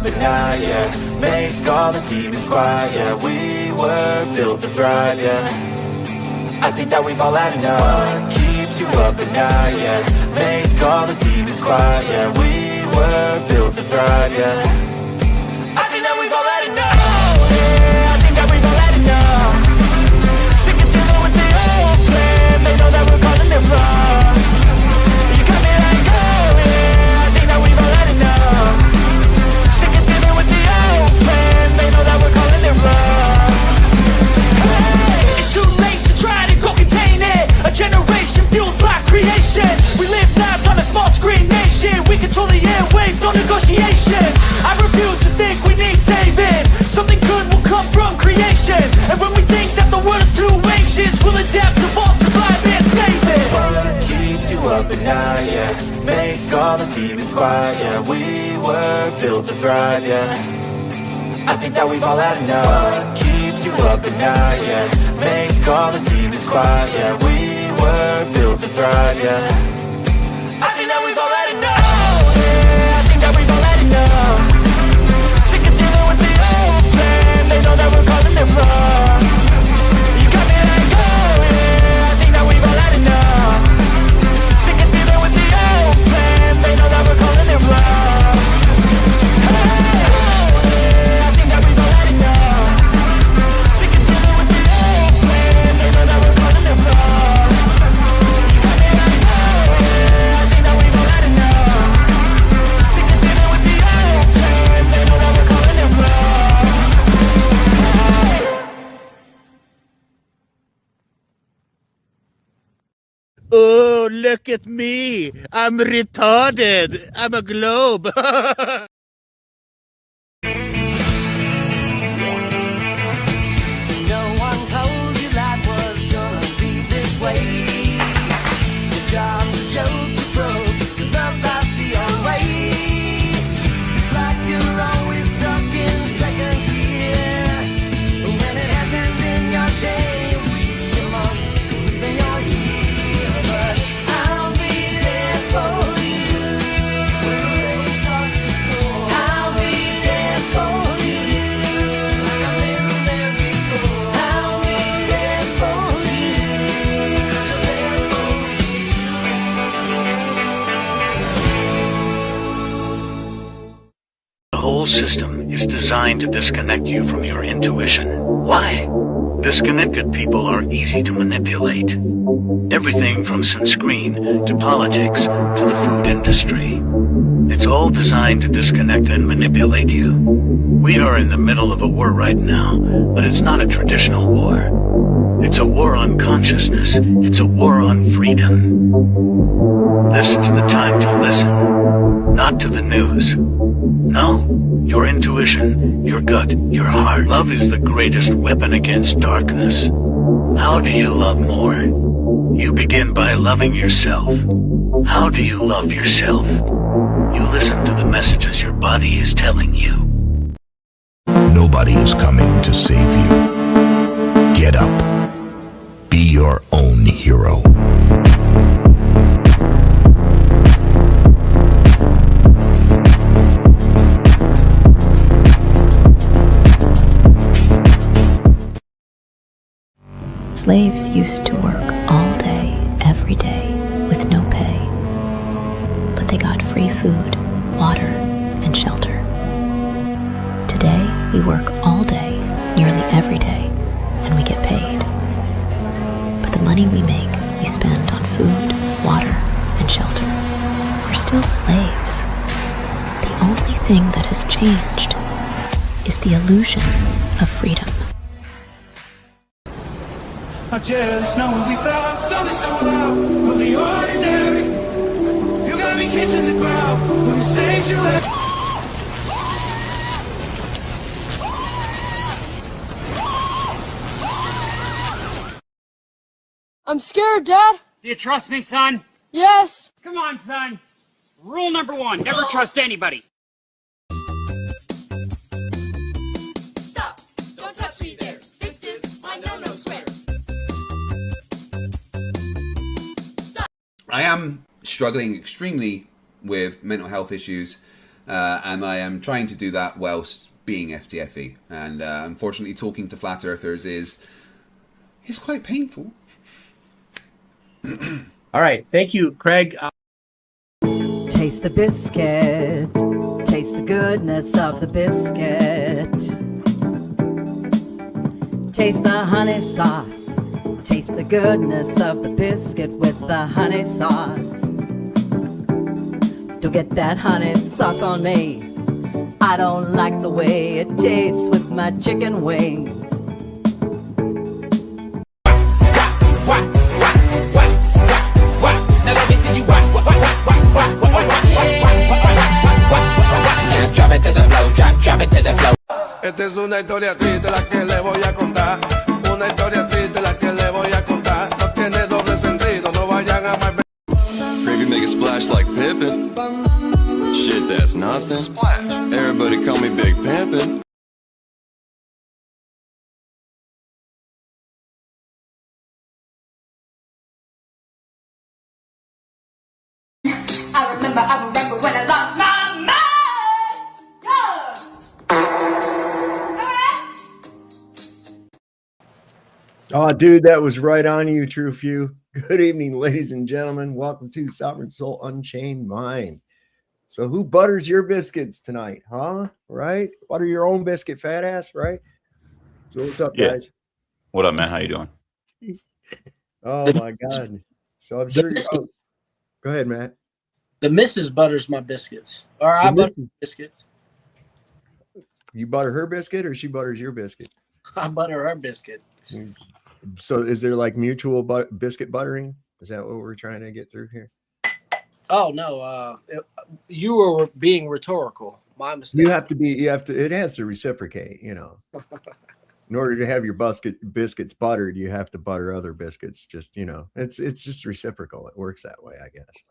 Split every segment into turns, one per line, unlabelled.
at night, yeah. Make all the demons quiet, yeah. We were built to thrive, yeah. I think that we've all had enough. What keeps you up at night, yeah. Make all the demons quiet, yeah. We were built to thrive, yeah. I think that we've all had enough. Yeah, I think that we've all had enough. Sick of dealing with the old plan. They know that we're calling it wrong. You got me like, oh yeah, I think that we've all had enough. Sick of dealing with the old plan. They know that we're calling it wrong. Hey, it's too late to try to go contain it. A generation fueled by creation. We live lives on a small screen nation. We control the airwaves, no negotiation. I refuse to think we need saving. Something good will come from creation. And when we think that the world is too anxious, we'll adapt, evolve, survive, and save it. What keeps you up at night, yeah. Make all the demons quiet, yeah. We were built to thrive, yeah. I think that we've all had enough. What keeps you up at night, yeah. Make all the demons quiet, yeah. We were built to thrive, yeah. I think that we've all had enough. Oh, yeah, I think that we've all had enough. Sick of dealing with the old plan. They know that we're calling it wrong. You got me like, oh yeah, I think that we've all had enough. Sick of dealing with the old plan. They know that we're calling it wrong. Hey, oh yeah, I think that we've all had enough. Sick of dealing with the old plan. They know that we're calling it wrong. You got me like, oh yeah, I think that we've all had enough. Sick of dealing with the old plan. They know that we're calling it wrong.
Oh, look at me. I'm retarded. I'm a globe.
No one told you life was gonna be this way. Your job's a joke, you broke. Your love life's the old way. It's like you're always stuck in second gear. When it hasn't been your day, your week, your month, even your year. But I'll be there for you when the rain starts to pour. I'll be there for you like I've been there before. I'll be there for you 'cause I'm there for you too.
The whole system is designed to disconnect you from your intuition. Why? Disconnected people are easy to manipulate. Everything from sunscreen to politics to the food industry. It's all designed to disconnect and manipulate you. We are in the middle of a war right now, but it's not a traditional war. It's a war on consciousness. It's a war on freedom. This is the time to listen, not to the news. No, your intuition, your gut, your heart. Love is the greatest weapon against darkness. How do you love more? You begin by loving yourself. How do you love yourself? You listen to the messages your body is telling you.
Nobody is coming to save you. Get up. Be your own hero.
Slaves used to work all day, every day, with no pay. But they got free food, water, and shelter. Today, we work all day, nearly every day, and we get paid. But the money we make, we spend on food, water, and shelter. We're still slaves. The only thing that has changed is the illusion of freedom.
I just know we found something so out of the ordinary. You got me kissing the ground when you say you left.
I'm scared, Dad.
Do you trust me, son?
Yes.
Come on, son. Rule number 1, never trust anybody.
Stop! Don't touch me there. This is my no-no square.
I am struggling extremely with mental health issues. and I am trying to do that whilst being FTFE. And unfortunately, talking to flat earthers is quite painful.
All right, thank you, Craig.
Taste the biscuit. Taste the goodness of the biscuit. Taste the honey sauce. Taste the goodness of the biscuit with the honey sauce. Don't get that honey sauce on me. I don't like the way it tastes with my chicken wings.
Now let me see you drop it to the flow, drop it to the flow.
Esta es una historia triste la que le voy a contar. Una historia triste la que le voy a contar. No tiene doble sentido, no vayan a mal.
Gravy make a splash like Pippin. Shit, that's nothing. Splash. Everybody call me Big Pimpin'.
I remember when I lost my mind.
Oh, dude, that was right on you, True Few. Good evening, ladies and gentlemen. Welcome to Sovereign Soul Unchained Mind. So who butters your biscuits tonight, huh? Right? Butter your own biscuit, fat ass, right? So what's up, guys?
What up, man? How you doing?
Oh, my God. So I'm sure you're... Go ahead, Matt.
The missus butters my biscuits. Or I butter biscuits.
You butter her biscuit or she butters your biscuit?
I butter her biscuit.
So is there like mutual biscuit buttering? Is that what we're trying to get through here?
Oh, no. You were being rhetorical. My mistake.
It has to reciprocate, you know. In order to have your biscuits buttered, you have to butter other biscuits. Just, you know, it's just reciprocal. It works that way, I guess.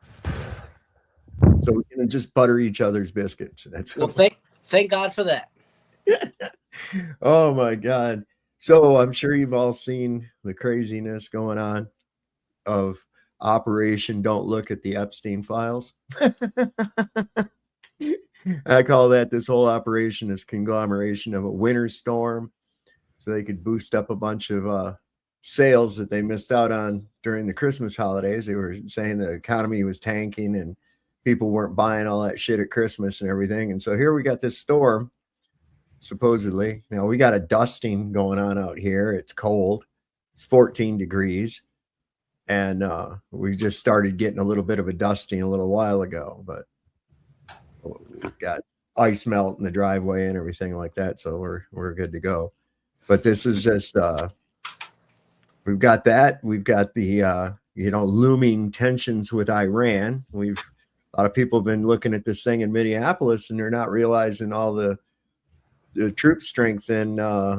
So we can just butter each other's biscuits. That's
well, thank God for that.
Oh my God. So I'm sure you've all seen the craziness going on of Operation Don't Look at the Epstein Files. I call that this whole operation is conglomeration of a winter storm, so they could boost up a bunch of sales that they missed out on during the Christmas holidays. They were saying the economy was tanking and people weren't buying all that shit at Christmas and everything. And so here we got this storm, supposedly. You know, we got a dusting going on out here. It's cold. It's 14 degrees. And we just started getting a little bit of a dusting a little while ago, but we've got ice melt in the driveway and everything like that. So we're good to go. But this is just, we've got that. We've got the, looming tensions with Iran. A lot of people have been looking at this thing in Minneapolis and they're not realizing all the troop strength and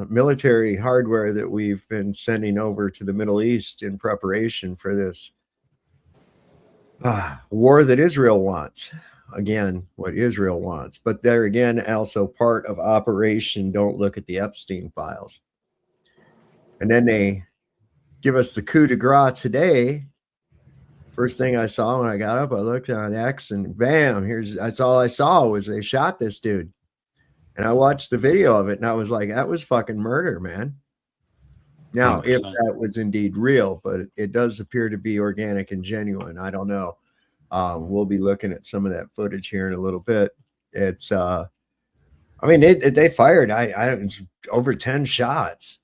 military hardware that we've been sending over to the Middle East in preparation for this war that Israel wants. Again, what Israel wants. But they're again also part of Operation Don't Look at the Epstein Files. And then they give us the coup de grace today. First thing I saw when I got up, I looked on X and bam, that's all I saw was they shot this dude. And I watched the video of it and I was like, that was fucking murder, man. Now, 100%. If that was indeed real, but it does appear to be organic and genuine. I don't know. We'll be looking at some of that footage here in a little bit. It's, they fired, it's over 10 shots.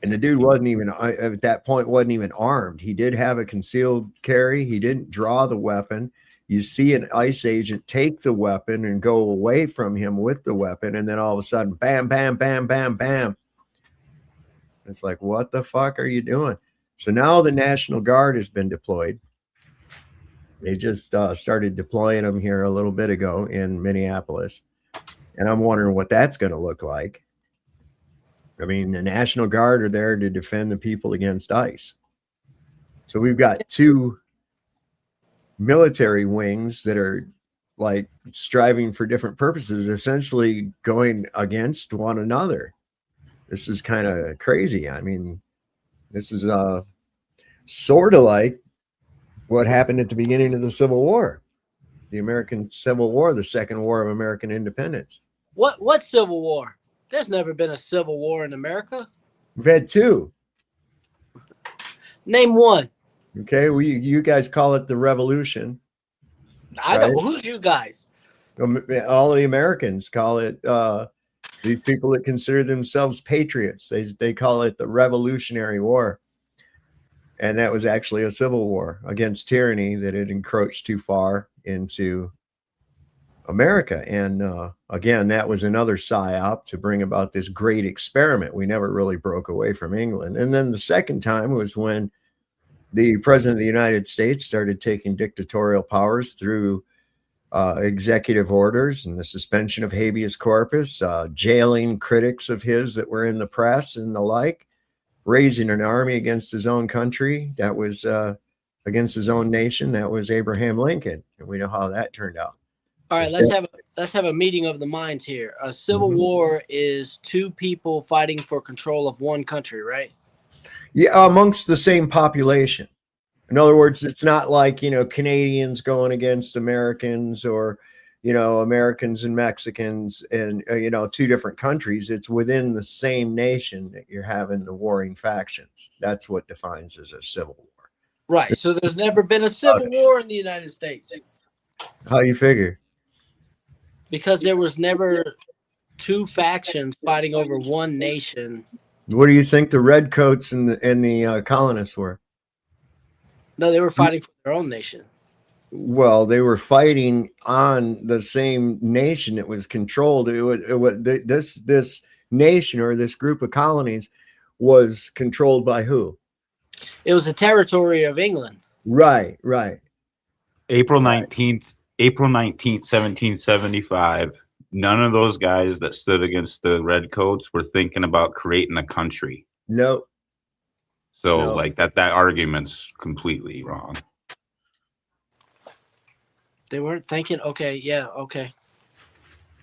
And the dude wasn't even, at that point, wasn't even armed. He did have a concealed carry. He didn't draw the weapon. You see an ICE agent take the weapon and go away from him with the weapon. And then all of a sudden, bam, bam, bam, bam, bam. It's like, what the fuck are you doing? So now the National Guard has been deployed. They just started deploying them here a little bit ago in Minneapolis. And I'm wondering what that's going to look like. I mean, the National Guard are there to defend the people against ICE. So we've got two military wings that are like striving for different purposes, essentially going against one another. This is kind of crazy. I mean, this is sort of like what happened at the beginning of the Civil War. The American Civil War, the Second War of American Independence.
What Civil War? There's never been a Civil War in America.
We've had two.
Name one.
Okay, you guys call it the Revolution.
I know. Who's you guys?
All the Americans call it. These people that consider themselves patriots, they call it the Revolutionary War. And that was actually a civil war against tyranny that had encroached too far into America. And again, that was another psyop to bring about this great experiment. We never really broke away from England. And then the second time was when the president of the United States started taking dictatorial powers through executive orders and the suspension of habeas corpus, jailing critics of his that were in the press and the like, raising an army against his own country, that was against his own nation. That was Abraham Lincoln, and we know how that turned out.
All right, let's have a meeting of the minds here. A civil war is two people fighting for control of one country, right?
Yeah, amongst the same population. In other words, it's not like, Canadians going against Americans or, Americans and Mexicans and, two different countries. It's within the same nation that you're having the warring factions. That's what defines as a civil war.
Right. So there's never been a civil war in the United States.
How you figure?
Because there was never two factions fighting over one nation.
What do you think the redcoats and the colonists were?
No, they were fighting for their own nation.
Well, they were fighting on the same nation that was controlled. This nation or this group of colonies was controlled by who?
It was the territory of England.
Right.
April 19th, 1775. None of those guys that stood against the redcoats were thinking about creating a country.
No.
So that argument's completely wrong.
They weren't thinking, okay, yeah, okay.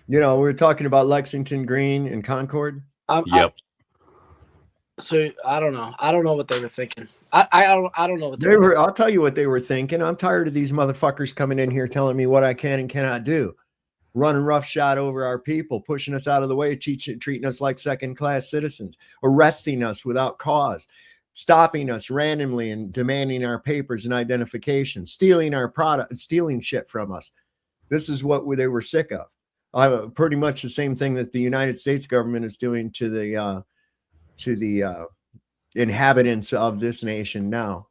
We were talking about Lexington Green and Concord.
Yep.
So I don't know. I don't know what they were thinking. I don't know what
they were. I'll tell you what they were thinking. I'm tired of these motherfuckers coming in here telling me what I can and cannot do, running roughshod over our people, pushing us out of the way, treating us like second-class citizens, arresting us without cause, stopping us randomly and demanding our papers and identification, stealing our product, stealing shit from us. This is what they were sick of. Pretty much the same thing that the United States government is doing to the inhabitants of this nation now.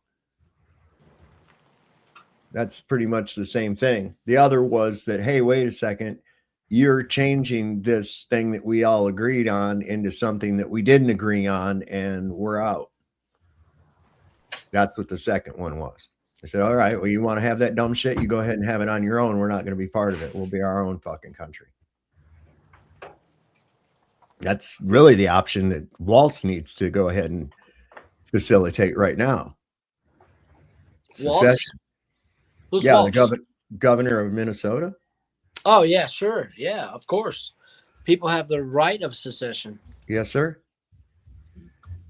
That's pretty much the same thing. The other was that, hey, wait a second, you're changing this thing that we all agreed on into something that we didn't agree on, and we're out. That's what the second one was. I said, all right, well, you want to have that dumb shit? You go ahead and have it on your own. We're not going to be part of it. We'll be our own fucking country. That's really the option that Waltz needs to go ahead and facilitate right now. Secession.
Who's
yeah,
Waltz?
the governor of Minnesota.
Oh, yeah, sure. Yeah, of course. People have the right of secession.
Yes, sir.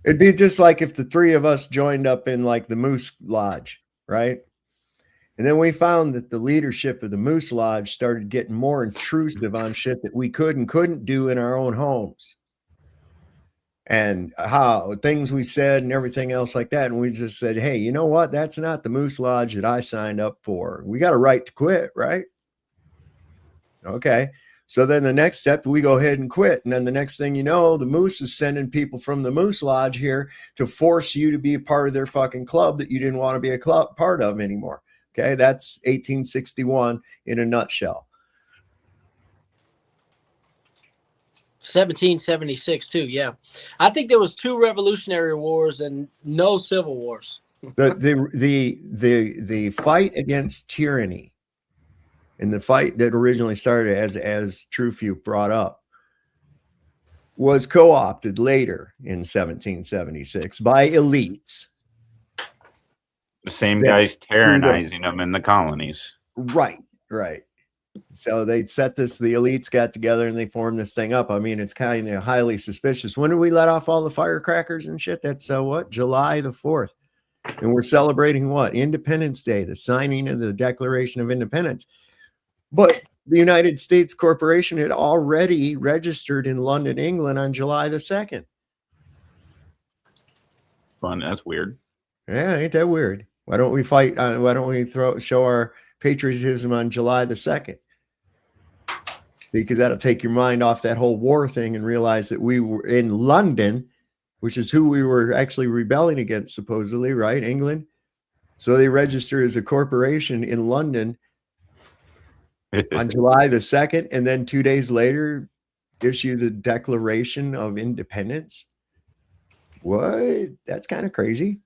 It'd be just like if the three of us joined up in like the Moose Lodge, right? And then we found that the leadership of the Moose Lodge started getting more intrusive on shit that we could and couldn't do in our own homes. And how things we said and everything else like that. And we just said, hey, you know what? That's not the Moose Lodge that I signed up for. We got a right to quit, right? Okay. So then the next step, we go ahead and quit. And then the next thing you know, the Moose is sending people from the Moose Lodge here to force you to be a part of their fucking club that you didn't want to be a part of anymore. Okay. That's 1861 in a nutshell.
1776 too. Yeah. I think there was 2 Revolutionary Wars and no Civil Wars.
The fight against tyranny and the fight that originally started as Truffaut brought up was co-opted later in 1776 by elites.
The same guys tyrannizing them in the colonies.
Right. So they set the elites got together and they formed this thing up. I mean, it's kind of highly suspicious. When did we let off all the firecrackers and shit? That's July the 4th. And we're celebrating what? Independence Day, the signing of the Declaration of Independence. But the United States Corporation had already registered in London, England on July the 2nd.
Fun. That's weird.
Yeah, ain't that weird? Why don't we fight? Why don't we show our patriotism on July the 2nd? See, because that'll take your mind off that whole war thing and realize that we were in London, which is who we were actually rebelling against, supposedly, right? England. So they register as a corporation in London on July the 2nd, and then 2 days later issue the Declaration of Independence. What? That's kind of crazy.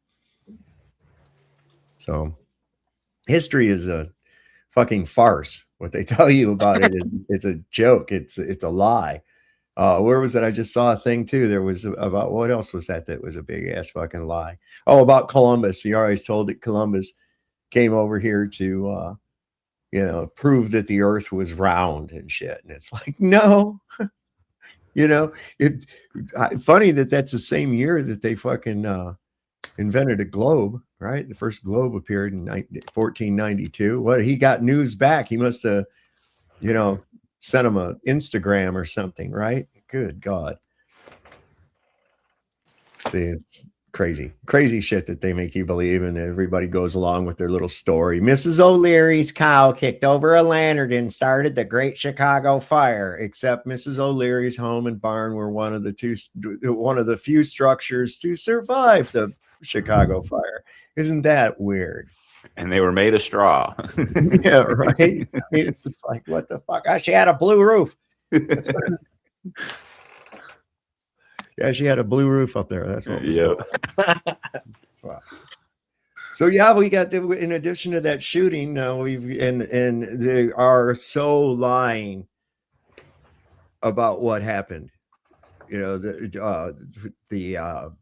So history is a fucking farce. What they tell you about it is a joke. It's a lie. Where was it? I just saw a thing too. There was about, what else was that was a big ass fucking lie? Oh, about Columbus. He always told that Columbus came over here to prove that the earth was round and shit. And it's like, no. Funny that that's the same year that they fucking invented a globe, right? The first globe appeared in 1492. What, he got news back? He must have, sent him a Instagram or something, right? Good God. See, it's crazy shit that they make you believe, and everybody goes along with their little story. Mrs. O'Leary's cow kicked over a lantern and started the Great Chicago Fire, except Mrs. O'Leary's home and barn were one of the few structures to survive the Chicago Fire. Isn't that weird?
And they were made of straw.
Yeah, right. I mean, it's just like, what the fuck? Oh, she had a blue roof. Yeah, she had a blue roof up there. That's what. Yeah. Wow. So yeah, we got in addition to that shooting, and they are so lying about what happened. The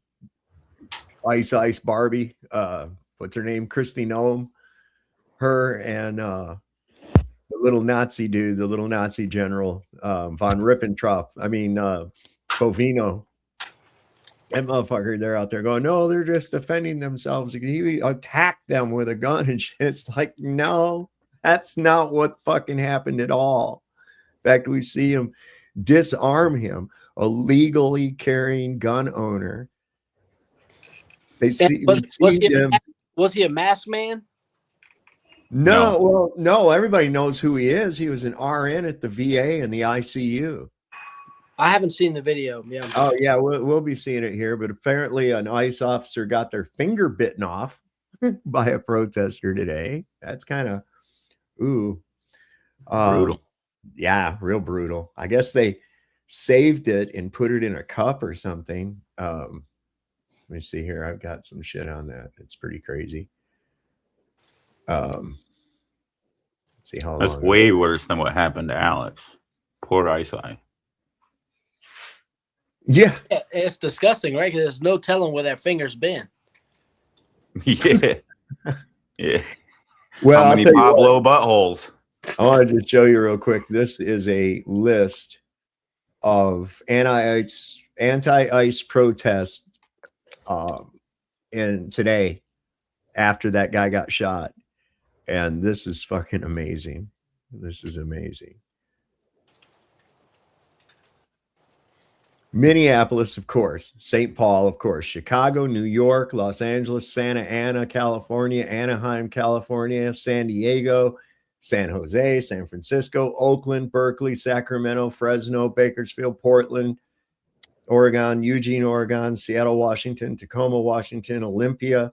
Ice Barbie, what's her name? Kristi Noem, her and the little Nazi dude, the little Nazi general, von Ribbentrop. Bovino. That motherfucker, they're out there going, no, they're just defending themselves. He attacked them with a gun and shit. It's like, no, that's not what fucking happened at all. In fact, we see him disarm him, a legally carrying gun owner.
Was he a masked man?
No, everybody knows who he is. He was an RN at the VA and the ICU.
I haven't seen the video. Yeah.
Oh yeah, we'll be seeing it here. But apparently, an ICE officer got their finger bitten off by a protester today. That's kind of brutal. Yeah, real brutal. I guess they saved it and put it in a cup or something. Let me see here. I've got some shit on that. It's pretty crazy. Let's see how long.
That's way worse than what happened to Alex. Poor Ice-Eye.
Yeah,
it's disgusting, right? Because there's no telling where that finger's been.
Yeah. Yeah.
Well,
how many Pablo buttholes?
I want to just show you real quick. This is a list of anti-ICE protests in today after that guy got shot. And this is fucking amazing. This is amazing. Minneapolis, of course. St. Paul, of course. Chicago, New York, Los Angeles, Santa Ana, California, Anaheim, California, San Diego, San Jose, San Francisco, Oakland, Berkeley, Sacramento, Fresno, Bakersfield, Portland, Oregon, Eugene, Oregon, Seattle, Washington, Tacoma, Washington, Olympia.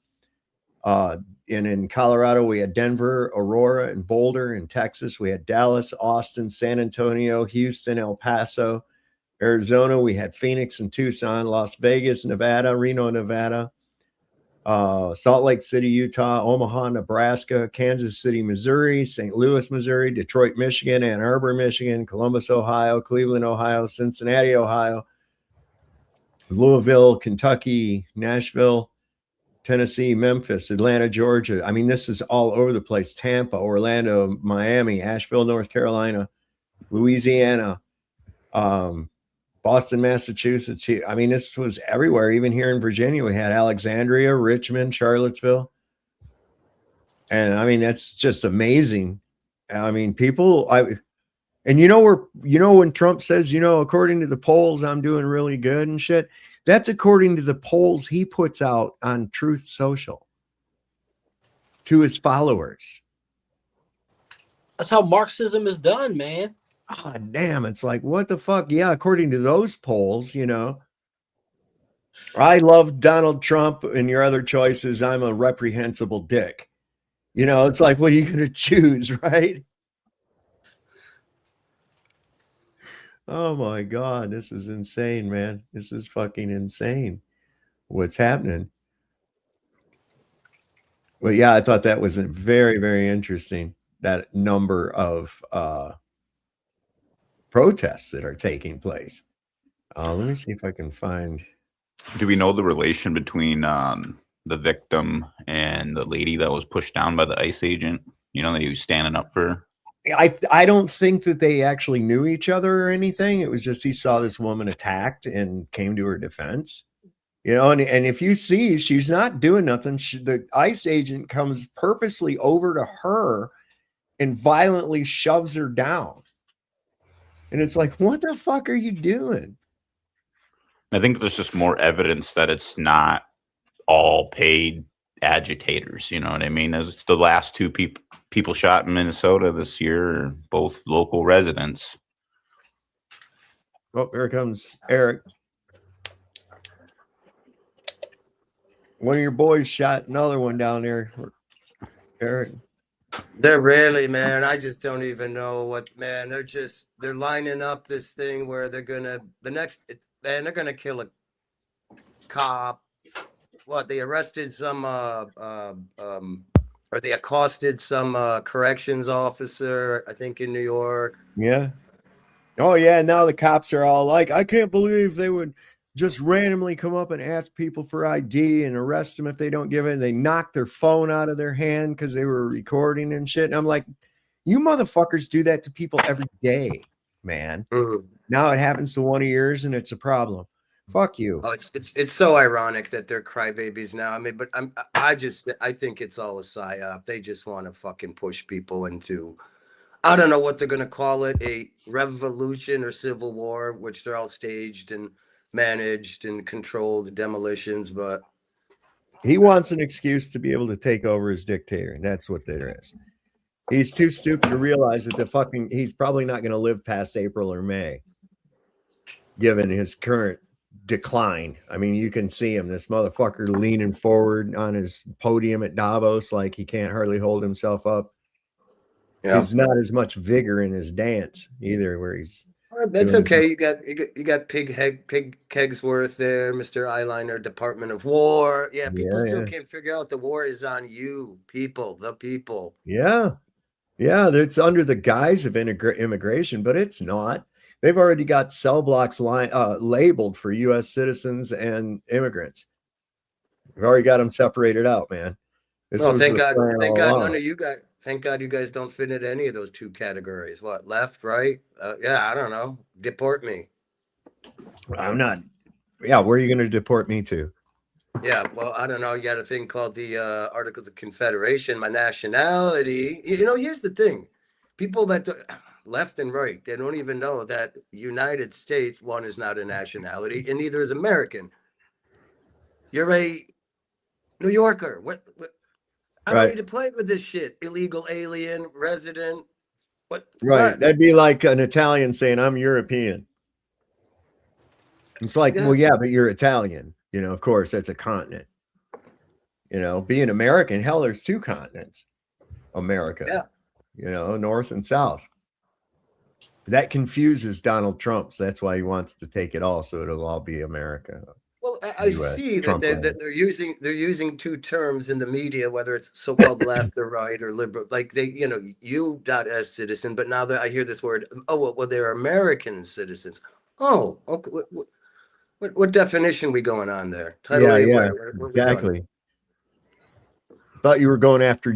And in Colorado, we had Denver, Aurora, and Boulder. In Texas, we had Dallas, Austin, San Antonio, Houston, El Paso. Arizona, we had Phoenix and Tucson, Las Vegas, Nevada, Reno, Nevada, Salt Lake City, Utah, Omaha, Nebraska, Kansas City, Missouri, St. Louis, Missouri, Detroit, Michigan, Ann Arbor, Michigan, Columbus, Ohio, Cleveland, Ohio, Cincinnati, Ohio, Louisville, Kentucky, Nashville, Tennessee, Memphis, Atlanta, Georgia. I mean, this is all over the place. Tampa, Orlando, Miami, Asheville, North Carolina, Louisiana, Boston, Massachusetts. I mean, this was everywhere. Even here in Virginia, we had Alexandria, Richmond, Charlottesville. And I mean, that's just amazing I mean, people, and when Trump says, according to the polls, I'm doing really good and shit, that's according to the polls he puts out on Truth Social to his followers.
That's how Marxism is done, man.
Ah, damn. It's like, what the fuck? Yeah, according to those polls, I love Donald Trump, and your other choices, I'm a reprehensible dick. It's like, what are you going to choose, right? Oh my God, this is insane, man. This is fucking insane. What's happening? Well, yeah, I thought that was very, very interesting. That number of protests that are taking place. Let me see if I can find.
Do we know the relation between the victim and the lady that was pushed down by the ICE agent? That he was standing up for.
I don't think that they actually knew each other or anything. It was just he saw this woman attacked and came to her defense. And if you see, she's not doing nothing. The ICE agent comes purposely over to her and violently shoves her down. And it's like, what the fuck are you doing?
I think there's just more evidence that it's not all paid agitators. You know what I mean? As the last two people shot in Minnesota this year are both local residents.
Oh, here comes Eric. One of your boys shot another one down there, Eric.
They're really, man. I just don't even know what, man. They're lining up this thing where they're gonna they're gonna kill a cop. What, they arrested some or they accosted some corrections officer, I think, in New York.
Yeah. Oh yeah. Now the cops are all like, I can't believe they would just randomly come up and ask people for ID and arrest them if they don't give it. They knock their phone out of their hand because they were recording and shit. And I'm like, you motherfuckers do that to people every day, man. Now it happens to one of yours and it's a problem. Fuck you.
Oh, it's so ironic that they're crybabies now. I mean, but I think it's all a psyop. They just want to fucking push people into, I don't know what they're gonna call it, a revolution or civil war, which they're all staged and managed and controlled demolitions. But
he wants an excuse to be able to take over as dictator, and that's what there is. He's too stupid to realize that he's probably not going to live past April or May, given his current decline. I mean, you can see him, this motherfucker leaning forward on his podium at Davos like he can't hardly hold himself up. Yeah. He's not as much vigor in his dance either, where he's
that's okay. You got Pig Kegsworth there, Mr. Eyeliner, Department of War. Yeah, people still can't figure out the war is on you, the people.
Yeah. It's under the guise of immigration, but it's not. They've already got cell blocks labeled for U.S. citizens and immigrants. We've already got them separated out, man.
Thank God none of you guys. Thank God you guys don't fit into any of those two categories. What, left, right? Yeah, I don't know. Deport me.
I'm not. Yeah, where are you going to deport me to?
Yeah, well, I don't know. You got a thing called the Articles of Confederation, my nationality. Here's the thing. People that left and right, they don't even know that United States, one, is not a nationality, and neither is American. You're a New Yorker. What I'm ready to play with this shit. Illegal alien, resident. What?
Right.
What?
That'd be like an Italian saying, I'm European. It's like, well, yeah, but you're Italian. Of course, that's a continent. Being American, hell, there's two continents. America. Yeah. North and South. That confuses Donald Trump. So that's why he wants to take it all. So it'll all be America.
Well, I see that they're using two terms in the media, whether it's so-called left or right or liberal, like U.S. citizen. But now that I hear this word, well, they're American citizens. Oh, okay. What definition we going on there? Title A, where
exactly. Thought you were going after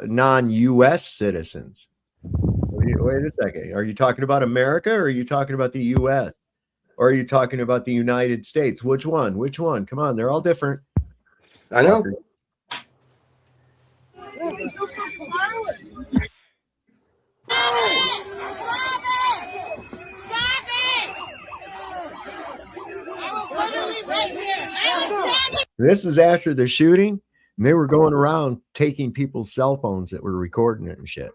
non-U.S. citizens. Wait a second. Are you talking about America or are you talking about the U.S.? Or are you talking about the United States? Which one? Come on, they're all different.
I know.
This is after the shooting, and they were going around taking people's cell phones that were recording it and shit.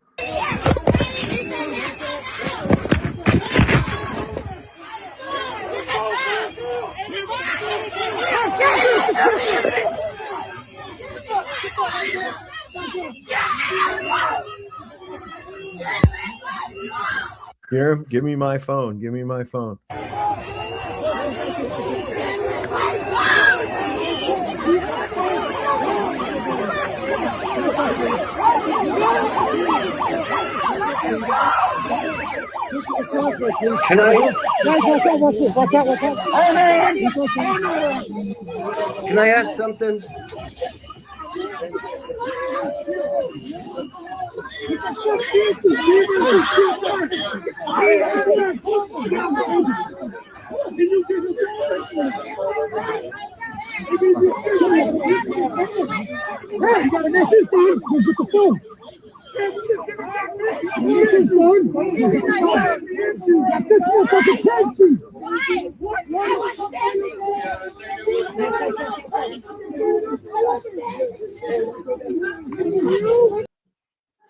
Here, give me my phone. Give me my phone.
Can I ask something?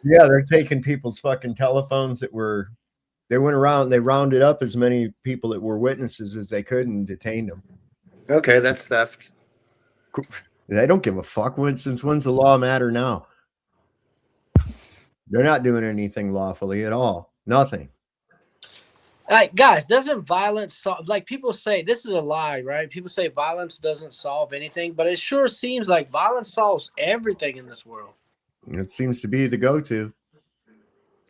Yeah, they're taking people's fucking telephones that were, they went around, they rounded up as many people that were witnesses as they could and detained them.
Okay, that's theft.
They don't give a fuck. Since when's the law matter now? They're not doing anything lawfully at all. Nothing.
Like, guys, doesn't violence solve? Like, people say this is a lie, right? People say violence doesn't solve anything, but it sure seems like violence solves everything in this world.
It seems to be the go-to.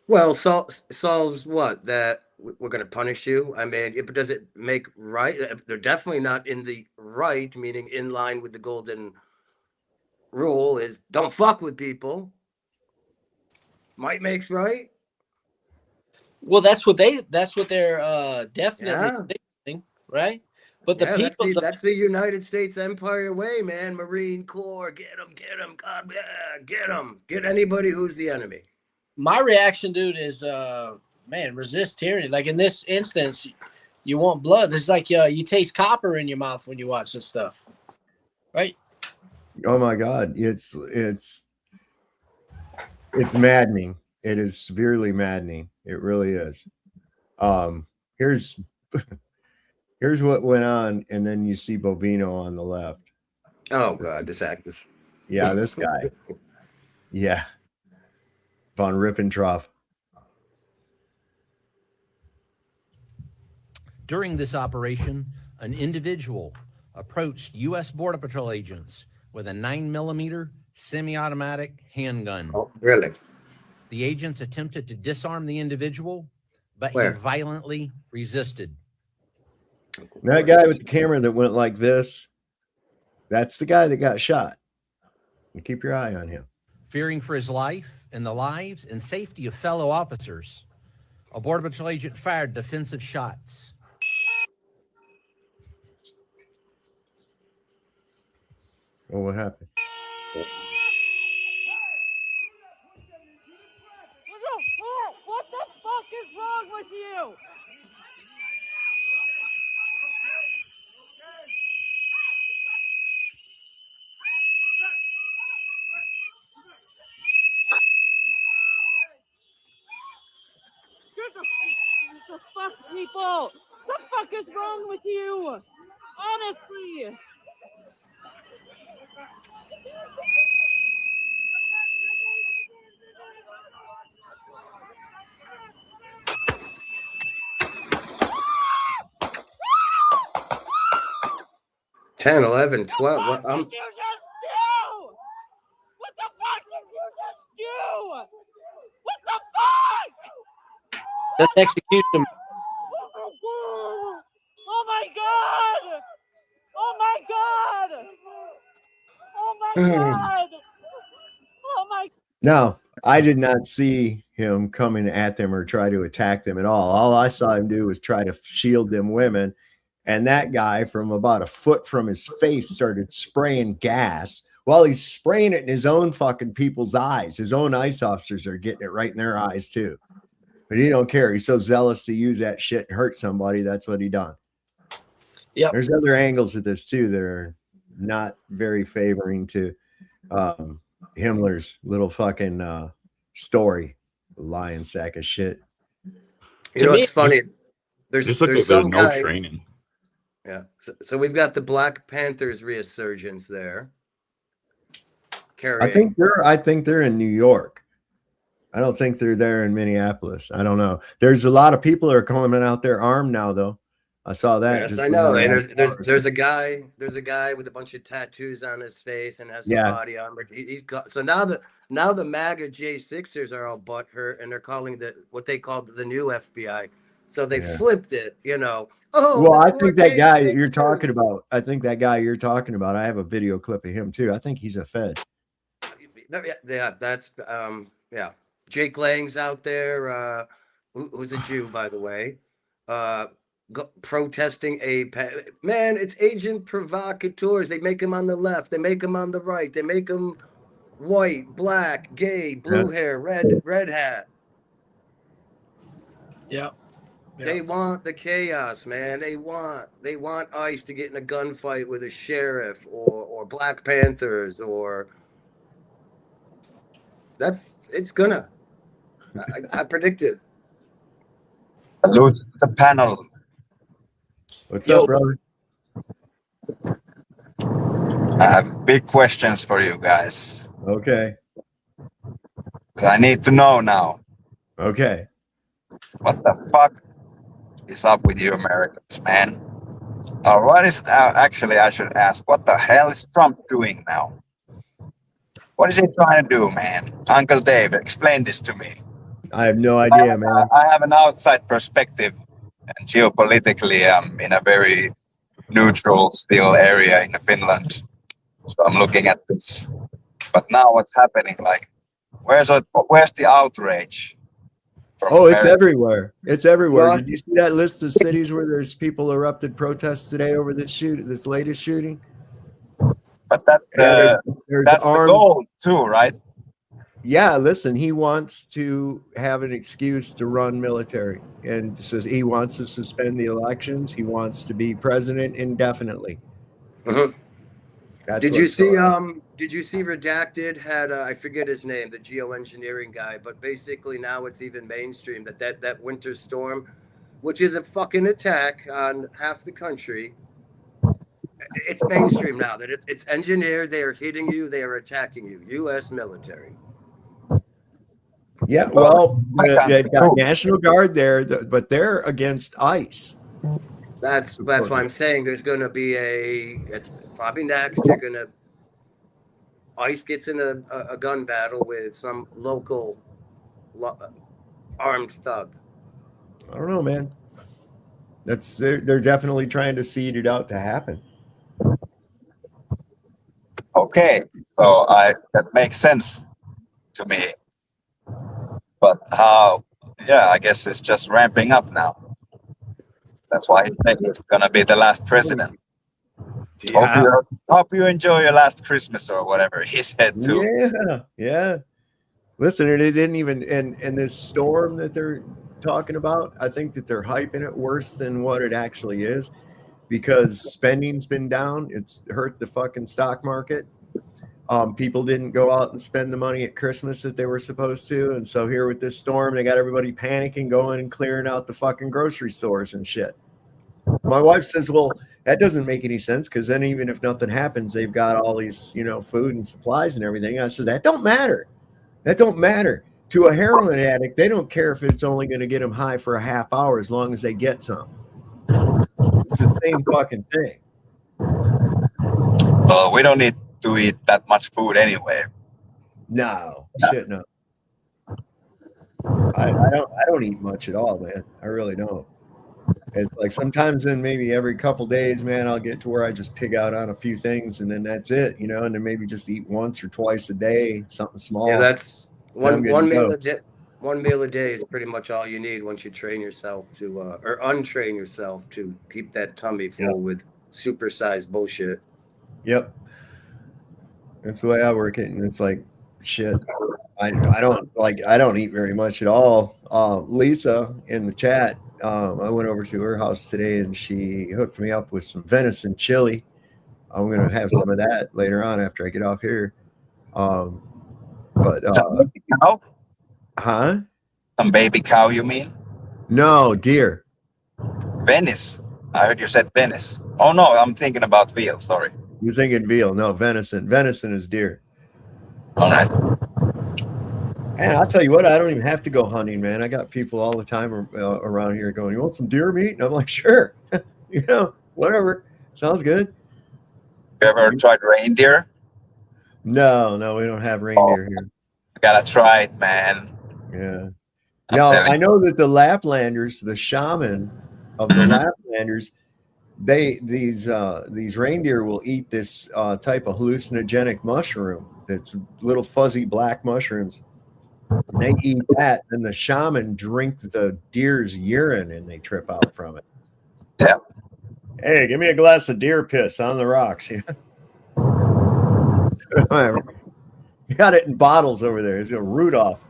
Well, solves what? That we're going to punish you? I mean, does it make right? They're definitely not in the right, meaning in line with the golden rule is don't fuck with people. Might makes right.
Well, that's what they're definitely thinking, right? But the people,
that's the United States Empire way, man. Marine Corps, get them, God, yeah, get them, get anybody who's the enemy.
My reaction, dude, is man, resist tyranny. Like in this instance, you want blood. It's like you taste copper in your mouth when you watch this stuff, right?
Oh my God, it's maddening. It is severely maddening. It really is. Here's what went on, and then you see Bovino on the left.
Oh God, this actress.
Yeah, this guy. Yeah, von Ribbentrop.
During this operation, an individual approached U.S. Border Patrol agents with a 9mm semi-automatic handgun.
Oh, really?
The agents attempted to disarm the individual, but
Where?
he violently resisted.
That guy with the camera that went like this, that's the guy that got shot. You keep your eye on him.
Fearing for his life and the lives and safety of fellow officers, a Border Patrol agent fired defensive shots.
Oh, what happened?
What the fuck is wrong with you? You're the fuck, people. The fuck is wrong with you? Honestly.
Ten, 11, 12.
What did you just do? What the fuck did you just do? What the fuck?
Let's execute them.
Oh my god! Oh my god! Oh my god! Oh my.
Now, I did not see him coming at them or try to attack them at all. All I saw him do was try to shield them women. And that guy from about a foot from his face started spraying gas while he's spraying it in his own fucking people's eyes. His own ICE officers are getting it right in their eyes too. But he don't care. He's so zealous to use that shit and hurt somebody. That's what he done.
Yeah.
There's other angles at this too that are not very favoring to Himmler's little fucking story. Lying sack of shit.
You know, it's funny. There's some
no
guy.
training.
Yeah. So we've got the Black Panthers resurgence there.
I think they're in New York. I don't think they're there in Minneapolis. I don't know. There's a lot of people that are coming out there armed now, though. I saw that.
Yes, I know. And there's a guy with a bunch of tattoos on his face and has some body armor. He's got now the MAGA J6ers are all butthurt and they're calling what they call the new FBI. So they flipped it, you know. Oh,
well, I think that guy that you're talking about. I have a video clip of him too. I think he's a Fed.
Yeah, that's yeah. Jake Lang's out there, who's a Jew, by the way, protesting man. It's agent provocateurs. They make him on the left. They make him on the right. They make him white, black, gay, blue hair, red hat.
Yeah.
They want the chaos, man. They want ICE to get in a gunfight with a sheriff or Black Panthers or. It's gonna. I predict it.
Salute the panel.
What's up, brother?
I have big questions for you guys.
Okay.
I need to know now.
Okay.
What the fuck is up with you Americans, man? What is actually I should ask? What the hell is Trump doing now? What is he trying to do, man? Uncle Dave, explain this to me.
I have no idea, man.
I have an outside perspective, and geopolitically, I'm in a very neutral, still area in Finland. So I'm looking at this. But now what's happening? Like, where's the outrage?
It's everywhere. It's everywhere. Did you see that list of cities where there's people erupted protests today over this latest shooting?
But that's the goal too, right?
Yeah, listen, he wants to have an excuse to run military and says he wants to suspend the elections. He wants to be president indefinitely.
Did you see Redacted had I forget his name, the geoengineering guy, but basically now it's even mainstream that winter storm, which is a fucking attack on half the country. It's mainstream now that it's engineered. They are hitting you. They are attacking you. U.S. military.
Yeah, well, they've got National Guard there, but they're against ICE.
That's why I'm saying there's going to be it's probably next. You're going to ICE gets in a gun battle with some local armed thug.
I don't know, man. They're definitely trying to seed it out to happen.
Okay, so that makes sense to me. But how? Yeah, I guess it's just ramping up now. That's why he thinks it's gonna be the last president. Yeah. Hope you enjoy your last Christmas or whatever he said too.
Yeah. Listen, and it didn't even and this storm that they're talking about, I think that they're hyping it worse than what it actually is, because spending's been down. It's hurt the fucking stock market. People didn't go out and spend the money at Christmas that they were supposed to. And so here with this storm, they got everybody panicking, going and clearing out the fucking grocery stores and shit. My wife says, well, that doesn't make any sense, because then even if nothing happens, they've got all these, food and supplies and everything. I said, that don't matter. That don't matter. To a heroin addict, they don't care if it's only going to get them high for a half hour as long as they get some. It's the same fucking thing.
Well, we don't need to eat that much food anyway.
No. Shit, no. I don't eat much at all, man. I really don't. It's like sometimes then maybe every couple days, man, I'll get to where I just pig out on a few things and then that's it, and then maybe just eat once or twice a day, something small.
Yeah, that's one meal a day is pretty much all you need once you train yourself to or untrain yourself to keep that tummy full with supersized bullshit.
Yep. That's the way I work it, and it's like shit. I don't eat very much at all. Lisa in the chat, I went over to her house today and she hooked me up with some venison chili. I'm gonna have some of that later on after I get off here. But
Baby cow?
huh?
Some baby cow, you mean?
No, deer.
Venice. I heard you said Venice. Oh no, I'm thinking about veal. Sorry.
You're thinking veal? No, venison. Venison is deer.
All right.
And I'll tell you what, I don't even have to go hunting, man. I got people all the time around here going, "You want some deer meat?" And I'm like, "Sure, whatever, sounds good."
You ever tried reindeer?
No, we don't have reindeer here.
You gotta try it, man.
Yeah.
I'm
Now
telling
I know that the Laplanders, the shaman of the Laplanders, these reindeer will eat this type of hallucinogenic mushroom. That's little fuzzy black mushrooms. And they eat that, and the shaman drink the deer's urine, and they trip out from it.
Yeah.
Hey, give me a glass of deer piss on the rocks. Yeah. You got it in bottles over there. It's a Rudolph.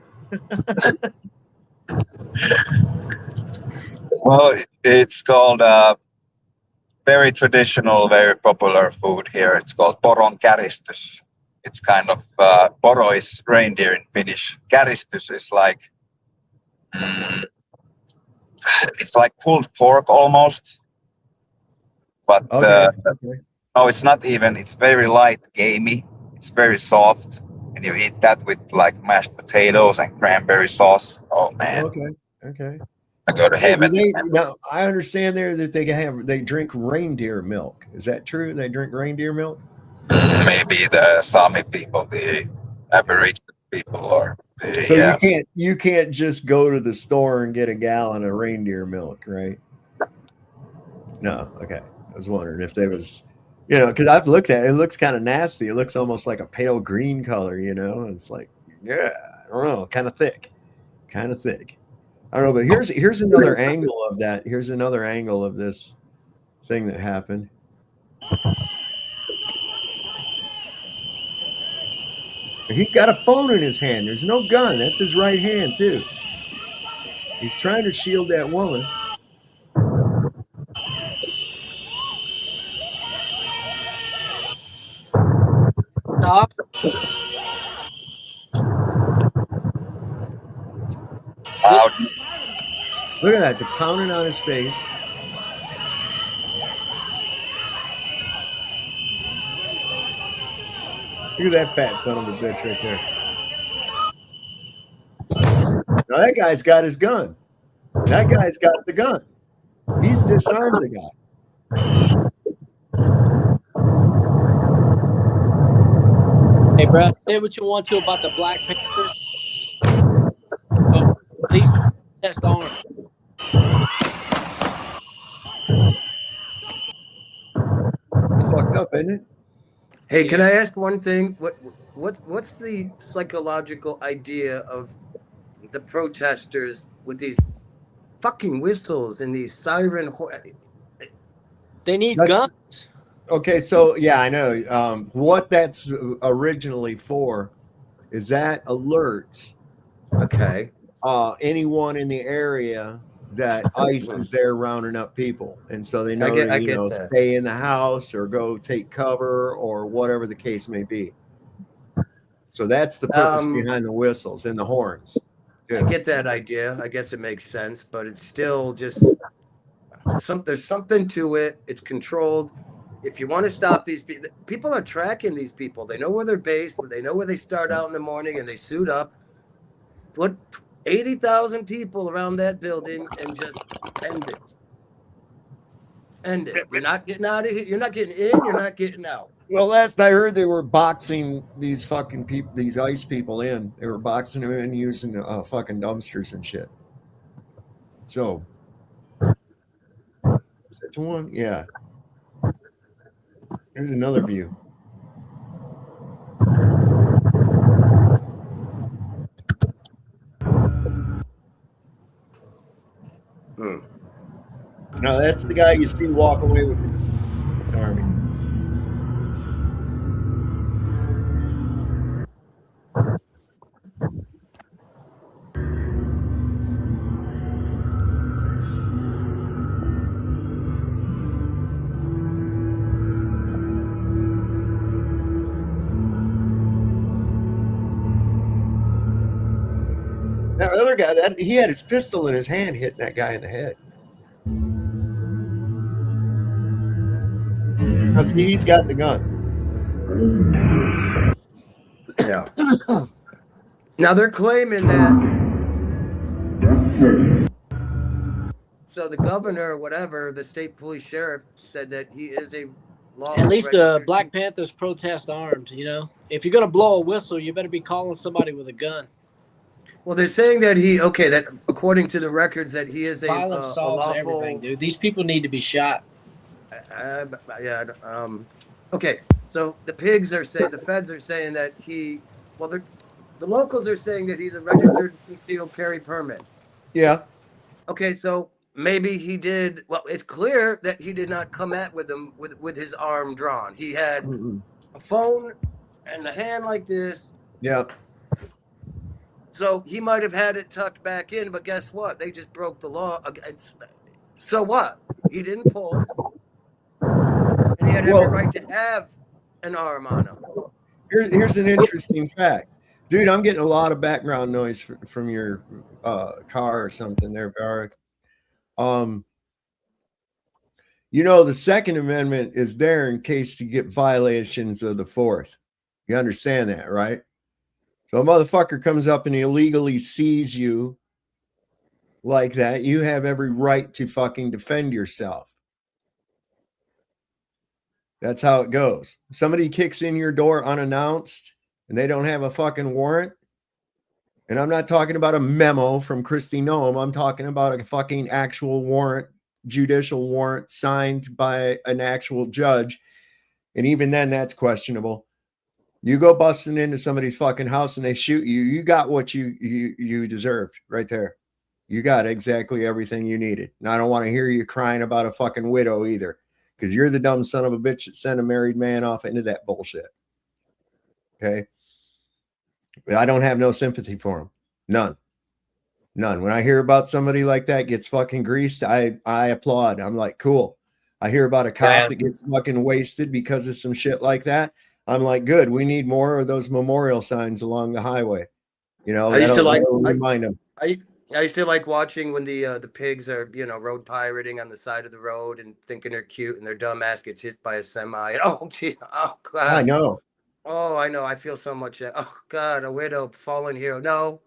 Well, it's called very traditional, very popular food here. It's called poronkäristus. It's kind of poro is reindeer in Finnish. Käristus is like it's like pulled pork almost, but no, it's not even. It's very light, gamey. It's very soft, and you eat that with like mashed potatoes and cranberry sauce. Oh man!
Okay.
I go to heaven.
Now I understand there that they drink reindeer milk. Is that true? They drink reindeer milk?
Maybe the Sami people, the Aboriginal people, or
So you can't just go to the store and get a gallon of reindeer milk, right? No. Okay. I was wondering if there was, because I've looked at it. It looks kind of nasty. It looks almost like a pale green color. It's like, I don't know, kind of thick. I don't know, but here's another angle of that. Here's another angle of this thing that happened. He's got a phone in his hand. There's no gun. That's his right hand, too. He's trying to shield that woman.
Stop.
Look at that. They're pounding on his face. Look at that fat son of a bitch right there. Now that guy's got his gun. That guy's got the gun. He's disarmed the guy.
Hey, bro, say what you want to about the Black Panther. Oh, please test arm.
It's fucked up, isn't it?
Hey, can I ask one thing? What's the psychological idea of the protesters with these fucking whistles and these siren?
They need guns.
Okay, so yeah, I know. What that's originally for is that alerts.
Okay.
Anyone in the area that ICE is there rounding up people, and so they know
I
to
get that.
stay in the house or go take cover or whatever the case may be. So that's the purpose behind the whistles and the horns.
I get that idea. I guess it makes sense, but it's still just there's something to it. It's controlled. If you want to stop these people, people are tracking these people. They know where they're based. They know where they start out in the morning, and they suit up. Put 80,000 people around that building and just end it. End it. You're not getting out of here. You're not getting in. You're not getting out.
Well, last I heard, they were boxing these fucking people, these ICE people in. They were boxing them in using fucking dumpsters and shit. So, is that the one? Yeah. Here's another view. No, that's the guy you see walk away with his army. guy, that he had his pistol in his hand, hitting that guy in the head. Now, see, he's got the gun.
Yeah. Now they're claiming that. So the governor or whatever, the state police sheriff, said that he is a lawful
At least the
registered.
Black Panthers protest armed. You know, if you're gonna blow a whistle, you better be calling somebody with a gun.
Well, they're saying that that according to the records that he is
Violence
a
solves
lawful.
everything, dude. These people need to be shot.
Yeah. Okay. So the pigs are saying, the feds are saying that the locals are saying that he's a registered concealed carry permit.
Yeah.
Okay, so maybe he did. Well, it's clear that he did not come at with him with his arm drawn. He had a phone and a hand like this.
Yeah.
So he might have had it tucked back in, but guess what? They just broke the law. So what? He didn't pull, and he had every right to have an arm on him.
Here's an interesting fact. Dude, I'm getting a lot of background noise from your car or something there, Barak. You know, the Second Amendment is there in case you get violations of the Fourth. You understand that, right? So a motherfucker comes up and illegally sees you like that. You have every right to fucking defend yourself. That's how it goes. If somebody kicks in your door unannounced and they don't have a fucking warrant, and I'm not talking about a memo from Christy Noem, I'm talking about a fucking actual warrant, judicial warrant signed by an actual judge. And even then, that's questionable. You go busting into somebody's fucking house and they shoot you, you got what you deserved right there. You got exactly everything you needed. And I don't want to hear you crying about a fucking widow either, because you're the dumb son of a bitch that sent a married man off into that bullshit. Okay? I don't have no sympathy for him. None. When I hear about somebody like that gets fucking greased, I applaud. I'm like, cool. I hear about a cop that gets fucking wasted because of some shit like that. I'm like, good. We need more of those memorial signs along the highway. You know,
I used to like
remind them.
I used to like watching when the pigs are road pirating on the side of the road and thinking they're cute, and their dumb ass gets hit by a semi. And, oh gee, oh god.
I know.
Oh, I know. I feel so much. Oh god, a widow, fallen hero. No,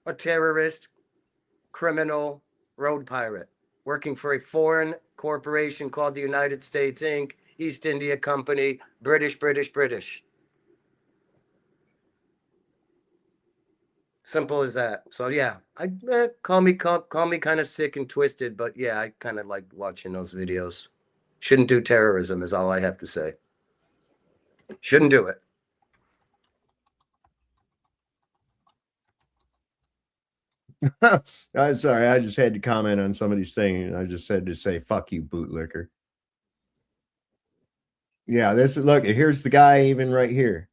a terrorist, criminal, road pirate, working for a foreign corporation called the United States Inc., East India Company, British. Simple as that. So yeah, call me kind of sick and twisted, but yeah, I kind of like watching those videos. Shouldn't do terrorism is all I have to say. Shouldn't do it.
I'm sorry. I just had to comment on somebody's thing, and I just said to say, fuck you, bootlicker. Yeah, look, here's the guy even right here.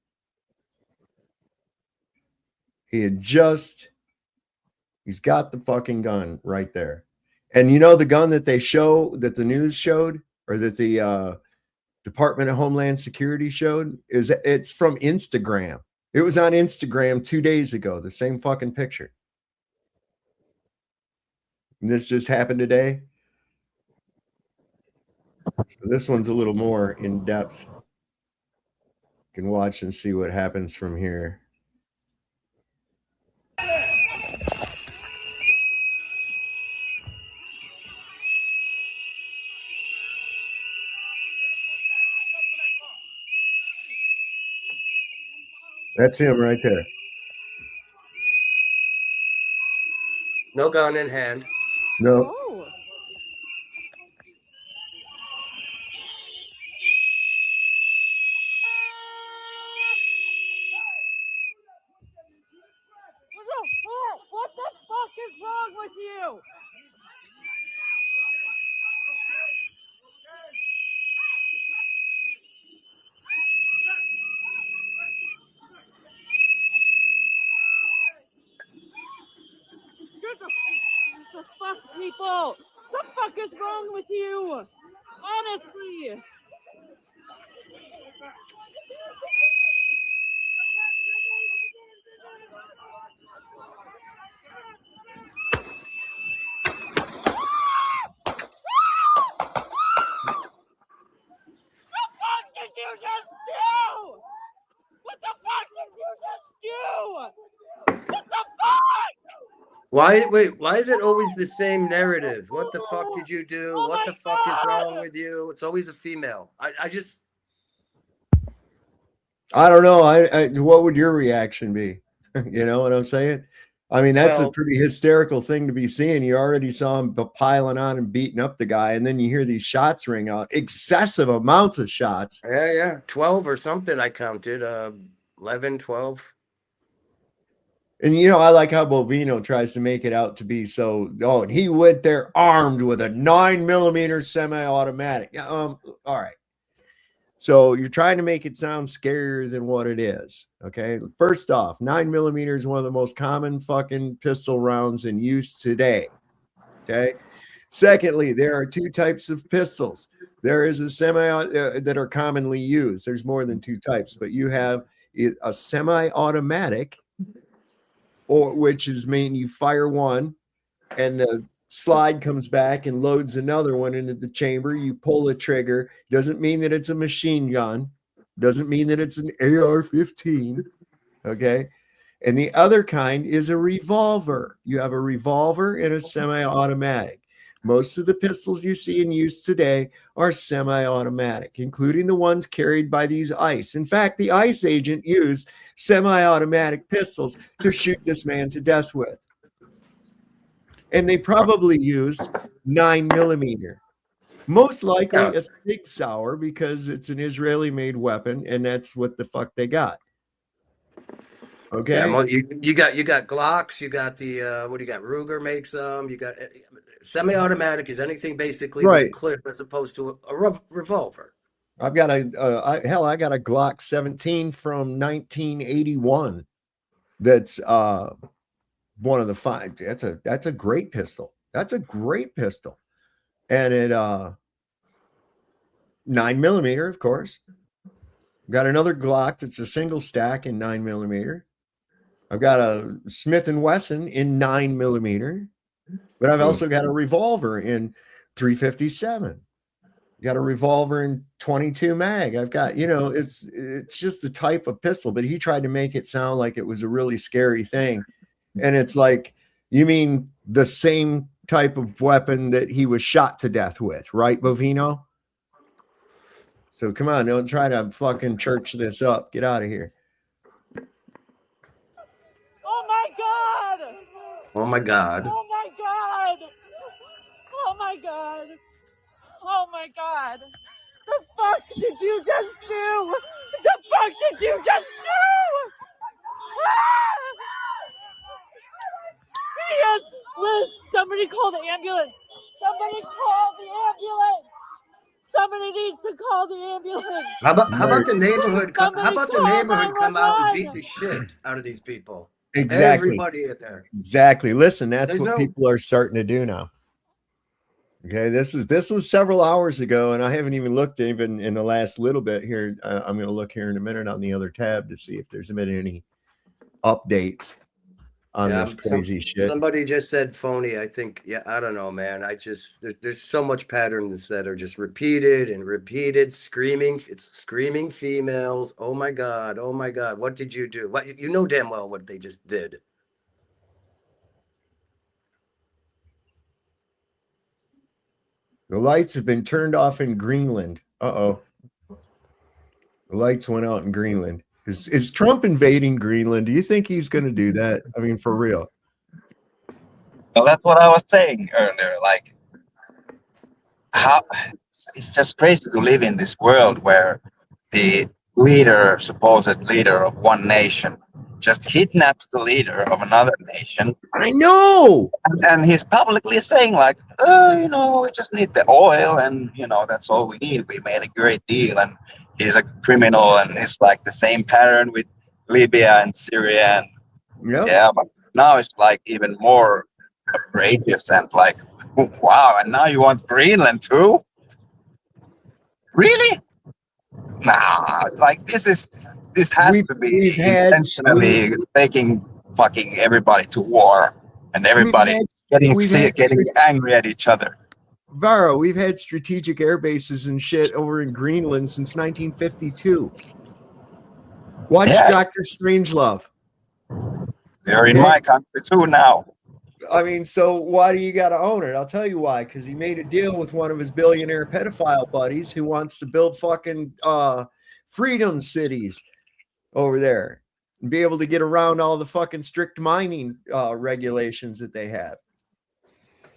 He's got the fucking gun right there. And you know the gun that that the news showed, or that the Department of Homeland Security showed, it's from Instagram. It was on Instagram 2 days ago, the same fucking picture. And this just happened today. So this one's a little more in depth. You can watch and see what happens from here. That's him right there.
No gun in hand.
No.
What the fuck is wrong with you? The fuck, people? What the fuck is wrong with you? Honestly.
Why? Wait. Why is it always the same narratives? What the fuck did you do? What the fuck is wrong with you? It's always a female. I just.
I don't know. What would your reaction be? You know what I'm saying? I mean, that's a
Well,
pretty hysterical thing to be seeing. You already saw him piling on and beating up the guy, and then you hear these shots ring out, excessive amounts of shots.
yeah. 12 or something I counted. 11, 12.
And you know, I like how Bovino tries to make it out to be so. Oh, and he went there armed with a 9mm semi-automatic. All right. So you're trying to make it sound scarier than what it is. Okay. First off, 9mm is one of the most common fucking pistol rounds in use today. Okay. Secondly, there are two types of pistols. There is a that are commonly used. There's more than two types, but you have a semi-automatic, or which is mean you fire one and the slide comes back and loads another one into the chamber. You pull the trigger. Doesn't mean that it's a machine gun. Doesn't mean that it's an AR-15. Okay. And the other kind is a revolver. You have a revolver and a semi-automatic. Most of the pistols you see in use today are semi-automatic, including the ones carried by these ICE. In fact, the ICE agent used semi-automatic pistols to shoot this man to death with. And they probably used 9mm. Most likely a Sig Sauer, because it's an Israeli-made weapon, and that's what the fuck they got. Okay.
Yeah, well, you got Glocks. You got the what do you got? Ruger makes them. You got semi-automatic is anything basically with a clip as opposed to a revolver.
I've got I got a Glock 17 from 1981. That's one of the five. That's a great pistol. That's a great pistol. And it 9mm, of course. Got another Glock that's a single stack in 9mm. I've got a Smith & Wesson in 9mm, but I've also got a revolver in 357. Got a revolver in 22 mag. I've got, you know, it's just the type of pistol, but he tried to make it sound like it was a really scary thing. And it's like, you mean the same type of weapon that he was shot to death with, right, Bovino? So come on, don't try to fucking church this up. Get out of here.
Oh my God!
Oh my God!
Oh my God! Oh my God! Oh my God! The fuck did you just do? The fuck did you just do? Ah! Yes, Liz, somebody call the ambulance. Somebody call the ambulance. Somebody needs to call the ambulance.
How about the neighborhood? How about the neighborhood come out and
911.
beat the shit out of these people?
Exactly.
Everybody in there.
Exactly. Listen, that's
There's
what
no-
people are starting to do now. Okay, this was several hours ago, and I haven't even looked even in the last little bit here. I'm going to look here in a minute on the other tab to see if there's been any updates on this crazy shit.
Somebody just said phony. I think, yeah, I don't know, man. There's so much patterns that are just repeated and repeated, screaming. It's screaming females. Oh my God. Oh my God. What did you do? What, you know damn well what they just did.
The lights have been turned off in Greenland. Uh-oh. The lights went out in Greenland. Is Trump invading Greenland? Do you think he's going to do that? I mean, for real.
Well, that's what I was saying earlier. Like, how it's just crazy to live in this world where the supposed leader of one nation, just kidnaps the leader of another nation.
I know.
And he's publicly saying like, oh, you know, we just need the oil and, you know, that's all we need. We made a great deal. And he's a criminal, and it's like the same pattern with Libya and Syria. And yeah, but now it's like even more outrageous and like, wow. And now you want Greenland too? Really? Nah, like this has to be intentionally taking fucking everybody to war and everybody getting angry at each other.
Varo, we've had strategic air bases and shit over in Greenland since 1952. Watch Dr. Strangelove.
They're in my country too now.
I mean, so why do you got to own it? I'll tell you why. Because he made a deal with one of his billionaire pedophile buddies who wants to build fucking freedom cities over there and be able to get around all the fucking strict mining regulations that they have.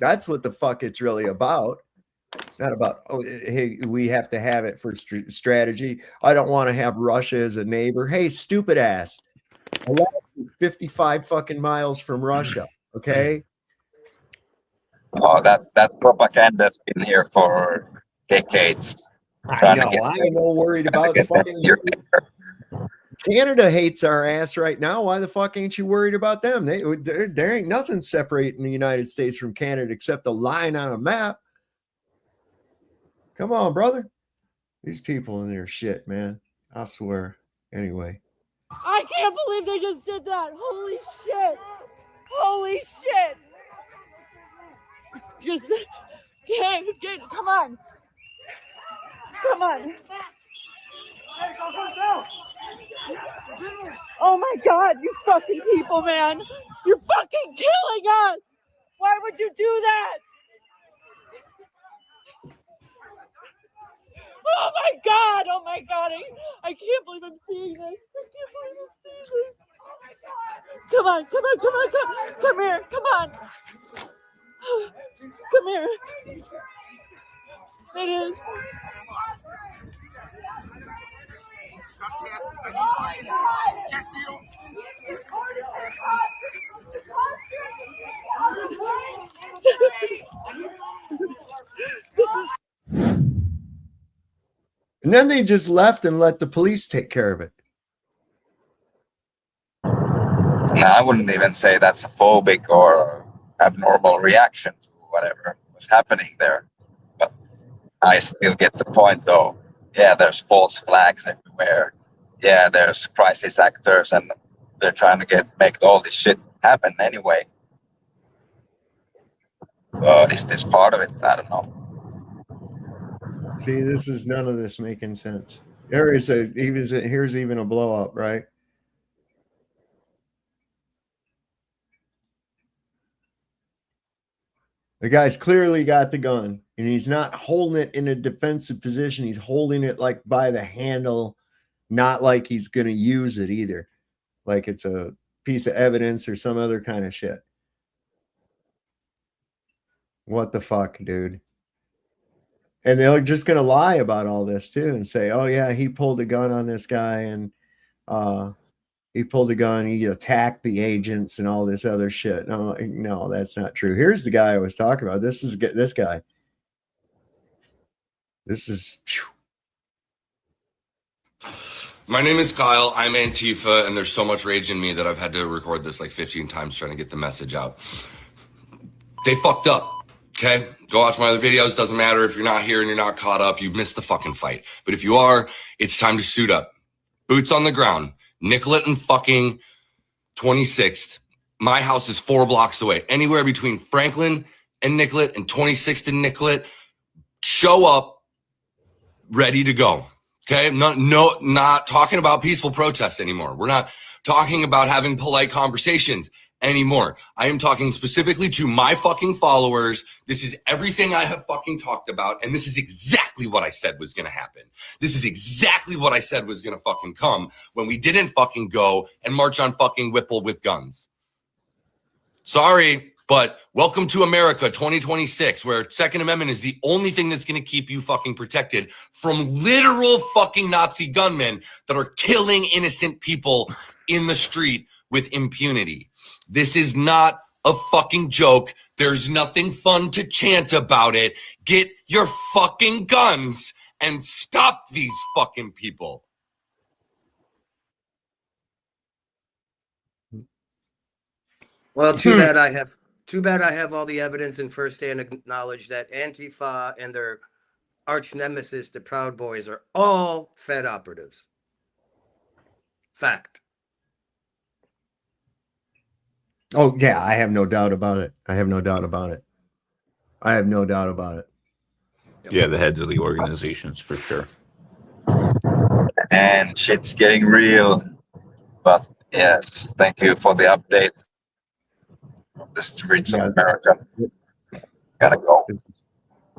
That's what the fuck it's really about. It's not about, oh, hey, we have to have it for strategy. I don't want to have Russia as a neighbor. Hey, stupid ass. 55 fucking miles from Russia. Okay.
Oh, that propaganda's been here for decades.
I know. I ain't no worried about fucking Canada hates our ass right now. Why the fuck ain't you worried about them? There ain't nothing separating the United States from Canada except a line on a map. Come on, brother. These people in their shit, man. I swear. Anyway.
I can't believe they just did that. Holy shit. Holy shit. Just get come on. Come on. Oh my God, you fucking people, man. You're fucking killing us. Why would you do that? Oh my God, oh my God. I can't believe I'm seeing this. I can't believe I'm seeing this. Come on, come on, come on, come here, come on. Come here. It is.
And then they just left and let the police take care of it.
No, I wouldn't even say that's a phobic or abnormal reaction to whatever was happening there. But I still get the point, though. Yeah, there's false flags everywhere. Yeah, there's crisis actors, and they're trying to make all this shit happen anyway. But is this part of it? I don't know.
See, this is none of this making sense. Here's even a blow up, right? The guy's clearly got the gun, and he's not holding it in a defensive position. He's holding it like by the handle, not like he's going to use it either. Like it's a piece of evidence or some other kind of shit. What the fuck, dude? And they're just going to lie about all this too and say, oh yeah, he pulled a gun on this guy and he pulled a gun, he attacked the agents and all this other shit. No, that's not true. Here's the guy I was talking about. This is this guy. This is.
My name is Kyle. I'm Antifa, and there's so much rage in me that I've had to record this like 15 times trying to get the message out. They fucked up. Okay, go watch my other videos. Doesn't matter if you're not here and you're not caught up. You missed the fucking fight. But if you are, it's time to suit up. Boots on the ground. Nicollet and fucking 26th. My house is 4 blocks away. Anywhere between Franklin and Nicollet and 26th and Nicollet. Show up, ready to go. Okay, not talking about peaceful protests anymore. We're not talking about having polite conversations anymore. I am talking specifically to my fucking followers. This is everything I have fucking talked about, and this is exactly what I said was going to happen. This is exactly what I said was going to fucking come when we didn't fucking go and march on fucking Whipple with guns. Sorry, but welcome to America 2026, where Second Amendment is the only thing that's going to keep you fucking protected from literal fucking Nazi gunmen that are killing innocent people in the street with impunity. This is not a fucking joke. There's nothing fun to chant about it. Get your fucking guns and stop these fucking people.
Well, too bad I have all the evidence and firsthand knowledge that Antifa and their arch nemesis, the Proud Boys, are all Fed operatives. Fact.
Oh, yeah, I have no doubt about it. I have no doubt about it.
Yeah, the heads of the organizations for sure.
And shit's getting real. But yes, thank you for the update. the streets of America. Gotta go.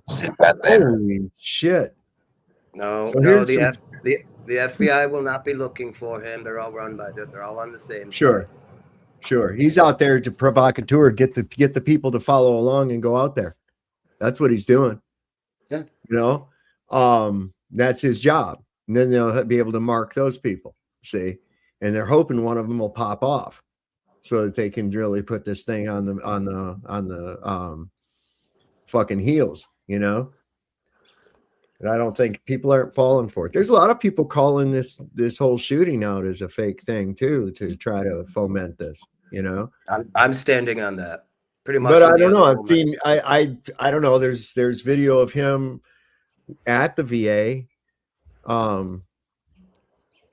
See that later.
Holy shit.
No,
So
no,
here's some,
the FBI will not be looking for him. They're all run by they're all on the same
sure. Sure. He's out there to provocateur, get the people to follow along and go out there. That's what he's doing.
Yeah.
You know, that's his job. And then they'll be able to mark those people, see, and they're hoping one of them will pop off so that they can really put this thing on the fucking heels, you know. And I don't think people aren't falling for it. There's a lot of people calling this whole shooting out as a fake thing too, to try to foment this, you know.
I'm standing on that pretty much.
But I don't know. I've seen I don't know. There's video of him at the VA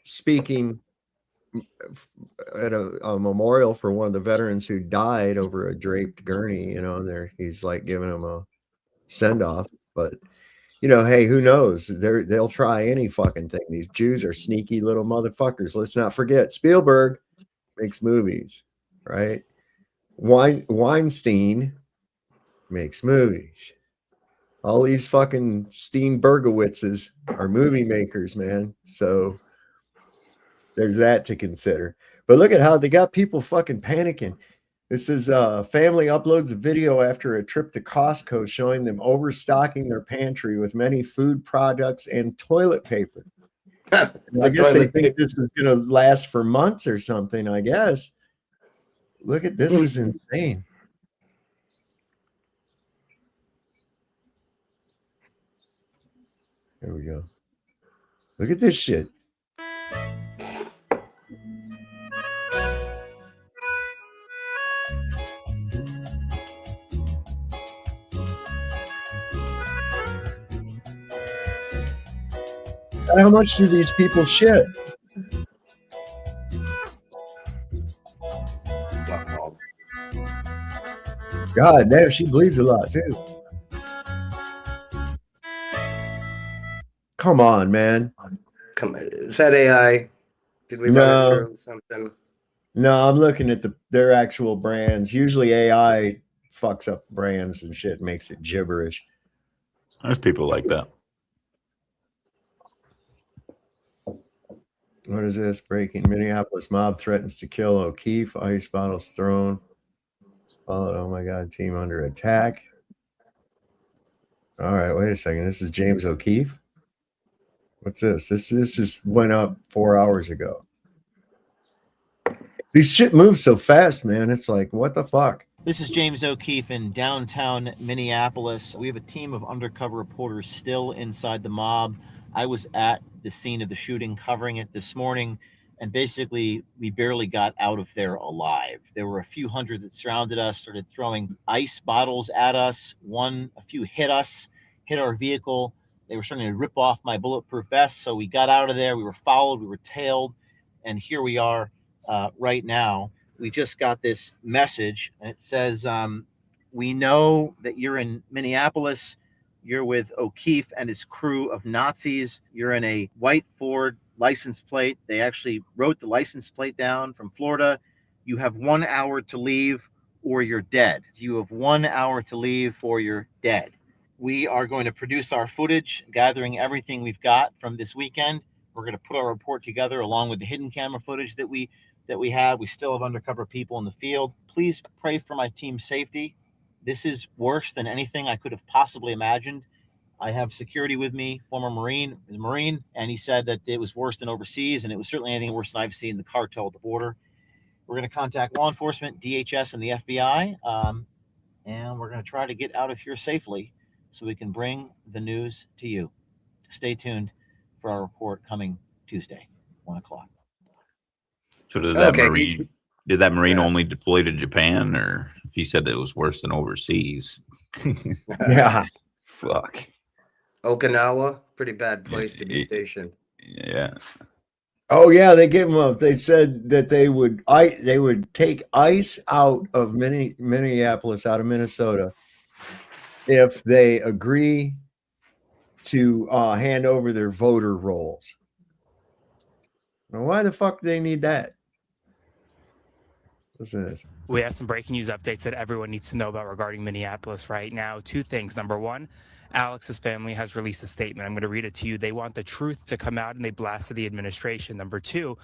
speaking at a memorial for one of the veterans who died over a draped gurney, you know, and there he's like giving him a send off. But you know, hey, who knows? They'll try any fucking thing. These Jews are sneaky little motherfuckers. Let's not forget Spielberg makes movies, right? Weinstein makes movies. All these fucking Steenbergowitzes are movie makers, man. So there's that to consider. But look at how they got people fucking panicking. This is family uploads a video after a trip to Costco showing them overstocking their pantry with many food products and toilet paper. I guess they think this is going to last for months or something, I guess. Look at this, is insane. There we go. Look at this shit. How much do these people shit? God damn, she bleeds a lot too. Come on, man.
Come on. Is that AI? Did we run it through something?
No, I'm looking at their actual brands. Usually AI fucks up brands and shit, makes it gibberish.
There's people like that.
What is this? Breaking Minneapolis mob threatens to kill O'Keefe. Ice bottles thrown. Oh my God. Team under attack. All right. Wait a second. This is James O'Keefe. What's this? This just went up 4 hours ago. These shit moves so fast, man. It's like, what the fuck?
This is James O'Keefe in downtown Minneapolis. We have a team of undercover reporters still inside the mob. I was at the scene of the shooting covering it this morning, and basically we barely got out of there alive. There were a few hundred that surrounded us, started throwing ice bottles at us. A few hit us, hit our vehicle. They were starting to rip off my bulletproof vest, so we got out of there. We were followed, we were tailed, and here we are right now. We just got this message, and it says, we know that you're in Minneapolis. You're with O'Keefe and his crew of Nazis. You're in a white Ford license plate. They actually wrote the license plate down from Florida. You have 1 hour to leave or you're dead. You have 1 hour to leave or you're dead. We are going to produce our footage, gathering everything we've got from this weekend. We're going to put our report together along with the hidden camera footage that we have. We still have undercover people in the field. Please pray for my team's safety. This is worse than anything I could have possibly imagined. I have security with me, former Marine, and he said that it was worse than overseas, and it was certainly anything worse than I've seen the cartel at the border. We're going to contact law enforcement, DHS, and the FBI, and we're going to try to get out of here safely so we can bring the news to you. Stay tuned for our report coming Tuesday, 1 o'clock.
So did that Marine only deploy to Japan, or if he said that it was worse than overseas?
Yeah.
Fuck.
Okinawa, pretty bad place to be stationed.
Yeah.
Oh yeah, they gave them up. They said that they would take ICE out of Minneapolis, out of Minnesota, if they agree to hand over their voter rolls. Now, why the fuck do they need that? What's this?
We have some breaking news updates that everyone needs to know about regarding Minneapolis right now. Two things. Number one, Alex's family has released a statement. I'm going to read it to you. They want the truth to come out, and they blasted the administration. Number two,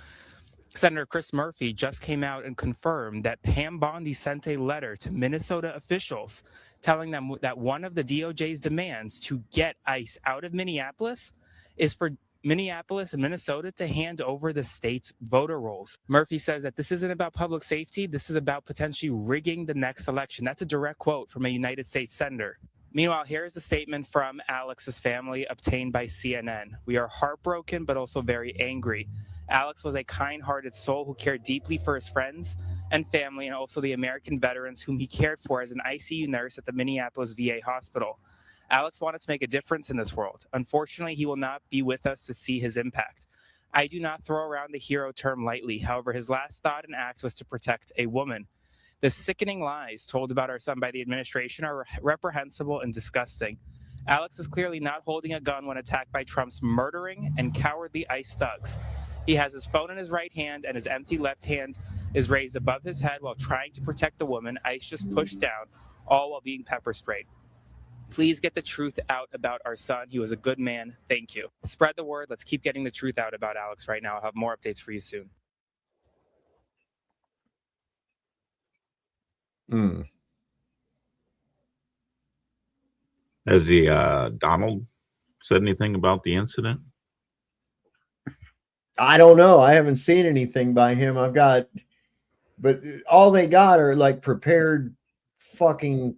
Senator Chris Murphy just came out and confirmed that Pam Bondi sent a letter to Minnesota officials telling them that one of the DOJ's demands to get ICE out of Minneapolis is for Minneapolis and Minnesota to hand over the state's voter rolls. Murphy says that this isn't about public safety. This is about potentially rigging the next election. That's a direct quote from a United States senator. Meanwhile, here's a statement from Alex's family obtained by CNN. We are heartbroken, but also very angry. Alex was a kind-hearted soul who cared deeply for his friends and family, and also the American veterans whom he cared for as an ICU nurse at the Minneapolis VA hospital. Alex wanted to make a difference in this world. Unfortunately, he will not be with us to see his impact. I do not throw around the hero term lightly. However, his last thought and act was to protect a woman. The sickening lies told about our son by the administration are reprehensible and disgusting. Alex is clearly not holding a gun when attacked by Trump's murdering and cowardly ICE thugs. He has his phone in his right hand, and his empty left hand is raised above his head while trying to protect the woman ICE just pushed down, all while being pepper sprayed. Please get the truth out about our son. He was a good man. Thank you. Spread the word. Let's keep getting the truth out about Alex right now. I'll have more updates for you soon.
Has the Donald said anything about the incident?
I don't know. I haven't seen anything by him. But all they got are like prepared fucking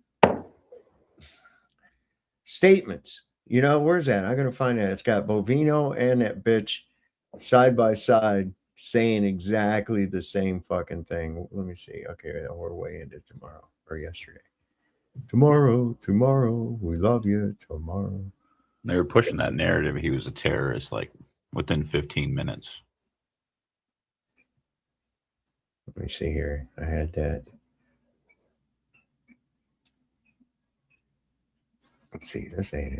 statements. You know, where's that? I'm going to find that. It's got Bovino and that bitch side by side saying exactly the same fucking thing. Let me see. Okay, we're way into tomorrow or yesterday. Tomorrow, we love you. Tomorrow.
They were pushing that narrative. He was a terrorist, like within 15 minutes.
Let me see here. I had that. Let's see. This ain't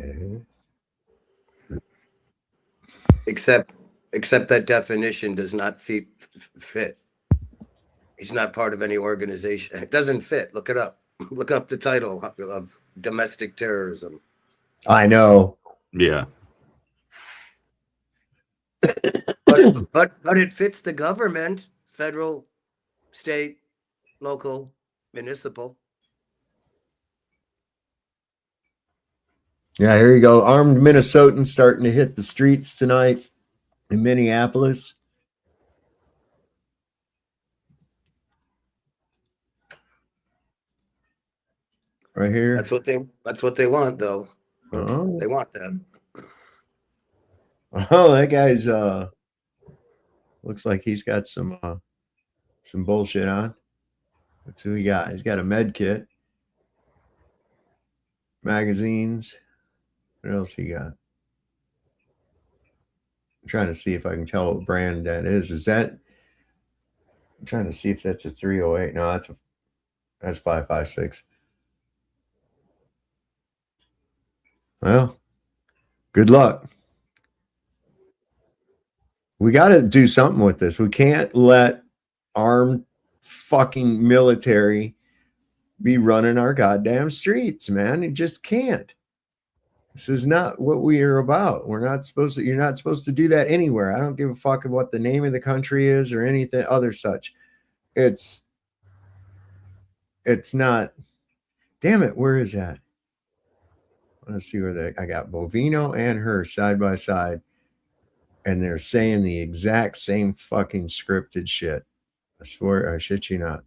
it.
Except that definition does not fit. He's not part of any organization. It doesn't fit. Look it up. Look up the title of domestic terrorism.
I know.
Yeah.
but it fits the government, federal, state, local, municipal.
Yeah, here you go. Armed Minnesotans starting to hit the streets tonight in Minneapolis. Right here.
That's what they want, though.
Oh.
They want that.
Oh, that guy's looks like he's got some bullshit on. Let's see what he got. He's got a med kit, magazines. What else he got? I'm trying to see if I can tell what brand that is. I'm trying to see if that's a 308. No, that's 5.56. Well, good luck. We got to do something with this. We can't let armed fucking military be running our goddamn streets, man. You just can't. This is not what we are about. You're not supposed to do that anywhere. I don't give a fuck of what the name of the country is or anything other such. It's not. Damn it, where is that? Let's see where I got Bovino and her side by side, and they're saying the exact same fucking scripted shit. I swear, I shit you not.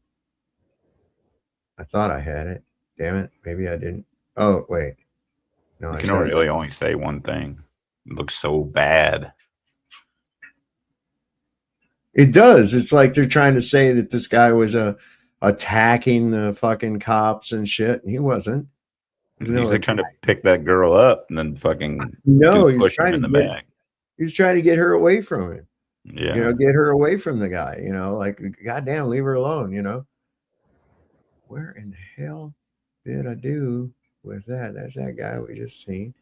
I thought I had it. Damn it, maybe I didn't. Oh wait, no,
I can really only say one thing. It looks so bad.
It does. It's like they're trying to say that this guy was attacking the fucking cops and shit. And he wasn't.
He's like trying to pick that girl up and then fucking
he's trying to back. He's trying to get her away from him.
Yeah.
You know, get her away from the guy, you know, like, goddamn, leave her alone, you know. Where in the hell did I do with that? That's that guy we just seen.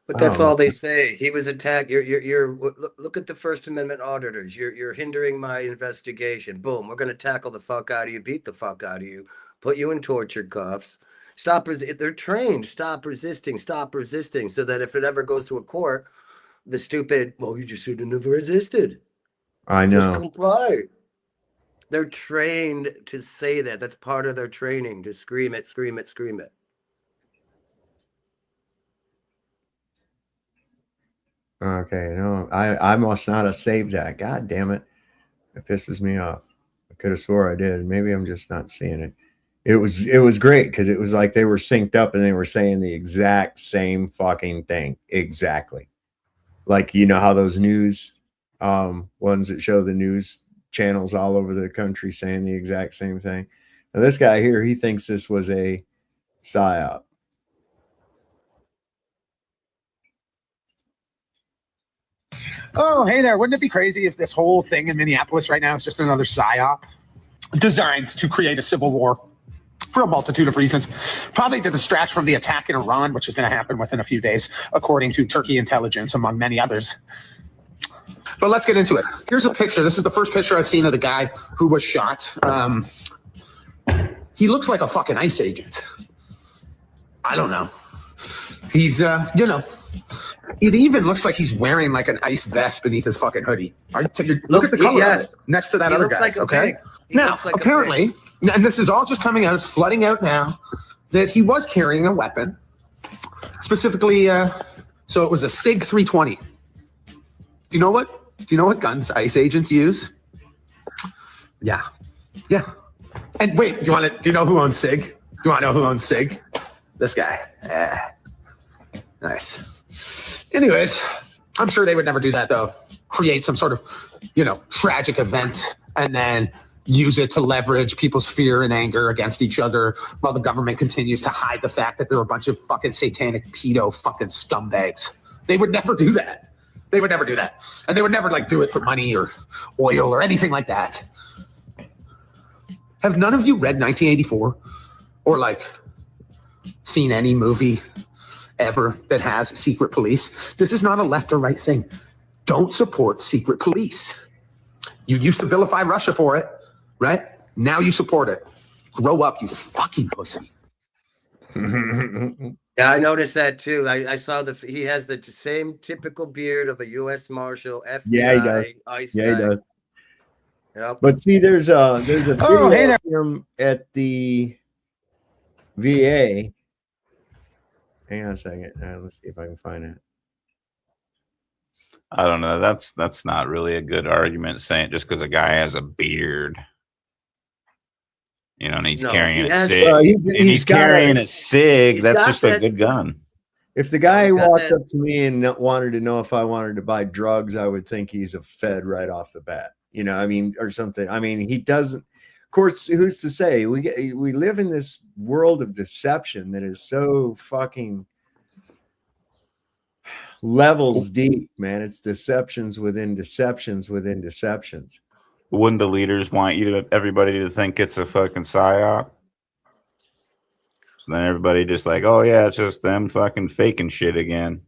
But that's
Oh,
all they say. He was attacked. Look at the First Amendment auditors. You're hindering my investigation. Boom. We're going to tackle the fuck out of you, beat the fuck out of you, put you in torture cuffs. They're trained. Stop resisting. Stop resisting. So that if it ever goes to a court, the stupid, well, you just should have never resisted.
I
Just
know.
comply. They're trained to say that. That's part of their training, to scream it, scream it, scream it.
Okay, no, I must not have saved that. God damn it. It pisses me off. I could have swore I did. Maybe I'm just not seeing it. It was great because it was like they were synced up and they were saying the exact same fucking thing. Exactly. Like, you know how those news ones that show the news channels all over the country saying the exact same thing. Now this guy here, he thinks this was a psyop.
Oh, hey there. Wouldn't it be crazy if this whole thing in Minneapolis right now is just another psyop designed to create a civil war for a multitude of reasons, probably to distract from the attack in Iran, which is going to happen within a few days, according to Turkey intelligence, among many others. But let's get into it. Here's a picture. This is the first picture I've seen of the guy who was shot. He looks like a fucking ICE agent. I don't know. He's, you know, it even looks like he's wearing like an ICE vest beneath his fucking hoodie. Look at the color of it next to that other guy. Okay. Now, apparently, and this is all just coming out, it's flooding out now, that he was carrying a weapon. Specifically, so it was a SIG 320. Do you know what guns ICE agents use? Yeah. Yeah. And wait, do you know who owns SIG? Do you want to know who owns SIG? This guy. Yeah. Nice. Anyways, I'm sure they would never do that, though. Create some sort of, you know, tragic event and then use it to leverage people's fear and anger against each other while the government continues to hide the fact that they're a bunch of fucking satanic pedo fucking scumbags. They would never do that. They would never do that. And they would never, like, do it for money or oil or anything like that. Have none of you read 1984 or, like, seen any movie ever that has secret police? This is not a left or right thing. Don't support secret police. You used to vilify Russia for it, right? Now you support it. Grow up, you fucking pussy.
Yeah, I noticed that too. I saw he has the same typical beard of a U.S. Marshal, FBI,
Yeah, he does.
ICE
Yeah, he
guy.
does.
Yep.
But see, there's a video of him at the VA. Hang on a second. Let's see if I can find it.
I don't know. That's not really a good argument saying just because a guy has a beard. You know, and he's carrying a SIG. He's carrying a SIG. That's just a good gun.
If the guy walked up to me and wanted to know if I wanted to buy drugs, I would think he's a Fed right off the bat. You know, I mean, or something. I mean, he doesn't. Of course, who's to say? We live in this world of deception that is so fucking levels deep, man. It's deceptions within deceptions within deceptions.
Wouldn't the leaders want everybody to think it's a fucking psyop? So then everybody just like, oh yeah, it's just them fucking faking shit again.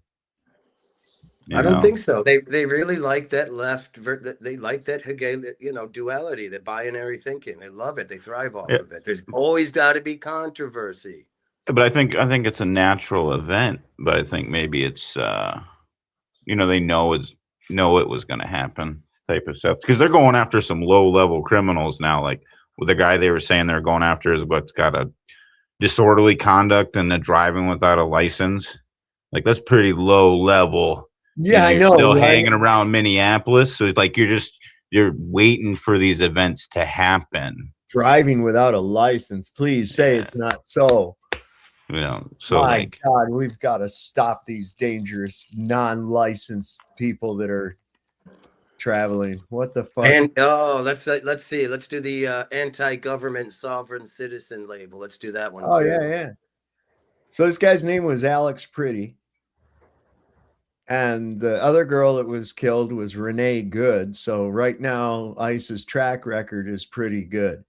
I don't think so. They really like that left. They like that Hegel, you know, duality, that binary thinking. They love it. They thrive off of it. There's always got to be controversy.
But I think it's a natural event. But I think maybe it's you know, they know it was going to happen type of stuff because they're going after some low level criminals now. Like with the guy they were saying they're going after is what's got a disorderly conduct and the driving without a license. Like that's pretty low level.
Yeah, I
you're
know.
Still hanging around Minneapolis, so it's like you're waiting for these events to happen.
Driving without a license, please say it's not so.
You know, so
my God, we've got to stop these dangerous non-licensed people that are traveling. What the fuck?
And let's see. Let's do the anti-government sovereign citizen label. Let's do that one.
Oh
too.
yeah. So this guy's name was Alex Pretty. And the other girl that was killed was Renee Good. So right now, ICE's track record is pretty good.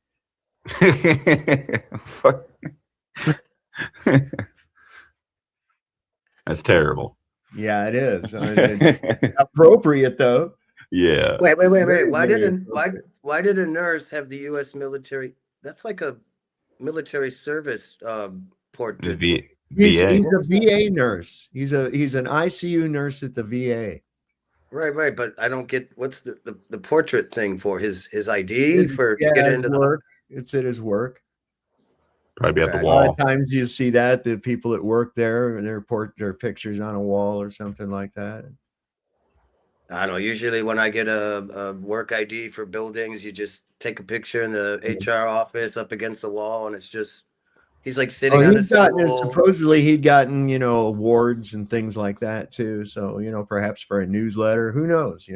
That's terrible.
Yeah, it is. Appropriate though.
Yeah.
Wait.
Very,
Why
very
did a nurse have the U.S. military? That's like a military service portrait.
He's
VA.
a VA nurse. He's an ICU nurse at the VA.
Right. But I don't get what's the portrait thing for his ID to get
his
into
work. It's at his work.
Probably at the
A lot
wall.
of times you see that the people that work there, their pictures on a wall or something like that.
I don't know. Usually, when I get a work ID for buildings, you just take a picture in the HR office up against the wall, and it's just he's like sitting on a stool.
Supposedly he'd gotten awards and things like that too. So perhaps for a newsletter, who knows?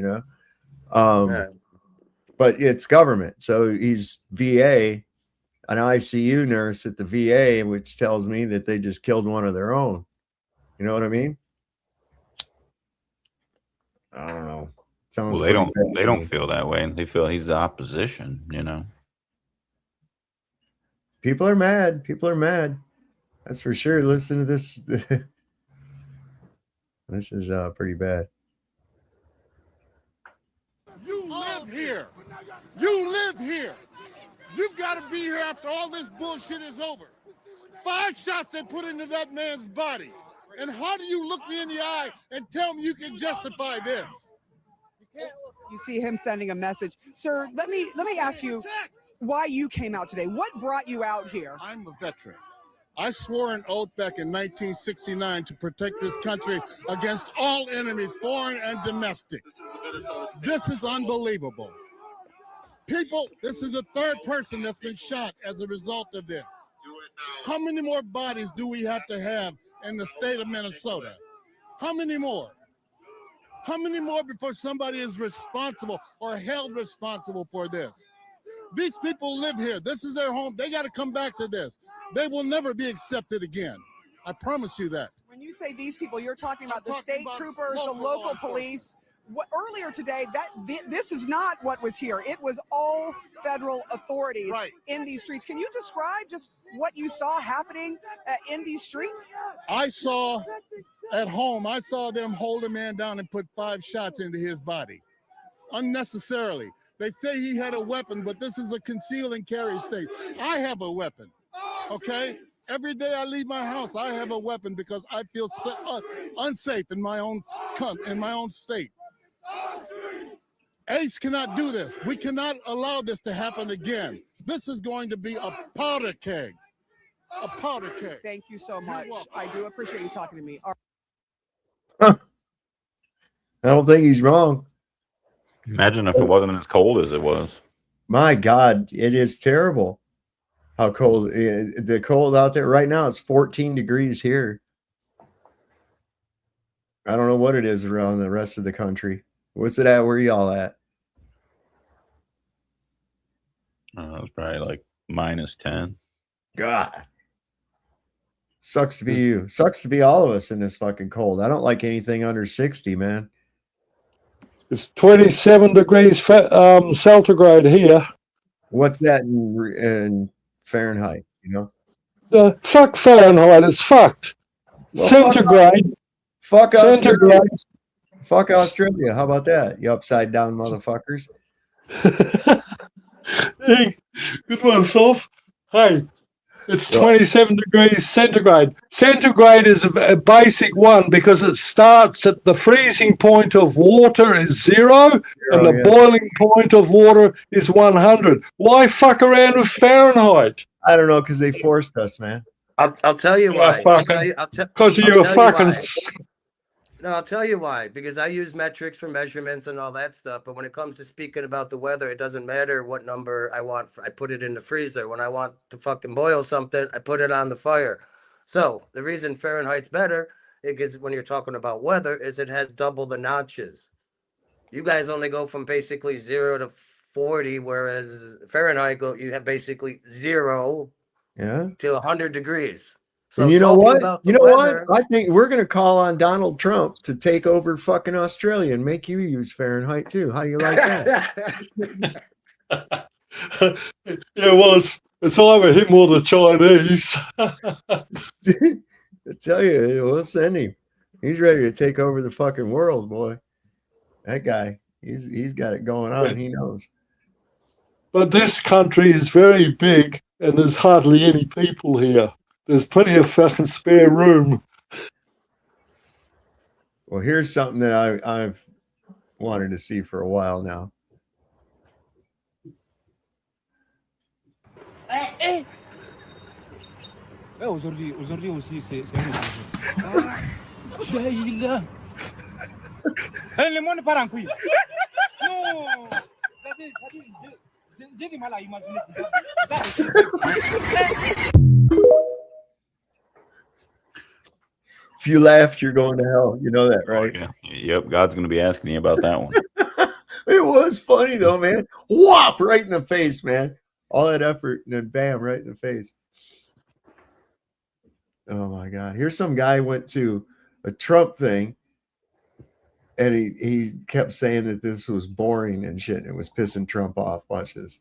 But it's government, so he's VA, an ICU nurse at the VA, which tells me that they just killed one of their own. You know what I mean? I don't know.
Well, they don't feel that way. They feel he's the opposition,
People are mad. That's for sure. Listen to this. This is pretty bad.
You live here. You live here. You've got to be here after all this bullshit is over. 5 shots they put into that man's body. And how do you look me in the eye and tell me you can justify this?
You see him sending a message. Sir, let me ask you why you came out today. What brought you out here?
I'm a veteran. I swore an oath back in 1969 to protect this country against all enemies, foreign and domestic. This is unbelievable. People, this is the 3rd person that's been shot as a result of this. How many more bodies do we have to have in the state of Minnesota? How many more? How many more before somebody is responsible or held responsible for this? These people live here. This is their home. They got to come back to this. They will never be accepted again. I promise you that.
When you say these people, you're talking about the state troopers, the local police. Earlier today, this is not what was here. It was all federal authorities in these streets. Can you describe just what you saw happening in these streets?
I saw at home, I saw them hold a man down and put 5 shots into his body unnecessarily. They say he had a weapon, but this is a conceal and carry state. I have a weapon, okay? Every day I leave my house, I have a weapon because I feel unsafe in my own state. Ace cannot do this. We cannot allow this to happen again. This is going to be a powder keg. A powder keg.
Thank you so much. I do appreciate you talking to me.
I don't think he's wrong.
Imagine if it wasn't as cold as it was.
My God, it is terrible. How cold the cold out there right now. It's 14 degrees here. I don't know what it is around the rest of the country. What's it at? Where y'all at?
It's probably like -10.
God. Sucks to be you. Sucks to be all of us in this fucking cold. I don't like anything under 60, man.
It's 27 degrees centigrade here.
What's that in Fahrenheit,
Fuck Fahrenheit, it's fucked.
Well,
centigrade.
Fuck Australia. Fuck Australia. How about that? You upside down motherfuckers.
Hey, good one, Toph. Hey, it's 27 degrees centigrade. Centigrade is a basic one because it starts at the freezing point of water is 0 and the boiling point of water is 100. Why fuck around with Fahrenheit?
I don't know, because they forced us, man.
I'll tell you why.
Because you're fucking.
No, I'll tell you why. Because I use metrics for measurements and all that stuff. But when it comes to speaking about the weather, it doesn't matter what number I want. I put it in the freezer. When I want to fucking boil something, I put it on the fire. So the reason Fahrenheit's better is when you're talking about weather is it has double the notches. You guys only go from basically 0 to 40, whereas Fahrenheit you have basically 0 to 100 degrees. So
and you know what?
Weather,
I think we're going to call on Donald Trump to take over fucking Australia and make you use Fahrenheit too. How do you like that?
Yeah, well, it's either him or the Chinese.
I tell you, we'll send him. He's ready to take over the fucking world, boy. That guy, he's got it going on. He knows.
But this country is very big, and there's hardly any people here. There's plenty of fucking spare room.
Well, here's something that I've wanted to see for a while now.
aujourd'hui aussi, c'est là. Le monde part en couille. Non, j'ai du mal à imaginer
If you laughed, you're going to hell. You know that, right?
Yeah. Yep. God's going to be asking you about that one.
It was funny though, man. Whop right in the face, man. All that effort and then bam, right in the face. Oh my God. Here's some guy went to a Trump thing and he kept saying that this was boring and shit. And it was pissing Trump off. Watch this.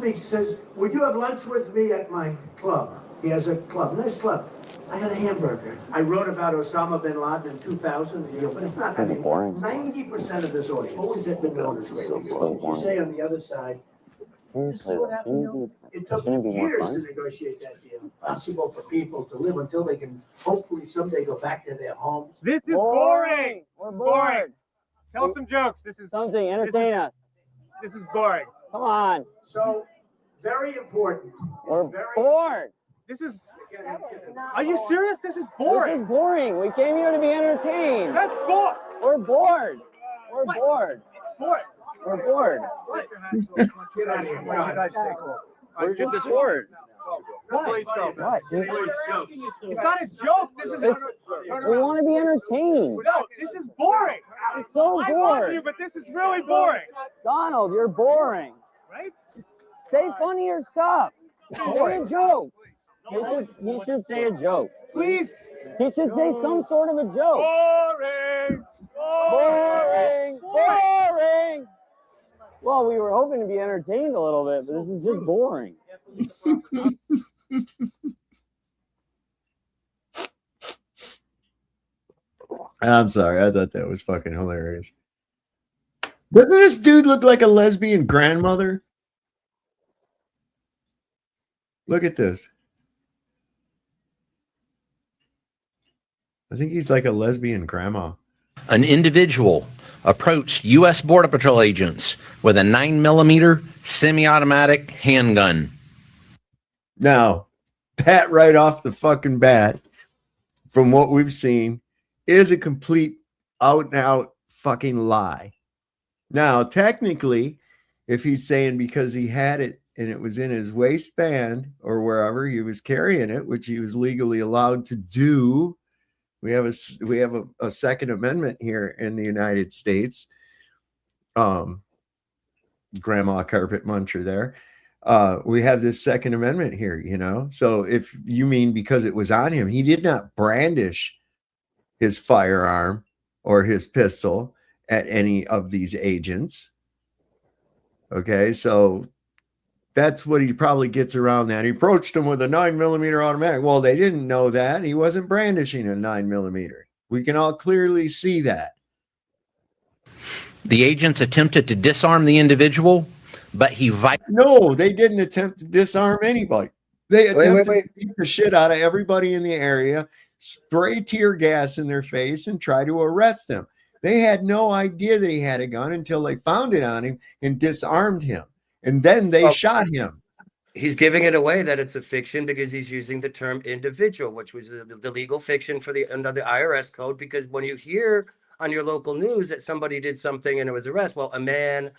He says, would you have lunch with me at my club? He has a club, nice club. I had a hamburger. I wrote about Osama bin Laden in 2000, but it's not, I mean, 90% of this audience always have been known as radio. You say on the other side, this is what happened. It took years to negotiate that deal. Possible for people to live until they can hopefully someday go back to their homes.
This is boring. We're bored. Tell some jokes. This is something. Entertain us. This is boring. Come on.
So, very important.
We're bored. This is. Are you serious? This is boring. This is boring. We came here to be entertained. That's bored. We're bored. We're bored. Bored. We're bored.
Get out of here.
We're just bored. What? It's not a joke. This is. We want to be entertained. No, this is boring. It's so boring. I love you, but this is really boring. Donald, you're boring. Right? Say funnier stuff. Say a joke. He should say a joke. Please. He should say some sort of a joke. Boring. Boring. Boring. Well, we were hoping to be entertained a little bit, but this is just boring.
I'm sorry. I thought that was fucking hilarious. Doesn't this dude look like a lesbian grandmother? Look at this. I think he's like a lesbian grandma.
An individual approached U.S. Border Patrol agents with a 9mm semi-automatic handgun.
Now, that right off the fucking bat, from what we've seen, is a complete out-and-out fucking lie. Now, technically, if he's saying because he had it and it was in his waistband or wherever he was carrying it, which he was legally allowed to do, we have a Second Amendment here in the United States. Grandma carpet muncher there. We have this Second Amendment here, you know. So if you mean because it was on him, he did not brandish his firearm or his pistol at any of these agents. Okay, so that's what he probably gets around that. He approached him with a 9mm automatic. Well, they didn't know that. He wasn't brandishing a 9mm. We can all clearly see that.
The agents attempted to disarm the individual, but
No, they didn't attempt to disarm anybody. They attempted to beat the shit out of everybody in the area, spray tear gas in their face, and try to arrest them. They had no idea that he had a gun until they found it on him and disarmed him. And then they shot him.
He's giving it away that it's a fiction because he's using the term individual, which was the legal fiction for under the IRS code. Because when you hear on your local news that somebody did something and it was arrest, well, a man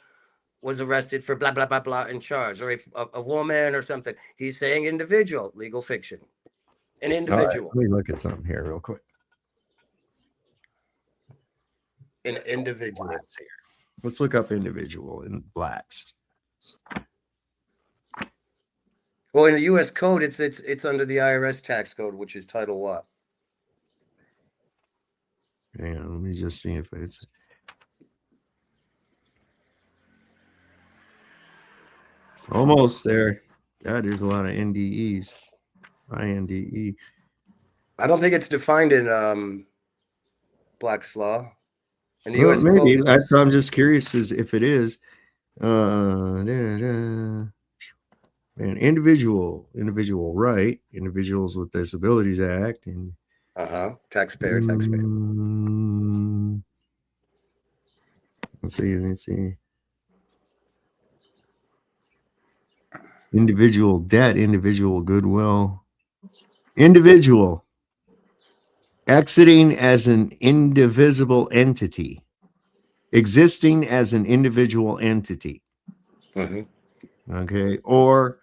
was arrested for blah, blah, blah, blah and charged, or a woman or something. He's saying individual, legal fiction. An individual.
Let me look at something here real quick.
An individual.
Let's look up individual in blacks.
Well, in the U.S. code, it's under the IRS tax code, which is Title what?
Hang on, let me just see if it's. Almost there. God, there's a lot of NDEs. INDE.
I don't think it's defined in Black's law. In the
Well,
U.S.
maybe.
Code,
That's, I'm just curious as if it is. Man, individual right, Individuals with Disabilities Act, and
taxpayer.
Let's see. Individual debt, individual goodwill, individual exiting as an indivisible entity, existing as an individual entity. Okay, or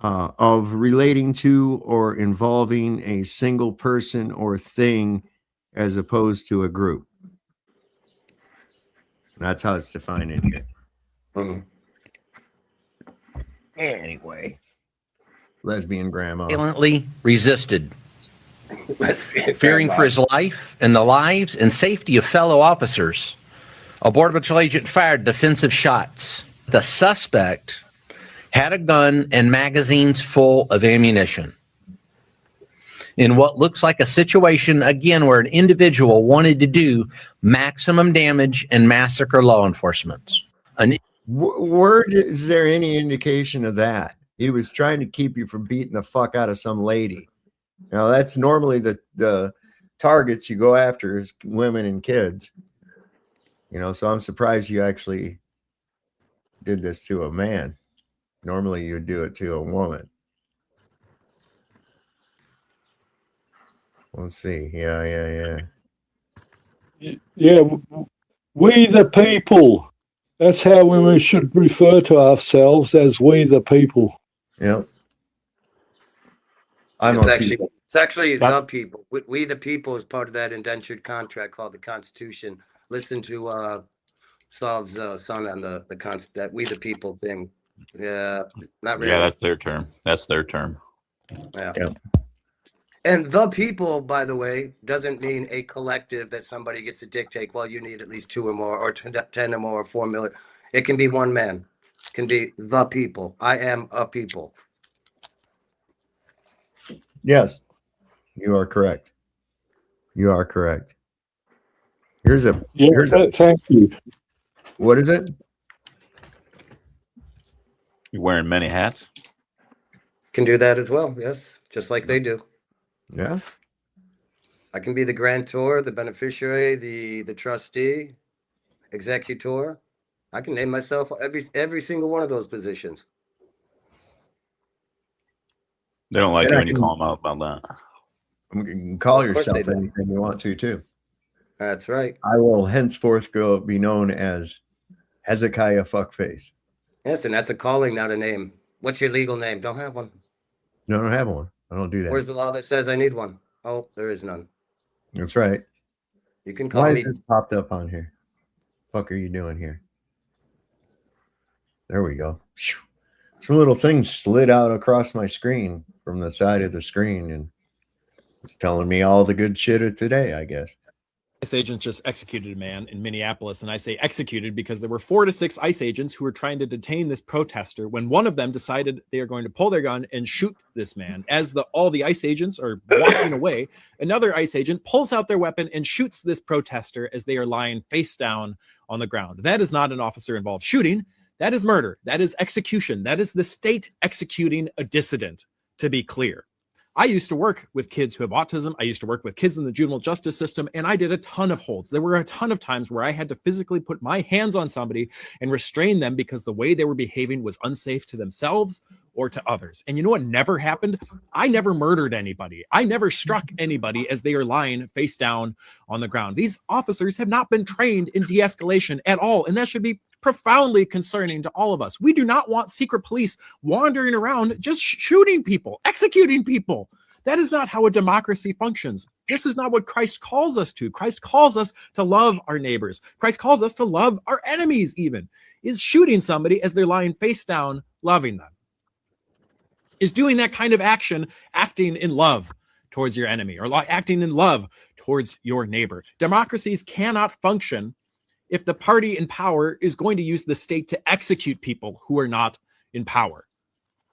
of relating to or involving a single person or thing as opposed to a group. That's how it's defined in here. Anyway, lesbian grandma
Violently resisted, fearing for his life and the lives and safety of fellow officers. A Border Patrol agent fired defensive shots. The suspect had a gun and magazines full of ammunition. In what looks like a situation, again, where an individual wanted to do maximum damage and massacre law enforcement.
Where is there any indication of that? He was trying to keep you from beating the fuck out of some lady. Now, that's normally the targets you go after is women and kids. You know, so I'm surprised you actually did this to a man. Normally you'd do it to a woman. Let's see. Yeah.
Yeah, we the people. That's how we should refer to ourselves, as we the people.
Yep.
It's actually the people. We the people is part of that indentured contract called the Constitution. Listen to Solve's son on the concept that we the people thing. Yeah, not really.
Yeah, that's their term.
Yeah. And the people, by the way, doesn't mean a collective that somebody gets to dictate, well, you need at least 2 or more, or 10 or more, or 4 million. It can be one man. It can be the people. I am a people.
Yes, you are correct. You are correct. Here's a
thank you.
What is it?
You wearing many hats?
Can do that as well, yes, just like they do.
Yeah.
I can be the grantor, the beneficiary, the trustee, executor. I can name myself every single one of those positions.
They don't like it when you call them out about that.
You can call yourself anything you want to, too.
That's right.
I will henceforth be known as Hezekiah Fuckface.
Yes, and that's a calling, not a name. What's your legal name? Don't have one.
No, I don't have one. I don't do that.
Where's the law that says I need one? Oh, there is none.
That's right.
You can call
me.
me.
Why is this popped up on here? Fuck are you doing here? There we go. Some little things slid out across my screen from the side of the screen, and it's telling me all the good shit of today, I guess.
ICE agents just executed a man in Minneapolis, and I say executed because there were 4 to 6 ICE agents who were trying to detain this protester when one of them decided they are going to pull their gun and shoot this man. As all the ICE agents are walking away, another ICE agent pulls out their weapon and shoots this protester as they are lying face down on the ground. That is not an officer-involved shooting. That is murder. That is execution. That is the state executing a dissident, to be clear. I used to work with kids who have autism. I used to work with kids in the juvenile justice system, and I did a ton of holds. There were a ton of times where I had to physically put my hands on somebody and restrain them because the way they were behaving was unsafe to themselves or to others. And you know what never happened? I never murdered anybody. I never struck anybody as they are lying face down on the ground. These officers have not been trained in de-escalation at all, and that should be profoundly concerning to all of us. We do not want secret police wandering around just shooting people, executing people. That is not how a democracy functions. This is not what Christ calls us to. Christ calls us to love our neighbors. Christ calls us to love our enemies even. Is shooting somebody as they're lying face down, loving them. Is doing that kind of action, acting in love towards your enemy, or acting in love towards your neighbor. Democracies cannot function if the party in power is going to use the state to execute people who are not in power.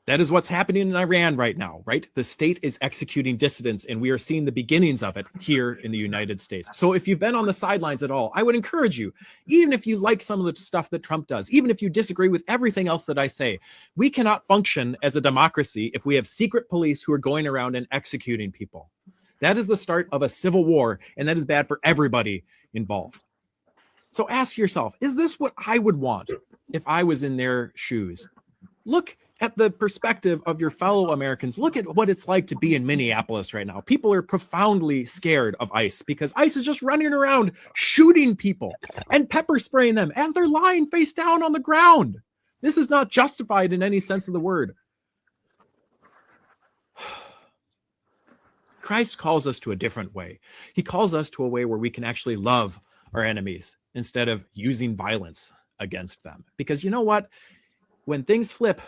That is what's happening in Iran right now, right? The state is executing dissidents, and we are seeing the beginnings of it here in the United States. So if you've been on the sidelines at all, I would encourage you, even if you like some of the stuff that Trump does, even if you disagree with everything else that I say, we cannot function as a democracy if we have secret police who are going around and executing people. That is the start of a civil war, and that is bad for everybody involved. So ask yourself, is this what I would want if I was in their shoes? Look at the perspective of your fellow Americans. Look at what it's like to be in Minneapolis right now. People are profoundly scared of ICE because ICE is just running around shooting people and pepper spraying them as they're lying face down on the ground. This is not justified in any sense of the word. Christ calls us to a different way. He calls us to a way where we can actually love our enemies instead of using violence against them. Because you know what? When things flip,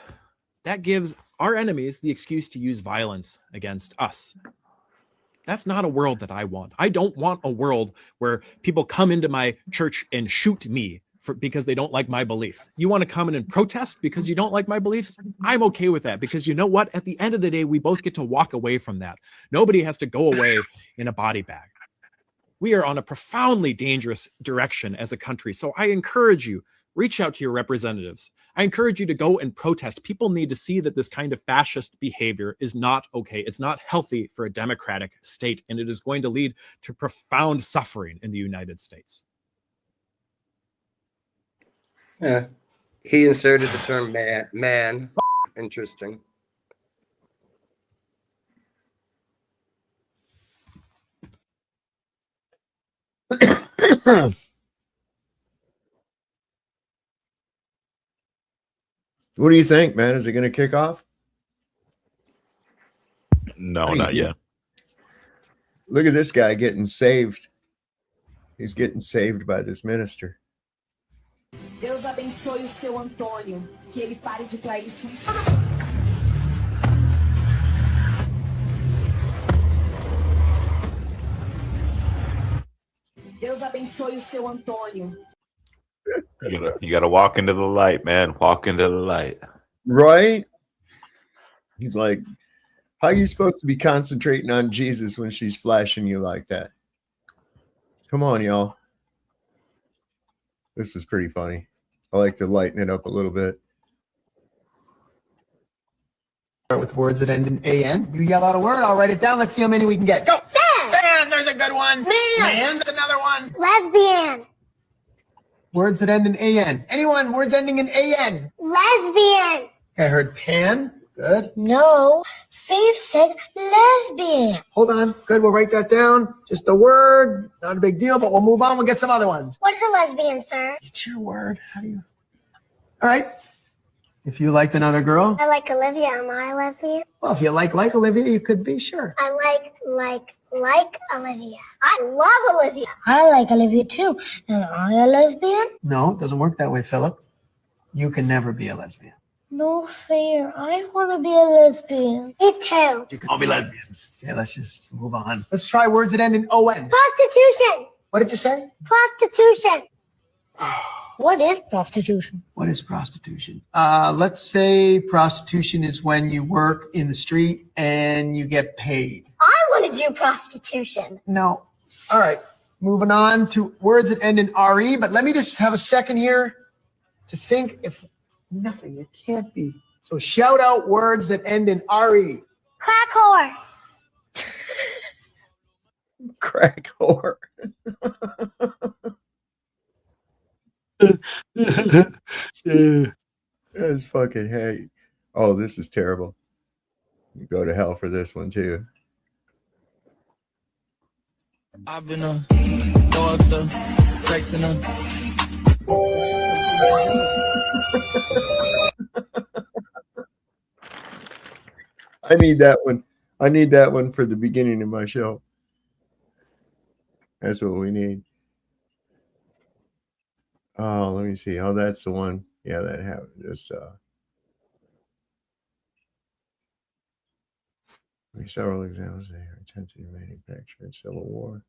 that gives our enemies the excuse to use violence against us. That's not a world that I want. I don't want a world where people come into my church and shoot me because they don't like my beliefs. You want to come in and protest because you don't like my beliefs? I'm okay with that, because you know what? At the end of the day, we both get to walk away from that. Nobody has to go away in a body bag. We are on a profoundly dangerous direction as a country. So I encourage you, reach out to your representatives. I encourage you to go and protest. People need to see that this kind of fascist behavior is not okay. It's not healthy for a democratic state, and it is going to lead to profound suffering in the United States.
Yeah. He inserted the term man. Interesting.
What do you think, man? Is it going to kick off?
No, not yet.
Look at this guy getting saved. He's getting saved by this minister.
Deus abençoe o seu Antônio, que ele pare de trair sua Deus abençoe o seu Antônio.
You gotta walk into the light, man. Walk into the light.
Right? He's like, how are you supposed to be concentrating on Jesus when she's flashing you like that? Come on, y'all. This is pretty funny. I like to lighten it up a little bit.
Start with words that end in AN. You yell out a word, I'll write it down. Let's see how many we can get. Go! Fan! There's a good one. Man! There's another one.
Lesbian.
Words that end in AN. Anyone? Words ending in AN.
Lesbian.
I heard pan. Good.
No, Faith said lesbian.
Hold on. Good. We'll write that down. Just a word. Not a big deal, but we'll move on. We'll get some other ones.
What is a lesbian, sir?
It's your word. How do you? All right. If you liked another girl.
I like Olivia. Am I a lesbian?
Well, if you like Olivia, you could be, sure.
I like Olivia. I love Olivia. I like Olivia too. Am I a lesbian?
No, it doesn't work that way, Philip. You can never be a lesbian.
No fair. I want to be a lesbian. Me too.
You can all be lesbians. Okay, let's just move on. Let's try words that end in ON.
Prostitution.
What did you say?
Prostitution. What is prostitution?
What is prostitution? Let's say prostitution is when you work in the street and you get paid.
I want to do prostitution.
No. All right. Moving on to words that end in RE, but let me just have a second here to think if nothing, it can't be. So shout out words that end in RE.
Crack whore.
Crack whore. That's fucking hate. Oh, this is terrible. You go to hell for this one too.
I've been a doctor, sexing
I need that one. I need that one for the beginning of my show. That's what we need. Oh, let me see. Oh, that's the one. Yeah, that happened. Just several examples of attempted manufacture and Civil War.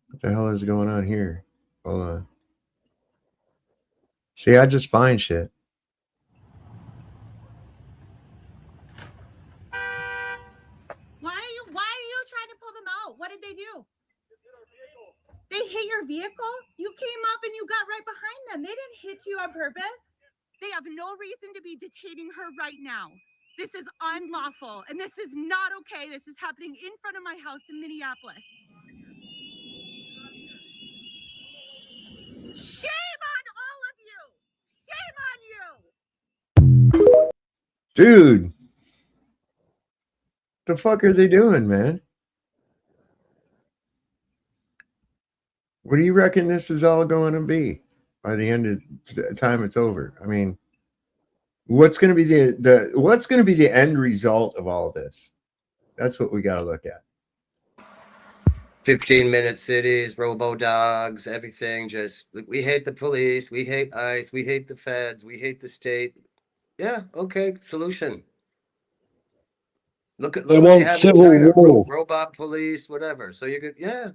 What the hell is going on here? Hold on. See, I just find shit.
they do? They hit your vehicle? You came up and you got right behind them. They didn't hit you on purpose. They have no reason to be detaining her right now. This is unlawful, and this is not okay. This is happening in front of my house in Minneapolis. Shame on all of you! Shame on you!
Dude, the fuck are they doing, man? What do you reckon this is all going to be by the end of the time it's over? I mean, what's going to be the end result of all this? That's what we got to look at.
15-minute cities, robo-dogs, everything. Just, we hate the police, we hate ICE, we hate the feds, we hate the state. Yeah, okay, solution. Look what they have in China. Robot police, whatever. So you could,
yeah.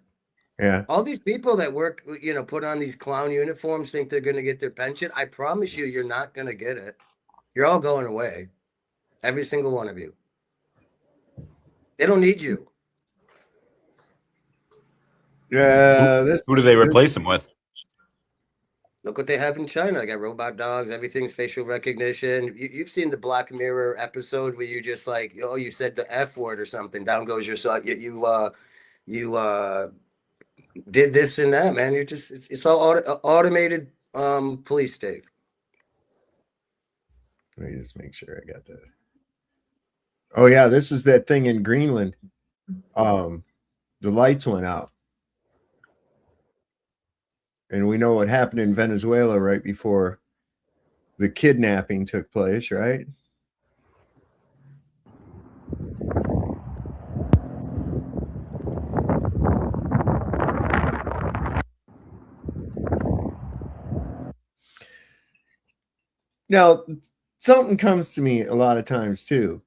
All these people that work, put on these clown uniforms, think they're going to get their pension. I promise you, you're not going to get it. You're all going away. Every single one of you. They don't need you.
Yeah,
who do they replace them with?
Look what they have in China. They got robot dogs. Everything's facial recognition. You've seen the Black Mirror episode where you just like, you said the F word or something. Down goes your son. You did this and that, man. You're just it's all automated police state.
Let me just make sure I got that. Oh yeah, this is that thing in Greenland. The lights went out. And we know what happened in Venezuela right before the kidnapping took place, right? Now, something comes to me a lot of times too.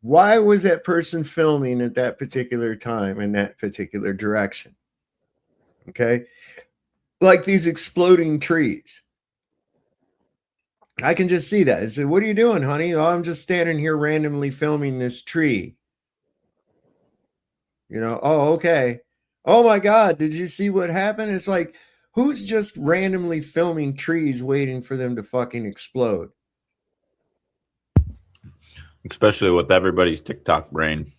Why was that person filming at that particular time in that particular direction? Okay. Like these exploding trees. I can just see that. I said, what are you doing, honey? Oh, I'm just standing here randomly filming this tree. Oh, okay. Oh my God, did you see what happened? It's like, who's just randomly filming trees waiting for them to fucking explode?
Especially with everybody's TikTok brain.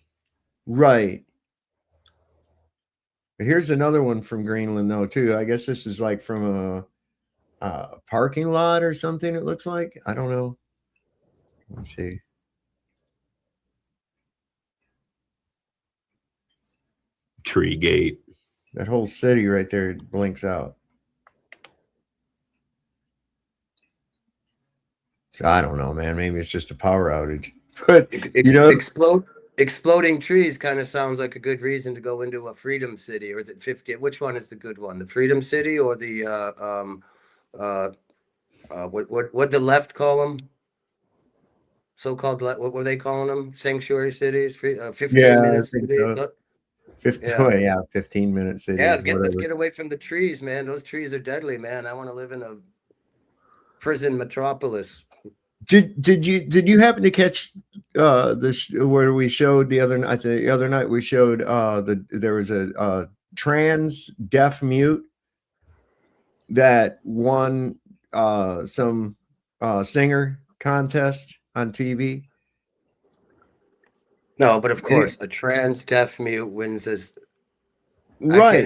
Right. But here's another one from Greenland, though, too. I guess this is like from a parking lot or something, it looks like. I don't know. Let's see.
Tree gate.
That whole city right there blinks out. So I don't know, man. Maybe it's just a power outage. But
exploding trees kind of sounds like a good reason to go into a freedom city, or is it 50? Which one is the good one? The freedom city or the what the left call them? So-called what were they calling them? Sanctuary cities, 15-minute cities.
So. 15-minute cities.
Yeah, let's get away from the trees, man. Those trees are deadly, man. I want to live in a prison metropolis.
Did you happen to catch where we showed the other night we showed there was a trans deaf mute that won some singer contest on TV?
No, but of course, a trans deaf mute wins this.
Right.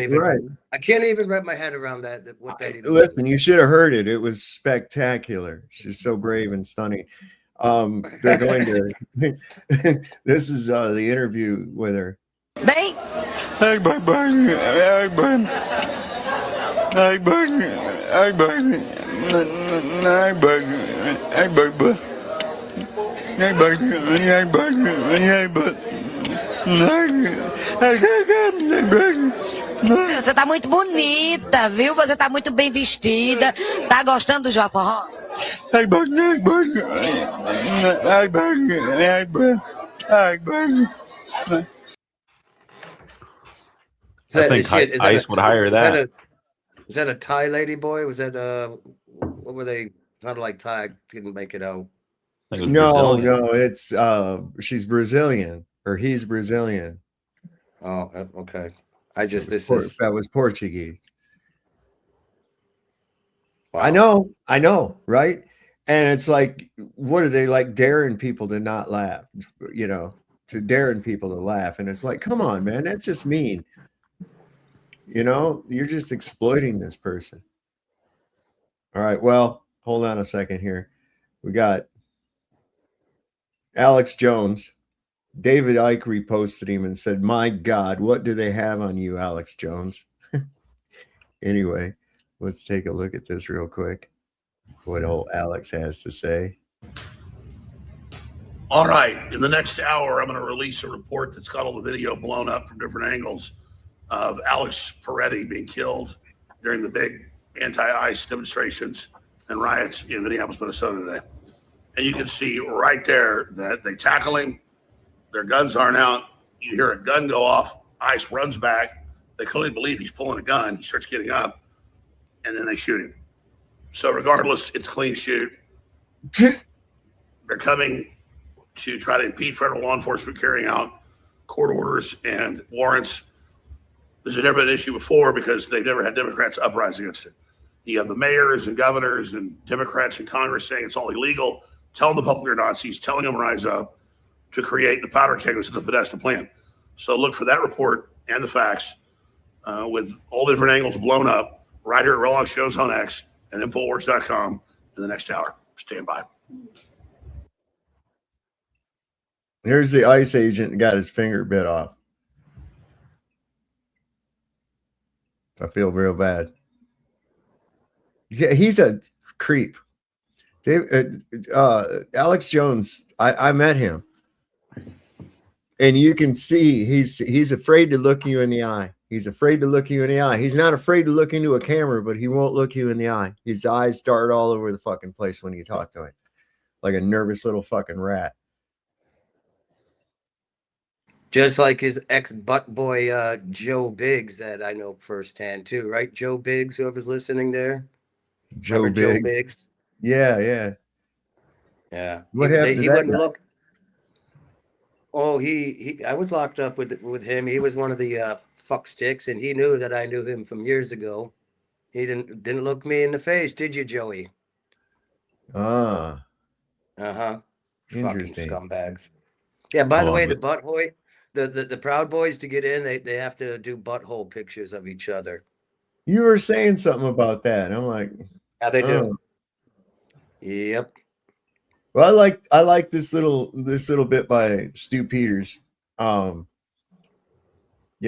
I can't even wrap my head around that. What that even
listen, you should have heard it. It was spectacular. She's so brave and stunning. They're going to. This is the interview with her.
Bem. Você tá muito bonita, viu? Você tá muito bem vestida. Tá gostando do Joforró?
I think ICE would hire that.
Is that a Thai lady boy? Was that what were they? Sounded like Thai. I couldn't make it out.
No, it's she's Brazilian or he's Brazilian.
Oh, okay.
That was Portuguese.
Wow.
I know, right? And it's like, what are they like daring people to not laugh? You know, to daring people to laugh. And it's like, come on, man, that's just mean. You know, you're just exploiting this person. All right, well, hold on a second here. We got Alex Jones. David Icke reposted him and said, my God, what do they have on you, Alex Jones? Anyway, let's take a look at this real quick. What old Alex has to say.
All right. In the next hour, I'm going to release a report that's got all the video blown up from different angles of Alex Peretti being killed during the big anti-ICE demonstrations and riots in Minneapolis, Minnesota today. And you can see right there that they tackle him. Their guns aren't out. You hear a gun go off. ICE runs back. They clearly believe he's pulling a gun. He starts getting up, and then they shoot him. So regardless, it's a clean shoot. They're coming to try to impede federal law enforcement carrying out court orders and warrants. This has never been an issue before because they've never had Democrats uprise against it. You have the mayors and governors and Democrats in Congress saying it's all illegal, telling the public they're Nazis, telling them rise up to create the powder keg that's the Podesta plan. So look for that report and the facts with all the different angles blown up right here at Relog Shows on X and Infowars.com in the next hour. Stand by.
Here's the ICE agent that got his finger bit off. I feel real bad. Yeah, he's a creep. Alex Jones, I met him. And you can see he's afraid to look you in the eye. He's afraid to look you in the eye. He's not afraid to look into a camera, but he won't look you in the eye. His eyes dart all over the fucking place when you talk to him. Like a nervous little fucking rat.
Just like his ex-butt boy, Joe Biggs, that I know firsthand too, right? Joe Biggs, whoever's listening there.
Joe
Biggs.
Yeah. What happened to
he
that
wouldn't
guy?
look. Oh, I was locked up with him. He was one of the fuck sticks, and he knew that I knew him from years ago. He didn't look me in the face, did you, Joey?
Ah.
Uh-huh. Fucking
Interesting.
scumbags. Yeah, by the way,
but-
the butthole, the Proud Boys, to get in, they have to do butthole pictures of each other.
You were saying something about that. I'm like,
Yeah, they do.
oh.
Yep.
Well, I like this little bit by Stu Peters. You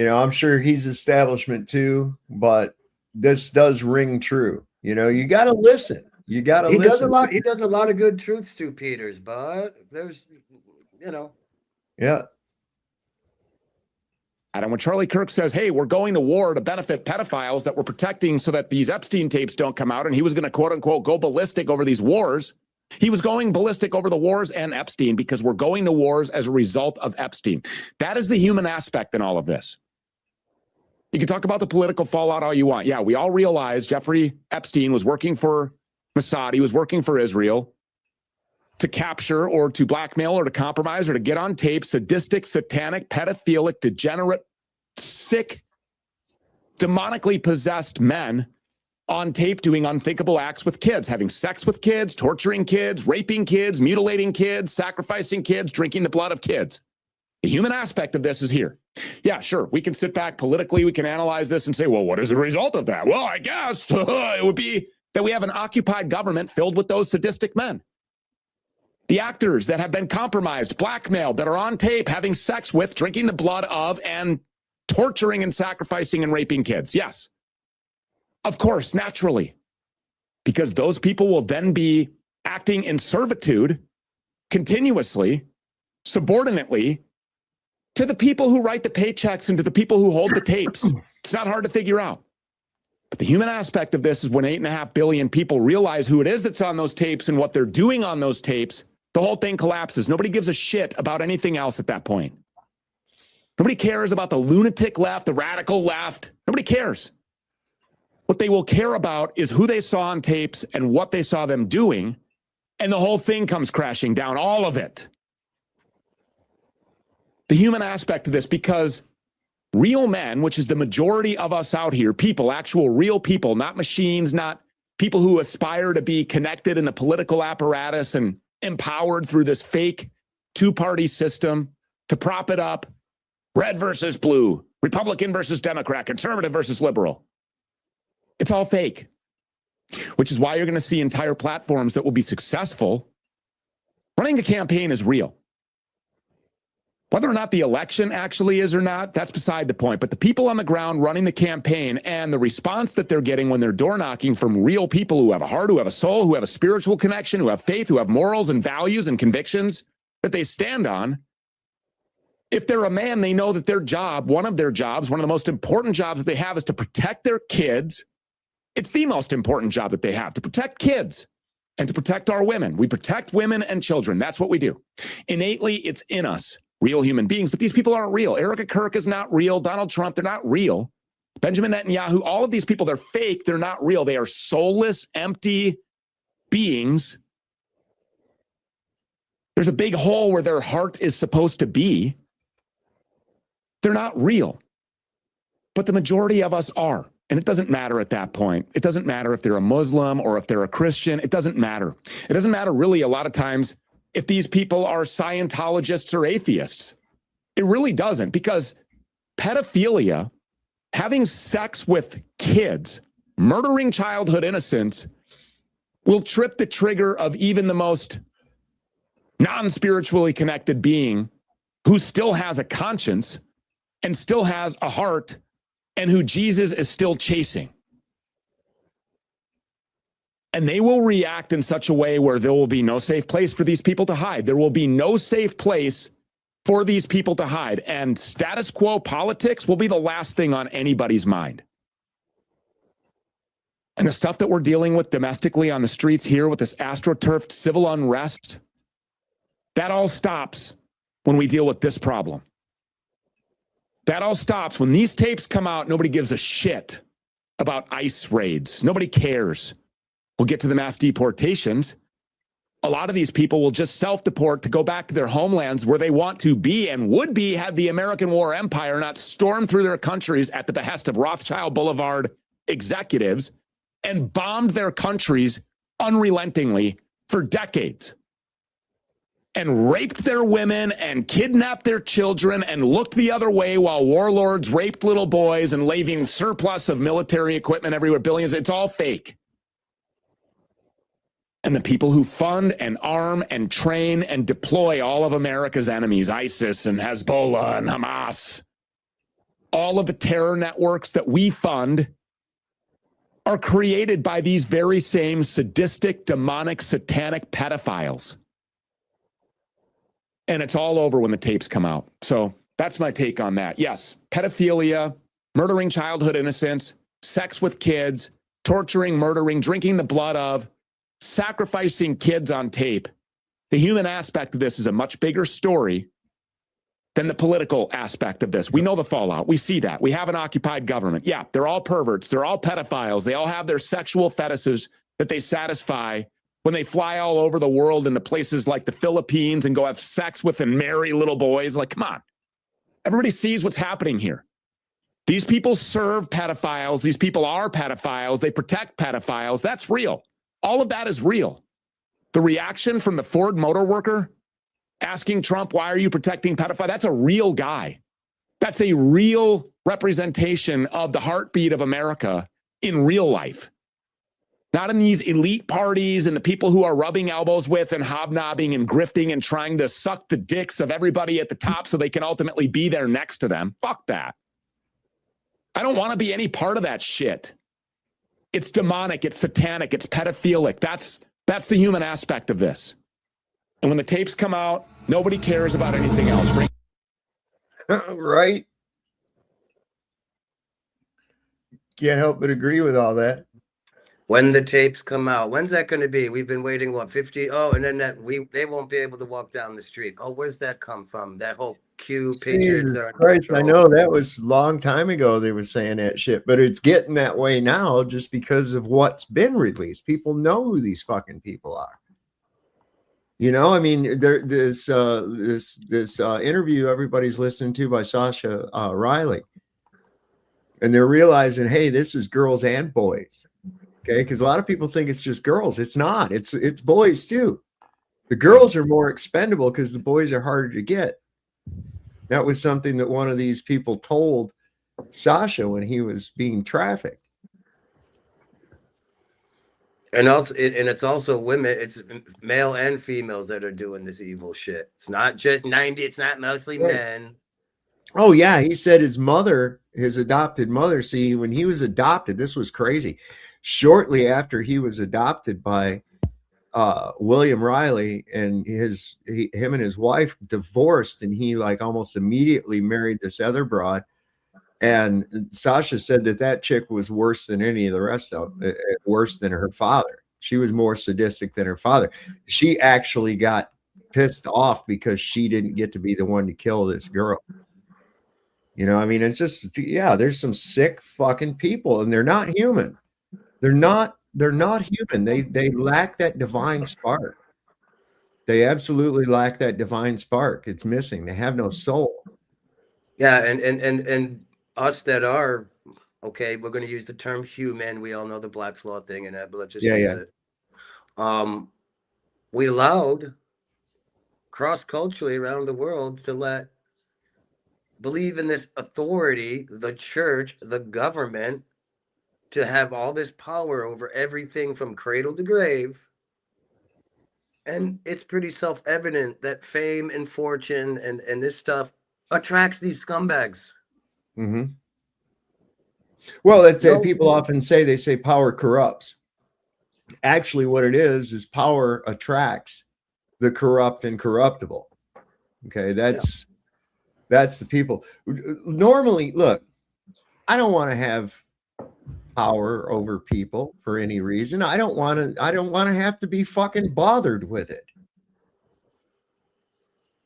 know, I'm sure he's establishment too, but this does ring true. You know, you got to listen. You got to listen.
He does a lot of good truth, Stu Peters, but there's, you know.
Yeah.
And when Charlie Kirk says, hey, we're going to war to benefit pedophiles that we're protecting so that these Epstein tapes don't come out, and he was going to, quote unquote, go ballistic over these wars. He was going ballistic over the wars and Epstein because we're going to wars as a result of Epstein. That is the human aspect in all of this. You can talk about the political fallout all you want. Yeah, we all realize Jeffrey Epstein was working for Mossad. He was working for Israel to capture or to blackmail or to compromise or to get on tape sadistic, satanic, pedophilic, degenerate, sick, demonically possessed men on tape doing unthinkable acts with kids, having sex with kids, torturing kids, raping kids, mutilating kids, sacrificing kids, drinking the blood of kids. The human aspect of this is here. Yeah, sure. We can sit back politically. We can analyze this and say, well, what is the result of that? Well, I guess it would be that we have an occupied government filled with those sadistic men. The actors that have been compromised, blackmailed, that are on tape having sex with, drinking the blood of, and torturing and sacrificing and raping kids. Yes. Of course, naturally. Because those people will then be acting in servitude continuously, subordinately, to the people who write the paychecks and to the people who hold the tapes. It's not hard to figure out. But the human aspect of this is when 8.5 billion people realize who it is that's on those tapes and what they're doing on those tapes, the whole thing collapses. Nobody gives a shit about anything else at that point. Nobody cares about the lunatic left, the radical left. Nobody cares. What they will care about is who they saw on tapes and what they saw them doing, and the whole thing comes crashing down, all of it. The human aspect of this, because real men, which is the majority of us out here, people, actual real people, not machines, not people who aspire to be connected in the political apparatus and empowered through this fake two-party system to prop it up, red versus blue, Republican versus Democrat, conservative versus liberal. It's all fake, which is why you're going to see entire platforms that will be successful. Running a campaign is real. Whether or not the election actually is or not, that's beside the point. But the people on the ground running the campaign and the response that they're getting when they're door knocking from real people who have a heart, who have a soul, who have a spiritual connection, who have faith, who have morals and values and convictions that they stand on. If they're a man, they know that their job, one of the most important jobs that they have is to protect their kids. It's the most important job that they have, to protect kids and to protect our women. We protect women and children. That's what we do. Innately, it's in us. Real human beings, but these people aren't real. Erica Kirk is not real. Donald Trump, they're not real. Benjamin Netanyahu, all of these people, they're fake. They're not real. They are soulless, empty beings. There's a big hole where their heart is supposed to be. They're not real. But the majority of us are. And it doesn't matter at that point. It doesn't matter if they're a Muslim or if they're a Christian. It doesn't matter. It doesn't matter really a lot of times if these people are Scientologists or atheists. It really doesn't, because pedophilia, having sex with kids, murdering childhood innocents, will trip the trigger of even the most non-spiritually connected being who still has a conscience and still has a heart and who Jesus is still chasing. And they will react in such a way where there will be no safe place for these people to hide. There will be no safe place for these people to hide. And status quo politics will be the last thing on anybody's mind. And the stuff that we're dealing with domestically on the streets here with this astroturfed civil unrest, that all stops when we deal with this problem. That all stops when these tapes come out. Nobody gives a shit about ICE raids. Nobody cares. We'll get to the mass deportations. A lot of these people will just self-deport to go back to their homelands where they want to be and would be had the American war empire not stormed through their countries at the behest of Rothschild Boulevard executives and bombed their countries unrelentingly for decades and raped their women and kidnapped their children and looked the other way while warlords raped little boys and leaving surplus of military equipment everywhere, billions. It's all fake. And the people who fund and arm and train and deploy all of America's enemies, ISIS and Hezbollah and Hamas, all of the terror networks that we fund are created by these very same sadistic, demonic, satanic pedophiles. And it's all over when the tapes come out. So that's my take on that. Yes, pedophilia, murdering childhood innocents, sex with kids, torturing, murdering, drinking the blood of, sacrificing kids on tape. The human aspect of this is a much bigger story than the political aspect of this. We know the fallout. We see that. We have an occupied government. Yeah, they're all perverts. They're all pedophiles. They all have their sexual fetishes that they satisfy when they fly all over the world into places like the Philippines and go have sex with and marry little boys. Like, come on. Everybody sees what's happening here. These people serve pedophiles. These people are pedophiles. They protect pedophiles. That's real. All of that is real. The reaction from the Ford motor worker asking Trump, why are you protecting pedophiles? That's a real guy. That's a real representation of the heartbeat of America in real life. Not in these elite parties and the people who are rubbing elbows with and hobnobbing and grifting and trying to suck the dicks of everybody at the top so they can ultimately be there next to them. Fuck that. I don't want to be any part of that shit. It's demonic, it's satanic, it's pedophilic. That's the human aspect of this. And when the tapes come out, nobody cares about anything else.
Right? Can't help but agree with all that.
When the tapes come out, when's that going to be? We've been waiting, what, 50? Oh, and then they won't be able to walk down the street. Oh, where's that come from? That whole Q Patriots
Jesus
are
Christ, I know that was a long time ago they were saying that shit, but it's getting that way now just because of what's been released. People know who these fucking people are. You know, I mean, this interview everybody's listening to by Sasha Riley. And they're realizing, hey, this is girls and boys. Okay, because a lot of people think it's just girls. It's not. It's boys too. The girls are more expendable because the boys are harder to get. That was something that one of these people told Sasha when he was being trafficked.
And also, it's also women. It's male and females that are doing this evil shit. It's not just 90. It's not mostly men.
Oh yeah, he said his mother, his adopted mother. See, when he was adopted, this was crazy. Shortly after he was adopted by William Riley, and him and his wife divorced, and he like almost immediately married this other broad. And Sasha said that chick was worse than any of the rest of them, worse than her father. She was more sadistic than her father. She actually got pissed off because she didn't get to be the one to kill this girl. You know, I mean, it's just, yeah, there's some sick fucking people, and they're not human. They're not human. They lack that divine spark. They absolutely lack that divine spark. It's missing. They have no soul.
Yeah, and us that are, okay, we're going to use the term human. We all know the Black's Law thing and that, but let's just use it. We allowed cross-culturally around the world to believe in this authority, the church, the government, to have all this power over everything from cradle to grave. And it's pretty self-evident that fame and fortune and this stuff attracts these scumbags.
Mm-hmm. Well, that's it. People often say, they say power corrupts. Actually, what it is power attracts the corrupt and corruptible. Okay, that's the people. Normally, look, I don't want to have power over people for any reason. I don't want to have to be fucking bothered with it.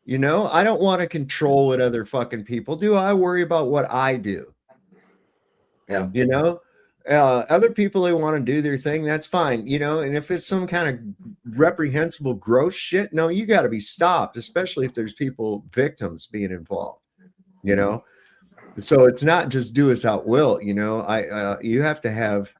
You know, I don't want to control what other fucking people do. I worry about what I do.
Yeah.
You know, other people, they want to do their thing. That's fine. You know, and if it's some kind of reprehensible, gross shit, no, you got to be stopped, especially if there's victims being involved, you know? So it's not just do as thou wilt, you know, you have to have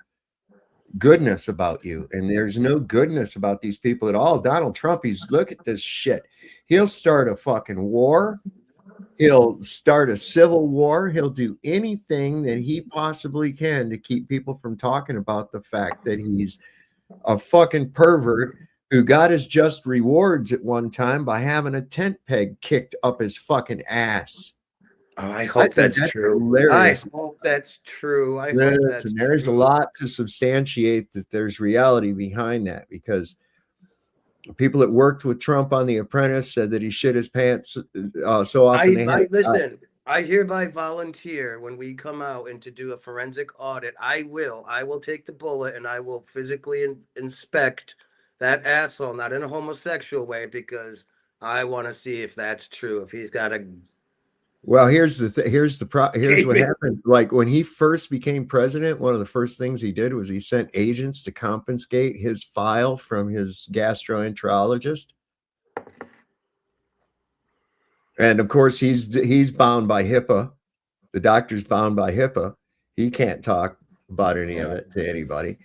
goodness about you. And there's no goodness about these people at all. Donald Trump, look at this shit. He'll start a fucking war. He'll start a civil war. He'll do anything that he possibly can to keep people from talking about the fact that he's a fucking pervert who got his just rewards at one time by having a tent peg kicked up his fucking ass.
Oh, I hope that's true.
Hilarious.
I hope that's true. I hope that's
and there's
true.
a lot to substantiate that there's reality behind that, because people that worked with Trump on The Apprentice said that he shit his pants so often.
Listen, I hereby volunteer when we come out and to do a forensic audit. I will take the bullet and I will physically inspect that asshole, not in a homosexual way, because I want to see if that's true. If he's got a
Well, here's what happened. Like when he first became president, one of the first things he did was he sent agents to confiscate his file from his gastroenterologist. And of course, he's bound by HIPAA. The doctor's bound by HIPAA. He can't talk about any of it to anybody.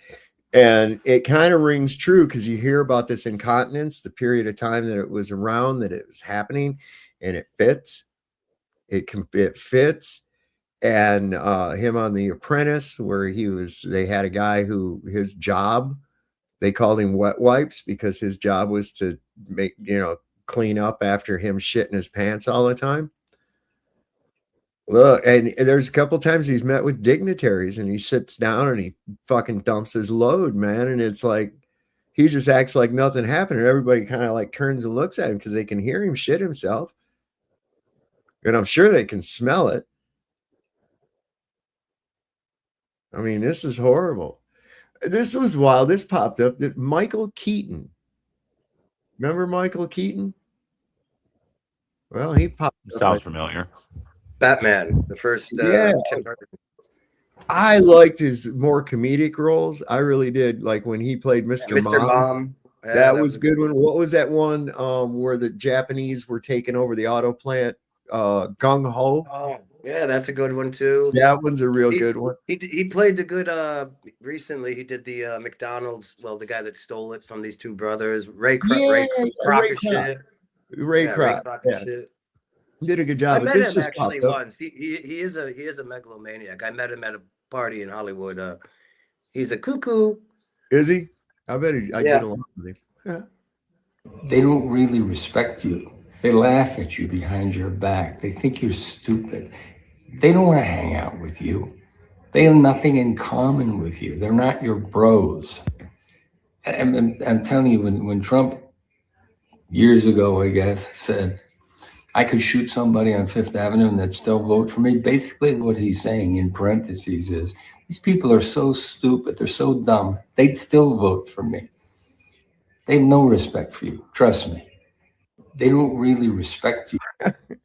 And it kind of rings true because you hear about this incontinence, the period of time that it was around, that it was happening, and it fits. It fits. And him on The Apprentice, where they had a guy who his job, they called him wet wipes because his job was to clean up after him shitting his pants all the time. Look, and there's a couple times he's met with dignitaries and he sits down and he fucking dumps his load, man. And it's like, he just acts like nothing happened. And everybody kind of like turns and looks at him because they can hear him shit himself. And I'm sure they can smell it. I mean, this is horrible. This was wild. This popped up that Michael Keaton. Remember Michael Keaton? Well, he popped up.
Sounds familiar.
Batman, the first.
Yeah. I liked his more comedic roles. I really did. Like when he played Mr. Mom.
Yeah,
that was a good one. What was that one where the Japanese were taking over the auto plant? Gung Ho.
Oh, Yeah, that's a good one too.
That one's a real good one.
He played the good recently. He did the McDonald's. Well, the guy that stole it from these two brothers, Ray
Ray
Crocker
Kroc.
shit.
Ray
Yeah,
Kroc.
Ray Crocker
Yeah.
shit.
Did a good
I
job. But
met
this
him
just
actually
popped up.
once. He is a megalomaniac. I met him at a party in Hollywood. He's a cuckoo.
Is he? I bet I
Yeah.
get along with him. Yeah.
They don't really respect you. They laugh at you behind your back. They think you're stupid. They don't want to hang out with you. They have nothing in common with you. They're not your bros. And I'm telling you, when Trump, years ago, I guess, said, I could shoot somebody on Fifth Avenue and they'd still vote for me, basically what he's saying in parentheses is, these people are so stupid, they're so dumb, they'd still vote for me. They have no respect for you. Trust me. They don't really respect you.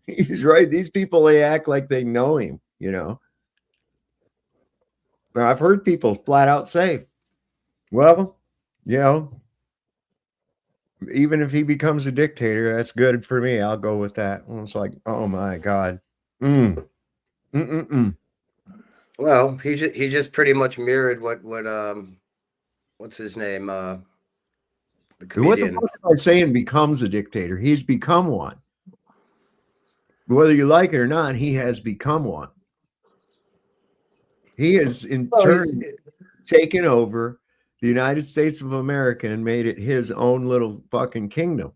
He's right. These people, they act like they know him, you know. Now, I've heard people flat out say, well, you know, even if he becomes a dictator, that's good for me. I'll go with that. And it's like, oh my God.
Well, he just pretty much mirrored what what's his name? The
What the
comedian.
fuck am I saying becomes a dictator? He's become one. Whether you like it or not, he has become one. He has in turn taken over the United States of America and made it his own little fucking kingdom.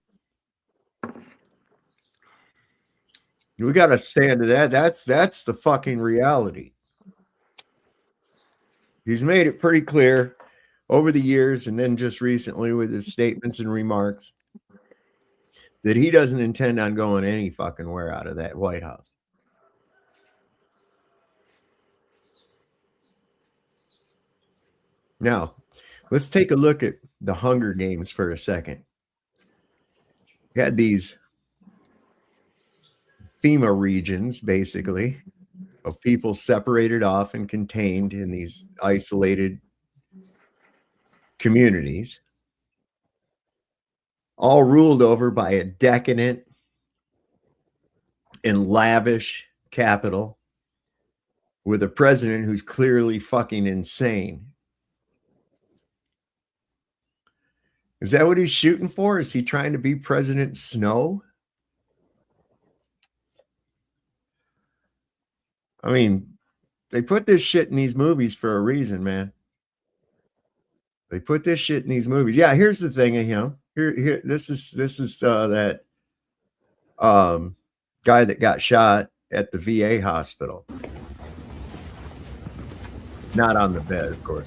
We got to stand to that. That's the fucking reality. He's made it pretty clear over the years and then just recently with his statements and remarks that he doesn't intend on going any fucking where out of that White House. Now, let's take a look at the Hunger Games for a second. You had these FEMA regions, basically, of people separated off and contained in these isolated communities, all ruled over by a decadent and lavish capital with a president who's clearly fucking insane. Is that what he's shooting for? Is he trying to be President Snow? I mean, they put this shit in these movies for a reason, man. They put this shit in these movies. Yeah, here's the thing of him. Here, this is that guy that got shot at the VA hospital. Not on the bed, of course.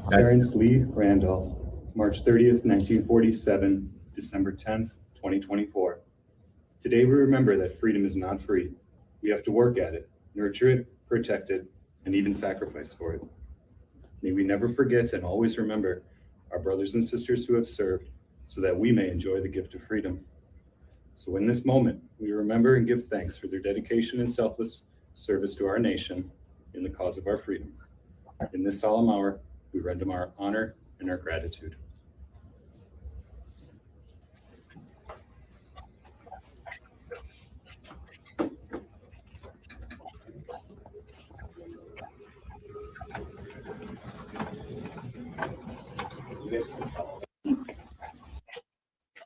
Terrence Lee Randolph, March 30th, 1947, December 10th, 2024. Today we remember that freedom is not free. We have to work at it, nurture it, protect it, and even sacrifice for it. May we never forget and always remember our brothers and sisters who have served so that we may enjoy the gift of freedom. So in this moment, we remember and give thanks for their dedication and selfless service to our nation in the cause of our freedom. In this solemn hour, we render them our honor and our gratitude.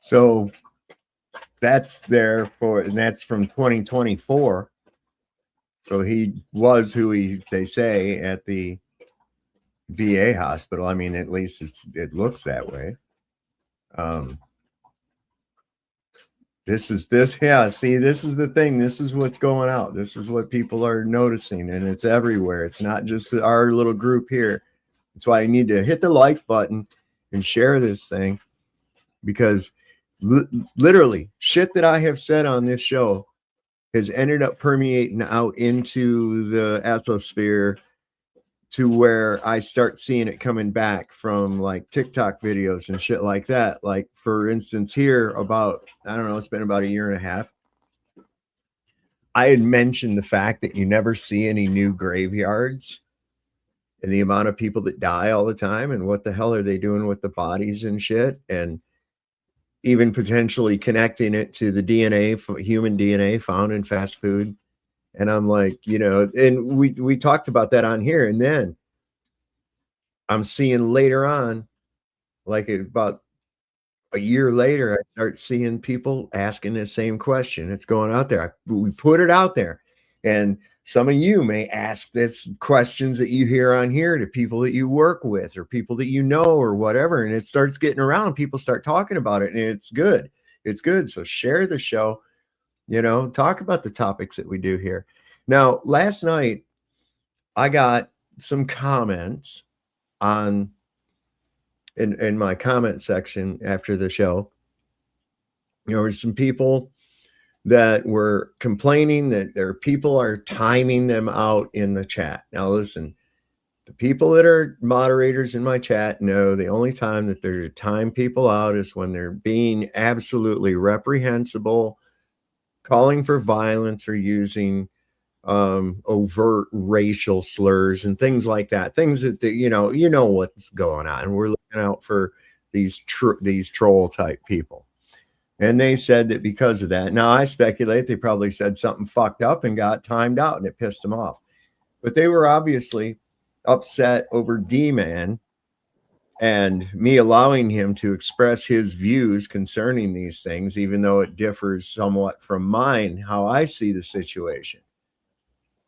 So that's there for, and that's from 2024. So he was who they say at the VA hospital. I mean, at least it looks that way. This is the thing. This is what's going out. This is what people are noticing, and it's everywhere. It's not just our little group here. That's why you need to hit the like button and share this thing, because literally shit that I have said on this show has ended up permeating out into the atmosphere to where I start seeing it coming back from like TikTok videos and shit like that. Like, for instance, here about, I don't know, it's been about a year and a half. I had mentioned the fact that you never see any new graveyards and the amount of people that die all the time and what the hell are they doing with the bodies and shit. And even potentially connecting it to the DNA, human DNA found in fast food. And I'm like, you know, and we talked about that on here. And then I'm seeing later on, like about a year later, I start seeing people asking the same question. It's going out there. We put it out there. And some of you may ask this questions that you hear on here to people that you work with or people that you know or whatever. And it starts getting around. People start talking about it, and it's good. It's good. So share the show, you know, talk about the topics that we do here. Now, last night, I got some comments on in my comment section after the show. There were some people that were complaining that their people are timing them out in the chat. Now, listen, the people that are moderators in my chat know the only time that they're to time people out is when they're being absolutely reprehensible, calling for violence, or using overt racial slurs and things like that. Things that you know what's going on. We're looking out for these troll type people. And they said that because of that, now I speculate they probably said something fucked up and got timed out and it pissed them off. But they were obviously upset over D-Man and me allowing him to express his views concerning these things, even though it differs somewhat from mine, how I see the situation.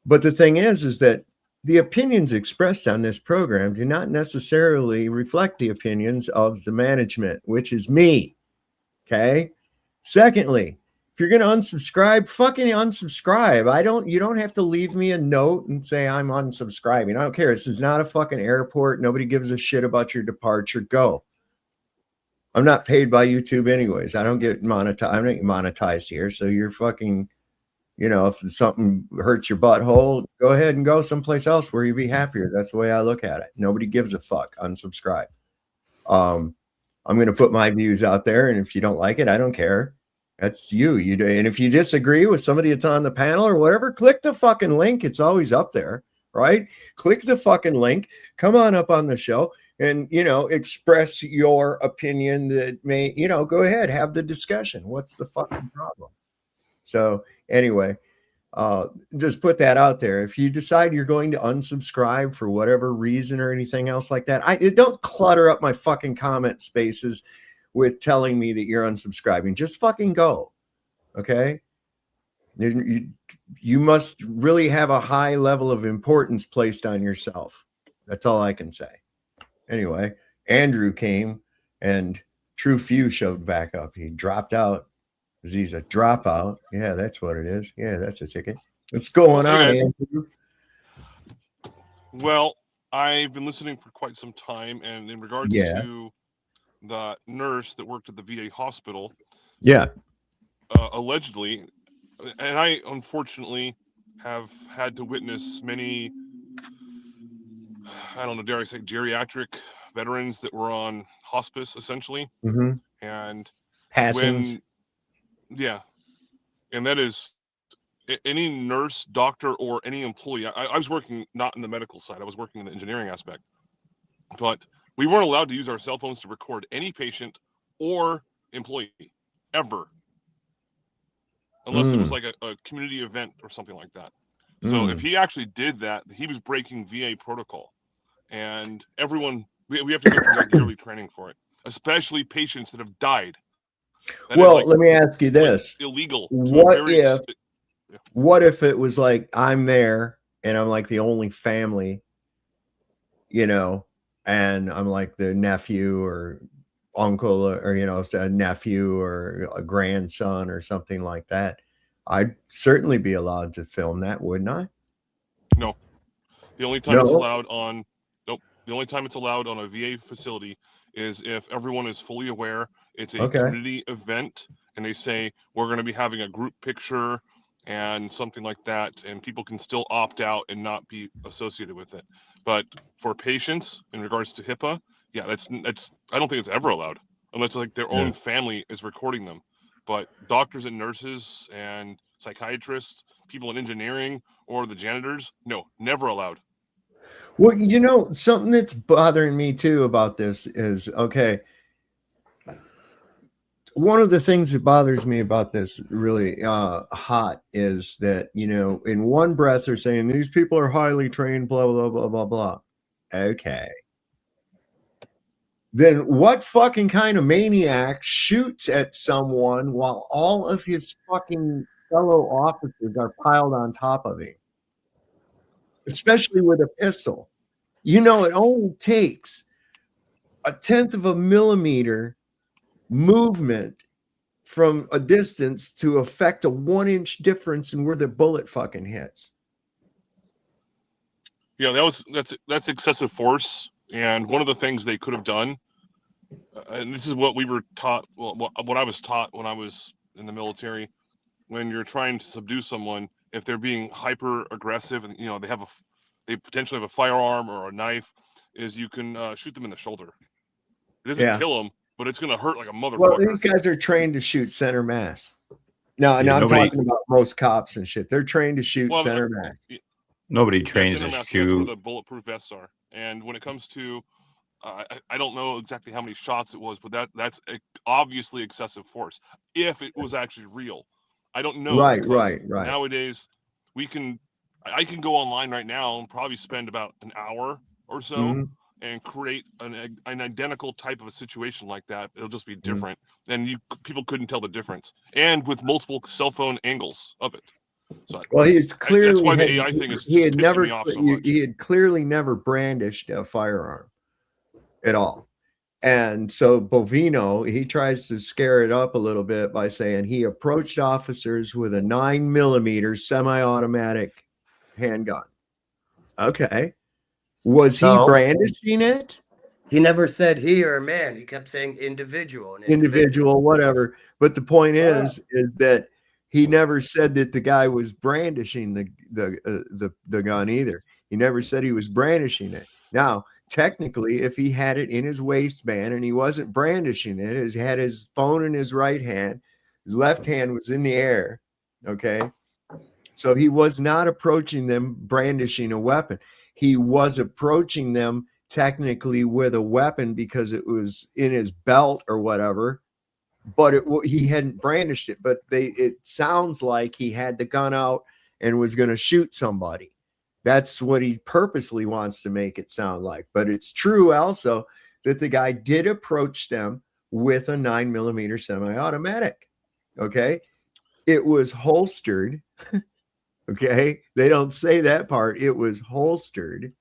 But the thing is that the opinions expressed on this program do not necessarily reflect the opinions of the management, which is me. Okay. Secondly, if you're going to unsubscribe, fucking unsubscribe. You don't have to leave me a note and say I'm unsubscribing. I don't care. This is not a fucking airport. Nobody gives a shit about your departure. Go. I'm not paid by YouTube anyways. I don't get monetized. I'm not monetized here. So you're fucking, you know, if something hurts your butthole, go ahead and go someplace else where you'd be happier. That's the way I look at it. Nobody gives a fuck. Unsubscribe. I'm going to put my views out there, and if you don't like it, I don't care. That's you. And if you disagree with somebody that's on the panel or whatever, click the fucking link. It's always up there, right? Click the fucking link. Come on up on the show and, you know, express your opinion that may, you know, go ahead, have the discussion. What's the fucking problem? So anyway, just put that out there. If you decide you're going to unsubscribe for whatever reason or anything else like that, don't clutter up my fucking comment spaces with telling me that you're unsubscribing. Just fucking go. Okay. You must really have a high level of importance placed on yourself. That's all I can say. Anyway, Andrew came and True Few showed back up. He dropped out. He's a dropout. Yeah, that's what it is. Yeah, that's a ticket. What's going on, Andrew?
Well, I've been listening for quite some time, and in regards to the nurse that worked at the VA hospital, allegedly, and I unfortunately have had to witness many, I don't know, dare I say, geriatric veterans that were on hospice, essentially, and
passings.
And that is any nurse, doctor, or any employee. I was working not in the medical side. I was working in the engineering aspect. But we weren't allowed to use our cell phones to record any patient or employee, ever. Unless it was like a community event or something like that. So if he actually did that, he was breaking VA protocol. And everyone, we have to go through yearly training for it. Especially patients that have died.
Well, let me ask you this.
Illegal.
What if it was like I'm there and I'm like the only family, you know, and I'm like the nephew or uncle or, you know, a nephew or a grandson or something like that. I'd certainly be allowed to film that, wouldn't I?
No. The only time it's allowed on the only time it's allowed on a VA facility is if everyone is fully aware it's a community event and they say we're going to be having a group picture and something like that, and people can still opt out and not be associated with it. But for patients, in regards to HIPAA, that's I don't think it's ever allowed unless like their own family is recording them. But doctors and nurses and psychiatrists, people in engineering or the janitors, no, never allowed.
Well, you know, something that's bothering me too about this is, okay, one of the things that bothers me about this really hot is that, you know, in one breath they're saying these people are highly trained, blah, blah, blah, blah, blah. Okay. Then what fucking kind of maniac shoots at someone while all of his fucking fellow officers are piled on top of him? Especially with a pistol. You know, it only takes 1/10 of a millimeter movement from a distance to affect a 1-inch difference in where the bullet fucking hits.
Yeah, that's excessive force. And one of the things they could have done, and this is what we were taught, well, what I was taught when I was in the military, when you're trying to subdue someone, if they're being hyper aggressive and, you know, they potentially have a firearm or a knife, is you can shoot them in the shoulder. It doesn't kill them, but it's going to hurt like a motherfucker.
Well, these guys are trained to shoot center mass. No, and I'm talking about most cops and shit. They're trained to shoot center mass.
Nobody trains to
That's
shoot.
where the bulletproof vests are. And when it comes to, I don't know exactly how many shots it was, but that's obviously excessive force. If it was actually real, I don't know.
Right.
Nowadays, I can go online right now and probably spend about an hour or so and create an identical type of a situation like that. It'll just be different, and people couldn't tell the difference, and with multiple cell phone angles of it. So,
well, he's clearly
that's why the AI thing is
he had
pissing
never
me off so much.
he had clearly never brandished a firearm at all. And so Bovino, he tries to scare it up a little bit by saying he approached officers with a 9mm semi-automatic handgun. Okay. Was he brandishing it?
He never said he or man. He kept saying individual.
Individual, whatever. But the point is that he never said that the guy was brandishing the gun either. He never said he was brandishing it. Now, technically, if he had it in his waistband and he wasn't brandishing it, he had his phone in his right hand, his left hand was in the air. Okay. So he was not approaching them brandishing a weapon. He was approaching them technically with a weapon because it was in his belt or whatever, but he hadn't brandished it. But it sounds like he had the gun out and was going to shoot somebody. That's what he purposely wants to make it sound like. But it's true also that the guy did approach them with a 9mm semi-automatic. Okay. It was holstered. Okay. They don't say that part. It was holstered.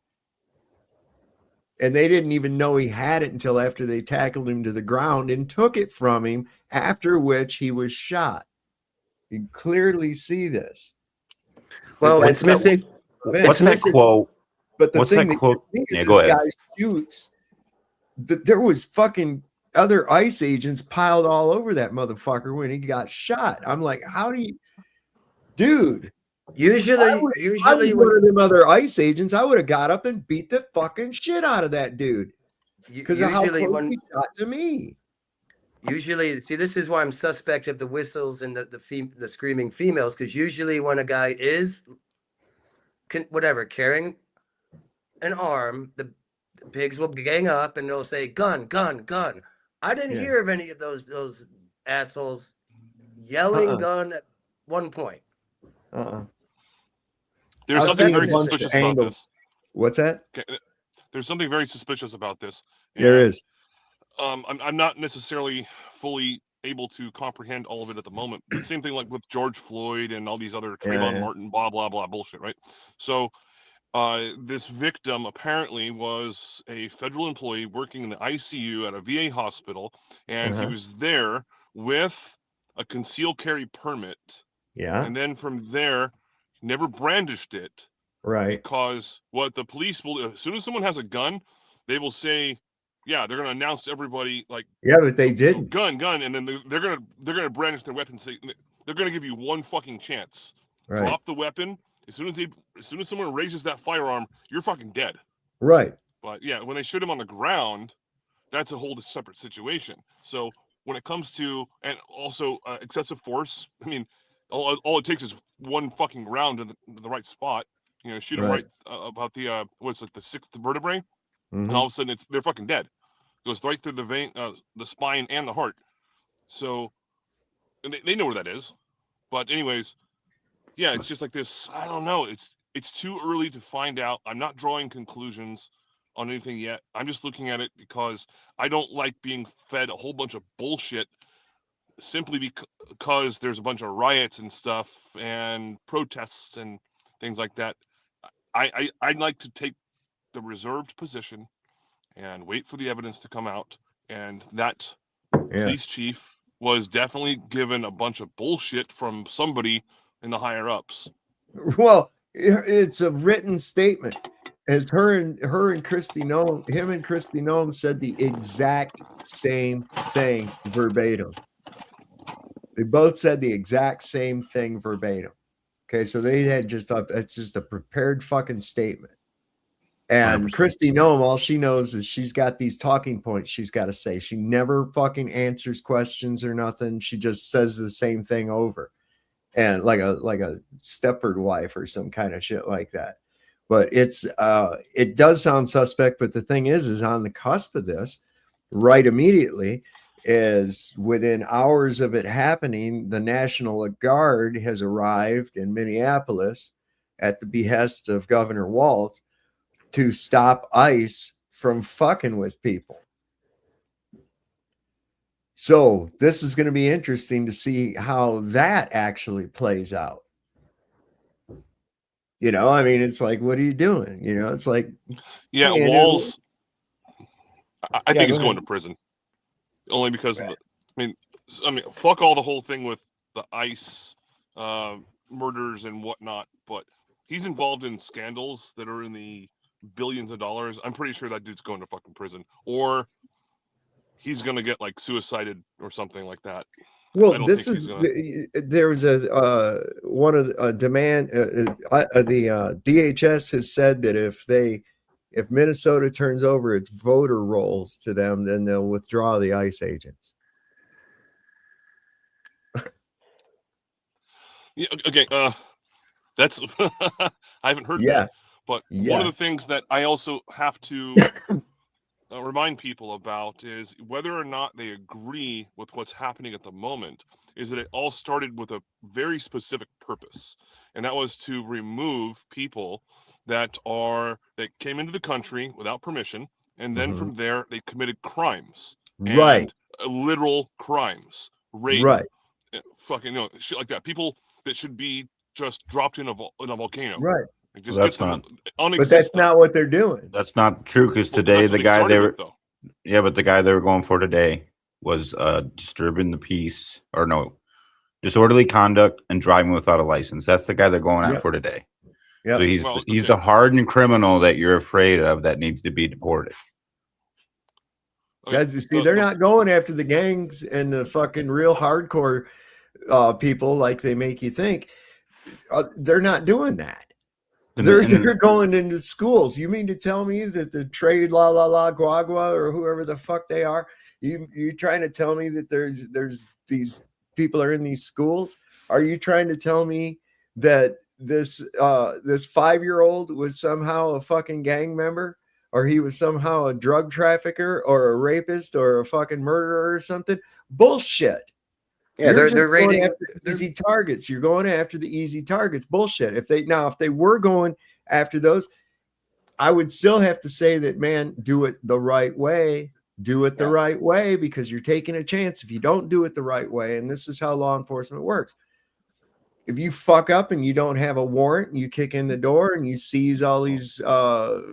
And they didn't even know he had it until after they tackled him to the ground and took it from him, after which he was shot. You clearly see this.
Well, it's missing.
What's that quote?
But the
What's
thing
that quote?
is
Yeah,
this
go ahead.
guy shoots. There was fucking other ICE agents piled all over that motherfucker when he got shot. I'm like, how do you, dude?
Usually,
I was one of them other ICE agents. I would have got up and beat the fucking shit out of that dude because of how close he got to me.
Usually, see, this is why I'm suspect of the whistles and the screaming females, because usually when a guy is carrying an arm, the pigs will gang up and they'll say gun, gun, gun. I didn't hear of any of those assholes yelling gun at one point.
There's something very suspicious about this.
What's that?
Okay. There's something very suspicious about this.
There is.
I'm not necessarily fully able to comprehend all of it at the moment. But same thing like with George Floyd and all these other Trayvon Martin, blah, blah, blah bullshit, right? So this victim apparently was a federal employee working in the ICU at a VA hospital, and he was there with a concealed carry permit.
Yeah.
And then from there, never brandished it.
Right.
Because what the police will, as soon as someone has a gun, they will say, yeah, they're going to announce to everybody, like,
yeah, but they didn't.
Gun, and then they're going to brandish their weapon. Say they're going to give you one fucking chance.
Right.
Drop the weapon. As soon as someone raises that firearm, you're fucking dead.
Right.
But yeah, when they shoot him on the ground, that's a whole separate situation. So when it comes to, and also excessive force, I mean, all it takes is one fucking round in the right spot. You know, shoot him right about the what's it, the sixth vertebrae, and all of a sudden they're fucking dead. It goes right through the vein, the spine, and the heart. So and they know where that is. But anyways, yeah, it's just like this. I don't know. It's too early to find out. I'm not drawing conclusions on anything yet. I'm just looking at it because I don't like being fed a whole bunch of bullshit simply because there's a bunch of riots and stuff and protests and things like that. I'd like to take the reserved position and wait for the evidence to come out. And that police chief was definitely given a bunch of bullshit from somebody in the higher ups.
Well, it's a written statement. As her and Christy Nome, him and Christy Nome said the exact same thing verbatim. They both said the exact same thing verbatim. Okay, so they had it's just a prepared fucking statement. And
100%.
Christy Nome, all she knows is she's got these talking points she's got to say. She never fucking answers questions or nothing. She just says the same thing over. And like a Stepford wife or some kind of shit like that. But it does sound suspect, but the thing is on the cusp of this, right immediately, is within hours of it happening, the National Guard has arrived in Minneapolis at the behest of Governor Walz to stop ICE from fucking with people. So this is going to be interesting to see how that actually plays out. You know, I mean, it's like, what are you doing? You know, it's like,
yeah, Walz. I think he's going to prison, only because of the. I mean, fuck all the whole thing with the ICE murders and whatnot, but he's involved in scandals that are in the billions of dollars. I'm pretty sure that dude's going to fucking prison, or he's gonna get like suicided or something like that.
Well, this is there was a one of the demand. The DHS has said that if Minnesota turns over its voter rolls to them, then they'll withdraw the ICE agents.
Yeah. Okay. That's I haven't heard that, but one of the things that I also have to remind people about is whether or not they agree with what's happening at the moment, is that it all started with a very specific purpose, and that was to remove people that came into the country without permission, and then from there they committed crimes,
right?
Literal crimes, rape,
right?
Fucking shit like that. People that should be just dropped in a volcano,
right?
Like just
that's
get them
not.
But that's not what they're doing.
That's not true, because today the guy they were, but the guy they were going for today was disturbing the peace, or no, disorderly conduct and driving without a license. That's the guy they're going at for today.
Yeah,
so he's the hardened criminal that you're afraid of that needs to be deported.
Guys, you see, they're not going after the gangs and the fucking real hardcore people like they make you think. They're not doing that. They're going into schools. You mean to tell me that the trade guagua or whoever the fuck they are, you trying to tell me that there's these people are in these schools? Are you trying to tell me that this 5-year-old was somehow a fucking gang member, or he was somehow a drug trafficker or a rapist or a fucking murderer or something? Bullshit.
Yeah, they're raiding
easy targets. You're going after the easy targets. Bullshit. If they were going after those, I would still have to say that, man, do it the right way. Do it the right way, because you're taking a chance if you don't do it the right way. And this is how law enforcement works. If you fuck up and you don't have a warrant, and you kick in the door and you seize all these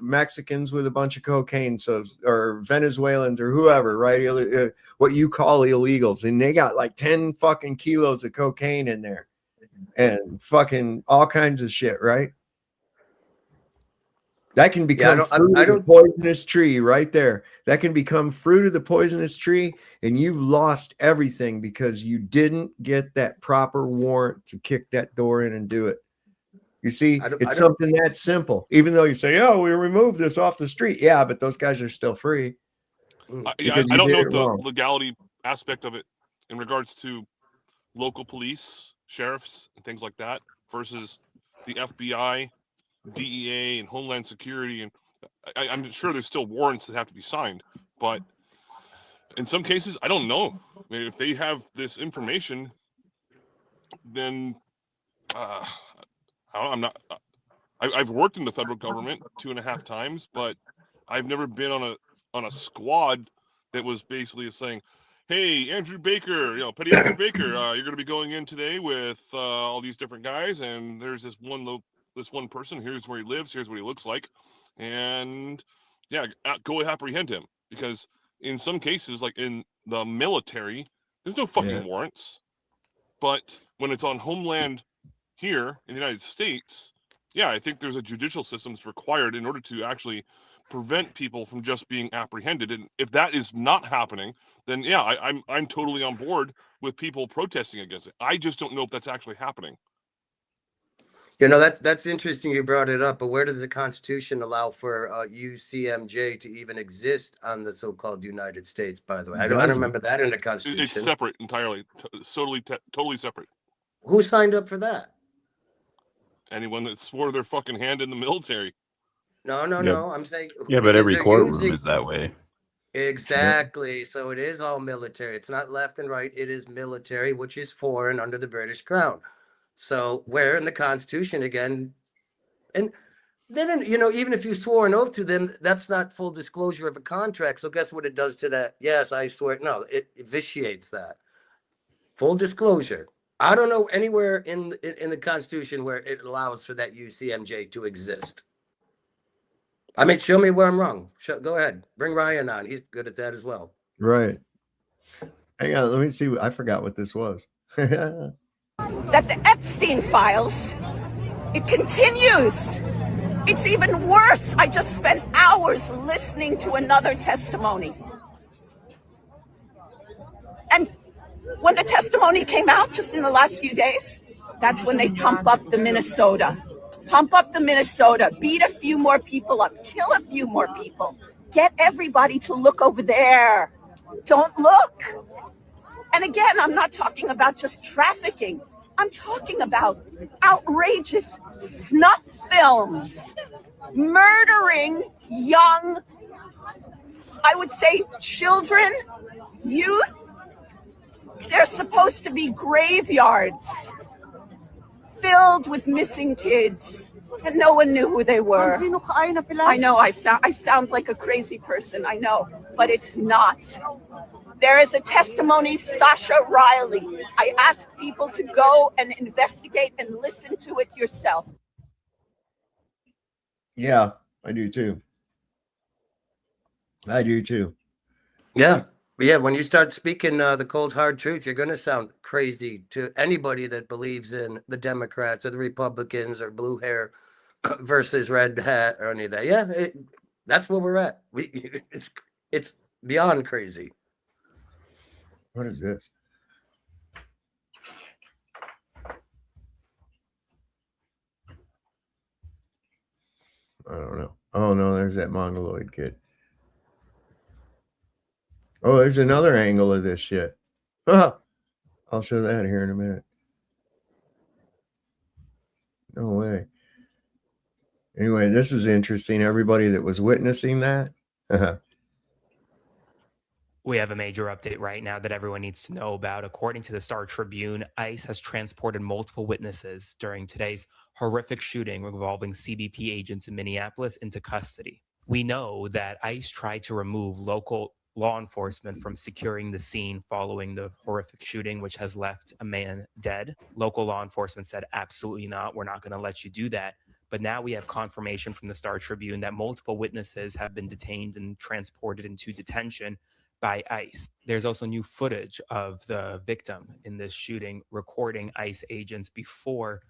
Mexicans with a bunch of cocaine, or Venezuelans or whoever, right? What you call illegals, and they got like 10 fucking kilos of cocaine in there and fucking all kinds of shit, right? That can become fruit of the poisonous tree right there. That can become fruit of the poisonous tree, and you've lost everything because you didn't get that proper warrant to kick that door in and do it. You see, it's something that simple. Even though you say, "Oh, we removed this off the street," yeah, but those guys are still free.
I don't know the legality aspect of it in regards to local police, sheriffs, and things like that versus the FBI, DEA, and Homeland Security, and I'm sure there's still warrants that have to be signed, but In some cases, I don't know. I mean, if they have this information, then I'm not. I've worked in the federal government 2.5 times, but I've never been on a squad that was basically saying, "Hey, Andrew Baker, Petty Andrew Baker, you're going to be going in today with all these different guys, and there's this one person. Here's where he lives. Here's what he looks like, and yeah, go apprehend him." Because in some cases, like in the military, there's no fucking warrants. But when it's on homeland here in the United States, yeah, I think there's a judicial system that's required in order to actually prevent people from just being apprehended. And if that is not happening, then yeah, I'm totally on board with people protesting against it. I just don't know if that's actually happening.
That's interesting you brought it up, but where does the Constitution allow for UCMJ to even exist on the so-called United States, by the way? I don't remember that in the Constitution.
It's separate entirely, totally separate.
Who signed up for that?
Anyone that swore their fucking hand in the military.
No. I'm saying...
Yeah, but every courtroom is that way.
Exactly. So it is all military. It's not left and right. It is military, which is foreign under the British Crown. So where in the Constitution again, and then, even if you swore an oath to them, that's not full disclosure of a contract. So guess what it does to that? Yes, I swear. No, it vitiates that. Full disclosure. I don't know anywhere in the Constitution where it allows for that UCMJ to exist. I mean, show me where I'm wrong. Go ahead. Bring Ryan on. He's good at that as well.
Right. Hang on. Let me see. I forgot what this was.
That the Epstein files, it continues. It's even worse. I just spent hours listening to another testimony. And when the testimony came out just in the last few days, that's when they pump up the Minnesota. Beat a few more people up. Kill a few more people. Get everybody to look over there. Don't look. And again, I'm not talking about just trafficking. I'm talking about outrageous snuff films, murdering young, I would say, children, youth. They're supposed to be graveyards filled with missing kids, and no one knew who they were. I know I sound like a crazy person, I know, but it's not. There is a testimony, Sasha Riley. I ask people to go and investigate and listen to it yourself.
Yeah, I do too.
Yeah. When you start speaking the cold, hard truth, you're going to sound crazy to anybody that believes in the Democrats or the Republicans or blue hair versus red hat or any of that. Yeah, that's where we're at. It's beyond crazy.
What is this? I don't know. Oh, no, there's that Mongoloid kid. Oh, there's another angle of this shit. I'll show that here in a minute. No way. Anyway, this is interesting. Everybody that was witnessing that.
We have a major update right now that everyone needs to know about. According to the Star Tribune, ICE has transported multiple witnesses during today's horrific shooting involving CBP agents in Minneapolis into custody. We know that ICE tried to remove local law enforcement from securing the scene following the horrific shooting, which has left a man dead. Local law enforcement said, absolutely not. We're not going to let you do that. But now we have confirmation from the Star Tribune that multiple witnesses have been detained and transported into detention by ICE. There's also new footage of the victim in this shooting recording ICE agents before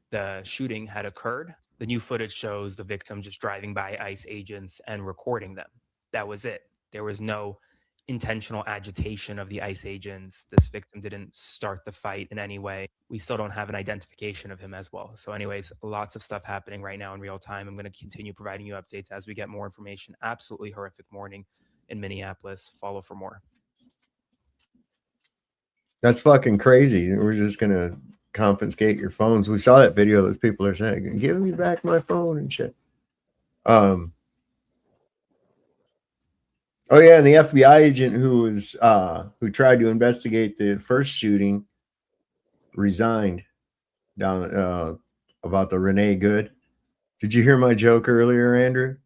the shooting had occurred. The new footage shows the victim just driving by ICE agents and recording them. That was it. There was no intentional agitation of the ICE agents. This victim didn't start the fight in any way. We still don't have an identification of him as well. So anyways, lots of stuff happening right now in real time. I'm going to continue providing you updates as we get more information. Absolutely horrific morning in Minneapolis. Follow for more.
That's fucking crazy. We're just going to confiscate your phones. We saw that video. Those people are saying, give me back my phone and shit. Oh yeah, and the FBI agent who tried to investigate the first shooting resigned down about the Renee Good. Did you hear my joke earlier, Andrew?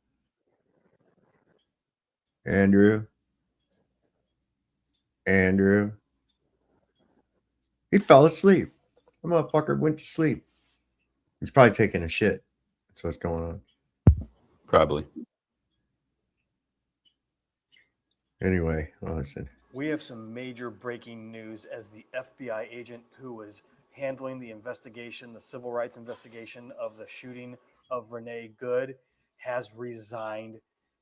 Andrew. He fell asleep. The motherfucker went to sleep. He's probably taking a shit. That's what's going on.
Probably.
Anyway, listen.
We have some major breaking news as the FBI agent who was handling the investigation, the civil rights investigation of the shooting of Renee Good, has resigned.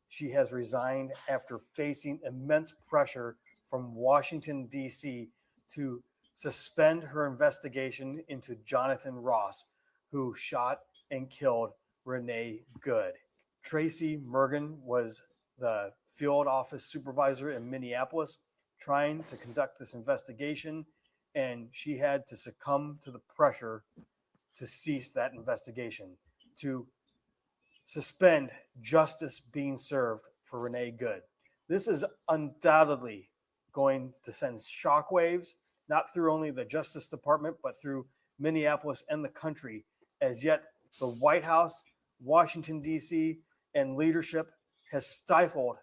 She has resigned after facing immense pressure from Washington, D.C. to suspend her investigation into Jonathan Ross, who shot and killed Renee Good. Tracy Mergen was the field office supervisor in Minneapolis trying to conduct this investigation, and she had to succumb to the pressure to cease that investigation, to suspend justice being served for Renee Good. This is undoubtedly going to send shockwaves, not through only the Justice Department, but through Minneapolis and the country, as yet the White House, Washington, D.C., and leadership has stifled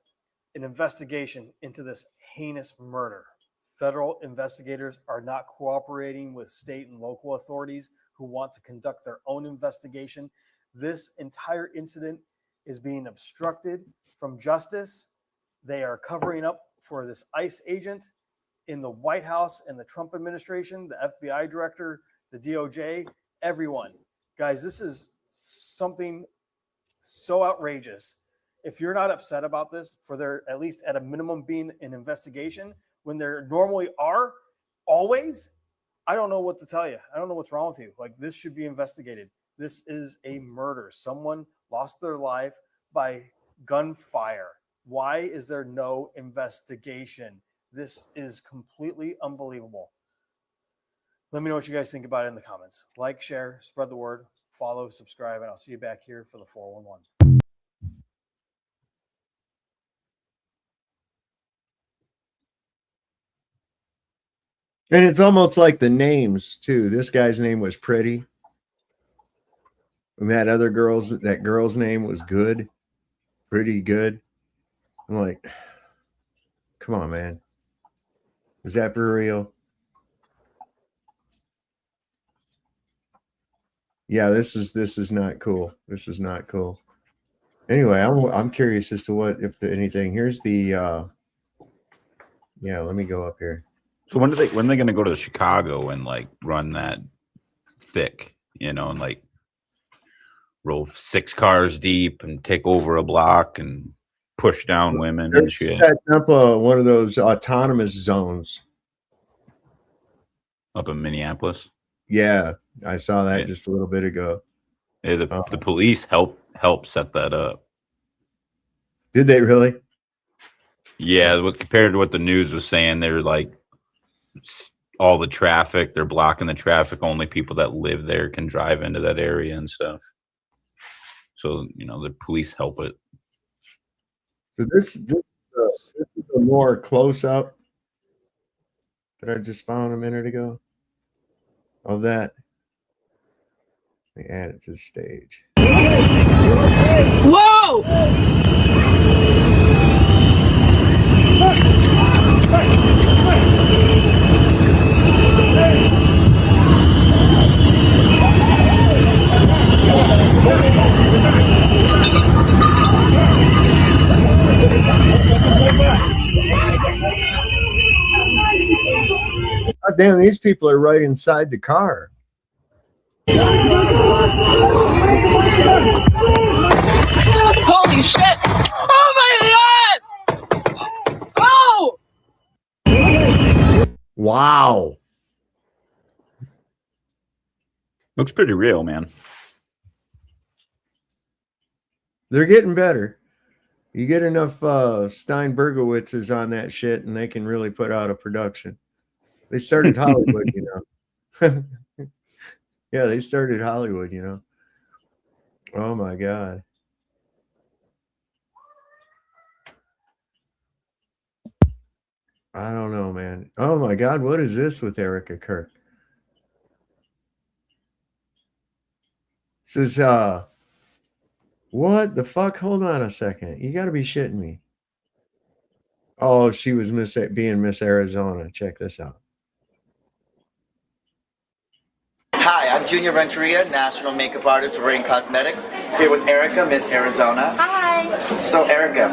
an investigation into this heinous murder. Federal investigators are not cooperating with state and local authorities who want to conduct their own investigation. This entire incident is being obstructed from justice. They are covering up for this ICE agent in the White House and the Trump administration, the FBI director, the DOJ, everyone. Guys, this is something so outrageous. If you're not upset about this, for there at least at a minimum being an investigation when there normally are always, I don't know what to tell you. I don't know what's wrong with you. Like, this should be investigated. This is a murder. Someone lost their life by gunfire. Why is there no investigation? This is completely unbelievable. Let me know what you guys think about it in the comments. Like, share, spread the word, follow, subscribe, and I'll see you back here for the 411.
And it's almost like the names too. This guy's name was Pretty. And that girl's name was Good. Pretty Good. I'm like, come on, man. Is that for real? Yeah, this is not cool. This is not cool. Anyway, I'm curious as to if anything. Here's the yeah, let me go up here.
So when are they going to go to Chicago and like run that thick, and like roll 6 cars deep and take over a block and push down women
They're
and shit?
setting up one of those autonomous zones
Up in Minneapolis.
Yeah, I saw that just a little bit ago.
Yeah, the police help set that up.
Did they really?
Yeah, compared to what the news was saying, they're like all the traffic, they're blocking the traffic. Only people that live there can drive into that area and stuff. So the police help it.
So this is a more close up that I just found a minute ago of that. Let me add it to the stage.
Whoa!
God damn, these people are right inside the car.
Holy shit! Oh my god! Oh!
Wow.
Looks pretty real, man.
They're getting better. You get enough Steinbergowitzes on that shit and they can really put out a production. They started Hollywood, Yeah, they started Hollywood, Oh my God. I don't know, man. Oh my God, what is this with Erica Kirk? This is what the fuck? Hold on a second. You got to be shitting me. Oh, she was being Miss Arizona. Check this out.
Hi, I'm Junior Renteria, National Makeup Artist for Rain Cosmetics, here with Erica, Miss Arizona.
Hi.
So Erica,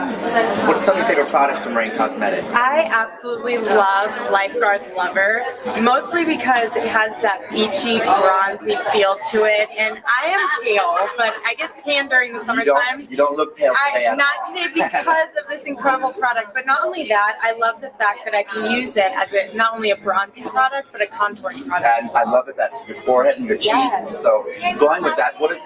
what's some of your favorite products from Rain Cosmetics?
I absolutely love Lifeguard Lover, mostly because it has that beachy, bronzy feel to it. And I am pale, but I get tan during the summertime.
You don't look pale today at all.
Not today because of this incredible product, but not only that, I love the fact that I can use it as not only a bronzing product, but a contouring product.
And I love it that your forehead and your cheeks.
Yes.
So going with that, what do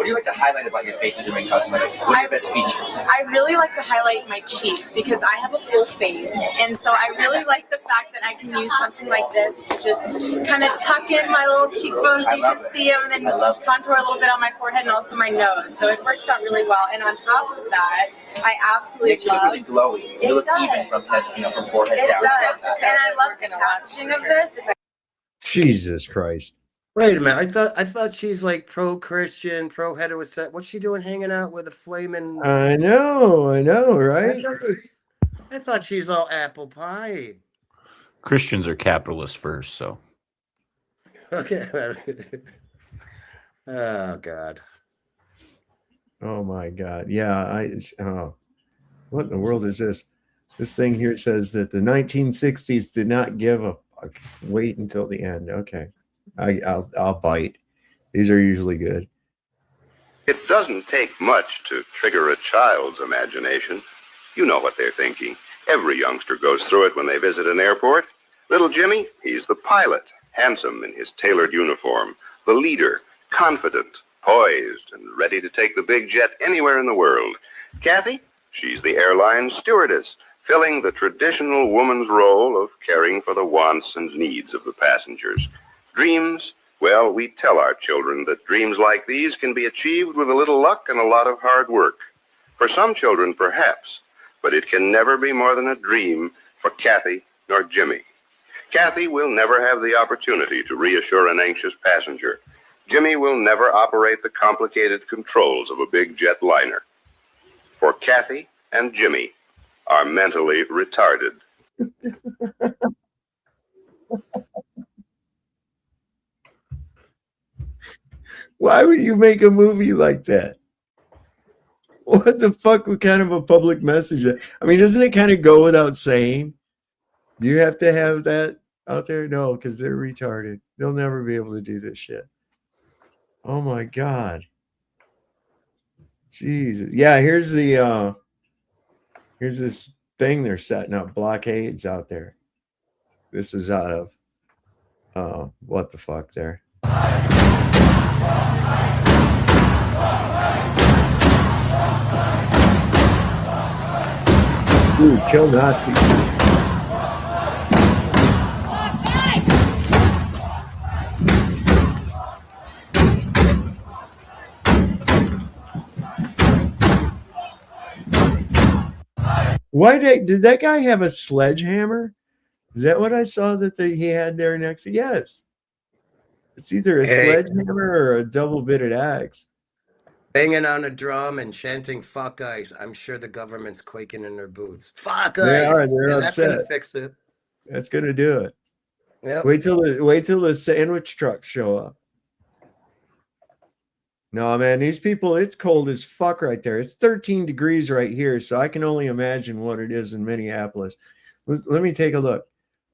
you like to highlight about your faces in Rain Cosmetics? What are your best features?
I really like to highlight my cheeks because I have a full face, and so I really like the fact that I can use something like this to just kind of tuck in my little cheekbones so you can see them, and then contour a little bit on my forehead and also my nose. So it works out really well. And on top of that, I absolutely
makes you really glowy. You look even from head, from forehead down.
It does, and I love the packaging of this.
Jesus Christ.
Wait a minute. I thought she's like pro-Christian, pro-heterosexual. What's she doing hanging out with a flaming...
I know, right?
I thought she's all apple pie.
Christians are capitalists first, so.
Okay. Oh, God.
Oh, my God. Yeah, what in the world is this? This thing here says that the 1960s did not give a fuck. Wait until the end. Okay. I'll bite. These are usually good.
It doesn't take much to trigger a child's imagination. You know what they're thinking. Every youngster goes through it when they visit an airport. Little Jimmy, he's the pilot, handsome in his tailored uniform, the leader, confident, poised, and ready to take the big jet anywhere in the world. Kathy, she's the airline stewardess, filling the traditional woman's role of caring for the wants and needs of the passengers. Dreams, well, we tell our children that dreams like these can be achieved with a little luck and a lot of hard work. For some children, perhaps, but it can never be more than a dream for Kathy nor Jimmy. Kathy will never have the opportunity to reassure an anxious passenger. Jimmy will never operate the complicated controls of a big jet liner. For Kathy and Jimmy are mentally retarded.
Why would you make a movie like that? What the fuck? What kind of a public message? I mean, doesn't it kind of go without saying? You have to have that out there? No, because they're retarded. They'll never be able to do this shit. Oh my God. Jesus. Yeah, here's the here's this thing they're setting up, blockades out there. This is out of what the fuck there. Dude, kill Nazis. Why did that guy have a sledgehammer? Is that what I saw that he had there next to? Yes. It's either a sledgehammer or a double-bitted axe.
Banging on a drum and chanting "fuck ice." I'm sure the government's quaking in their boots. Fuck
They
ice.
are. They're upset.
That's gonna fix it.
That's gonna do it.
Yep.
Wait till the sandwich trucks show up. No, man, these people, it's cold as fuck right there. It's 13 degrees right here, so I can only imagine what it is in Minneapolis. Let me take a look.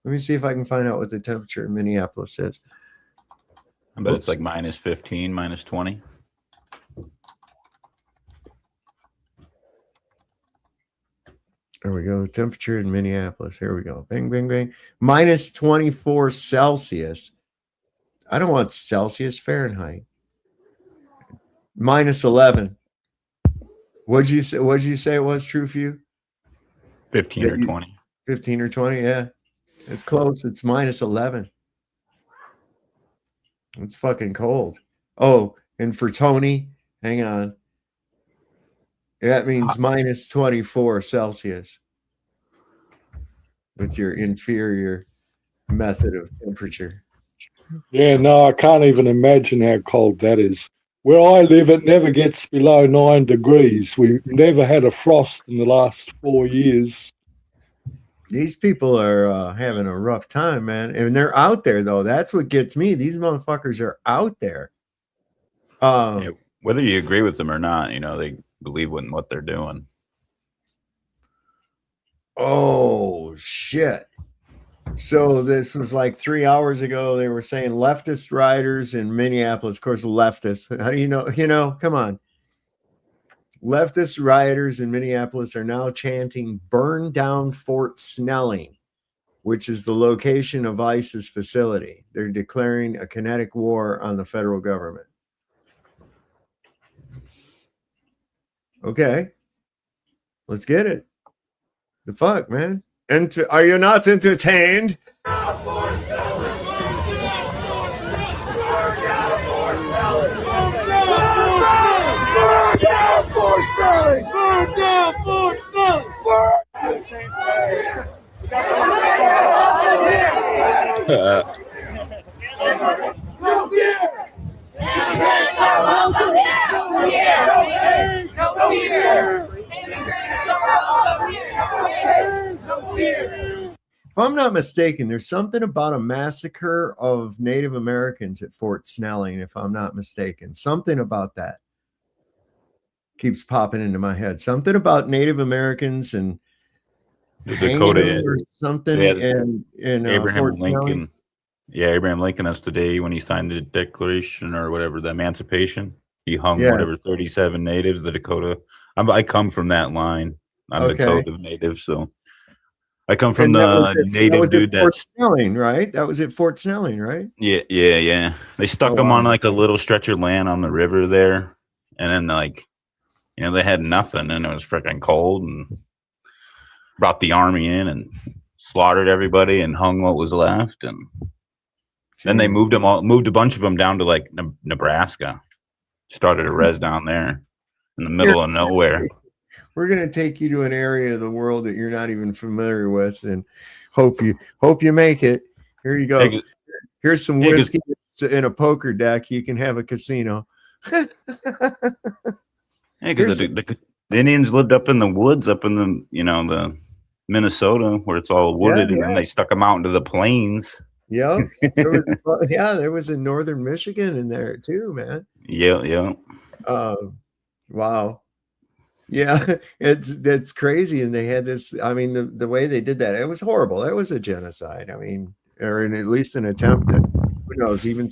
Let me see if I can find out what the temperature in Minneapolis is.
I bet it's like minus 15, minus 20.
There we go. Temperature in Minneapolis. Here we go. Bang, bang, bang. Minus 24 Celsius. I don't want Celsius, Fahrenheit. Minus 11. What'd you say it was true for you?
15 or 20.
15 or 20, yeah. It's close. It's minus 11. It's fucking cold. Oh, and for Tony, hang on. That means minus 24 Celsius. with your inferior method of temperature.
Yeah, no, I can't even imagine how cold that is. Where I live, it never gets below 9 degrees. We've never had a frost in the last 4 years.
These people are having a rough time, man. And they're out there, though. That's what gets me. These motherfuckers are out there.
Yeah, whether you agree with them or not, they believe in what they're doing.
Oh, shit. So this was like 3 hours ago. They were saying leftist rioters in Minneapolis. Of course, leftists. How do you know? Come on. Leftist rioters in Minneapolis are now chanting, "Burn down Fort Snelling," which is the location of ISIS facility. They're declaring a kinetic war on the federal government. Okay. Let's get it. The fuck, man? Are you not entertained?
Burn down Fort Snelling! No fear! Immigrants are welcome here! No fear! Immigrants are welcome here! No fear!
If I'm not mistaken, there's something about a massacre of Native Americans at Fort Snelling, if I'm not mistaken. Something about that keeps popping into my head. Something about Native Americans and
the Dakota
or something in
Abraham
Fort
Lincoln.
Snelling.
Yeah, Abraham Lincoln, that's the day when he signed the Declaration or whatever, the Emancipation. He hung whatever 37 natives, the Dakota. I come from that line. I'm Dakota native, so I come from the native dude
that's Snelling, right? That was at Fort Snelling, right?
Yeah. They stuck him on like a little stretch of land on the river there, and then they had nothing, and it was freaking cold, and brought the army in and slaughtered everybody and hung what was left, and then they moved a bunch of them down to like Nebraska, started a res down there in the middle of nowhere.
We're going to take you to an area of the world that you're not even familiar with, and hope you make it. Here you go. Here's some whiskey in a poker deck. You can have a casino.
Because the Indians lived up in the woods, up in the the Minnesota where it's all wooded, and then they stuck them out into the plains.
Yeah, there was in northern Michigan in there too, man.
Yeah.
Wow. Yeah, it's crazy, and they had this. I mean, the way they did that, it was horrible. It was a genocide. I mean, or at least an attempt at, who knows, even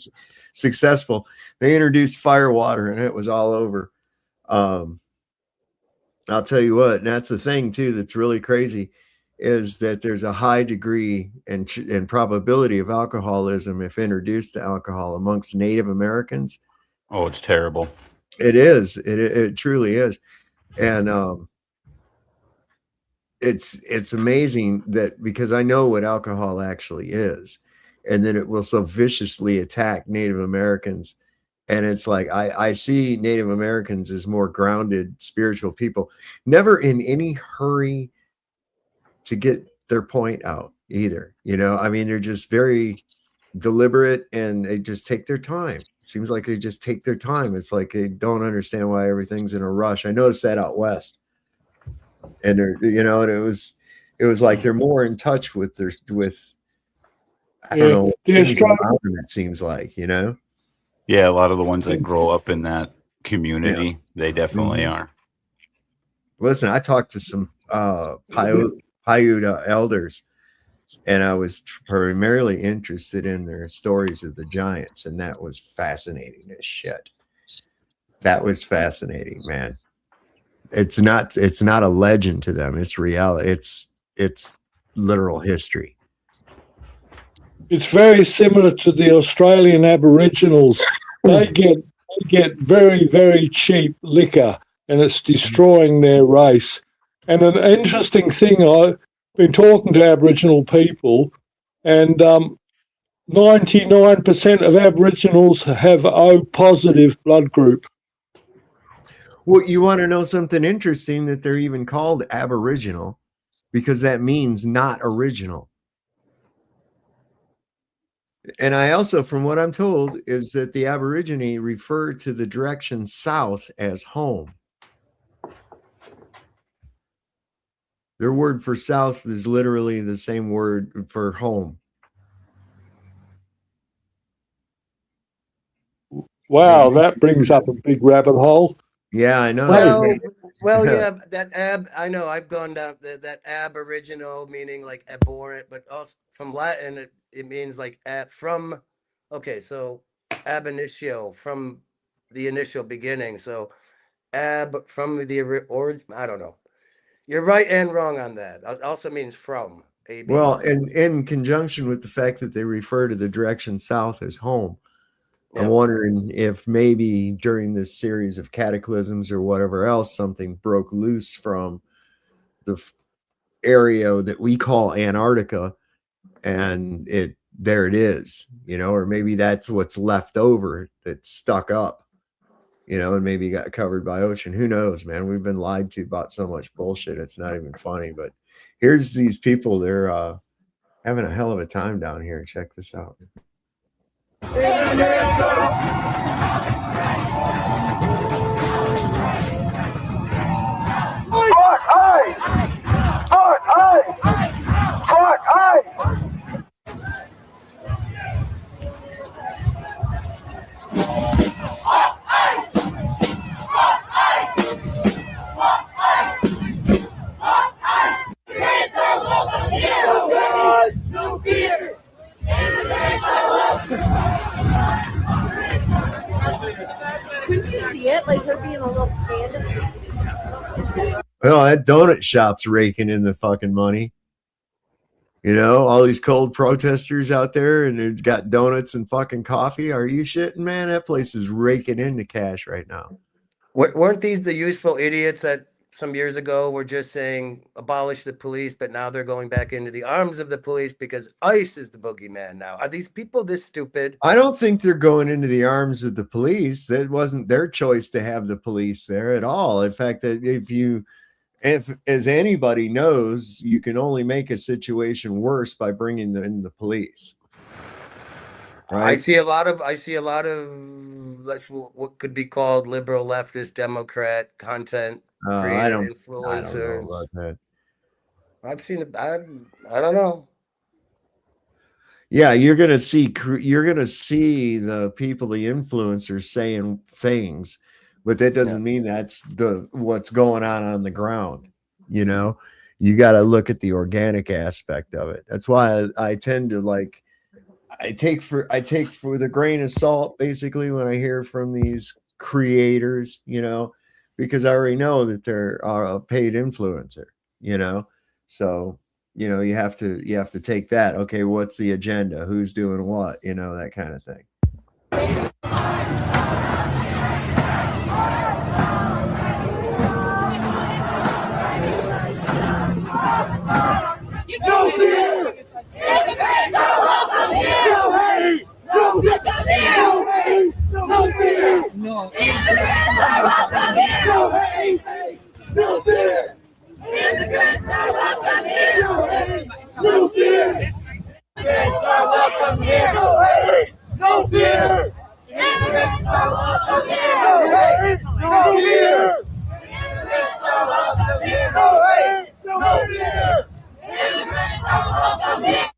successful. They introduced fire water, and it was all over. I'll tell you what, and that's the thing too that's really crazy, is that there's a high degree and probability of alcoholism if introduced to alcohol amongst Native Americans.
Oh, it's terrible.
It is. It truly is. And it's amazing that, because I know what alcohol actually is, and then it will so viciously attack Native Americans. And it's like, I see Native Americans as more grounded, spiritual people, never in any hurry to get their point out either. I mean, they're just very deliberate, and they just take their time. It seems like they just take their time. It's like they don't understand why everything's in a rush. I noticed that out west, and they're, and it was like they're more in touch with I don't know, things around them, it seems like,
Yeah, a lot of the ones that grow up in that community, they definitely are.
Listen, I talked to some Paiute elders, and I was primarily interested in their stories of the giants, and that was fascinating as shit. That was fascinating, man. It's not a legend to them. It's reality. It's literal history.
It's very similar to the Australian Aboriginals. They get very, very cheap liquor, and it's destroying their race. And an interesting thing, I've been talking to Aboriginal people, and 99% of Aboriginals have O positive blood group.
Well, you want to know something interesting, that they're even called Aboriginal because that means not original. And I also, from what I'm told, is that the Aborigine refer to the direction south as home. Their word for south is literally the same word for home.
Wow, that brings up a big rabbit hole.
Yeah, I know.
Well, yeah, that I know I've gone down that aboriginal, meaning like abhorrent, but also from Latin, it means like from, okay, so ab initio, from the initial beginning. So from the origin, I don't know. You're right and wrong on that. It also means from. A-B.
Well, and in conjunction with the fact that they refer to the direction south as home, I'm wondering if maybe during this series of cataclysms or whatever else, something broke loose from the area that we call Antarctica, and there it is, or maybe that's what's left over that's stuck up, and maybe got covered by ocean. Who knows, man? We've been lied to about so much bullshit. It's not even funny. But here's these people. They're having a hell of a time down here. Check this out.
No fear.
Couldn't you see it? Like her being a little scandalous.
Well, that donut shop's raking in the fucking money. All these cold protesters out there, and it's got donuts and fucking coffee. Are you shitting, man? That place is raking in the cash right now.
Weren't these the useful idiots that some years ago were just saying abolish the police, but now they're going back into the arms of the police because ICE is the boogeyman now? Are these people this stupid?
I don't think they're going into the arms of the police. That wasn't their choice to have the police there at all. In fact, if as anybody knows, you can only make a situation worse by bringing in the police. Right?
I see a lot of what could be called liberal, leftist, Democrat content creator influencers.
I don't know about that.
I've seen it. I don't know.
Yeah, you're gonna see the people, the influencers, saying things, but that doesn't mean that's what's going on the ground. You got to look at the organic aspect of it. That's why I tend to I take for the grain of salt, basically, when I hear from these creators, because I already know that they're a paid influencer, so you have to take that. Okay, what's the agenda? Who's doing what? That kind of thing.
No fear! Immigrants are welcome here! No hate! No hate! No fear! No immigrants are welcome here! No hate! No fear! Immigrants are welcome here! No hate! No fear! Immigrants are welcome here! No hate! No fear! Immigrants are welcome here! No hate! No fear! Immigrants are welcome here! No hate! No fear! Immigrants are welcome here!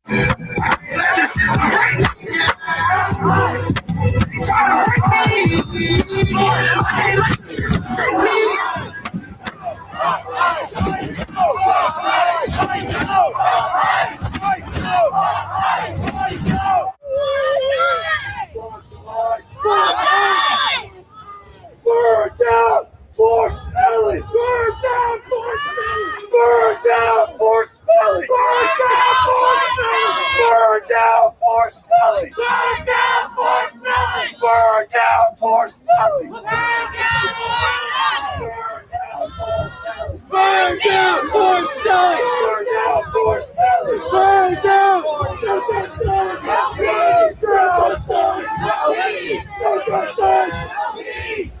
This is the break! They try to break me! Break me! Burn down Fort Snelling! Burn down Fort Snelling! Burn down Fort Snelling! Burn down Fort Snelling! Burn down Fort Snelling! Burn down Fort Snelling! Burn down Fort Snelling! Burn down Fort Snelling! Burn down Fort Snelling! Burn down Fort Snelling!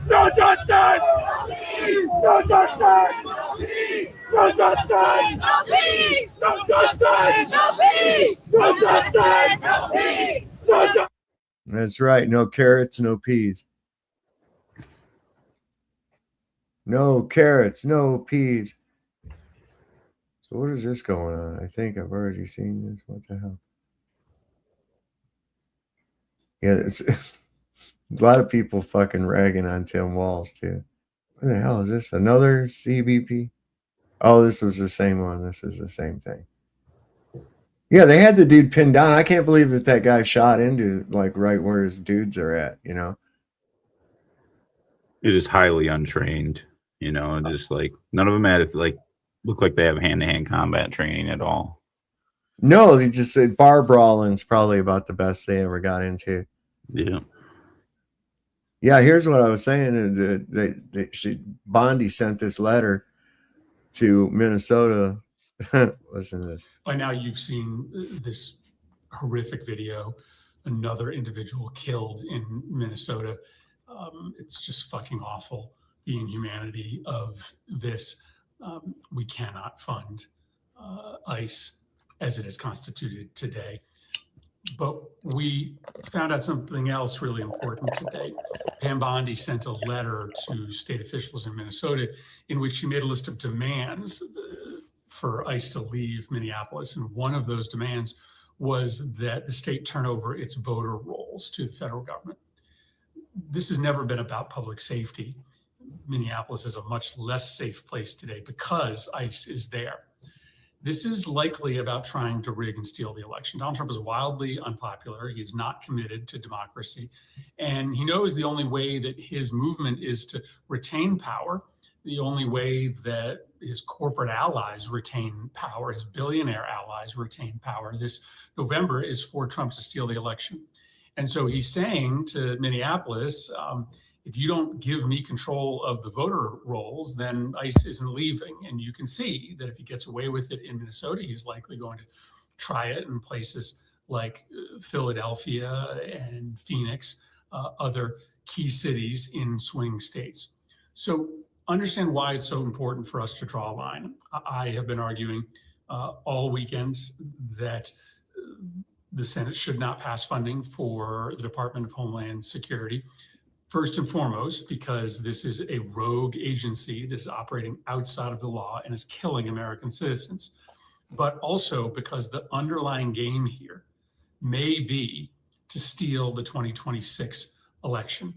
No justice! No justice! No justice! No justice!
That's right. No carrots, no peas. No carrots, no peas. So what is this going on? I think I've already seen this. What the hell? Yeah, it's a lot of people fucking ragging on Tim Walz too. What the hell is this? Another CBP? Oh, this was the same one. This is the same thing. Yeah, they had the dude pinned down. I can't believe that guy shot into like right where his dudes are at, you know?
It is highly untrained, you know, and just like none of them had like look like they have hand-to-hand combat training at all.
No, they just said bar brawling's probably about the best they ever got into.
Yeah.
Yeah, here's what I was saying. Bondi sent this letter to Minnesota. Listen to this.
By now, you've seen this horrific video. Another individual killed in Minnesota. It's just fucking awful, the inhumanity of this. We cannot fund ICE as it is constituted today. But we found out something else really important today. Pam Bondi sent a letter to state officials in Minnesota in which she made a list of demands for ICE to leave Minneapolis. And one of those demands was that the state turn over its voter rolls to the federal government. This has never been about public safety. Minneapolis is a much less safe place today because ICE is there. This is likely about trying to rig and steal the election. Donald Trump is wildly unpopular. He is not committed to democracy. And he knows the only way that his movement is to retain power, the only way that his corporate allies retain power, his billionaire allies retain power this November, is for Trump to steal the election. And so he's saying to Minneapolis, if you don't give me control of the voter rolls, then ICE isn't leaving. And you can see that if he gets away with it in Minnesota, he's likely going to try it in places like Philadelphia and Phoenix, other key cities in swing states. So understand why it's so important for us to draw a line. I have been arguing all weekends that the Senate should not pass funding for the Department of Homeland Security. First and foremost, because this is a rogue agency that is operating outside of the law and is killing American citizens, but also because the underlying game here may be to steal the 2026 election.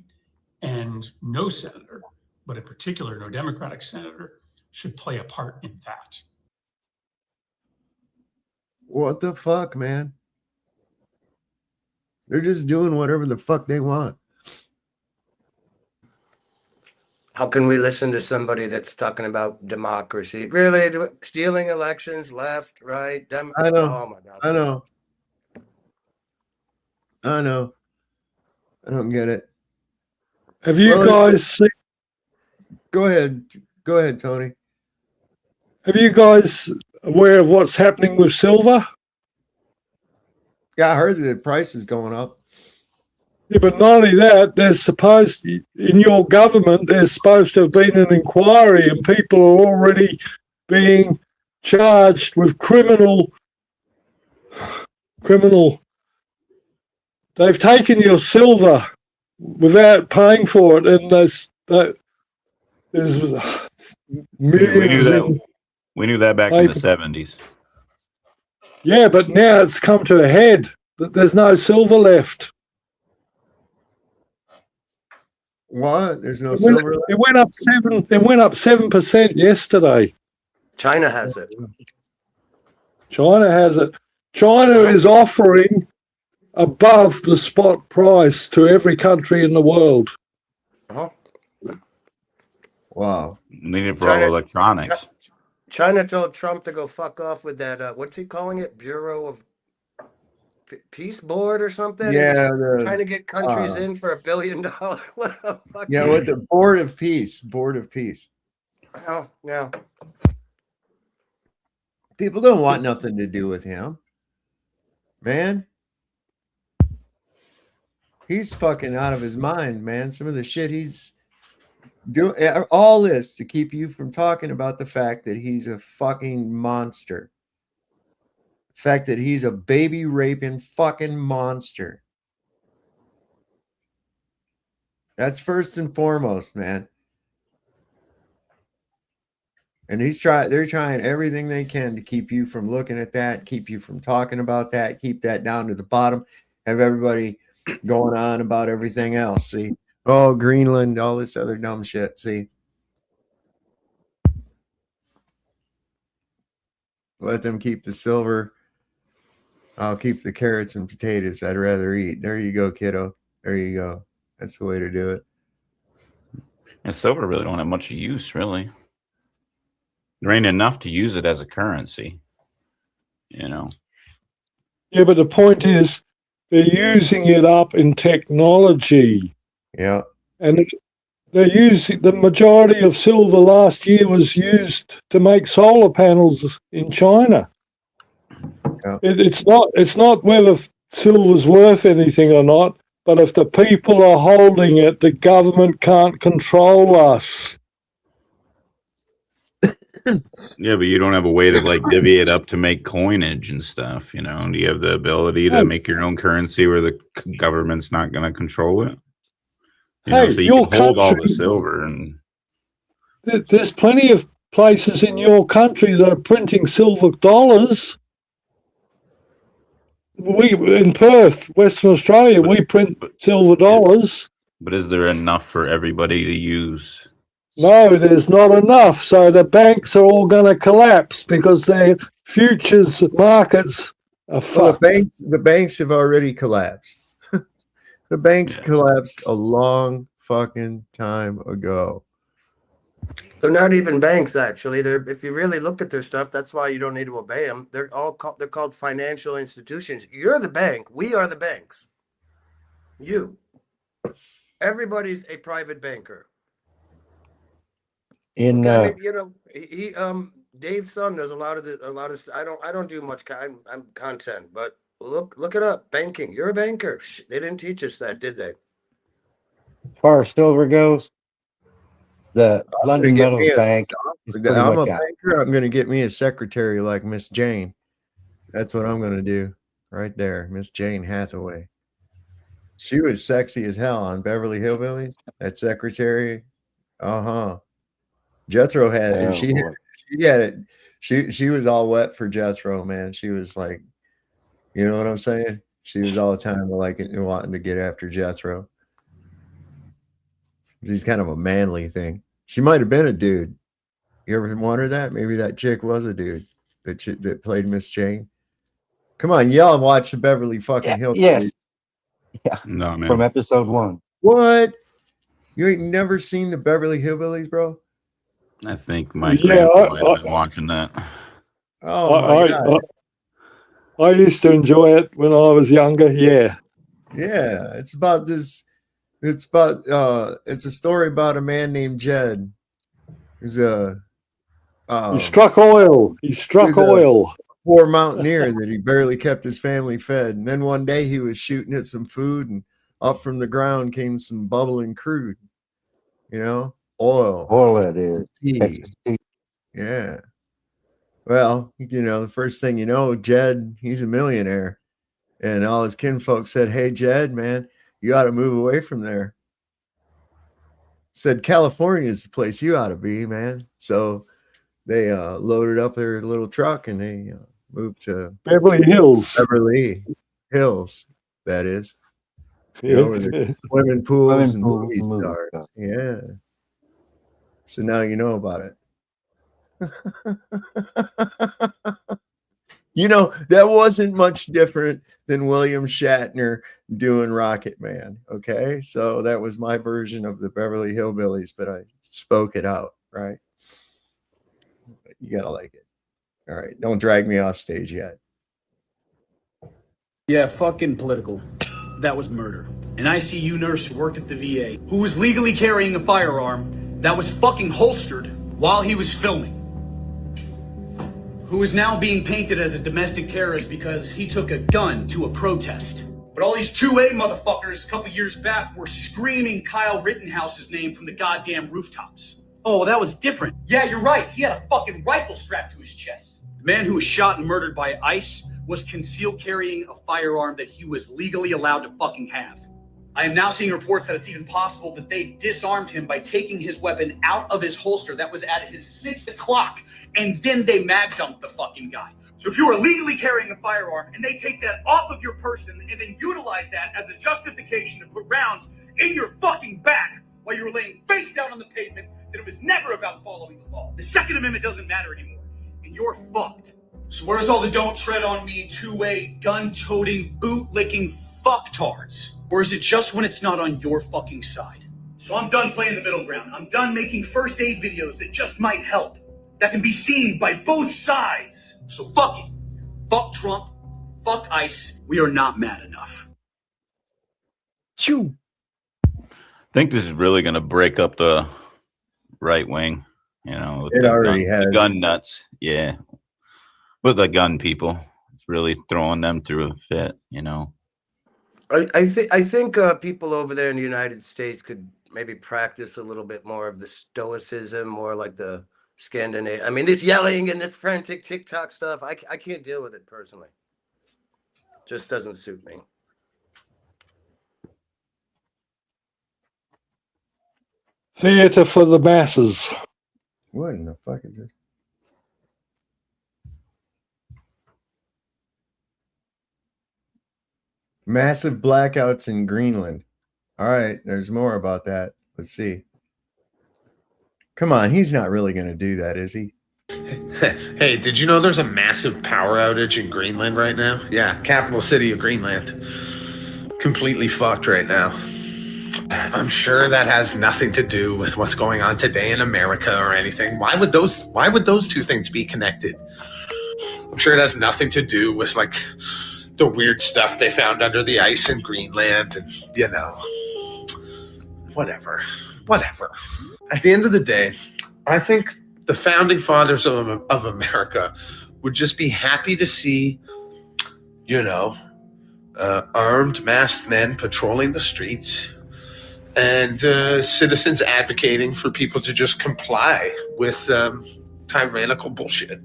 And no senator, but in particular, no Democratic senator, should play a part in that.
What the fuck, man? They're just doing whatever the fuck they want.
How can we listen to somebody that's talking about democracy? Really? Stealing elections, left, right?
I know.
Oh my God.
I know. I know. I don't get it.
Have you guys seen?
Go ahead. Go ahead, Tony.
Have you guys aware of what's happening with silver?
Yeah, I heard that the price is going up.
Yeah, but not only that, there's supposed, in your government, there's supposed to have been an inquiry and people are already being charged with criminal. They've taken your silver without paying for it, and there's millions.
We knew that back in the 70s.
Yeah, but now it's come to a head that there's no silver left.
What? There's no silver left?
It went up 7% yesterday.
China has it.
China has it. China is offering above the spot price to every country in the world.
Uh-huh.
Wow.
Need it for all electronics.
China told Trump to go fuck off with that, what's he calling it? Bureau of Peace Board or something?
Yeah.
Trying to get countries in for $1 billion. What the fuck?
Yeah, with the Board of Peace. Board of Peace.
Oh, yeah.
People don't want nothing to do with him. Man. He's fucking out of his mind, man. Some of the shit he's doing, all this to keep you from talking about the fact that he's a fucking monster. The fact that he's a baby raping fucking monster. That's first and foremost, man. And they're trying everything they can to keep you from looking at that, keep you from talking about that, keep that down to the bottom, have everybody going on about everything else. See, oh, Greenland, all this other dumb shit. See, let them keep the silver. I'll keep the carrots and potatoes I'd rather eat. There you go, kiddo. There you go. That's the way to do it.
And silver really don't have much use, really. There ain't enough to use it as a currency, you know.
Yeah, but the point is, they're using it up in technology.
Yeah.
And they're using the majority of silver last year was used to make solar panels in China.
Yeah.
It's not whether silver's worth anything or not, but if the people are holding it, the government can't control us.
Yeah, but you don't have a way to like divvy it up to make coinage and stuff, you know. Do you have the ability to make your own currency where the government's not going to control it? You know, so you can hold all the silver. And
there's plenty of places in your country that are printing silver dollars. We in Perth, Western Australia, we print silver dollars.
But is there enough for everybody to use?
No, there's not enough. So the banks are all going to collapse because their futures markets are fucked.
The banks have already collapsed. The banks collapsed a long fucking time ago.
They're not even banks, actually. If you really look at their stuff, that's why you don't need to obey them. They're called financial institutions. You're the bank. We are the banks. You. Everybody's a private banker. I mean, you know, Dave's son does a lot of. I don't do much. I'm content, but look it up. Banking. You're a banker. They didn't teach us that, did they?
As far as silver goes, the London Metals Bank is pretty
I'm
much
a
out.
banker. I'm going to get me a secretary like Miss Jane. That's what I'm going to do right there. Miss Jane Hathaway. She was sexy as hell on Beverly Hillbillies. That secretary. Jethro had it. And she had it. She was all wet for Jethro, man. She was like, you know what I'm saying? She was all the time like wanting to get after Jethro. She's kind of a manly thing. She might have been a dude. You ever wonder that? Maybe that chick was a dude that played Miss Jane. Come on, y'all watch the Beverly fucking Hillbillies.
Yes. Yeah.
No, man.
From episode 1.
What? You ain't never seen the Beverly Hillbillies, bro?
I think my grandpa might have been watching that.
Oh my God.
I used to enjoy it when I was younger. Yeah.
Yeah, it's about this. It's a story about a man named Jed. Who's
he struck oil. He struck oil.
Poor mountaineer that he barely kept his family fed. And then one day he was shooting at some food, and up from the ground came some bubbling crude. You know, oil.
Oil it is.
Tea. Yeah. Well, you know, the first thing you know, Jed, he's a millionaire. And all his kinfolk said, "Hey, Jed, man, you ought to move away from there." Said, "California is the place you ought to be, man." So they loaded up their little truck and they moved to
Beverly Hills.
Beverly Hills, that is. You know, where there's swimming pools and movie stars. Yeah. So now you know about it. You know, that wasn't much different than William Shatner doing Rocket Man. Okay. So that was my version of the Beverly Hillbillies, but I spoke it out, right? You gotta like it. All right. Don't drag me off stage yet.
Yeah, fucking political. That was murder. An ICU nurse who worked at the VA, who was legally carrying a firearm that was fucking holstered while he was filming, who is now being painted as a domestic terrorist because he took a gun to a protest. But all these 2A motherfuckers a couple years back were screaming Kyle Rittenhouse's name from the goddamn rooftops. Oh, that was different. Yeah, you're right. He had a fucking rifle strapped to his chest. The man who was shot and murdered by ICE was concealed carrying a firearm that he was legally allowed to fucking have. I am now seeing reports that it's even possible that they disarmed him by taking his weapon out of his holster that was at his 6 o'clock, and then they mag dumped the fucking guy. So if you are legally carrying a firearm and they take that off of your person and then utilize that as a justification to put rounds in your fucking back while you were laying face down on the pavement, then it was never about following the law. The Second Amendment doesn't matter anymore, and you're fucked. So where's all the don't tread on me two-way, gun-toting, boot-licking fucktards? Or is it just when it's not on your fucking side? So I'm done playing the middle ground. I'm done making first aid videos that just might help, that can be seen by both sides. So fuck it. Fuck Trump. Fuck ICE. We are not mad enough.
I think this is really going to break up the right wing. You know,
it already has.
The gun nuts. Yeah. With the gun people. It's really throwing them through a fit, you know.
I think people over there in the United States could maybe practice a little bit more of the stoicism, more like the Scandinavian. I mean, this yelling and this frantic TikTok stuff, I can't deal with it personally. Just doesn't suit me.
Theater for the masses.
What in the fuck is this? Massive blackouts in Greenland. All right, there's more about that. Let's see. Come on, he's not really going to do that, is he?
Hey, did you know there's a massive power outage in Greenland right now? Yeah, capital city of Greenland. Completely fucked right now. I'm sure that has nothing to do with what's going on today in America or anything. Why would those two things be connected? I'm sure it has nothing to do with like the weird stuff they found under the ice in Greenland and, you know, whatever. At the end of the day, I think the founding fathers of America would just be happy to see, you know, armed, masked men patrolling the streets and citizens advocating for people to just comply with tyrannical bullshit.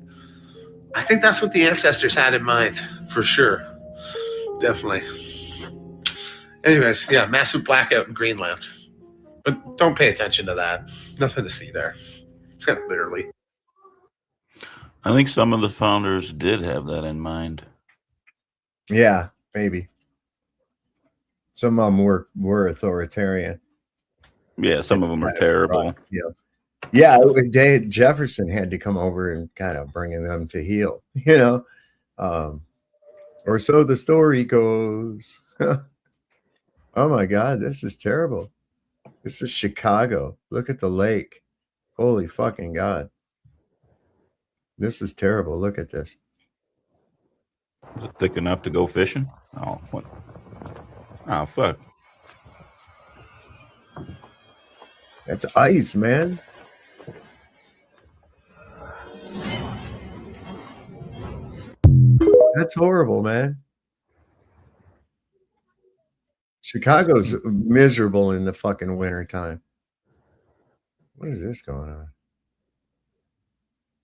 I think that's what the ancestors had in mind, for sure. Definitely. Anyways, yeah, massive blackout in Greenland. But don't pay attention to that. Nothing to see there. Literally.
I think some of the founders did have that in mind.
Yeah, maybe. Some of them were authoritarian.
Yeah, some of them are terrible.
Yeah, Jefferson had to come over and kind of bringing them to heel, you know. Or so the story goes. Oh my God, this is terrible. This is Chicago. Look at the lake. Holy fucking God. This is terrible. Look at this.
Is it thick enough to go fishing? Oh, what? Oh, fuck.
That's ice, man. That's horrible, man. Chicago's miserable in the fucking wintertime. What is this going on?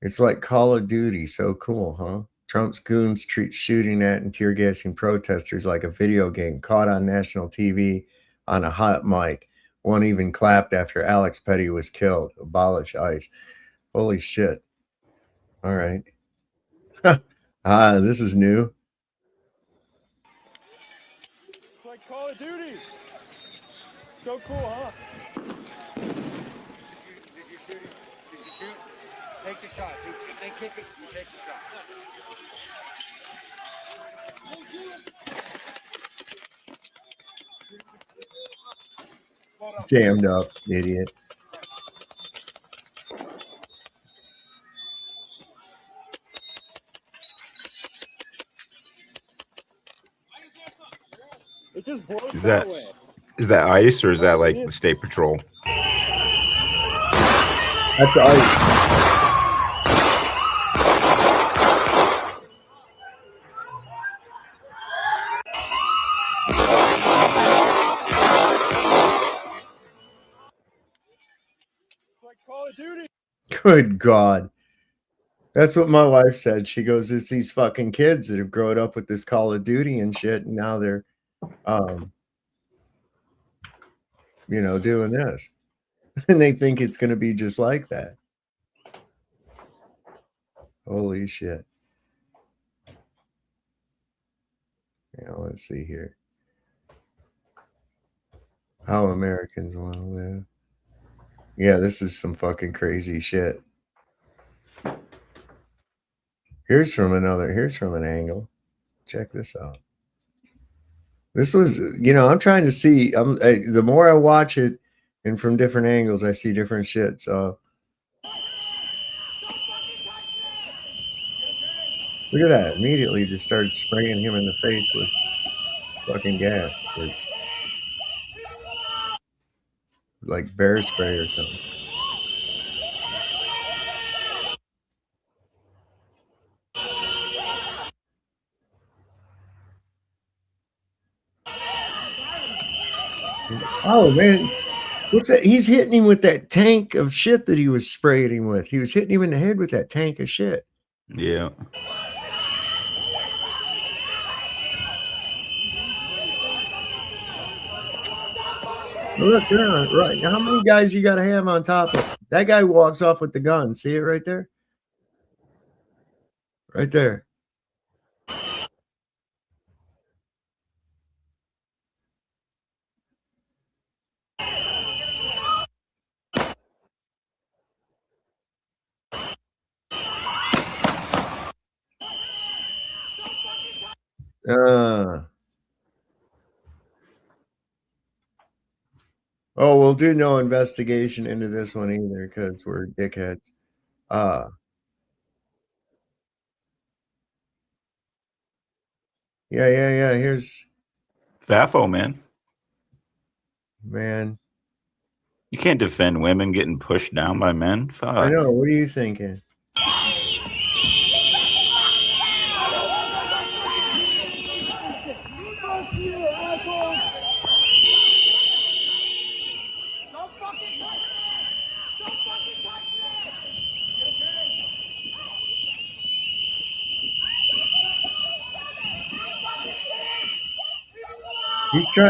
It's like Call of Duty. So cool, huh? Trump's goons treat shooting at and tear gassing protesters like a video game, caught on national TV on a hot mic. One even clapped after Alex Petty was killed. Abolish ICE. Holy shit. All right. This is new.
It's like Call of Duty. So cool, huh? Did you shoot? Take the shot. If they kick it, you take the shot.
Jammed up, idiot.
It just blows
Is
that
that
way.
is that ICE or is that like the state patrol?
That's ICE. Good God. That's what my wife said. She goes, it's these fucking kids that have grown up with this Call of Duty and shit, and now they're, doing this. And they think it's going to be just like that. Holy shit. Yeah, let's see here. How Americans want to live. Yeah, this is some fucking crazy shit. Here's from an angle. Check this out. This was, I'm trying to see. The more I watch it, and from different angles, I see different shit. So look at that! Immediately, just started spraying him in the face with fucking gas, like bear spray or something. Oh man, what's that? He's hitting him with that tank of shit that he was spraying him with. He was hitting him in the head with that tank of shit.
Yeah.
Look, right. How many guys you got to have on top of him? That guy walks off with the gun. See it right there? Right there. We'll do no investigation into this one either because we're dickheads. Yeah. Here's
Fafo, man.
Man.
You can't defend women getting pushed down by men. Fuck.
I know. What are you thinking?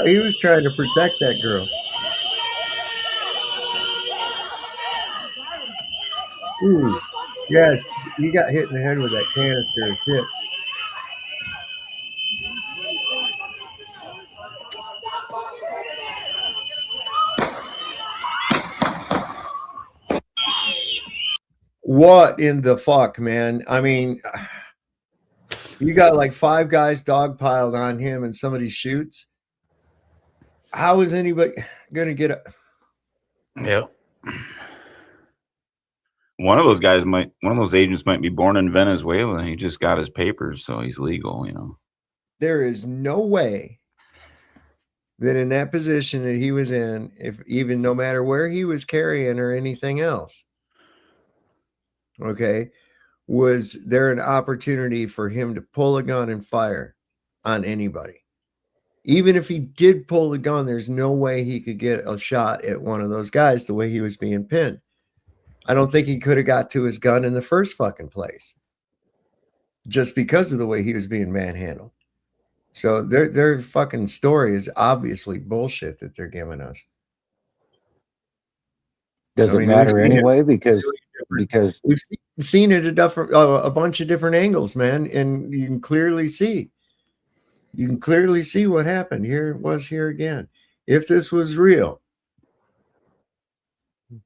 He was trying to protect that girl. Ooh, yes, he got hit in the head with that canister of shit. What in the fuck, man? I mean, you got like 5 guys dogpiled on him and somebody shoots. How is anybody going to get a...
Yep. One of those agents might be born in Venezuela. He just got his papers, so he's legal,
There is no way that in that position that he was in, if even no matter where he was carrying or anything else, okay, was there an opportunity for him to pull a gun and fire on anybody? Even if he did pull the gun, there's no way he could get a shot at one of those guys the way he was being pinned. I don't think he could have got to his gun in the first fucking place just because of the way he was being manhandled. So their fucking story is obviously bullshit that they're giving us.
Does it matter anyway? Because
we've seen it a bunch of different angles, man, and you can clearly see. You can clearly see what happened. Here it was here again. If this was real,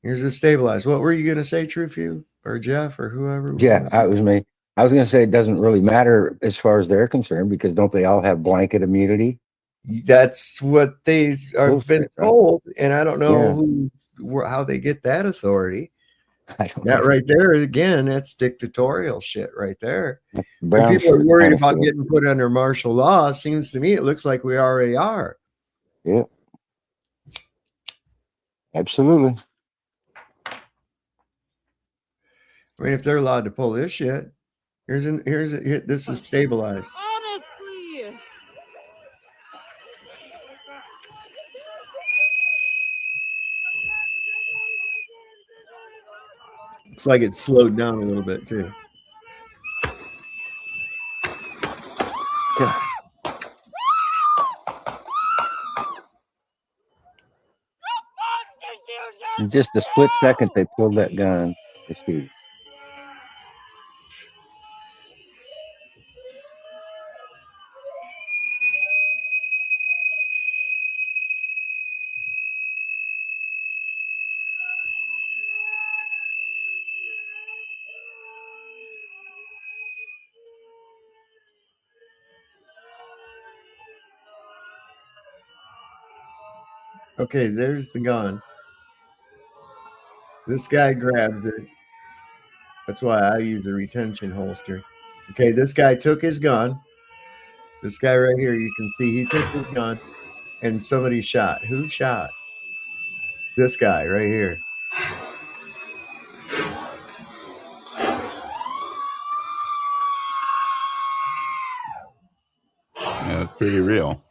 here's a stabilized. What were you going to say, Truefew or Jeff or whoever?
It was me. I was going to say it doesn't really matter as far as they're concerned because don't they all have blanket immunity?
That's what they have been told, and I don't know how they get that authority. That right there, again, that's dictatorial shit right there. When people are worried about getting put under martial law, seems to me it looks like we already are.
Yeah. Absolutely.
I mean, if they're allowed to pull this shit, this is stabilized.
Honestly.
It's like it slowed down a little bit too.
In just a split second, they pulled that gun to shoot.
Okay, there's the gun. This guy grabs it. That's why I use a retention holster. Okay, this guy took his gun. This guy right here, you can see he took his gun and somebody shot. Who shot? This guy right here.
Yeah, it's pretty real.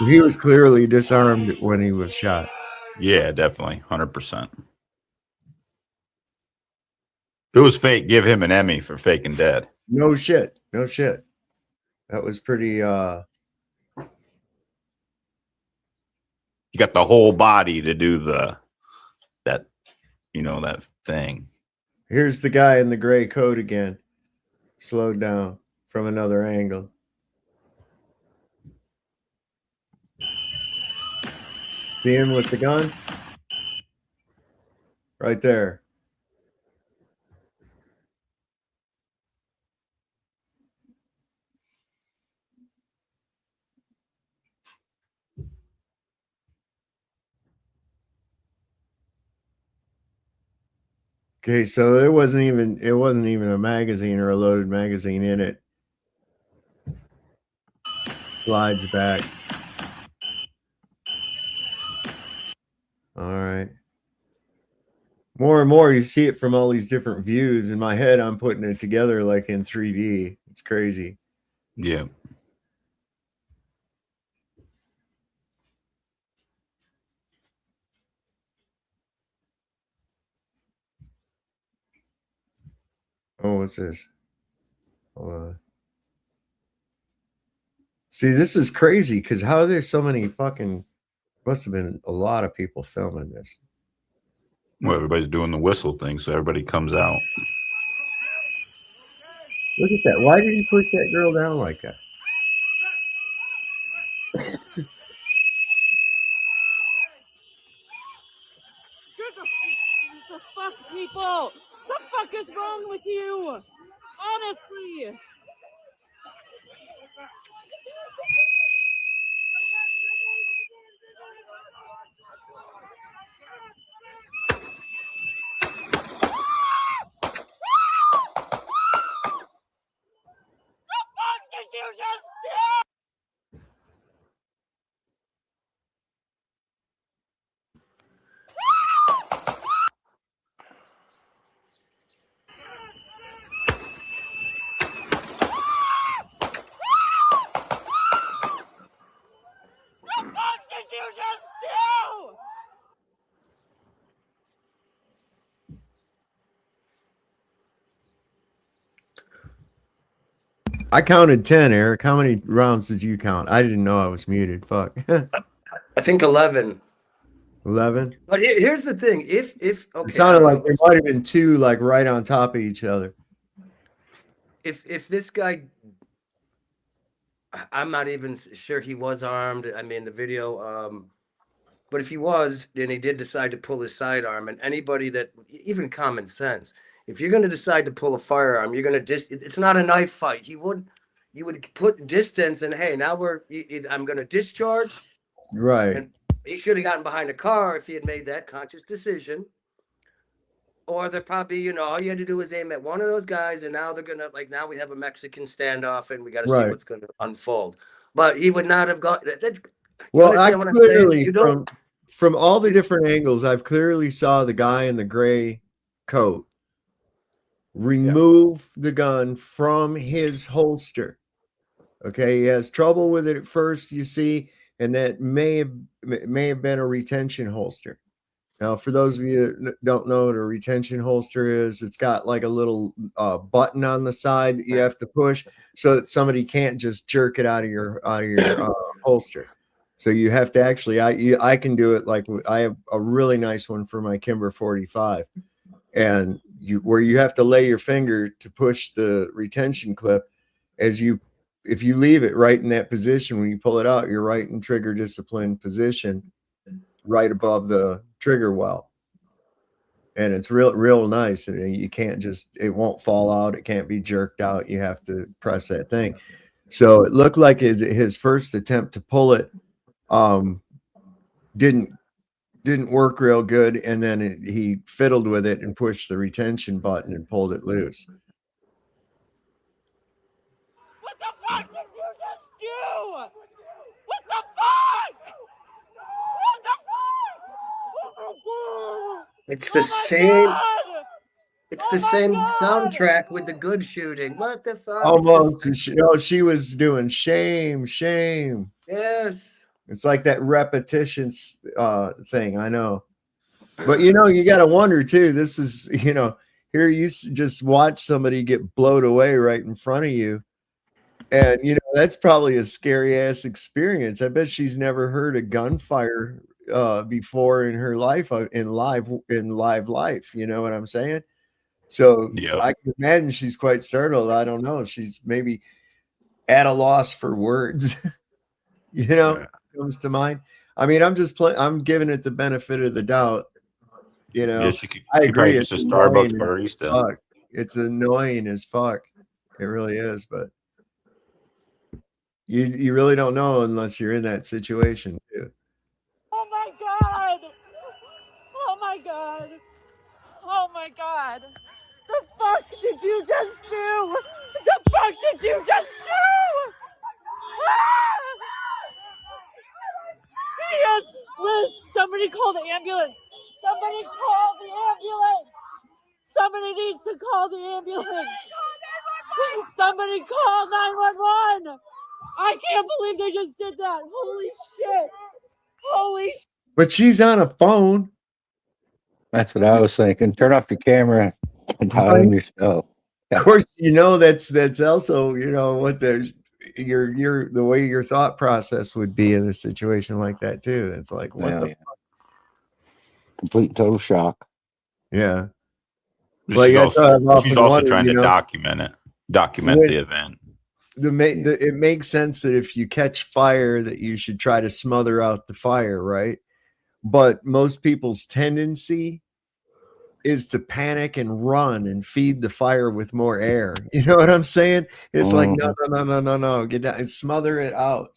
He was clearly disarmed when he was shot.
Yeah, definitely. 100%. If it was fake, give him an Emmy for faking dead.
No shit. No shit. That was pretty
You got the whole body to do that thing.
Here's the guy in the gray coat again. Slowed down from another angle. See him with the gun? Right there. Okay, so it wasn't even a magazine or a loaded magazine in it. Slides back. All right. More and more you see it from all these different views. In my head, I'm putting it together like in 3D. It's crazy.
Yeah.
Oh, what's this? Hold on. See, this is crazy because how are there so many fucking, must have been a lot of people filming this.
Well, everybody's doing the whistle thing, so everybody comes out.
Look at that. Why did he push that girl down like that?
The fuck, people! The fuck is wrong with you? Honestly!
I counted 10, Eric. How many rounds did you count? I didn't know I was muted. Fuck.
I think 11.
11?
But here's the thing. If okay,
It sounded like there might have been two like right on top of each other.
If this guy, I'm not even sure he was armed. I mean, the video, but if he was, then he did decide to pull his sidearm. And anybody that, even common sense, if you're going to decide to pull a firearm, you're going to it's not a knife fight. You would put distance and, hey, now I'm going to discharge.
Right.
And he should have gotten behind a car if he had made that conscious decision. Or they're probably, all you had to do was aim at one of those guys, and now they're gonna now we have a Mexican standoff, and we got to see what's going to unfold. But he would not have got.
Well, I clearly from all the different angles, I've clearly saw the guy in the gray coat remove the gun from his holster. Okay, he has trouble with it at first, you see, and that may have been a retention holster. Now, for those of you that don't know what a retention holster is, it's got like a little button on the side that you have to push so that somebody can't just jerk it out of your holster. So you have to actually, I can do it. Like I have a really nice one for my Kimber 45, and where you have to lay your finger to push the retention clip. If you leave it right in that position when you pull it out, you're right in trigger discipline position, right above the trigger well, and it's real nice. And you can't just, it won't fall out, it can't be jerked out, you have to press that thing. So it looked like his first attempt to pull it didn't work real good, and then he fiddled with it and pushed the retention button and pulled it loose.
What the fuck did you just do? What the fuck? What the fuck? Oh my God.
It's the same. It's the same soundtrack with the good shooting. What the fuck?
Almost. She was doing shame.
Yes.
It's like that repetition thing. I know. But, you got to wonder, too. This is, here you just watch somebody get blown away right in front of you. And, that's probably a scary ass experience. I bet she's never heard a gunfire before in her life, in live life. You know what I'm saying? So I can imagine she's quite startled. I don't know. She's maybe at a loss for words, comes to mind. I mean, I'm giving it the benefit of the doubt. I agree.
It's a Starbucks barista.
It's annoying as fuck. It really is, but you really don't know unless you're in that situation too.
Oh my God. Oh my God. Oh my God. The fuck did you just do? The fuck did you just do? Yes, Liz, somebody call the ambulance. Somebody call the ambulance. Somebody needs to call the ambulance. Somebody call 911. I can't believe they just did that. Holy shit. Holy shit.
But she's on a phone.
That's what I was thinking. Turn off your camera and time yourself. Yeah.
Of course, that's also, what there's the way your thought process would be in a situation like that too. It's like, what the fuck?
Complete total shock.
Yeah.
She's also trying to document the event.
It makes sense that if you catch fire that you should try to smother out the fire, right? But most people's tendency is to panic and run and feed the fire with more air. You know what I'm saying? It's like, no, get down and smother it out.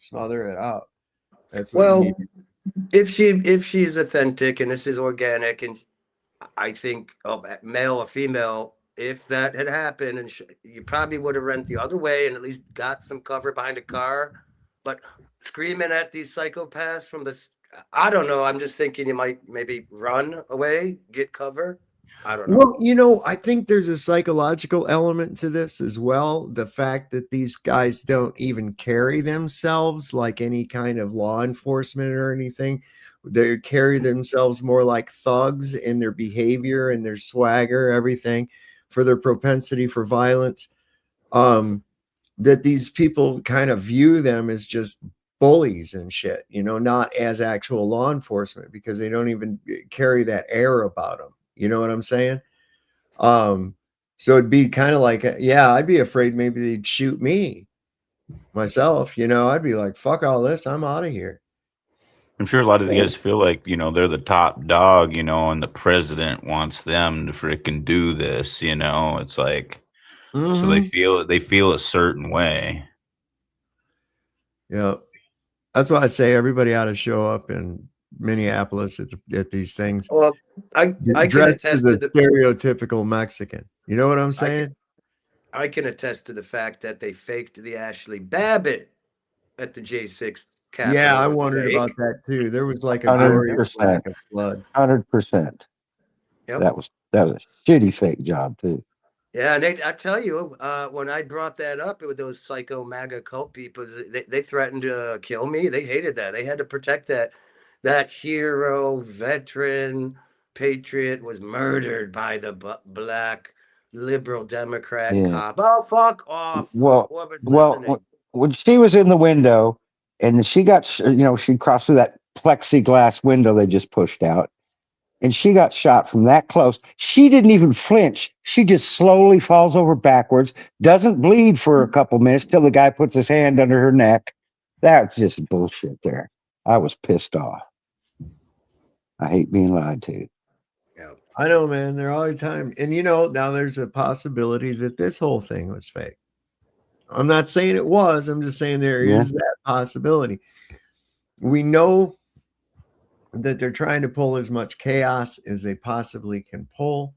That's what
if she's authentic and this is organic, and I think male or female, if that had happened, and you probably would have run the other way and at least got some cover behind a car. But screaming at these psychopaths from this, I don't know. I'm just thinking you might maybe run away, get cover. I don't know.
Well, I think there's a psychological element to this as well. The fact that these guys don't even carry themselves like any kind of law enforcement or anything. They carry themselves more like thugs in their behavior and their swagger, everything, for their propensity for violence. That these people kind of view them as just bullies and shit, not as actual law enforcement, because they don't even carry that air about them. You know what I'm saying? So it'd be kind of like, I'd be afraid maybe they'd shoot me myself. I'd be like, fuck all this, I'm out of here.
I'm sure a lot of the guys feel like, they're the top dog, and the president wants them to freaking do this, it's like, so they feel a certain way.
Yeah. That's why I say everybody ought to show up in Minneapolis at these things.
Well, I can attest
as a stereotypical Mexican. You know what I'm saying?
I can attest to the fact that they faked the Ashley Babbitt at the J6 Capitol.
Yeah, I wondered about that too. There was like a
100%
of blood.
100%.
Yep.
That was a shitty fake job too.
Yeah, and I tell you, when I brought that up with those psycho MAGA cult people, they threatened to kill me. They hated that. They had to protect that hero, veteran, patriot was murdered by the black liberal Democrat
Yeah.
cop. Oh, fuck off!
Well,
Whoever's
well,
listening.
when she was in the window, and she got, she crossed through that plexiglass window they just pushed out, and she got shot from that close. She didn't even flinch. She just slowly falls over backwards, doesn't bleed for a couple minutes till the guy puts his hand under her neck. That's just bullshit there. I was pissed off. I hate being lied to.
I know, man. They're all the time. And now there's a possibility that this whole thing was fake. I'm not saying it was. I'm just saying there is that possibility. We know that they're trying to pull as much chaos as they possibly can pull,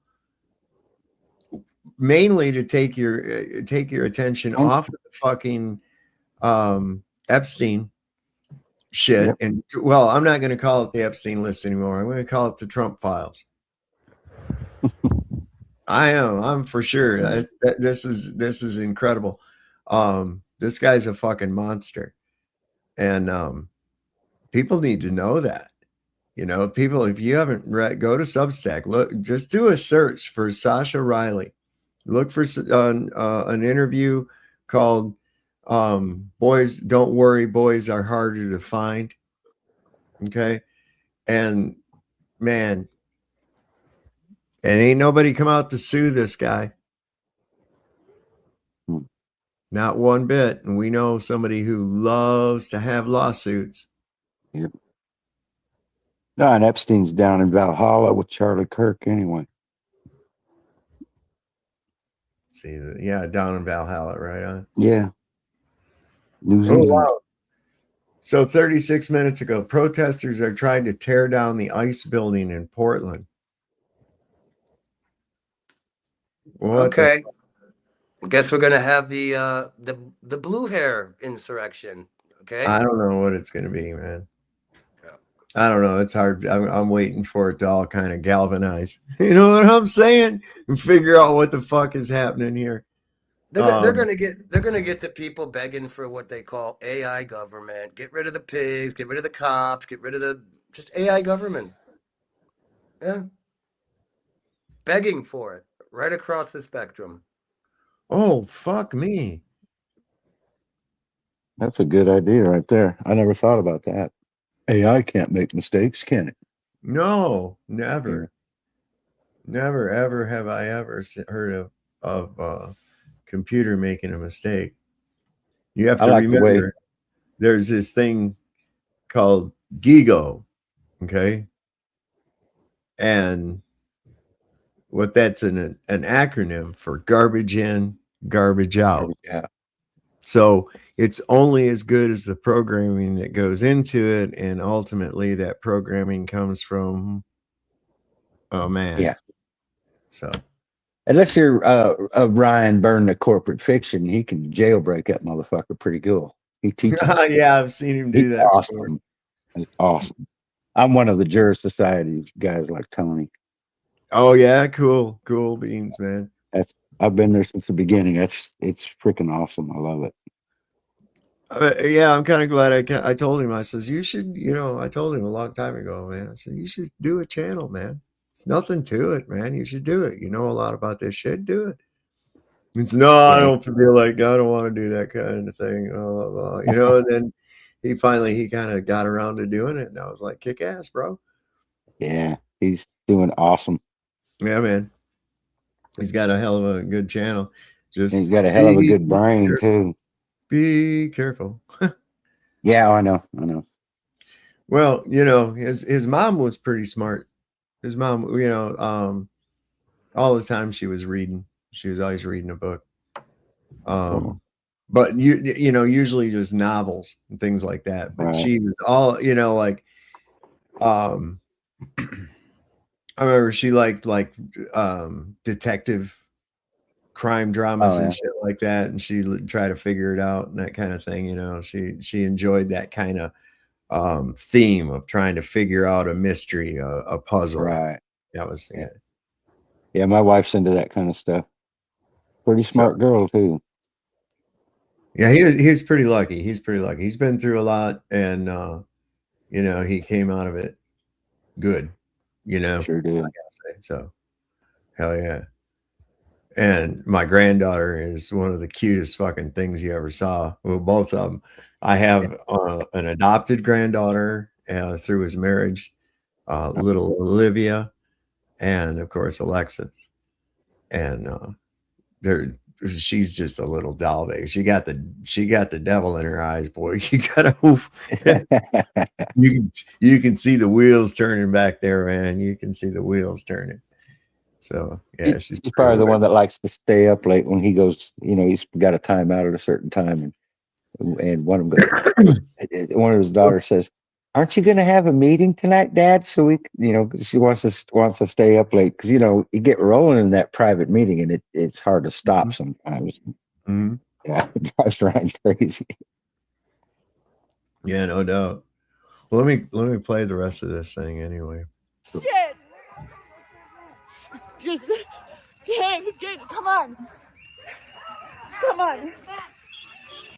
mainly to take your attention off of the fucking Epstein shit. And well, I'm not going to call it the Epstein list anymore. I'm going to call it the Trump files. I'm for sure. This is incredible. This guy's a fucking monster, and people need to know that. People, if you haven't read, go to Substack. Look, just do a search for Sasha Riley. Look for an interview called "Boys Don't Worry, Boys Are Harder to Find." Okay, and man. And ain't nobody come out to sue this guy. Not one bit. And we know somebody who loves to have lawsuits.
Yep. No, and Epstein's down in Valhalla with Charlie Kirk anyway.
See, down in Valhalla, right on.
Yeah. New Zealand.
Oh, wow. So 36 minutes ago, protesters are trying to tear down the ICE building in Portland.
Okay. I guess we're gonna have the blue hair insurrection. Okay.
I don't know what it's gonna be, man. I don't know. It's hard. I'm waiting for it to all kind of galvanize. You know what I'm saying? And figure out what the fuck is happening here.
They're gonna get the people begging for what they call AI government. Get rid of the pigs. Get rid of the cops. Get rid of just AI government. Yeah. Begging for it right across the spectrum.
Oh, fuck me.
That's a good idea right there. I never thought about that. AI can't make mistakes, can it?
No, never. Never, ever have I ever heard of a computer making a mistake. You have to remember there's this thing called GIGO, okay? And what that's an acronym for garbage in, garbage out.
Yeah.
So it's only as good as the programming that goes into it, and ultimately that programming comes from man.
Yeah.
So
unless you're Ryan Byrne of corporate fiction, he can jailbreak that motherfucker pretty cool. He teaches.
Yeah, I've seen him do that.
Awesome. It's awesome. I'm one of the Juror Society guys like Tony.
Oh yeah, cool beans, man.
I've been there since the beginning. It's freaking awesome. I love it.
Yeah, I'm kind of glad I told him. I says you should. I told him a long time ago, man. I said you should do a channel, man. It's nothing to it, man. You should do it. You know a lot about this shit. Do it. It's I don't feel like I don't want to do that kind of thing. Blah, blah, blah. And then he kind of got around to doing it, and I was like, kick ass, bro.
Yeah, he's doing awesome.
Yeah, man. He's got a hell of a good channel.
He's got a hell of a good brain too.
Be careful.
Yeah, I know.
Well, his mom was pretty smart. His mom, all the time she was reading. She was always reading a book. But usually just novels and things like that. But she was all, I remember she liked detective crime dramas and shit like that, and she tried to figure it out and that kind of thing. She enjoyed that kind of theme of trying to figure out a mystery, a puzzle.
Right.
That was
Yeah. My wife's into that kind of stuff. Pretty smart girl too.
Yeah, he's pretty lucky. He's pretty lucky. He's been through a lot, and you know, he came out of it good. You know,
sure did.
I gotta say. So, hell yeah. And my granddaughter is one of the cutest fucking things you ever saw. Well, both of them. I have an adopted granddaughter through his marriage, little Olivia, and of course Alexis. And she's just a little doll baby. She got the devil in her eyes, boy. You gotta you can see the wheels turning back there, man. You can see the wheels turning. So yeah, she's
probably the one that likes to stay up late when he goes. You know, he's got a time out at a certain time, and one of them goes. One of his daughters says, "Aren't you going to have a meeting tonight, Dad?" So we, you know, she wants to stay up late because you know you get rolling in that private meeting, and it's hard to stop sometimes.
Mm-hmm.
Yeah, it drives Ryan crazy.
Yeah, no doubt. Well, let me play the rest of this thing anyway.
Shit! Just come on. Come on.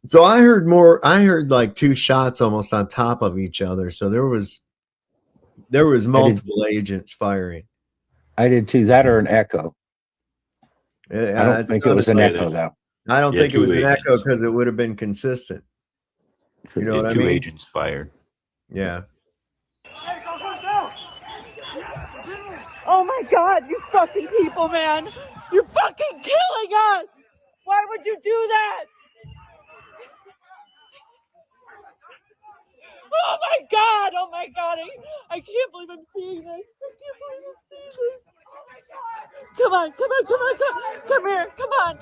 So I heard like two shots almost on top of each other. So there was multiple agents firing.
I did too. That or an echo. I don't think it was an echo though.
I don't think it was an echo because it would have been consistent. You know what I mean?
Two agents fired.
Yeah.
Oh my God, you fucking people, man. You're fucking killing us. Why would you do that? Oh my God, oh my God. I can't believe I'm seeing this. I can't believe I'm seeing this. Oh my God. Come on, come on, come on, come here, come on.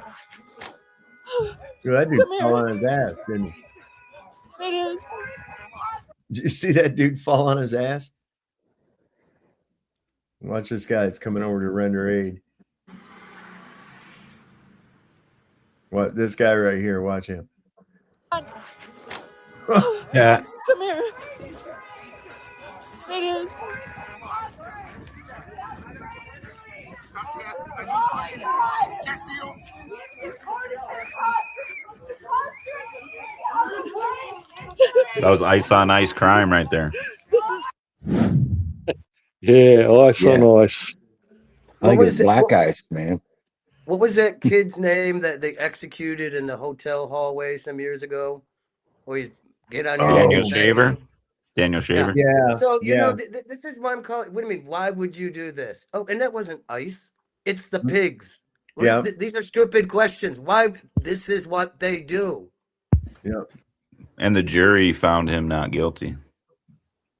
Dude, that dude fell on his ass, didn't he?
It is.
Did you see that dude fall on his ass? Watch this guy. It's coming over to render aid. What? This guy right here. Watch him.
Yeah. Come here. It is.
That was ice on ice crime right there.
Yeah, ice on ice.
I think it's black ice, man.
What was that kid's name that they executed in the hotel hallway some years ago? Where he's get on your
Daniel Shaver. Daniel Shaver.
Yeah. So you know, this is why I'm calling. What do you mean? Why would you do this? Oh, and that wasn't ice. It's the pigs.
Yeah.
These are stupid questions. Why? This is what they do.
Yeah.
And the jury found him not guilty.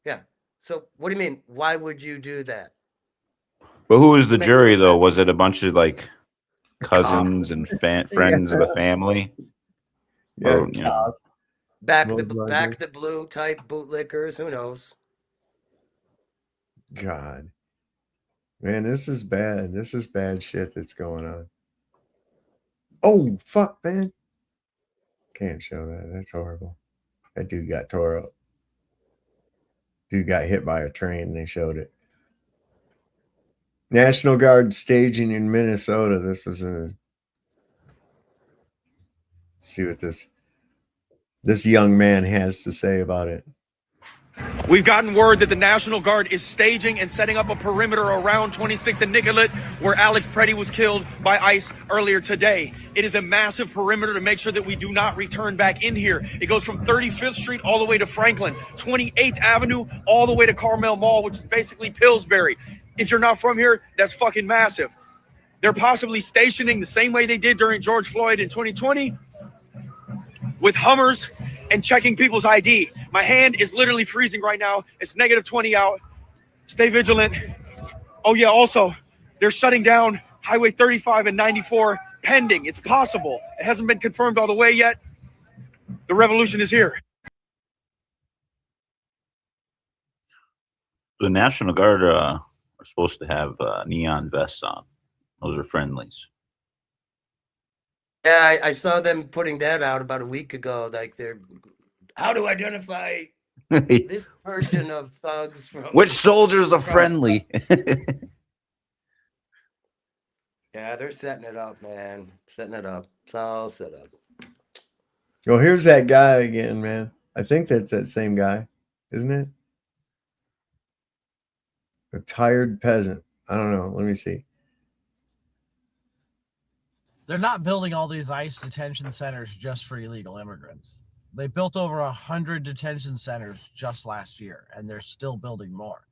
Yeah. So what do you mean? Why would you do that?
But who was the jury though? Was it a bunch of like cousins and friends of the family?
Yeah.
Or, you know,
Back the blue type bootlickers. Who knows?
God. Man, this is bad. This is bad shit that's going on. Oh, fuck, man. Can't show that. That's horrible. That dude got tore up. Dude got hit by a train and they showed it. National Guard staging in Minnesota. This was let's see what this young man has to say about it.
We've gotten word that the National Guard is staging and setting up a perimeter around 26th and Nicollet, where Alex Preddy was killed by ICE earlier today. It is a massive perimeter to make sure that we do not return back in here. It goes from 35th Street all the way to Franklin, 28th Avenue all the way to Carmel Mall, which is basically Pillsbury. If you're not from here, that's fucking massive. They're possibly stationing the same way they did during George Floyd in 2020 with Hummers and checking people's ID. My hand is literally freezing right now. It's -20 out. Stay vigilant. Oh yeah, also, they're shutting down Highway 35 and 94 pending. It's possible. It hasn't been confirmed all the way yet. The revolution is here.
the National Guard are supposed to have neon vests on. Those are friendlies.
Yeah, I saw them putting that out about a week ago. Like they're how to identify this version of thugs from
which soldiers are friendly.
Yeah, they're setting it up, man. Setting it up. It's all set up.
Well, here's that guy again, man. I think that's that same guy, isn't it? A tired peasant. I don't know. Let me see.
They're not building all these ICE detention centers just for illegal immigrants. They built over 100 detention centers just last year, and they're still building more.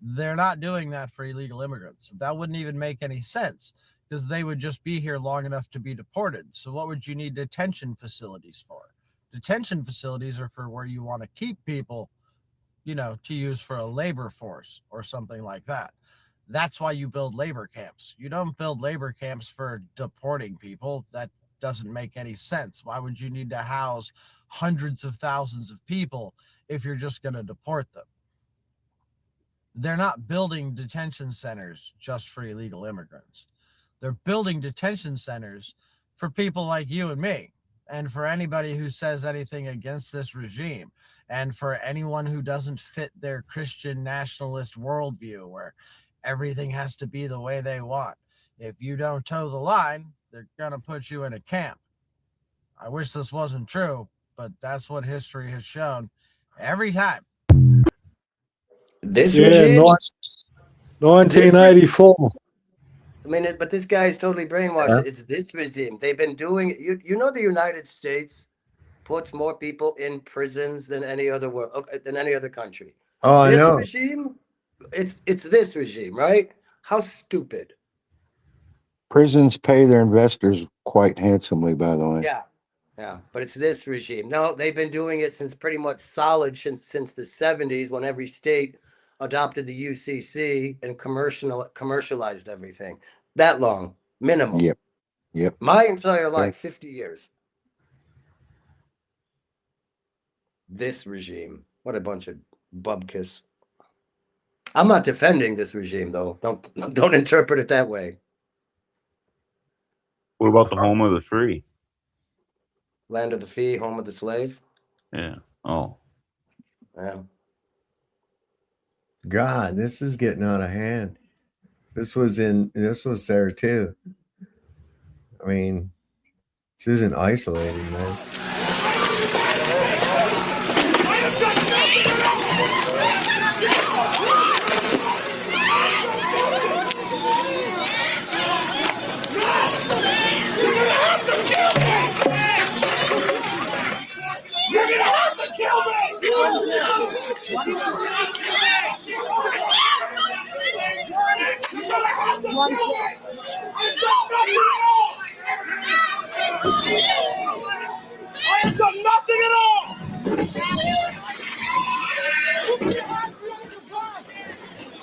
They're not doing that for illegal immigrants. That wouldn't even make any sense because they would just be here long enough to be deported. So what would you need detention facilities for? Detention facilities are for where you want to keep people, to use for a labor force or something like that. That's why you build labor camps. You don't build labor camps for deporting people. That doesn't make any sense. Why would you need to house hundreds of thousands of people if you're just going to deport them? They're not building detention centers just for illegal immigrants. They're building detention centers for people like you and me, and for anybody who says anything against this regime, and for anyone who doesn't fit their Christian nationalist worldview where everything has to be the way they want. If you don't toe the line, they're going to put you in a camp. I wish this wasn't true, but that's what history has shown every time.
This regime?
1984.
I mean, but this guy's totally brainwashed.
Yeah.
It's this regime. They've been doing it. You know, the United States puts more people in prisons than any other than any other country.
Oh, I know.
This regime, it's this regime, right? How stupid.
Prisons pay their investors quite handsomely, by the way.
Yeah, but it's this regime. No, they've been doing it since pretty much solid since the 70s, when every state adopted the UCC and commercialized everything. That long, minimum.
Yep.
My entire life, 50 years. This regime, what a bunch of bubkiss. I'm not defending this regime, though. Don't interpret it that way.
What about the home of the free?
Land of the free, home of the slave.
Yeah. Oh.
Yeah.
God, this is getting out of hand. This was there too. I mean, this isn't isolated, man.
You're gonna have to kill me! I have done nothing at all!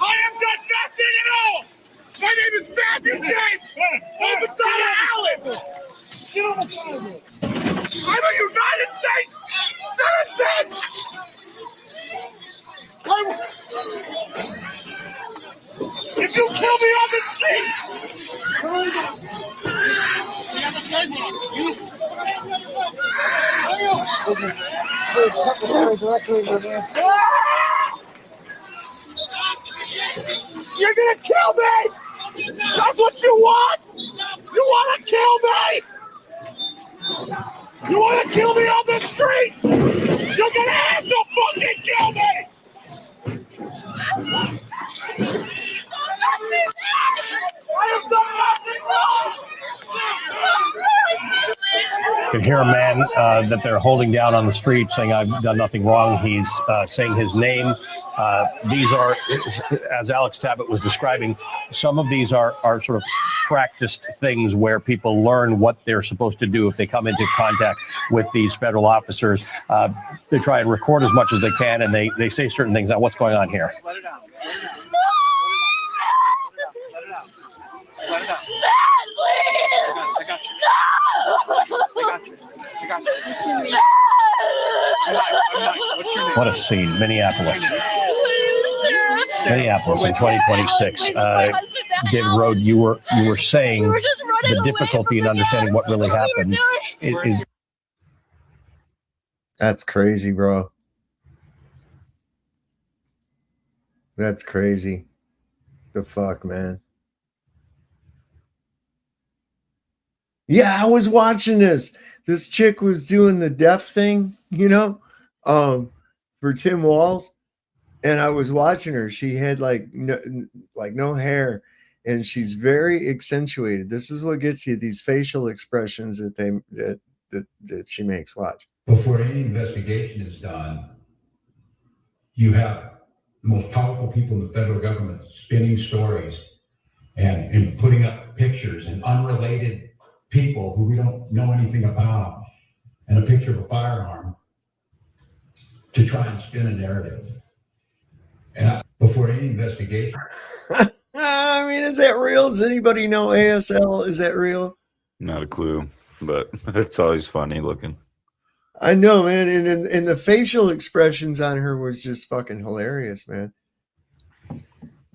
I have done nothing at all! My name is Matthew James! I'm Madonna Allen! Get on the phone. I'm a United States citizen! If you kill me on the street! You're gonna kill me! That's what you want? You wanna kill me? You wanna kill me on the street? You're gonna have to fucking kill me! I have done nothing wrong!
You can hear a man that they're holding down on the street saying, "I've done nothing wrong." He's saying his name. These are, as Alex Tabbitt was describing, some of these are sort of practiced things where people learn what they're supposed to do if they come into contact with these federal officers. They try and record as much as they can, and they say certain things. Now, what's going on here?
Let it out.
What a scene, Minneapolis. Minneapolis in 2026. David Rode, you were saying the difficulty in understanding what really happened is.
That's crazy, bro. That's crazy. The fuck, man. Yeah, I was watching this. This chick was doing the deaf thing, for Tim Walz, and I was watching her. She had like no hair, and she's very accentuated. This is what gets you these facial expressions that she makes. Watch.
Before any investigation is done, you have the most powerful people in the federal government spinning stories and putting up pictures and unrelated people who we don't know anything about, and a picture of a firearm to try and spin a narrative. And before any investigation.
I mean, is that real? Does anybody know ASL? Is that real?
Not a clue, but it's always funny looking.
I know, man. And the facial expressions on her was just fucking hilarious, man.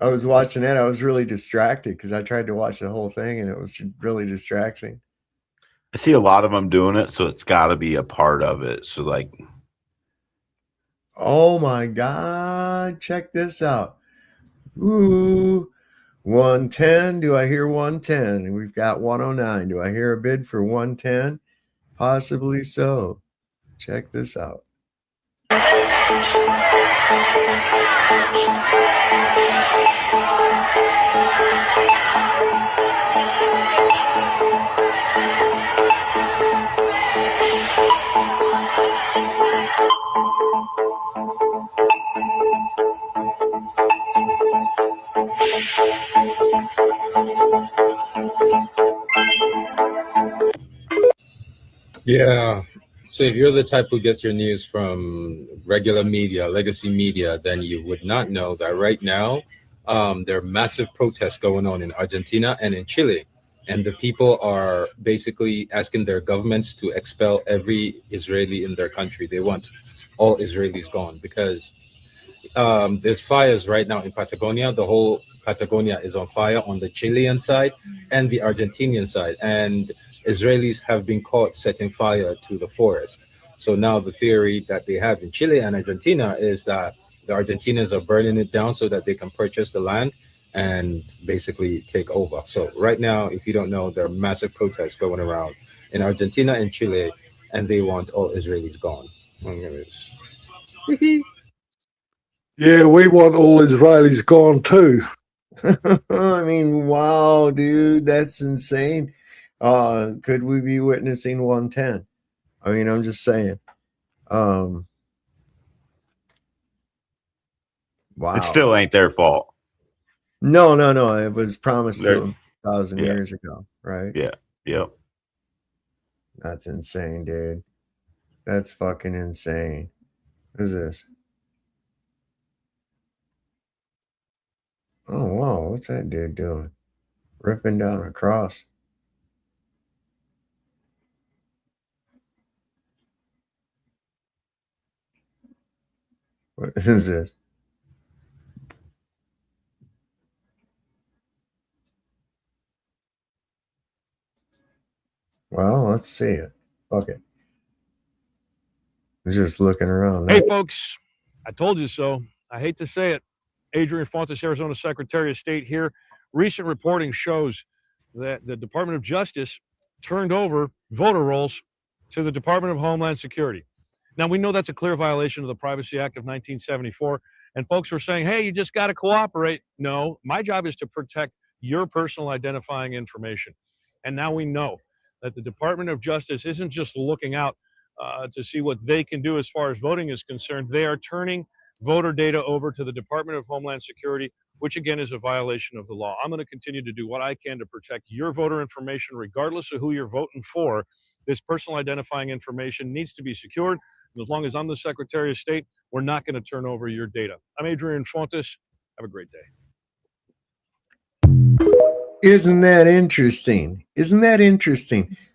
I was watching that. I was really distracted because I tried to watch the whole thing and it was really distracting.
I see a lot of them doing it, so it's got to be a part of it. So, like,
oh my God, check this out. Ooh, 110. Do I hear 110? And we've got 109. Do I hear a bid for 110? Possibly so. Check this out.
Yeah. So if you're the type who gets your news from regular media, legacy media, then you would not know that right now there are massive protests going on in Argentina and in Chile. And the people are basically asking their governments to expel every Israeli in their country. They want all Israelis gone because there's fires right now in Patagonia. The whole Patagonia is on fire on the Chilean side and the Argentinian side. And Israelis have been caught setting fire to the forest. So now the theory that they have in Chile and Argentina is that the Argentinians are burning it down so that they can purchase the land and basically take over. So right now, if you don't know, there are massive protests going around in Argentina and Chile, and they want all Israelis gone.
Yeah, we want all Israelis gone too.
I mean, wow, dude, that's insane. Could we be witnessing 110? I mean, I'm just saying. Wow.
it still ain't their fault.
No. It was promised to them 1,000 years ago, right?
Yeah. Yep.
That's insane, dude. That's fucking insane. What is this? Oh, wow. What's that dude doing? Ripping down a cross. What is this? Well, let's see it. Fuck it. I'm just looking around.
Hey, folks, I told you so. I hate to say it. Adrian Fontes, Arizona Secretary of State here. Recent reporting shows that the Department of Justice turned over voter rolls to the Department of Homeland Security. Now, we know that's a clear violation of the Privacy Act of 1974. And folks were saying, hey, you just got to cooperate. No, my job is to protect your personal identifying information. And now we know that the Department of Justice isn't just looking out to see what they can do as far as voting is concerned. They are turning voter data over to the Department of Homeland Security, which again is a violation of the law. I'm going to continue to do what I can to protect your voter information, regardless of who you're voting for. This personal identifying information needs to be secured. And as long as I'm the Secretary of State, we're not going to turn over your data. I'm Adrian Fontes. Have a great day.
Isn't that interesting?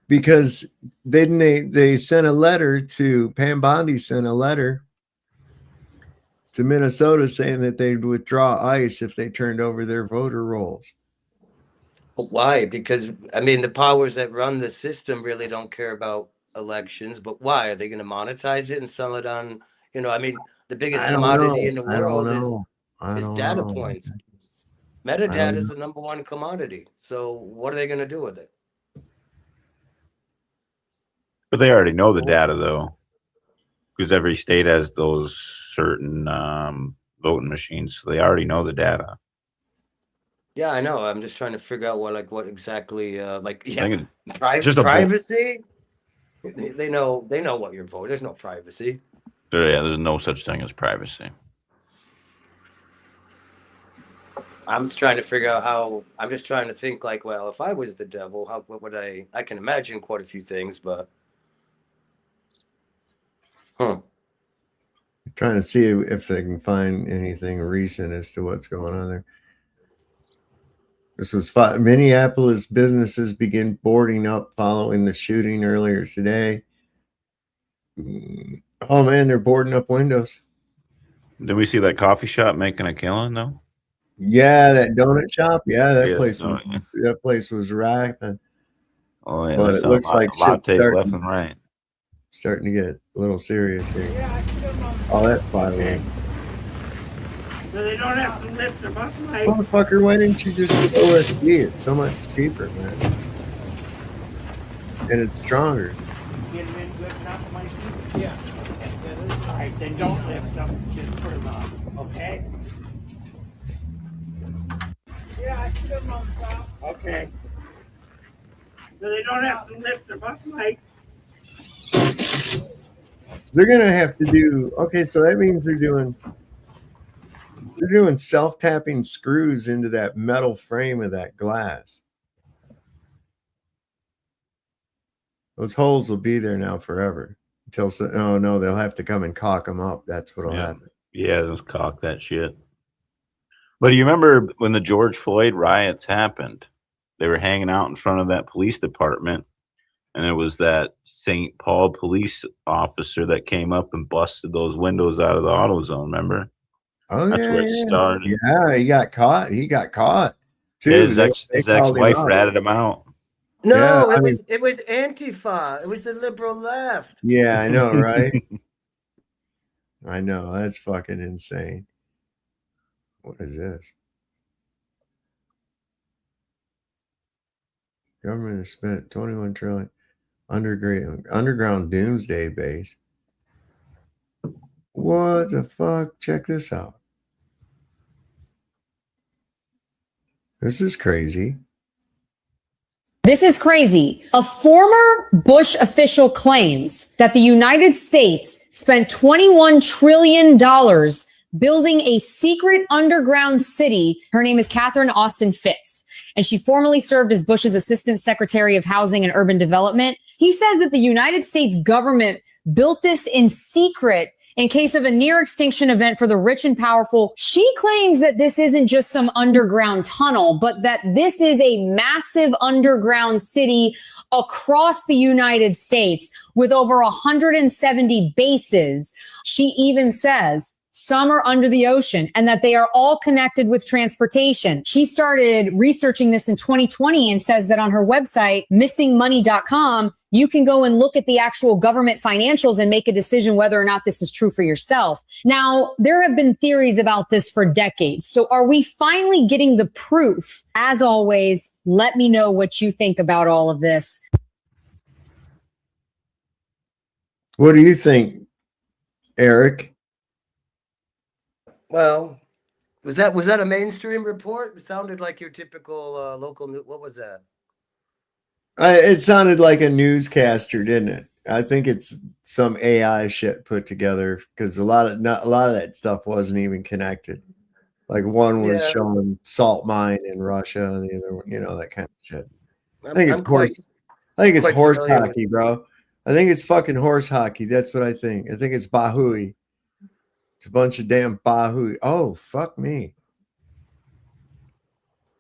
Because then they sent a letter to Pam Bondi sent a letter to Minnesota saying that they'd withdraw ICE if they turned over their voter rolls.
Why? Because, I mean, the powers that run the system really don't care about elections, but why? Are they going to monetize it and sell it on, I mean, the biggest commodity in the world is data points. Metadata is the #1 commodity. So what are they going to do with it?
But they already know the data, though, because every state has those certain voting machines, so they already know the data.
Yeah, I know. I'm just trying to figure out what exactly
I think
privacy. They know what you're voting. There's no privacy.
Yeah, there's no such thing as privacy.
I'm just trying to figure out how. I'm just trying to think like, well, if I was the devil, what would I? I can imagine quite a few things, but
Trying to see if they can find anything recent as to what's going on there. This was Minneapolis businesses begin boarding up following the shooting earlier today. Oh man, they're boarding up windows.
Did we see that coffee shop making a killing though?
Yeah, that donut shop. Yeah, that
Yeah,
place was rapping.
Oh yeah,
But it looks like shit's
left and right.
Starting to get a little serious here. Oh, that's fireworks.
So they don't have to lift them up, Mike.
Motherfucker, why didn't you just get OSD? It's so much cheaper, man. And it's stronger.
Get them in good enough, Mike? Yeah. All right, then don't lift them. Just put them up, okay? Yeah, I put them on top. Okay. So they don't have to lift them up, Mike.
They're gonna have to do okay, so that means they're doing self-tapping screws into that metal frame of that glass. Those holes will be there now forever until they'll have to come and caulk them up. That's what'll happen.
Yeah, just caulk that shit. But do you remember when the George Floyd riots happened? They were hanging out in front of that police department, and it was that St. Paul police officer that came up and busted those windows out of the AutoZone. Remember?
Oh,
That's
yeah,
where it started.
Yeah, he got caught. Too.
His ex-wife ratted him out.
no,
Yeah,
it was Antifa. It was the liberal left.
Yeah, I know, right? I know. That's fucking insane. What is this? Government has spent $21 trillion underground doomsday base. What the fuck? Check this out. This is crazy.
This is crazy. A former Bush official claims that the United States spent $21 trillion building a secret underground city. Her name is Catherine Austin Fitts, and she formerly served as Bush's Assistant Secretary of Housing and Urban Development. He says that the United States government built this in secret in case of a near extinction event for the rich and powerful. She claims that this isn't just some underground tunnel, but that this is a massive underground city across the United States with over 170 bases. She even says some are under the ocean and that they are all connected with transportation. She started researching this in 2020 and says that on her website, missingmoney.com, you can go and look at the actual government financials and make a decision whether or not this is true for yourself. Now, there have been theories about this for decades. So are we finally getting the proof? As always, let me know what you think about all of this.
What do you think, Eric?
Well, was that a mainstream report? It sounded like your typical local news. What was that?
It sounded like a newscaster, didn't it? I think it's some AI shit put together because a lot of that stuff wasn't even connected. Like one was showing salt mine in Russia, and the other, that kind of shit. I think it's horse hockey, bro. I think it's fucking horse hockey. That's what I think. I think it's Bahui. It's a bunch of damn Bahui. Oh, fuck me.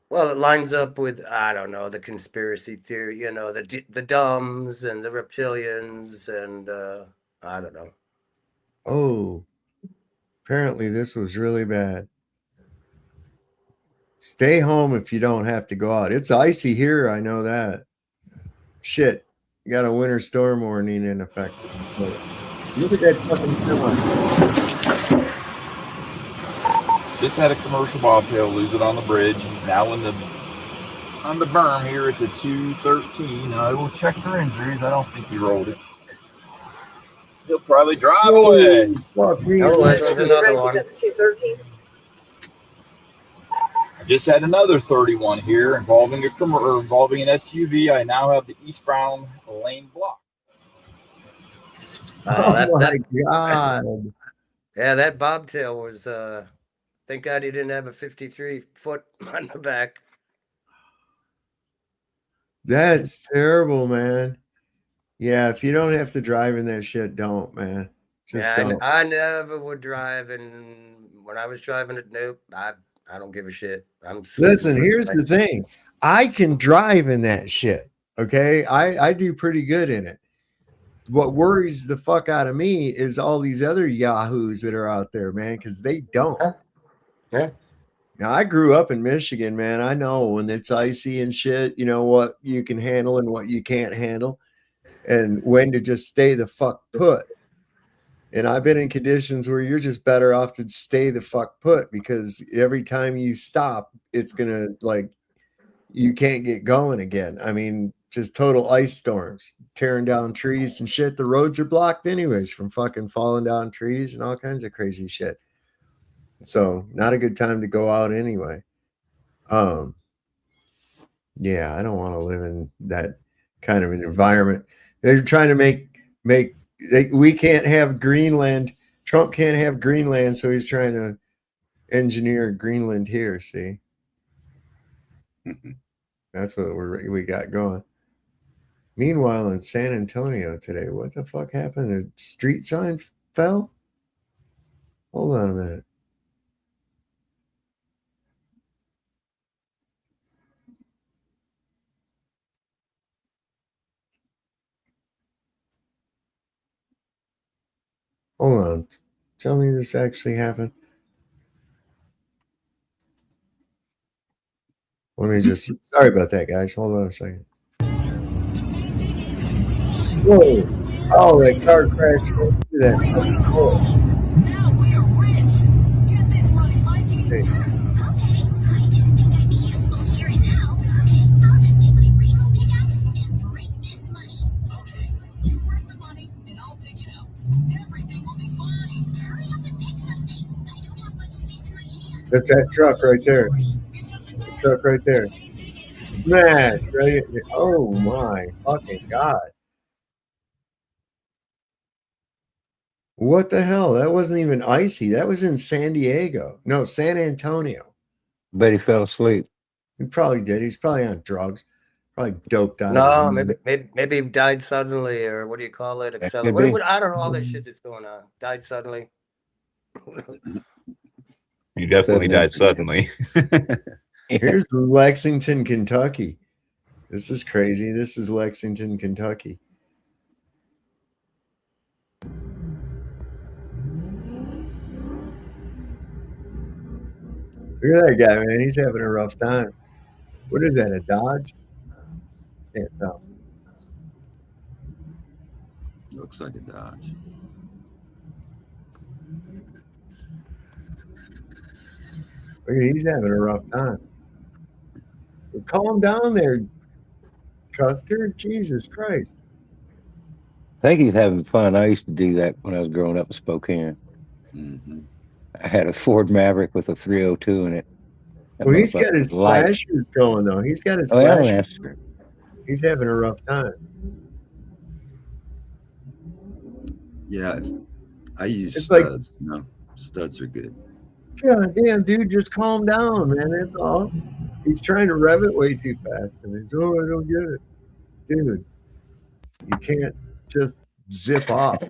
Well, it lines up with, I don't know, the conspiracy theory, the dumbs and the reptilians and I don't know.
Oh, apparently this was really bad. Stay home if you don't have to go out. It's icy here. I know that. Shit. You got a winter storm warning in effect. Look at that fucking semi.
Just had a commercial bobtail lose it on the bridge. He's now on the berm here at the 213. I will check for injuries. I don't think he rolled it. He'll probably drive away.
Fuck me.
Oh, there's another one.
I just had another 31 here involving an SUV. I now have the eastbound lane blocked.
Oh my God.
Yeah, that bobtail was, thank God he didn't have a 53 foot on the back.
That's terrible, man. Yeah, if you don't have to drive in that shit, don't, man. Just
Yeah,
don't.
I never would drive, and when I was driving it, nope, I don't give a shit. I'm
Listen, here's the thing. I can drive in that shit. Okay. I do pretty good in it. What worries the fuck out of me is all these other yahoos that are out there, man, because they don't.
Yeah.
Now, I grew up in Michigan, man. I know when it's icy and shit, you know what you can handle and what you can't handle, and when to just stay the fuck put. And I've been in conditions where you're just better off to stay the fuck put, because every time you stop, it's gonna, like, you can't get going again. I mean, just total ice storms, tearing down trees and shit. The roads are blocked anyways from fucking falling down trees and all kinds of crazy shit. So not a good time to go out anyway. Yeah, I don't want to live in that kind of an environment. They're trying to we can't have Greenland. Trump can't have Greenland, so he's trying to engineer Greenland here. See, that's what we got going. Meanwhile, in San Antonio today, what the fuck happened? A street sign fell? Hold on a minute. Hold on. Tell me this actually happened. Let me just, sorry about that, guys. Hold on a second. Whoa. Oh, that car crashed into that.
Now we are rich. Get this money, Mikey.
Hey.
Okay, I didn't think I'd be useful here and now. Okay, I'll just get my rainbow pickaxe and break this money. Okay, you break the money and I'll pick it up. Everything will be fine.
Hurry up and pick something. I don't have much space in my hands.
That's that truck right there. The truck right there. Smash, right? Oh my fucking God. What the hell? That wasn't even icy. That was in San Diego. No, San Antonio.
Bet he fell asleep.
He probably did. He's probably on drugs. Probably doped out.
No, maybe he died suddenly, or what do you call it?
could be.
I don't know all this shit that's going on. Died suddenly.
He definitely died suddenly.
Here's Lexington, Kentucky. This is crazy. This is Lexington, Kentucky. Look at that guy, man. He's having a rough time. What is that, a Dodge? Can't tell.
Looks like a Dodge.
Look at, he's having a rough time. So calm down there, Custer. Jesus Christ.
I think he's having fun. I used to do that when I was growing up in Spokane.
Mm-hmm.
I had a Ford Maverick with a 302 in it. That
Well, he's got
motherfucker
his
was light.
flashers going, though. He's got his
Oh, yeah,
flashers.
man.
He's having a rough time.
Yeah, I use
It's like-
studs. No, studs are good.
God damn, dude, just calm down, man. That's all. He's trying to rev it way too fast. And he's, oh, I don't get it. Dude, you can't just zip off.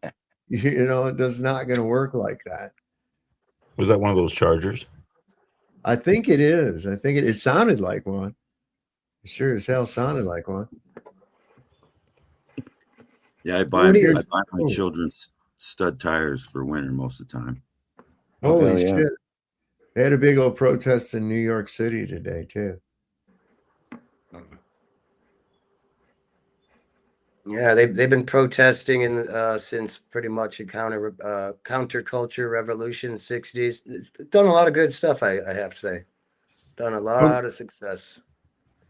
You know, it does not going to work like that.
Was that one of those Chargers?
I think it is. I think it sounded like one. It sure as hell sounded like one.
Yeah, I buy
What is-
my children's stud tires for winter most of the time.
Holy
hell yeah.
shit. They had a big old protest in New York City today, too.
Yeah, they've been protesting since pretty much a counterculture revolution, 60s. It's done a lot of good stuff, I have to say. Done a lot of success.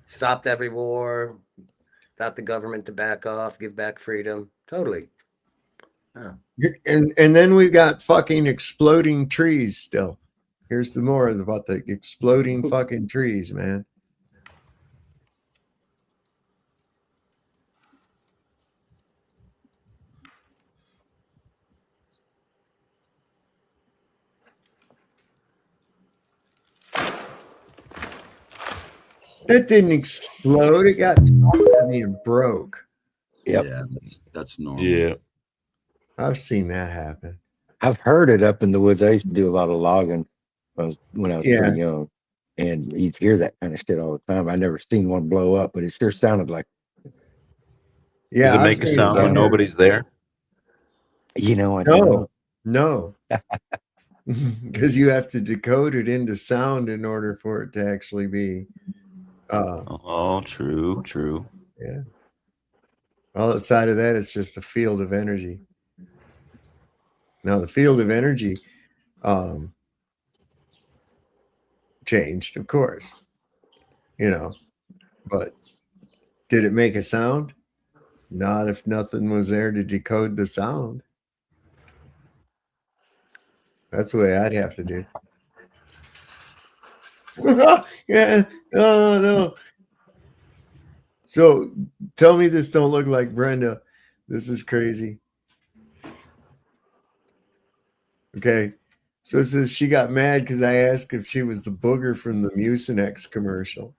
Stopped every war, got the government to back off, give back freedom. Totally. Yeah.
And then we got fucking exploding trees still. Here's the more about the exploding fucking trees, man. It didn't explode. It got heavy and broke.
Yep.
Yeah, that's normal.
Yeah.
I've seen that happen.
I've heard it up in the woods. I used to do a lot of logging when I was
Yeah.
pretty young, and you'd hear that kind of shit all the time. I never seen one blow up, but it sure sounded like.
Yeah,
Does it
I've
make a
seen
sound
it
when
down
nobody's there?
You know, I don't.
No. Because you have to decode it into sound in order for it to actually be.
Oh, true.
Yeah. All outside of that, it's just a field of energy. Now, the field of energy changed, of course, but did it make a sound? Not if nothing was there to decode the sound. That's the way I'd have to do. Yeah. Oh, no. So tell me this don't look like Brenda. This is crazy. Okay. So it says she got mad because I asked if she was the booger from the Mucinex commercial.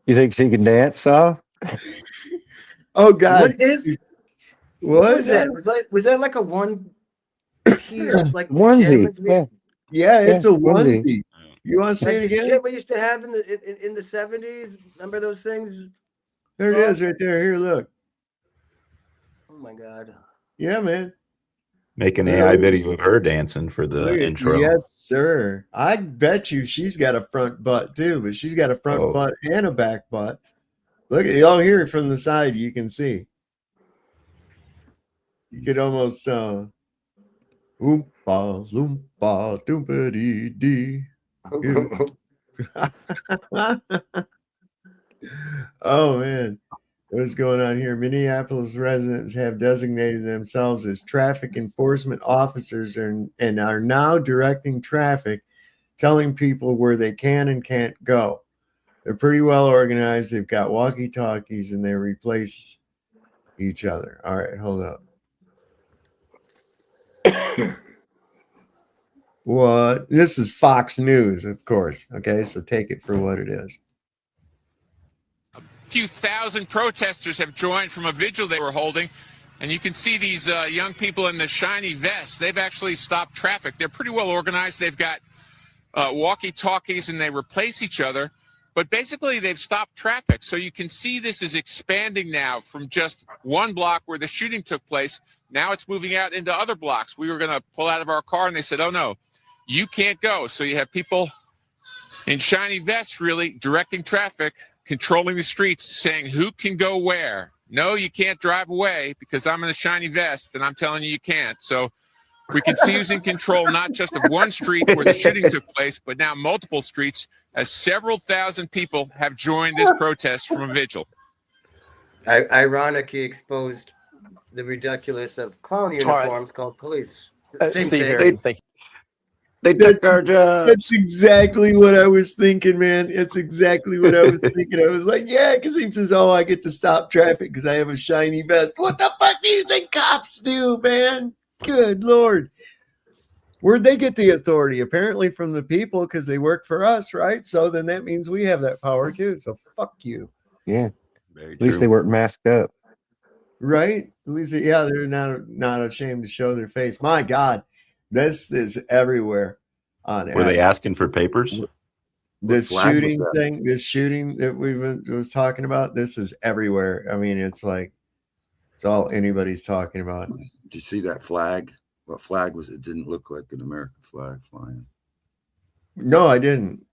You think she can dance, Saw?
Oh God!
What was that? Was that like a one piece like
Onesie?
pajamas?
Yeah, it's a
onesie.
onesie. You want to see
Like
it
the
again?
shit we used to have in the 70s. Remember those things?
There it is, right there. Here, look.
Oh my God!
Yeah, man.
Make an AI video of her dancing for the
Look at,
intro.
yes, sir. I bet you she's got a front butt too, but she's got a front butt and a back butt. Look at y'all hear it from the side. You can see. You could almost oompa loompa doompa dee. Oh man. What's going on here? Minneapolis residents have designated themselves as traffic enforcement officers and are now directing traffic, telling people where they can and can't go. They're pretty well organized. They've got walkie-talkies and they replace each other. All right, hold up. What? This is Fox News, of course. Okay, so take it for what it is.
Few thousand protesters have joined from a vigil they were holding, and you can see these young people in the shiny vests. They've actually stopped traffic. They're pretty well organized. They've got walkie-talkies and they replace each other, but basically they've stopped traffic. So you can see this is expanding now from just one block where the shooting took place. Now it's moving out into other blocks. We were going to pull out of our car and they said, oh no, you can't go. So you have people in shiny vests really directing traffic, controlling the streets, saying who can go where. No, you can't drive away because I'm in a shiny vest and I'm telling you can't. So we can see who's in control, not just of one street where the shooting took place, but now multiple streets, as several thousand people have joined this protest from a vigil.
Ironically exposed the ridiculous of clown uniforms called police. Same thing.
Thank you. They took our jobs. That's exactly what I was thinking, man. It's exactly what I was thinking. I was like, yeah, because he says, oh, I get to stop traffic because I have a shiny vest. What the fuck do you think cops do, man? Good Lord. Where'd they get the authority? Apparently from the people because they work for us, right? So then that means we have that power too. So fuck you.
Yeah. At least they weren't masked up.
Right? At least, yeah, they're not ashamed to show their face. My God. This is everywhere.
Were they asking for papers?
This shooting thing, this shooting that we was talking about, this is everywhere. I mean, it's like it's all anybody's talking about.
Did you see that flag? What flag was it? Didn't look like an American flag flying.
No, I didn't.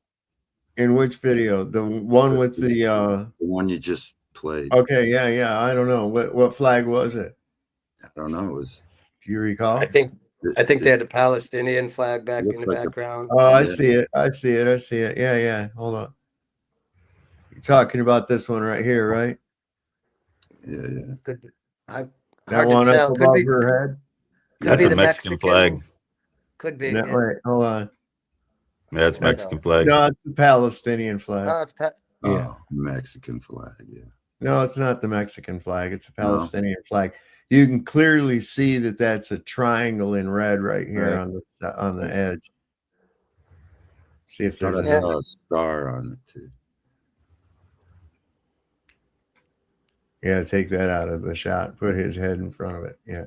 In which video? The one with the
one you just played.
Okay, yeah. I don't know. What flag was it?
I don't know. It was.
Do you recall?
I think they had the Palestinian flag back in the background.
Oh, I see it. Yeah. Hold on. You're talking about this one right here, right?
Yeah, yeah.
Could be.
That
Hard to
one up
tell. Could
above
be.
her head.
Could
That's
be
a
the
Mexican flag.
Could be.
No,
Yeah.
wait, hold on.
Yeah, it's
That's
Mexican flag.
No, it's the Palestinian flag.
Oh, it's
Yeah.
Oh, Mexican flag. Yeah.
No, it's not the Mexican flag. It's a
No.
Palestinian flag. You can clearly see that that's a triangle in red right here
Right.
on the edge. See if
Thought
there's
I saw a star on it too.
Yeah, take that out of the shot. Put his head in front of it. Yeah.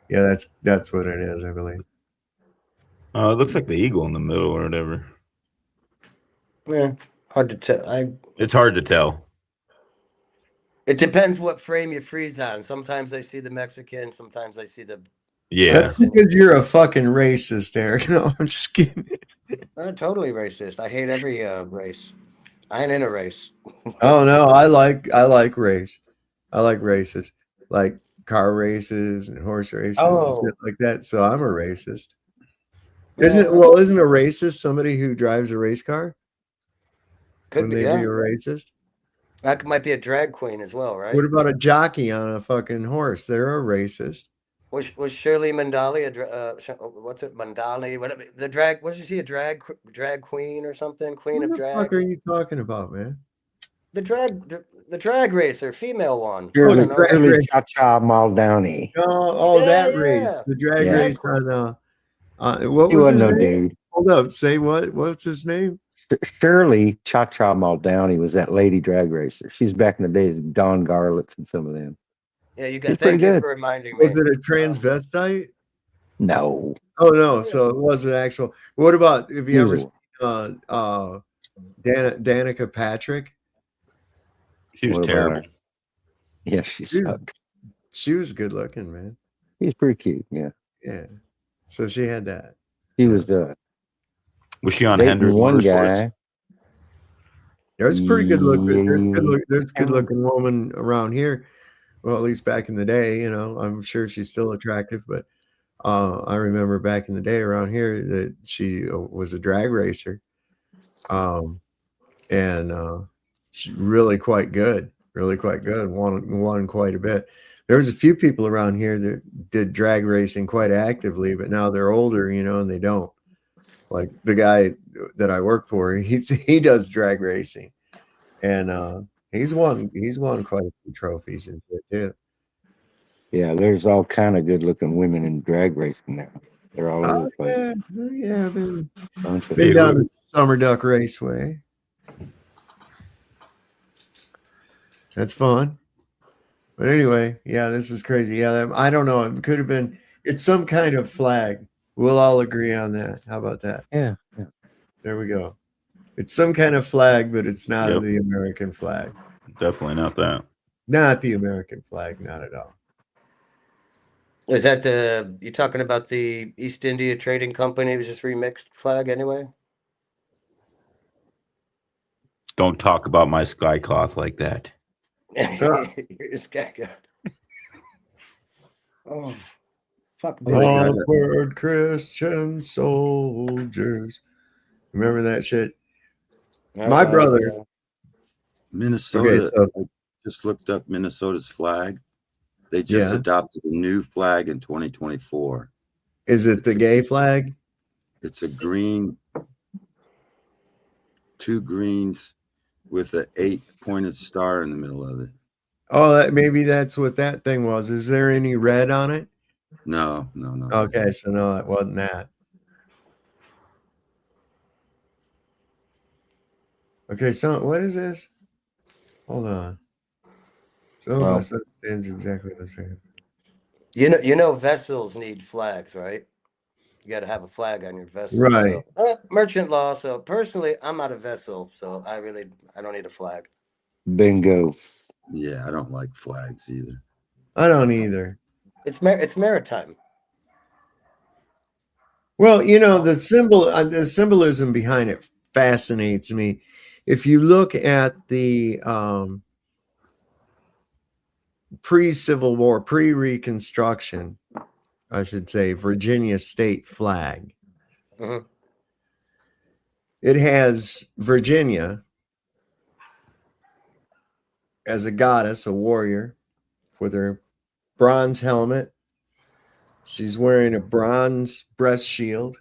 Yeah, that's what it is, I believe.
It looks like the eagle in the middle or whatever.
Yeah, hard to tell.
It's hard to tell.
It depends what frame you freeze on. Sometimes I see the Mexican. Sometimes I see the.
Yeah.
That's because you're a fucking racist, Eric. No, I'm just kidding.
I'm totally racist. I hate every race. I ain't in a race.
Oh no, I like race. I like races, like car races and horse races and shit like that. So I'm a racist. Isn't a racist somebody who drives a race car?
Could
Wouldn't
be.
they
Yeah.
be a racist?
That might be a drag queen as well, right?
What about a jockey on a fucking horse? They're a racist.
Was Shirley Mandali what's it? Mandali? Whatever. The drag. Wasn't she a drag queen or something? Queen of
What the
drag.
fuck are you talking about, man?
The drag racer, female one.
Shirley Cha-Cha Maldani.
That race. The drag race on what
He
was
wasn't
his
no
name?
dude.
Hold up, say what? What's his name?
Shirley Cha-Cha Maldani was that lady drag racer. She's back in the days of Don Garlits and some of them.
Yeah, you
She's
got.
pretty
Thank you
good.
for reminding me.
Was it a transvestite?
No.
Oh no, so it was an actual. What about have you ever seen Danica Patrick?
She was
What about
terrible.
her? Yeah, she sucked.
She was good looking, man.
She's pretty cute. Yeah.
Yeah. So she had that.
She was
Was she on
dating
Hendrick
one
Motorsports?
guy.
There's pretty good looking.
Yeah.
There's good looking woman around here. Well, at least back in the day, you know. I'm sure she's still attractive, but I remember back in the day around here that she was a drag racer, and she's really quite good. Won quite a bit. There was a few people around here that did drag racing quite actively, but now they're older, you know, and they don't. Like the guy that I work for, he does drag racing, and he's won quite a few trophies and shit too.
Yeah, there's all kind of good looking women in drag racing now. They're all over the place.
Yeah, I've been
Bunch of
down
them.
the Summer Duck Raceway. That's fun. But anyway, yeah, this is crazy. Yeah, I don't know. It could have been. It's some kind of flag. We'll all agree on that. How about that?
Yeah.
There we go. It's some kind of flag, but it's not
Yep.
the American flag.
Definitely not that.
Not the American flag. Not at all.
Is that you talking about the East India Trading Company? It was just remixed flag anyway.
Don't talk about my sky cloth like that.
This guy got. Oh, fuck!
Onward, Christian soldiers. Remember that shit? My brother.
Minnesota.
Okay,
I just looked up Minnesota's flag. They just adopted a new flag in 2024.
Is it the gay flag?
It's a green, 2 greens with an 8-pointed star in the middle of it.
Oh, maybe that's what that thing was. Is there any red on it?
No.
Okay, so no, it wasn't that. Okay, so what is this? Hold on. So this understands exactly what I'm saying.
You know, vessels need flags, right? You got to have a flag on your vessel,
Right?
So, merchant law. So personally, I'm not a vessel, so I don't need a flag.
Bingo.
Yeah, I don't like flags either.
I don't either.
It's maritime.
Well, you know, the symbolism behind it fascinates me. If you look at the pre-Civil War, pre-Reconstruction, I should say, Virginia state flag. It has Virginia as a goddess, a warrior, with her bronze helmet. She's wearing a bronze breast shield.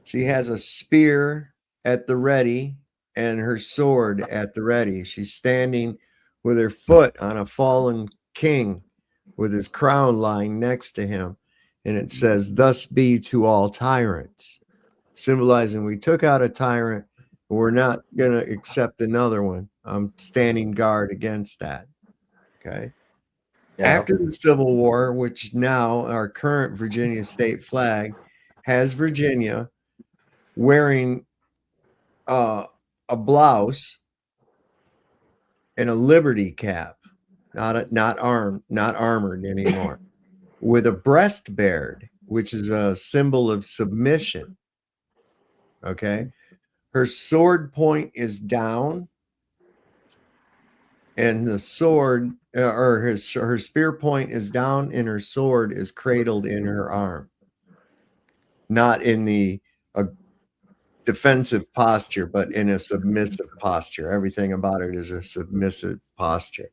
She has a spear at the ready and her sword at the ready. She's standing with her foot on a fallen king with his crown lying next to him. And it says, "Thus be to all tyrants," symbolizing we took out a tyrant, and we're not going to accept another one. I'm standing guard against that. Okay.
Yeah.
After the Civil War, which now our current Virginia state flag has Virginia wearing a blouse and a liberty cap, not armored anymore, with a breast bared, which is a symbol of submission. Okay, her sword point is down, and the sword or her spear point is down, and her sword is cradled in her arm, not in the defensive posture, but in a submissive posture. Everything about it is a submissive posture,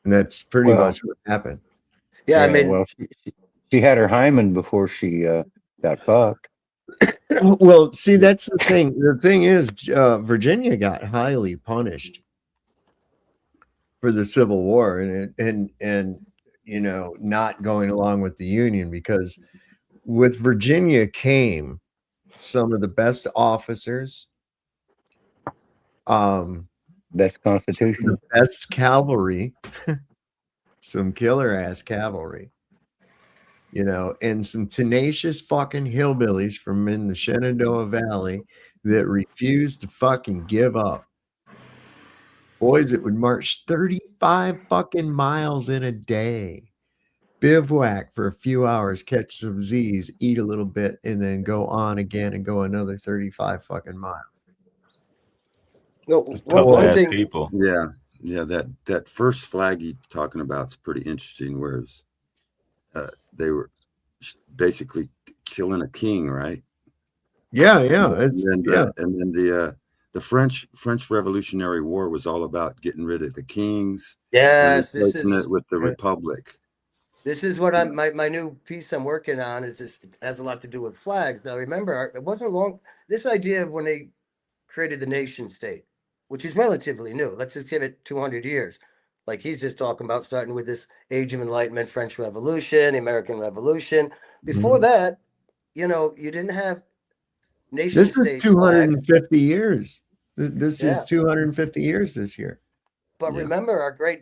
and that's pretty much what happened.
Yeah, I mean,
well, she had her hymen before she got fucked.
Well, see, that's the thing. The thing is, Virginia got highly punished for the Civil War and you know, not going along with the Union, because with Virginia came some of the best officers,
best constitution,
the best cavalry, some killer ass cavalry, you know, and some tenacious fucking hillbillies from in the Shenandoah Valley that refused to fucking give up. Boys that would march 35 fucking miles in a day, bivouac for a few hours, catch some Z's, eat a little bit, and then go on again and go another 35 fucking miles.
No,
Tough ass people. Yeah, yeah. That first flag you're talking about is pretty interesting. Whereas they were basically killing a king, right?
Yeah, yeah.
And then the French Revolutionary War was all about getting rid of the kings.
Yes,
and replacing it with the republic.
This is what my new piece I'm working on is this. It has a lot to do with flags. Now, remember, it wasn't long. This idea of when they created the nation state, which is relatively new. Let's just give it 200 years. Like he's just talking about, starting with this Age of Enlightenment, French Revolution, the American Revolution. Before that, you know, you didn't have nation
This
state
is 250
flags.
Years. This is 250 years this year.
But remember, our great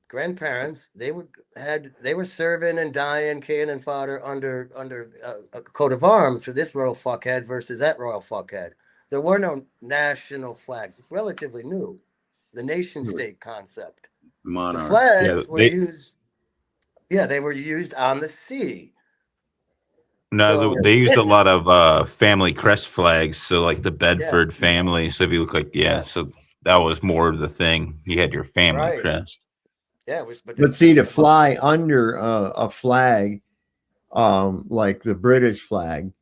grandparents, they were serving and dying, cannon fodder under a coat of arms for this royal fuckhead versus that royal fuckhead. There were no national flags. It's relatively new. The nation state concept.
Monarch.
The flags were used. Yeah, they were used on the sea.
No, they used a lot of family crest flags. So like the Bedford family. So if you look like, so that was more of the thing. You had your family crest.
Yeah,
but see, to fly under a flag, like the British flag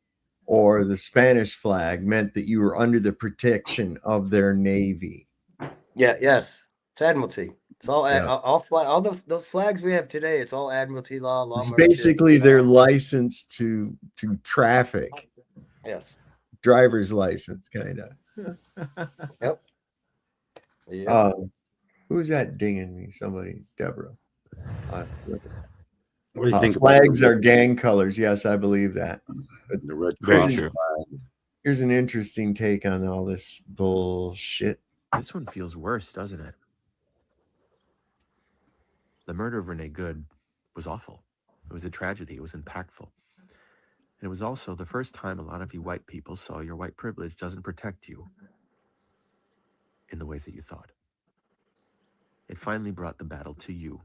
or the Spanish flag, meant that you were under the protection of their navy.
Yeah, yes, it's admiralty. It's all those flags we have today. It's all admiralty law.
It's basically their license to traffic.
Yes,
driver's license, kind of.
Yep.
Who's that dinging me? Somebody, Deborah.
What do you think?
Flags are gang colors. Yes, I believe that. But
the Red Cross flag.
Here's an interesting take on all this bullshit.
This one feels worse, doesn't it? The murder of Renee Good was awful. It was a tragedy. It was impactful. And it was also the first time a lot of you white people saw your white privilege doesn't protect you in the ways that you thought. It finally brought the battle to you.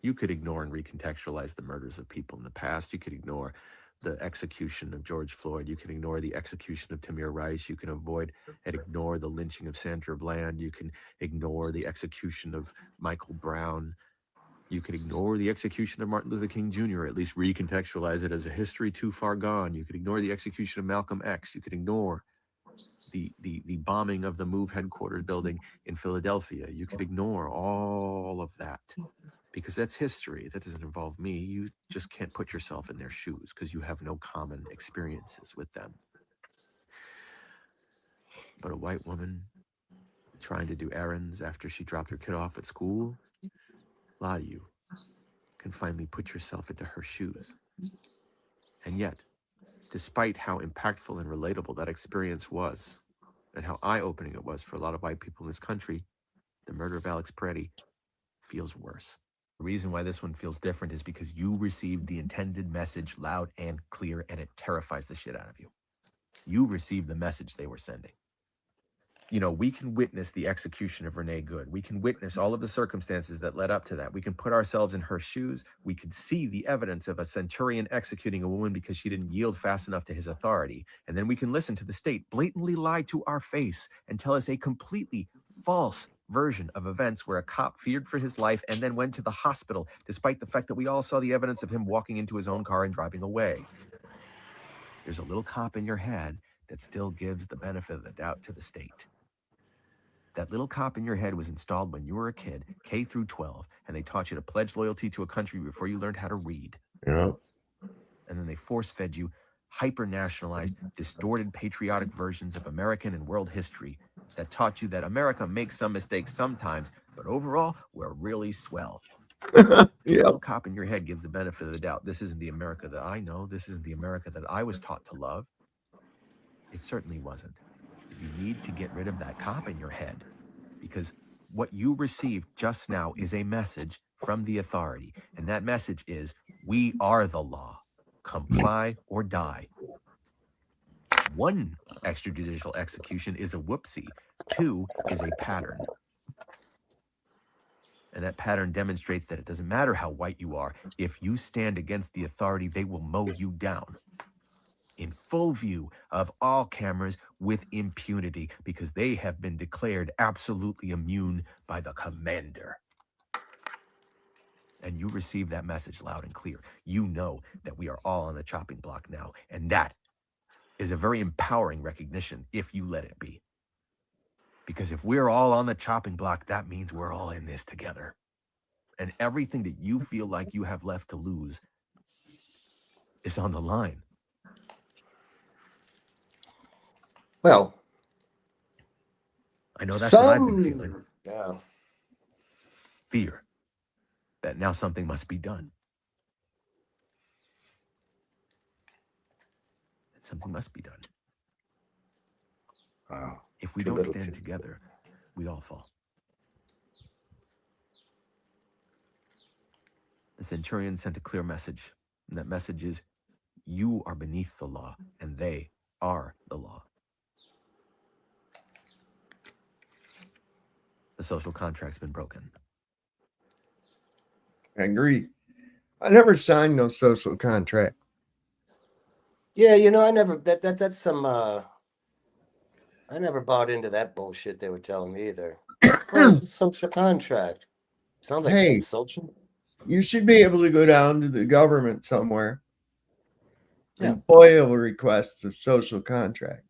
You could ignore and recontextualize the murders of people in the past. You could ignore the execution of George Floyd. You can ignore the execution of Tamir Rice. You can avoid and ignore the lynching of Sandra Bland. You can ignore the execution of Michael Brown. You can ignore the execution of Martin Luther King Jr., or at least recontextualize it as a history too far gone. You could ignore the execution of Malcolm X. You could ignore the bombing of the MOVE headquarters building in Philadelphia. You could ignore all of that because that's history. That doesn't involve me. You just can't put yourself in their shoes because you have no common experiences with them. But a white woman trying to do errands after she dropped her kid off at school, a lot of you can finally put yourself into her shoes. And yet, despite how impactful and relatable that experience was, and how eye-opening it was for a lot of white people in this country, the murder of Alex Peretti feels worse. The reason why this one feels different is because you received the intended message loud and clear, and it terrifies the shit out of you. You received the message they were sending. You know, we can witness the execution of Renee Good. We can witness all of the circumstances that led up to that. We can put ourselves in her shoes. We can see the evidence of a centurion executing a woman because she didn't yield fast enough to his authority. And then we can listen to the state blatantly lie to our face and tell us a completely false version of events where a cop feared for his life and then went to the hospital, despite the fact that we all saw the evidence of him walking into his own car and driving away. There's a little cop in your head that still gives the benefit of the doubt to the state. That little cop in your head was installed when you were a kid, K through 12, and they taught you to pledge loyalty to a country before you learned how to read.
Yeah.
And then they force-fed you hyper-nationalized, distorted patriotic versions of American and world history that taught you that America makes some mistakes sometimes, but overall, we're really swell. The little cop in your head gives the benefit of the doubt. This isn't the America that I know. This isn't the America that I was taught to love. It certainly wasn't. You need to get rid of that cop in your head, because what you received just now is a message from the authority. And that message is, we are the law. Comply or die. One extrajudicial execution is a whoopsie. Two is a pattern. And that pattern demonstrates that it doesn't matter how white you are. If you stand against the authority, they will mow you down. In full view of all cameras with impunity, because they have been declared absolutely immune by the commander. And you receive that message loud and clear. You know that we are all on the chopping block now, and that is a very empowering recognition if you let it be. Because if we're all on the chopping block, that means we're all in this together. And everything that you feel like you have left to lose is on the line.
Well,
I know that's what I've been feeling.
Yeah.
Fear that now something must be done. That something must be done.
Wow.
If we don't stand together, we all fall. The centurion sent a clear message, and that message is, you are beneath the law, and they are the law. The social contract's been broken.
I agree. I never signed no social contract.
Yeah, you know, I never that's some I never bought into that bullshit they were telling me either. Oh, it's a social contract. Sounds like
Hey,
social.
You should be able to go down to the government somewhere and FOIA request a social contract.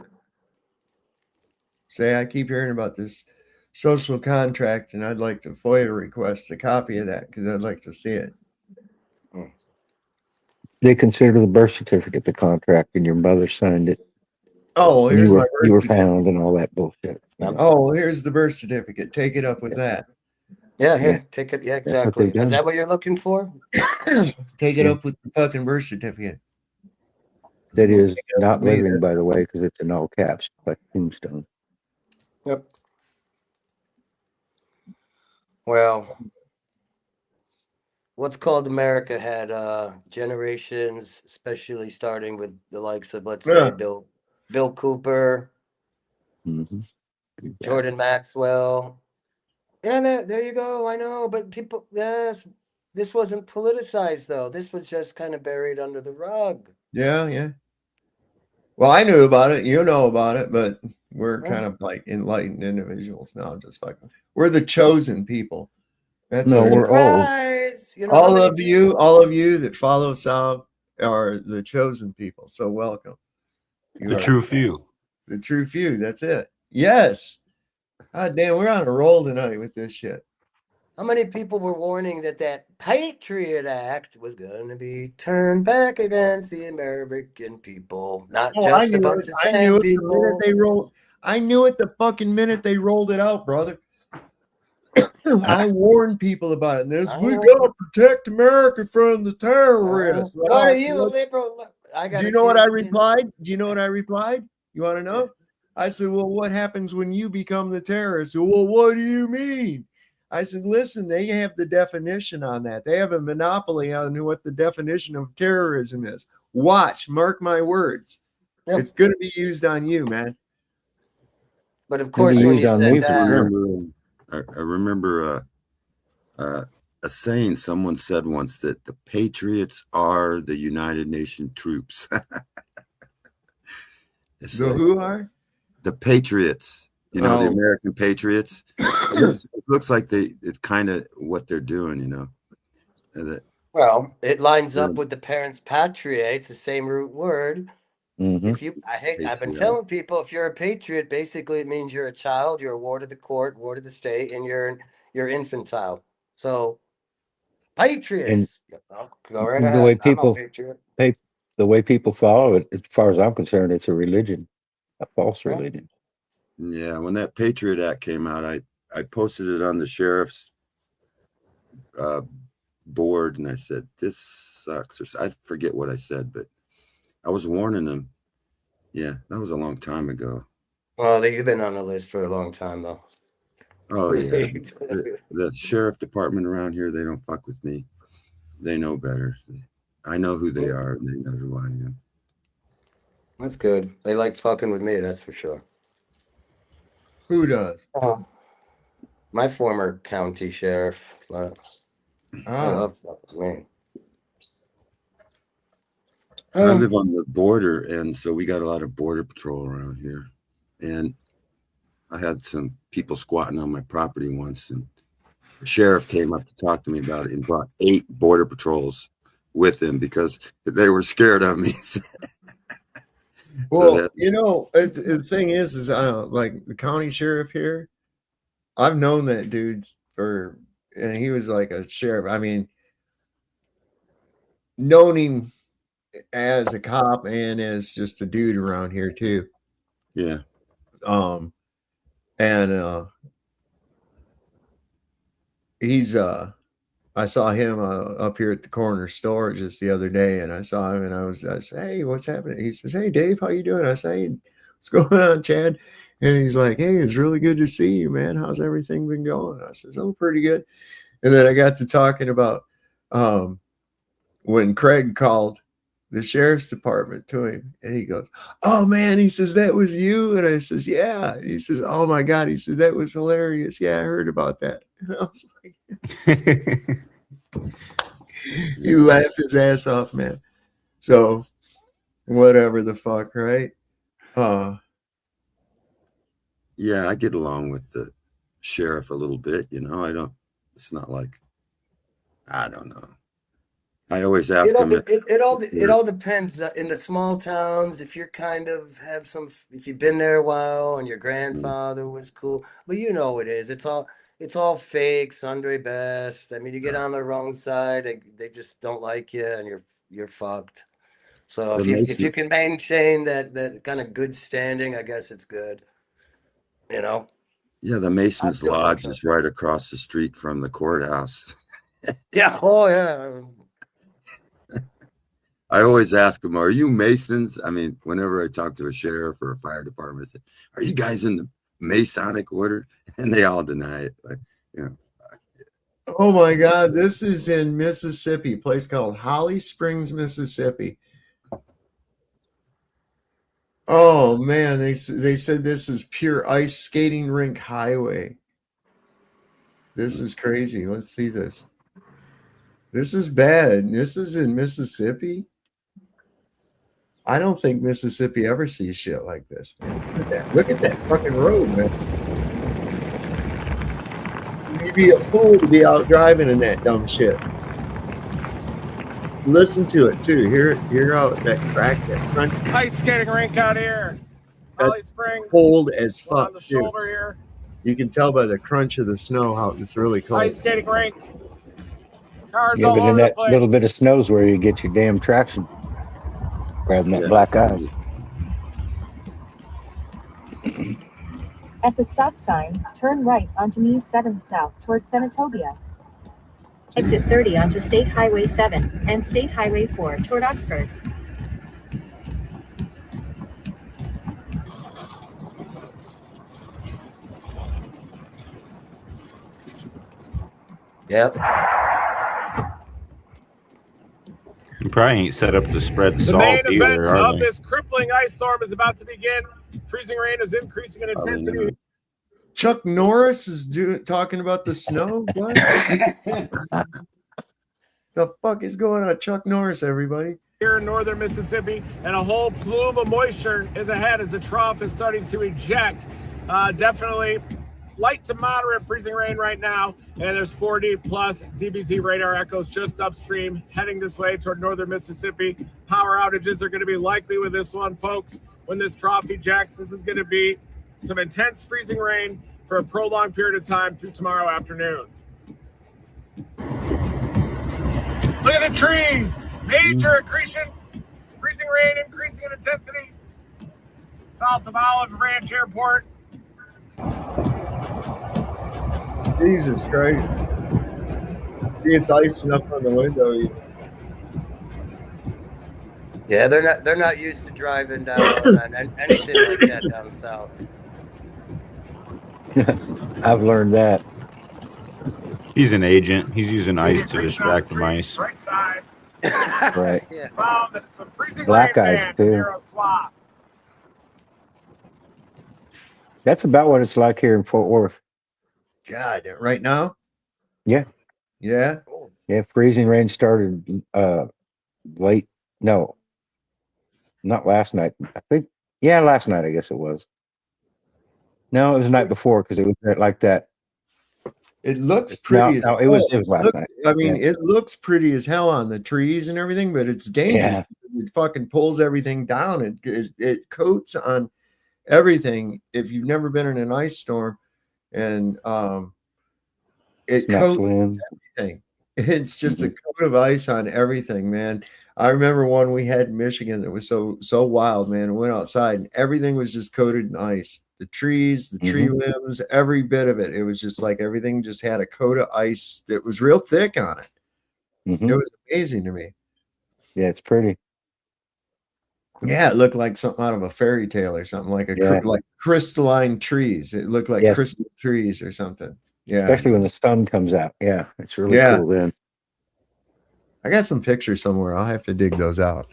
Say, I keep hearing about this social contract, and I'd like to FOIA request a copy of that because I'd like to see it.
They consider the birth certificate the contract, and your mother signed it.
Oh,
And
here's my
you were
birth
found and all that bullshit.
Oh, here's the birth certificate. Take it up with that.
Yeah, here, take it. Yeah,
That's what
exactly.
they've done.
Is that what you're looking for?
Take it up with the fucking birth certificate.
That is
Take it up
not
with me
living,
then.
by the way, because it's in all caps, like tombstone.
Yep. Well, what's called America had generations, especially starting with the likes of, let's say, Bill Cooper, Jordan Maxwell. Yeah, there you go. I know, but people, yes, this wasn't politicized though. This was just kind of buried under the rug.
Yeah. Well, I knew about it. You know about it, but we're kind of like enlightened individuals now. Just fucking, we're the chosen people. That's
No,
what
we're old.
You know,
all of you that follow South are the chosen people. So welcome. You
The
are
true few.
The true few. That's it. Yes. God damn, we're on a roll tonight with this shit.
How many people were warning that Patriot Act was going to be turned back against the American people, not just a bunch of sand people?
I knew it the fucking minute they rolled it out, brother. I warned people about it. And we gotta protect America from the terrorists.
What are you, a liberal?
Do you know what I replied? You want to know? I said, well, what happens when you become the terrorist? Well, what do you mean? I said, listen, they have the definition on that. They have a monopoly on what the definition of terrorism is. Watch, mark my words. Yep. It's going to be used on you, man.
But of course, when you said that,
I remember a saying someone said once that the Patriots are the United Nations troops.
So who are?
The Patriots. You know, the American Patriots. It looks like it's kind of what they're doing, you know.
Well, it lines up with the parents patriae. It's the same root word.
Mm-hmm.
I've been telling people, if you're a patriot, basically it means you're a child, you're a ward of the court, ward of the state, and you're infantile. So, patriots. Go right ahead.
The way people follow it, as far as I'm concerned, it's a religion, a false religion.
Yeah, when that Patriot Act came out, I posted it on the sheriff's board, and I said, this sucks. Or I forget what I said, but I was warning them. Yeah, that was a long time ago.
Well, you've been on the list for a long time, though.
Oh, yeah. The sheriff department around here, they don't fuck with me. They know better. I know who they are, and they know who I am.
That's good. They like fucking with me, that's for sure.
Who does?
My former county sheriff. I love fucking me.
I live on the border, and so we got a lot of border patrol around here. And I had some people squatting on my property once, and the sheriff came up to talk to me about it and brought 8 border patrols with him because they were scared of me.
Well, you know, the thing is like the county sheriff here, I've known that dude and he was like a sheriff. I mean, known him as a cop and as just a dude around here too.
Yeah.
And he's I saw him up here at the corner store just the other day, and I saw him, and I said, hey, what's happening? He says, hey, Dave, how you doing? I say, hey, what's going on, Chad? And he's like, hey, it's really good to see you, man. How's everything been going? I says, oh, pretty good. And then I got to talking about when Craig called the sheriff's department to him, and he goes, oh, man, he says, that was you? And I says, yeah. He says, oh, my God. He said, that was hilarious. Yeah, I heard about that. And I was like, he laughed his ass off, man. So whatever the fuck, right?
Yeah, I get along with the sheriff a little bit, you know. It's not like, I don't know. I always ask him.
It all depends. In the small towns, if you're if you've been there a while and your grandfather was cool, but you know it is. It's all fake, Sunday best. I mean, you get on the wrong side, they just don't like you, and you're fucked. So if you can maintain that kind of good standing, I guess it's good. You know.
Yeah, the Masons Lodge is right across the street from the courthouse.
Yeah. Oh, yeah.
I always ask them, are you Masons? I mean, whenever I talk to a sheriff or a fire department, I say, are you guys in the Masonic order? And they all deny it. Like, you know.
Oh my God, this is in Mississippi, a place called Holly Springs, Mississippi. Oh man, they said this is pure ice skating rink highway. This is crazy. Let's see this. This is bad. This is in Mississippi. I don't think Mississippi ever sees shit like this, man. Look at that fucking road, man. You'd be a fool to be out driving in that dumb shit. Listen to it too. Hear out that crack, that front.
Ice skating rink out here.
That's cold as fuck, too. You can tell by the crunch of the snow how it's really cold.
Ice skating rink. Cars
Yeah,
all
but in
over the
that
place.
little bit of snow's where you get your damn traction. Grabbing that black ice.
At the stop sign, turn right onto Muse 7 South toward Senatobia. Exit 30 onto State Highway 7 and State Highway 4 toward Oxford.
Yep.
You probably ain't set up to spread
The
salt
main event
either, are
of
they?
this crippling ice storm is about to begin. Freezing rain is increasing in intensity.
Chuck Norris is talking about the snow. What? The fuck is going on, Chuck Norris? Everybody.
Here in northern Mississippi, and a whole plume of moisture is ahead as the trough is starting to eject. Definitely light to moderate freezing rain right now, and there's 40 plus DBZ radar echoes just upstream heading this way toward northern Mississippi. Power outages are going to be likely with this one, folks. When this trough ejects, this is going to be some intense freezing rain for a prolonged period of time through tomorrow afternoon. Look at the trees. Major accretion. Freezing rain increasing in intensity. South of Olive Ranch Airport.
Jesus Christ. See, it's icing up on the window.
Yeah, they're not used to driving down on anything like that down south.
I've learned that.
He's an agent. He's using ice to distract the mice.
Right side.
Right.
Yeah.
Found the freezing
Black
rain
ice,
band
too.
near a swamp.
That's about what it's like here in Fort Worth.
God, right now?
Yeah.
Yeah.
Yeah, freezing rain started late. No, not last night. I think, yeah, last night, I guess it was. No, it was the night before because it was like that.
It looks pretty.
No, it was last night.
I mean,
Yeah.
it looks pretty as hell on the trees and everything, but it's dangerous.
Yeah.
It fucking pulls everything down. It coats on everything. If you've never been in an ice storm, and it coats everything. It's just a coat of ice on everything, man. I remember one we had in Michigan that was so wild, man. I went outside and everything was just coated in ice. The trees, the tree limbs, every bit of it. It was just like everything just had a coat of ice that was real thick on it. It was amazing to me.
Yeah, it's pretty.
Yeah, it looked like something out of a fairy tale or something, like like crystalline trees. It looked like crystal trees or something. Yeah.
Especially when the sun comes out. Yeah, it's really cool then.
I got some pictures somewhere. I'll have to dig those out.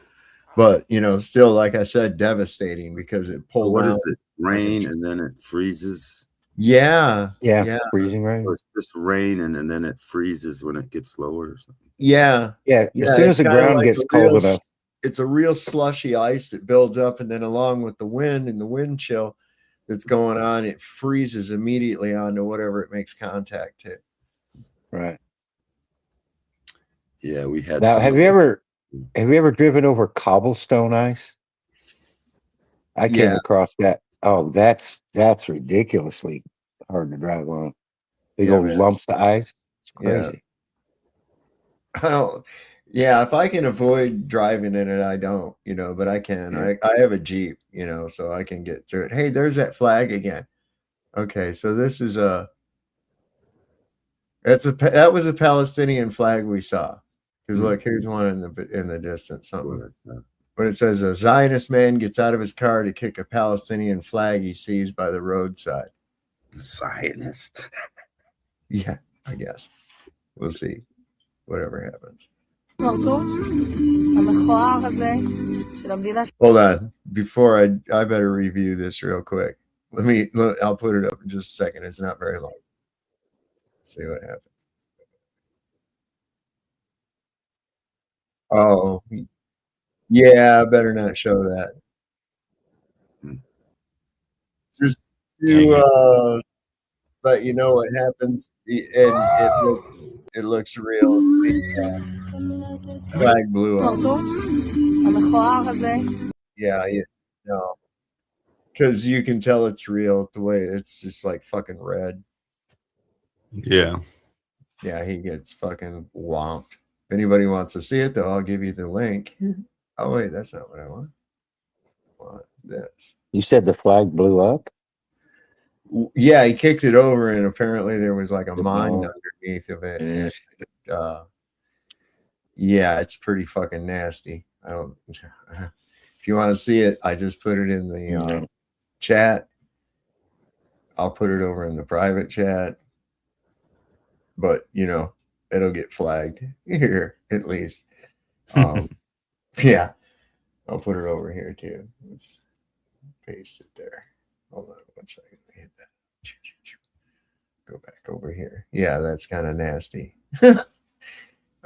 But, still, like I said, devastating because it pulled
What
out.
is it? Rain and then it freezes?
Yeah.
Freezing rain.
So it's just rain and then it freezes when it gets lower or something.
Yeah.
As soon as the ground gets cold enough.
It's a real slushy ice that builds up, and then along with the wind and the wind chill that's going on, it freezes immediately onto whatever it makes contact to.
Right.
Yeah, we had.
Now, have you ever driven over cobblestone ice? I came across that. Oh, that's ridiculously hard to drive on. Big old lumps of ice. It's crazy.
I don't. Yeah, if I can avoid driving in it, I don't. But I can. I have a Jeep. So I can get through it. Hey, there's that flag again. Okay, so this is that was a Palestinian flag we saw. Because look, here's one in the distance. Something. When it says a Zionist man gets out of his car to kick a Palestinian flag he sees by the roadside.
Zionist.
Yeah, I guess. We'll see. Whatever happens. Hold on. Before I better review this real quick. I'll put it up in just a second. It's not very long. Let's see what happens. Oh, yeah, I better not show that. Just to let you know what happens, and it looks real. The flag blew up. Yeah, no. because you can tell it's real the way it's just like fucking red.
Yeah.
Yeah, he gets fucking whomped. If anybody wants to see it, though, I'll give you the link. Oh, wait, that's not what I want. I want this.
You said the flag blew up?
Yeah, he kicked it over, and apparently there was like a mine underneath of it. And yeah, it's pretty fucking nasty. I don't. If you want to see it, I just put it in the chat. I'll put it over in the private chat. But you know, it'll get flagged here at least. Yeah, I'll put it over here too. Let's paste it there. Hold on 1 second. Hit that. Go back over here. Yeah, that's kind of nasty. I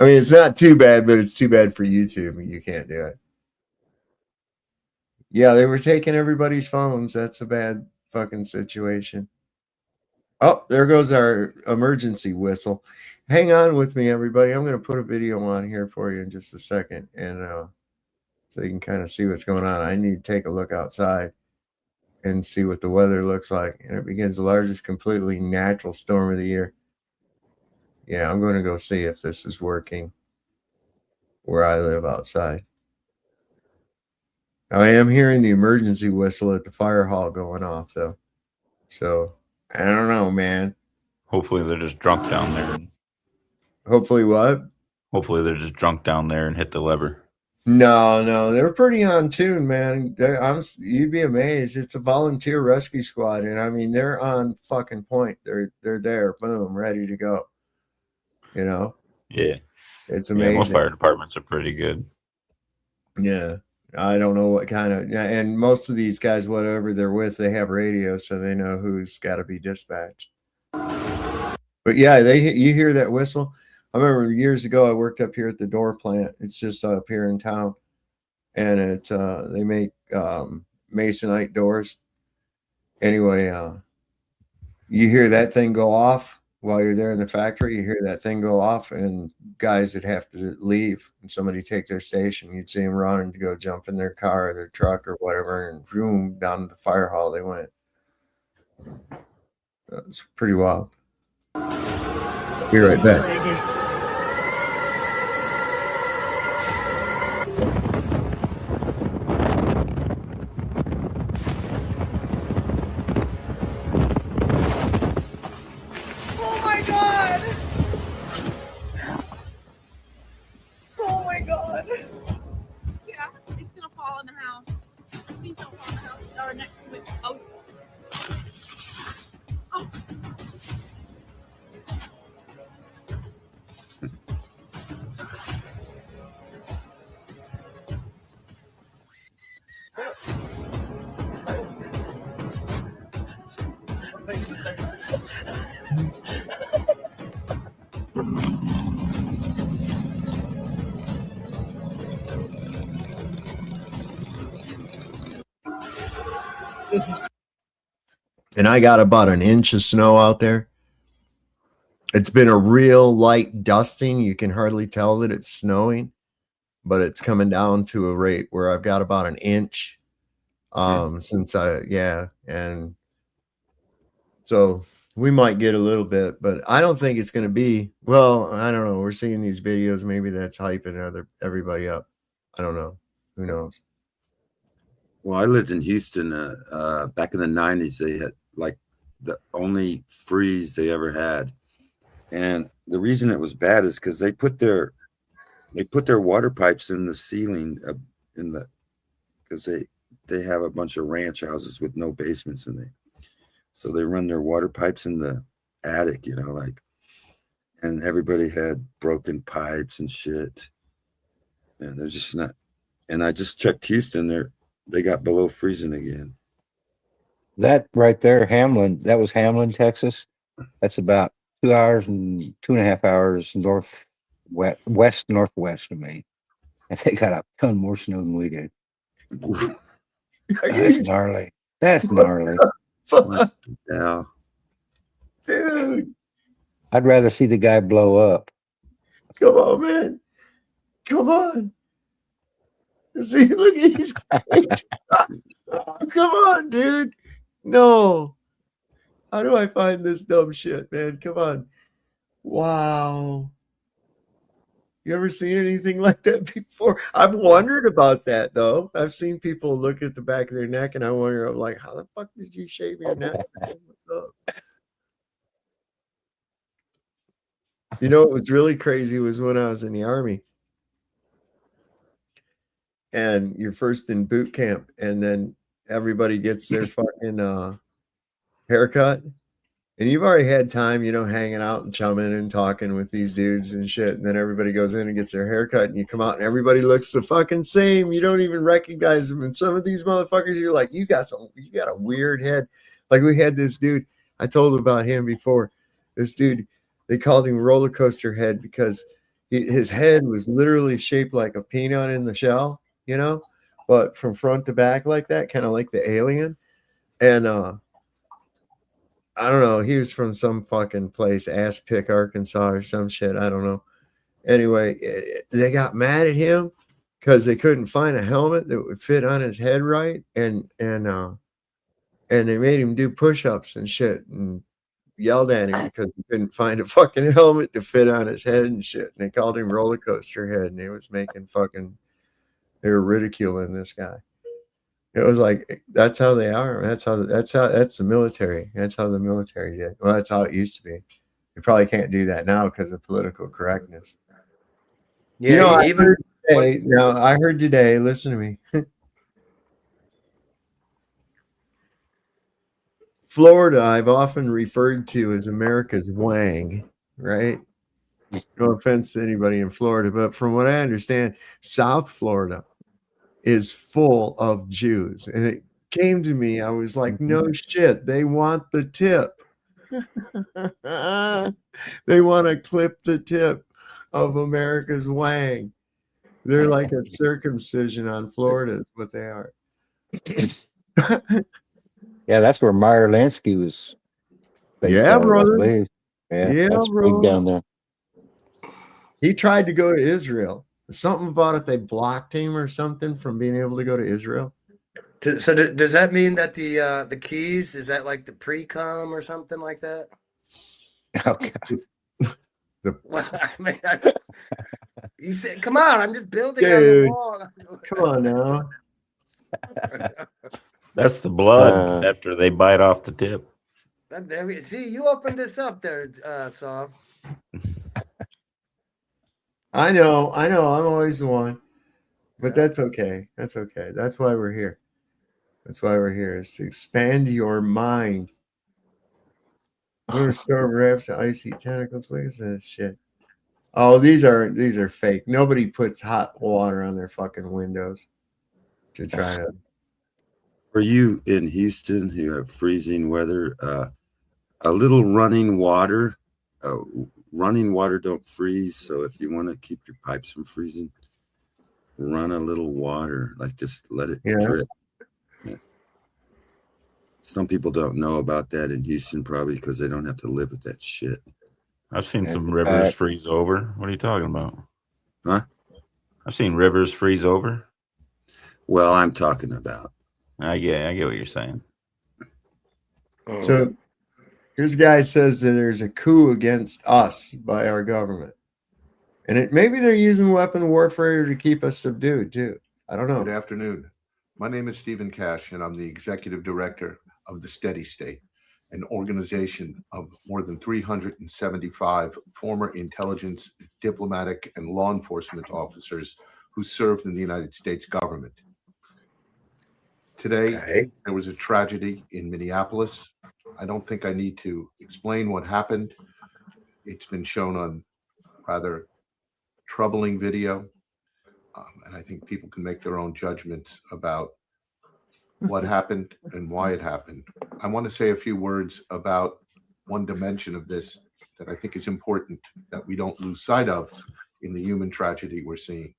mean, it's not too bad, but it's too bad for YouTube. You can't do it. Yeah, they were taking everybody's phones. That's a bad fucking situation. Oh, there goes our emergency whistle. Hang on with me, everybody. I'm going to put a video on here for you in just a second, and so you can kind of see what's going on. I need to take a look outside and see what the weather looks like. And it begins the largest completely natural storm of the year. Yeah, I'm going to go see if this is working where I live outside. I am hearing the emergency whistle at the fire hall going off, though. So, I don't know, man.
Hopefully they're just drunk down there.
Hopefully what?
Hopefully they're just drunk down there and hit the lever.
No, they're pretty on tune, man. You'd be amazed. It's a volunteer rescue squad, and I mean they're on fucking point. They're there, boom, ready to go. You know?
Yeah.
It's amazing.
Yeah, most fire departments are pretty good.
Yeah. I don't know what kind of, and most of these guys, whatever they're with, they have radio, so they know who's got to be dispatched. But yeah, you hear that whistle. I remember years ago I worked up here at the door plant. It's just up here in town, and they make masonite doors. Anyway, you hear that thing go off while you're there in the factory. You hear that thing go off, and guys that have to leave and somebody take their station, you'd see them running to go jump in their car or their truck or whatever, and vroom, down to the fire hall they went. It's pretty wild. Be right back.
Oh my god! Oh my god! Yeah, it's gonna fall in the house. Please don't fall in the house or next to it. Oh. Oh.
And I got about an inch of snow out there. It's been a real light dusting. You can hardly tell that it's snowing, but it's coming down to a rate where I've got about an inch and so we might get a little bit, but I don't think it's going to be, well, I don't know. We're seeing these videos. Maybe that's hyping everybody up. I don't know. Who knows?
Well, I lived in Houston back in the 90s. They had like the only freeze they ever had. And the reason it was bad is because they put their water pipes in the ceiling because they have a bunch of ranch houses with no basements in them. So they run their water pipes in the attic, and everybody had broken pipes and shit. And they're just not. And I just checked Houston. They got below freezing again.
That right there, Hamlin, that was Hamlin, Texas. That's about 2 hours and 2.5 hours west northwest of me. And they got a ton more snow than we did. That's gnarly. That's gnarly.
Yeah. Dude.
I'd rather see the guy blow up.
Come on, man. Come on. See, look, he's oh, come on, dude. No. How do I find this dumb shit, man? Come on. Wow. You ever seen anything like that before? I've wondered about that though. I've seen people look at the back of their neck and I wonder, I'm like, how the fuck did you shave your neck? What's up? You know, what was really crazy was when I was in the Army. And you're first in boot camp, and then everybody gets their fucking haircut. And you've already had time, you know, hanging out and chumming and talking with these dudes and shit. And then everybody goes in and gets their haircut, and you come out and everybody looks the fucking same. You don't even recognize them. And some of these motherfuckers, you're like, you got a weird head. Like we had this dude, I told about him before. This dude, they called him roller coaster head because his head was literally shaped like a peanut in the shell, you know, but from front to back like that, kind of like the alien. And I don't know. He was from some fucking place, Ass Pick, Arkansas or some shit. I don't know. Anyway, they got mad at him because they couldn't find a helmet that would fit on his head right. And they made him do push-ups and shit and yelled at him because he couldn't find a fucking helmet to fit on his head and shit. And they called him roller coaster head, and they were ridiculing this guy. It was like, that's how they are. That's the military. That's how the military did. Well, that's how it used to be. You probably can't do that now because of political correctness.
Yeah,
you know, I heard today, listen to me. Florida, I've often referred to as America's Wang, right? No offense to anybody in Florida, but from what I understand, South Florida is full of Jews. And it came to me, I was like, no shit, they want the tip. They want to clip the tip of America's Wang. They're like a circumcision on Florida, is what they are.
Yeah, that's where Meyer Lansky was based
Yeah,
out of,
brother.
I believe. Yeah, that's
bro.
big down there.
He tried to go to Israel. Something about it, they blocked him or something from being able to go to Israel.
So does that mean that the keys, is that like the pre-com or something like that?
Okay.
Well, I mean, you said, come on, I'm just building on
Dude,
the wall.
Come on now.
That's the blood after they bite off the tip.
See, you opened this up there, Sov.
I know. I'm always the one. But that's okay. That's okay. That's why we're here. That's why we're here, is to expand your mind. Lunar storm wraps of icy tentacles. Look at this shit. Oh, these are fake. Nobody puts hot water on their fucking windows to try to.
For you in Houston who have freezing weather, a little running water don't freeze. So if you want to keep your pipes from freezing, run a little water, like just let it drip. Yeah. Some people don't know about that in Houston, probably because they don't have to live with that shit.
I've seen some rivers freeze over. What are you talking about?
Huh?
I've seen rivers freeze over.
Well, I'm talking about.
I get what you're saying.
So here's a guy says that there's a coup against us by our government. And maybe they're using weapon warfare to keep us subdued, too. I don't know.
Good afternoon. My name is Stephen Cash, and I'm the executive director of the Steady State, an organization of more than 375 former intelligence, diplomatic, and law enforcement officers who served in the United States government. Today, there was a tragedy in Minneapolis. I don't think I need to explain what happened. It's been shown on rather troubling video, and I think people can make their own judgments about what happened and why it happened. I want to say a few words about one dimension of this that I think is important that we don't lose sight of in the human tragedy we're seeing.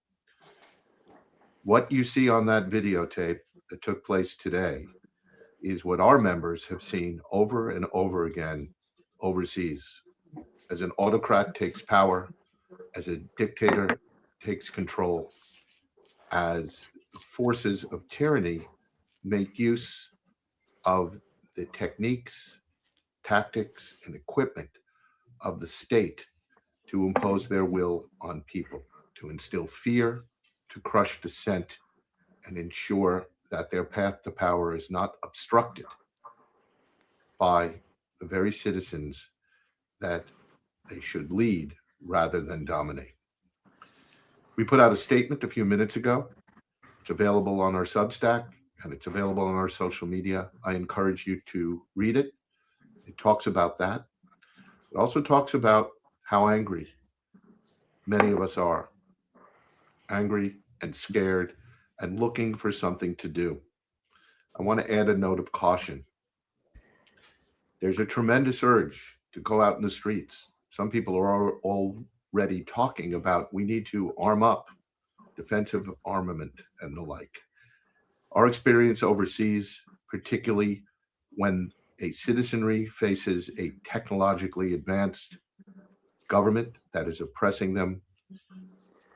What you see on that videotape that took place today is what our members have seen over and over again overseas. As an autocrat takes power, as a dictator takes control, as the forces of tyranny make use of the techniques, tactics, and equipment of the state to impose their will on people, to instill fear, to crush dissent, and ensure that their path to power is not obstructed by the very citizens that they should lead rather than dominate. We put out a statement a few minutes ago. It's available on our Substack and it's available on our social media. I encourage you to read it. It talks about that. It also talks about how angry many of us are, angry and scared and looking for something to do. I want to add a note of caution. There's a tremendous urge to go out in the streets. Some people are already talking about we need to arm up, defensive armament and the like. Our experience overseas, particularly when a citizenry faces a technologically advanced government that is oppressing them,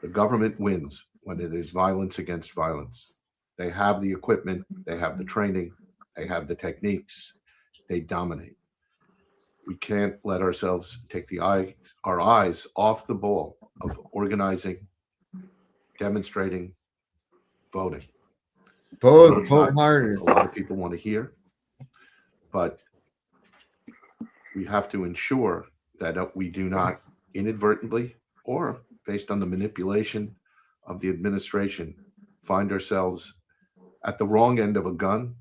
the government wins when it is violence against violence. They have the equipment, they have the training, they have the techniques, they dominate. We can't let ourselves take our eyes off the ball of organizing, demonstrating, voting.
Vote
Not
harder.
a lot of people want to hear, but we have to ensure that if we do not inadvertently or based on the manipulation of the administration find ourselves at the wrong end of a gun,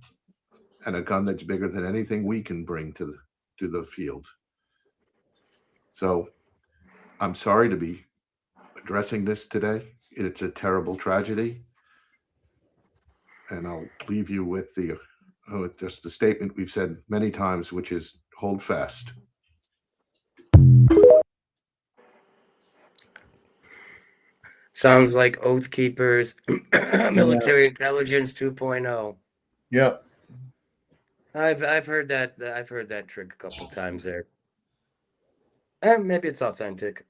and a gun that's bigger than anything we can bring to the field. So I'm sorry to be addressing this today. It's a terrible tragedy. And I'll leave you with just the statement we've said many times, which is hold fast.
Sounds like Oath Keepers, military intelligence 2.0.
Yep.
I've heard that trick a couple times there. And maybe it's authentic.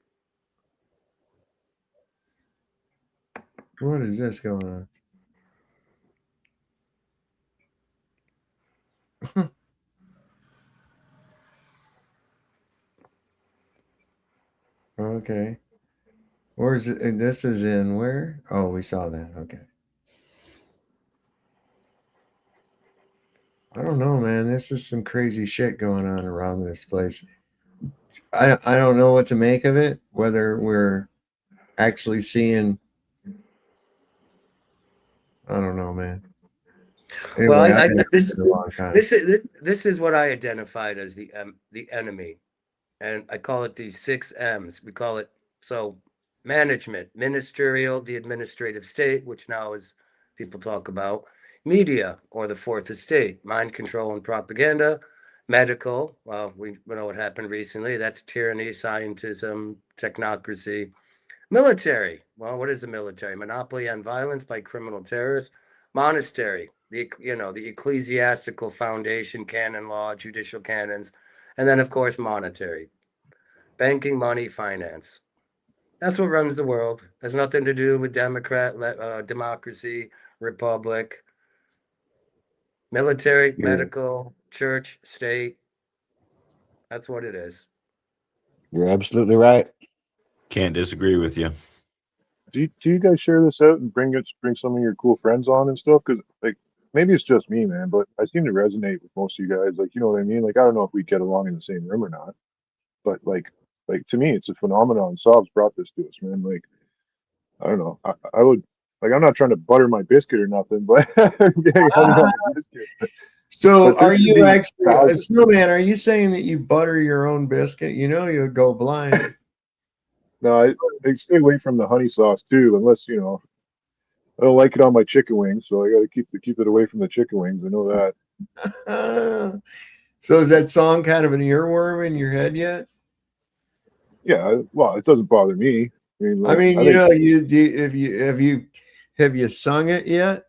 What is this going on? Okay. Where's it? This is in where? Oh, we saw that. Okay. I don't know, man. This is some crazy shit going on around this place. I don't know what to make of it, whether we're actually seeing. I don't know, man. Anyway,
Well, this is what I identified as the enemy, and I call it these 6 M's. We call it management, ministerial, the administrative state, which now is people talk about, media or the fourth estate, mind control and propaganda, medical. Well, we know what happened recently. That's tyranny, scientism, technocracy. Military. Well, what is the military? Monopoly on violence by criminal terrorists. Monastery, the ecclesiastical foundation, canon law, judicial canons, and then of course monetary, banking, money, finance. That's what runs the world. Has nothing to do with democracy, republic, military, medical, church, state. That's what it is.
You're absolutely right.
Can't disagree with you.
Do you guys share this out and bring some of your cool friends on and stuff? Because like maybe it's just me, man, but I seem to resonate with most of you guys. Like, you know what I mean? Like, I don't know if we get along in the same room or not, but like to me, it's a phenomenon. Sob's brought this to us, man. Like, I don't know. I would like. I'm not trying to butter my biscuit or nothing, but
So are you actually, Snowman? Are you saying that you butter your own biscuit? You know, you'll go blind.
No, I stay away from the honey sauce too, unless I don't like it on my chicken wings, so I got to keep it away from the chicken wings. I know
that. So is that song kind of an earworm in your head yet?
Yeah, well, it doesn't bother me.
Have you sung it yet?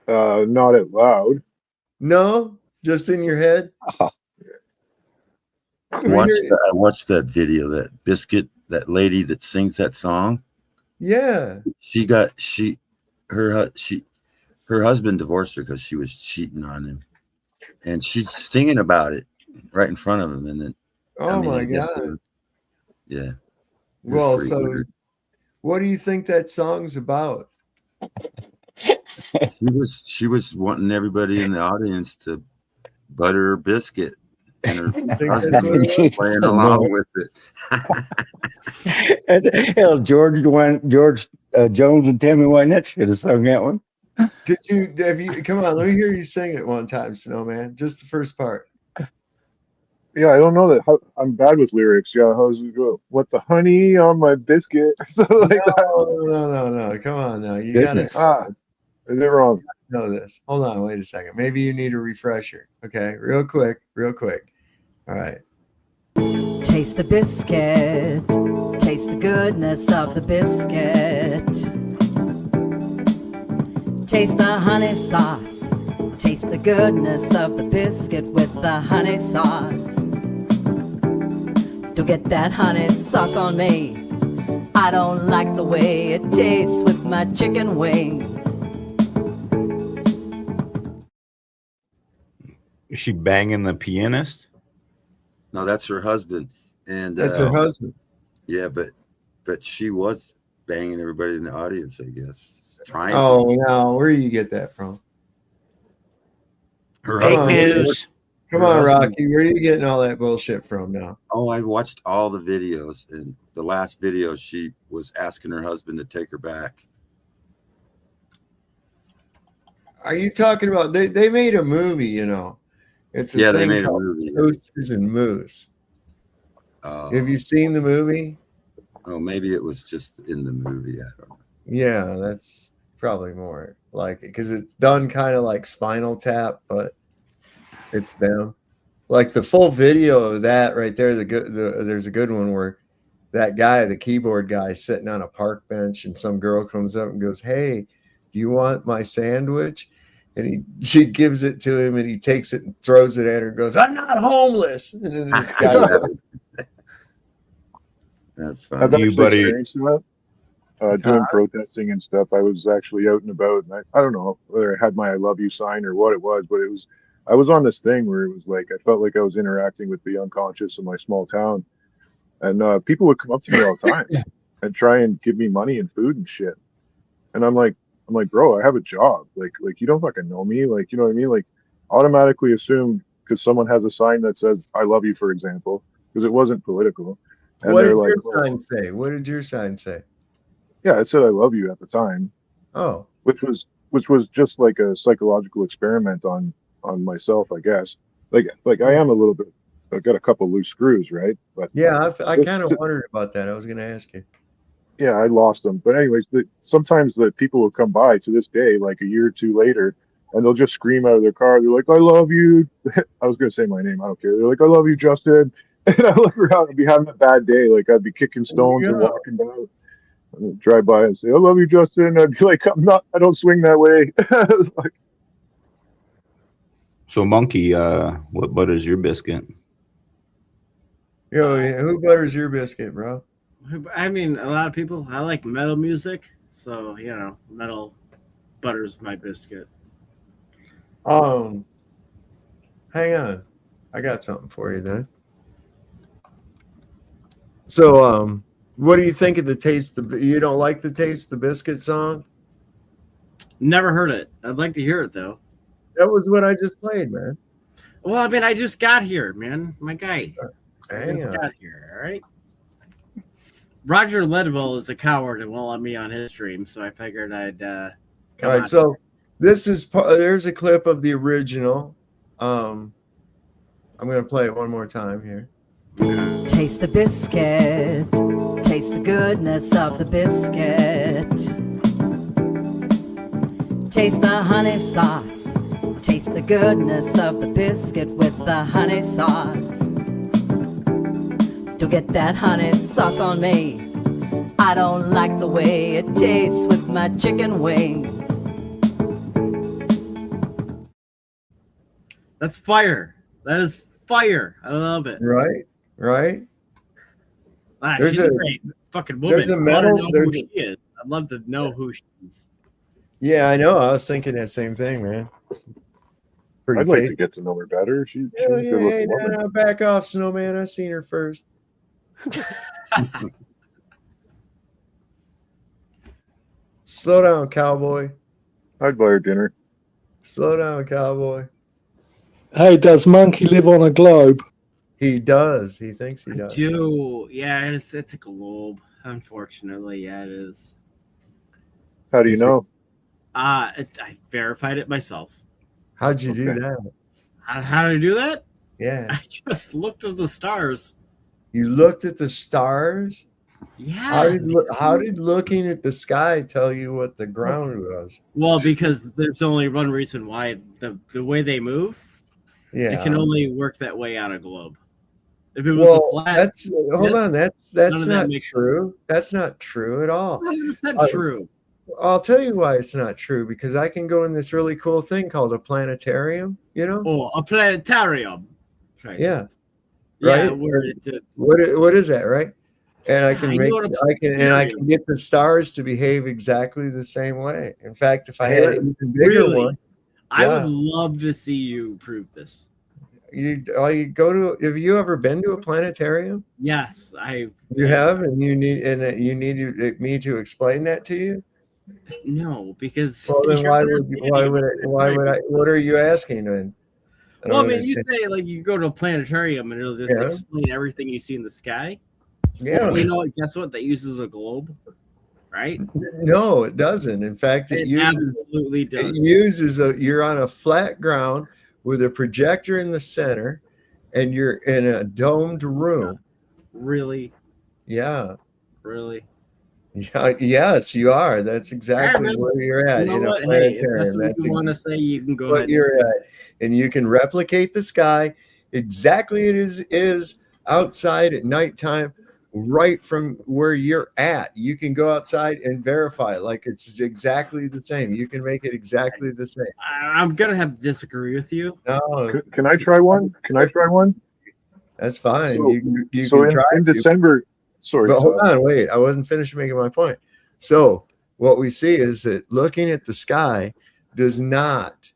Not out loud.
No, just in your head.
I watched that video, that Biscuit, that lady that sings that song.
Yeah.
her husband divorced her because she was cheating on him, and she's singing about it right in front of him. And then,
Oh my
I guess
God.
yeah. It was
Well,
pretty
so
weird.
what do you think that song's about?
She was wanting everybody in the audience to butter her biscuit, and her husband was playing along with it.
Hell, George Jones and Tammy Wynette should have sung that one.
Have you come on, let me hear you sing it one time, Snowman. Just the first part.
Yeah, I don't know that. I'm bad with lyrics. Yeah, how's it go? What the honey on my biscuit? Something like that.
No. Come on now. You
Goodness.
gotta
Is it wrong?
know this. Hold on, wait a second. Maybe you need a refresher. Okay, real quick. All right.
Taste the biscuit. Taste the goodness of the biscuit. Taste the honey sauce. Taste the goodness of the biscuit with the honey sauce. Don't get that honey sauce on me. I don't like the way it tastes with my chicken wings.
Is she banging the pianist?
No, that's her husband. And
That's her husband.
Yeah, but she was banging everybody in the audience, I guess. Trying.
Oh no, where do you get that from?
Her
Come
husband.
on, Come on, Rocky. Where are you getting all that bullshit from now?
Oh, I watched all the videos, and the last video she was asking her husband to take her back.
Are you talking about they made a movie, you know? It's a
Yeah, they
thing
made a
called
movie.
Toasters and Moose. Have you seen the movie?
Oh, maybe it was just in the movie. I don't know.
Yeah, that's probably more like it because it's done kind of like Spinal Tap, but it's them. Like the full video of that right there. There's a good one where that guy, the keyboard guy, is sitting on a park bench, and some girl comes up and goes, "Hey, do you want my sandwich?" And she gives it to him, and he takes it and throws it at her and goes, "I'm not homeless." And then this guy.
That's
I've
funny.
actually experienced that. Doing protesting and stuff. I was actually out and about, and I don't know whether I had my "I love you" sign or what it was, but I was on this thing where it was like I felt like I was interacting with the unconscious of my small town, and people would come up to me all the time and try and give me money and food and shit, and I'm like, bro, I have a job. Like you don't fucking know me. Like, you know what I mean? Like, automatically assume because someone has a sign that says "I love you," for example, because it wasn't political, and
What
they're
did
like,
your sign say? What did your sign say?
yeah, it said "I love you" at the time.
Oh,
which was just like a psychological experiment on myself, I guess. Like I am a little bit. I've got a couple loose screws, right? But
yeah, I kind of wondered about that. I was going to ask you.
yeah, I lost them. But anyways, sometimes the people will come by to this day, like a year or two later, and they'll just scream out of their car. They're like, "I love you." I was going to say my name. I don't care. They're like, "I love you, Justin." And I look around and be having a bad day. Like I'd be kicking stones and walking down. Drive by and say, "I love you, Justin." I'd be like, I don't swing that way. Like,
So, Monkey, what butters your biscuit?
Yo, who butters your biscuit, bro?
I mean, a lot of people. I like metal music, so metal butters my biscuit.
Hang on, I got something for you then. So, what do you think of the taste? You don't like the Taste of the Biscuit song?
Never heard it. I'd like to hear it though.
That was what I just played, man.
Well, I mean, I just got here, man. My guy. I just
Hang on.
got here. All right. Roger Ledwell is a coward and won't let me on his stream, so I figured I'd come
All right,
on.
so there's a clip of the original. I'm gonna play it one more time here.
Taste the biscuit. Taste the goodness of the biscuit. Taste the honey sauce. Taste the goodness of the biscuit with the honey sauce. Don't get that honey sauce on me. I don't like the way it tastes with my chicken wings.
That's fire. That is fire. I love it.
Right.
She's a great fucking woman.
There's a
I
metal.
want to know who she is. I'd love to know who she is.
Yeah, I know. I was thinking that same thing, man. Pretty
I'd like to
tasty.
get to know her better. She's
Yeah,
a
yeah,
good
hey,
looking woman.
no, back off, Snowman. I've seen her first. Slow down, cowboy.
I'd buy her dinner.
Slow down, cowboy.
Hey, does Monkey live on a globe?
He does. He thinks he does.
Yeah, it's a globe. Unfortunately, yeah, it is.
How do you know?
I verified it myself.
How'd you do
Okay.
that?
How did I do that?
Yeah.
I just looked at the stars.
You looked at the stars?
Yeah.
How did looking at the sky tell you what the ground was?
Well, because there's only one reason why the way they move.
Yeah.
It can only work that way on a globe. If it was
Well,
a flat,
that's hold on. That's
none of that
not
makes
true. That's not true at all.
100% true.
I'll tell you why it's not true, because I can go in this really cool thing called a planetarium, you know?
Oh, a planetarium. Right.
Yeah.
Yeah,
Right?
where it's
What is that, right? And I can
I
make
know what a
I can
planetarium.
get the stars to behave exactly the same way. In fact, if I had an even bigger
Really?
one,
I would
yeah.
love to see you prove this.
You go to, have you ever been to a planetarium?
Yes,
You have, and you need me to explain that to you?
No, because
Well, then
you're
why would I, what are you asking then? I
Well, I
don't
mean, you
understand.
say like you go to a planetarium and it'll just
Yeah.
explain everything you see in the sky.
Yeah.
Well, you know what? Guess what? That uses a globe, right?
No, it doesn't. In fact,
It absolutely does.
It uses you're on a flat ground with a projector in the center, and you're in a domed room.
Really?
Yeah.
Really?
Yeah, yes, you are. That's exactly
man.
where you're at
You know
in a
what? Hey, if that's
planetarium.
what you want to say, you can go
what
ahead.
you're at, and you can replicate the sky exactly it is outside at nighttime, right from where you're at. You can go outside and verify it like it's exactly the same. You can make it exactly the same.
I'm gonna have to disagree with you.
No,
Can I try one? Can I try one?
that's fine.
So-
you
so
can
in-
try
in
to.
December. Sorry,
But hold
Todd.
on, wait. I wasn't finished making my point. So what we see is that looking at the sky does not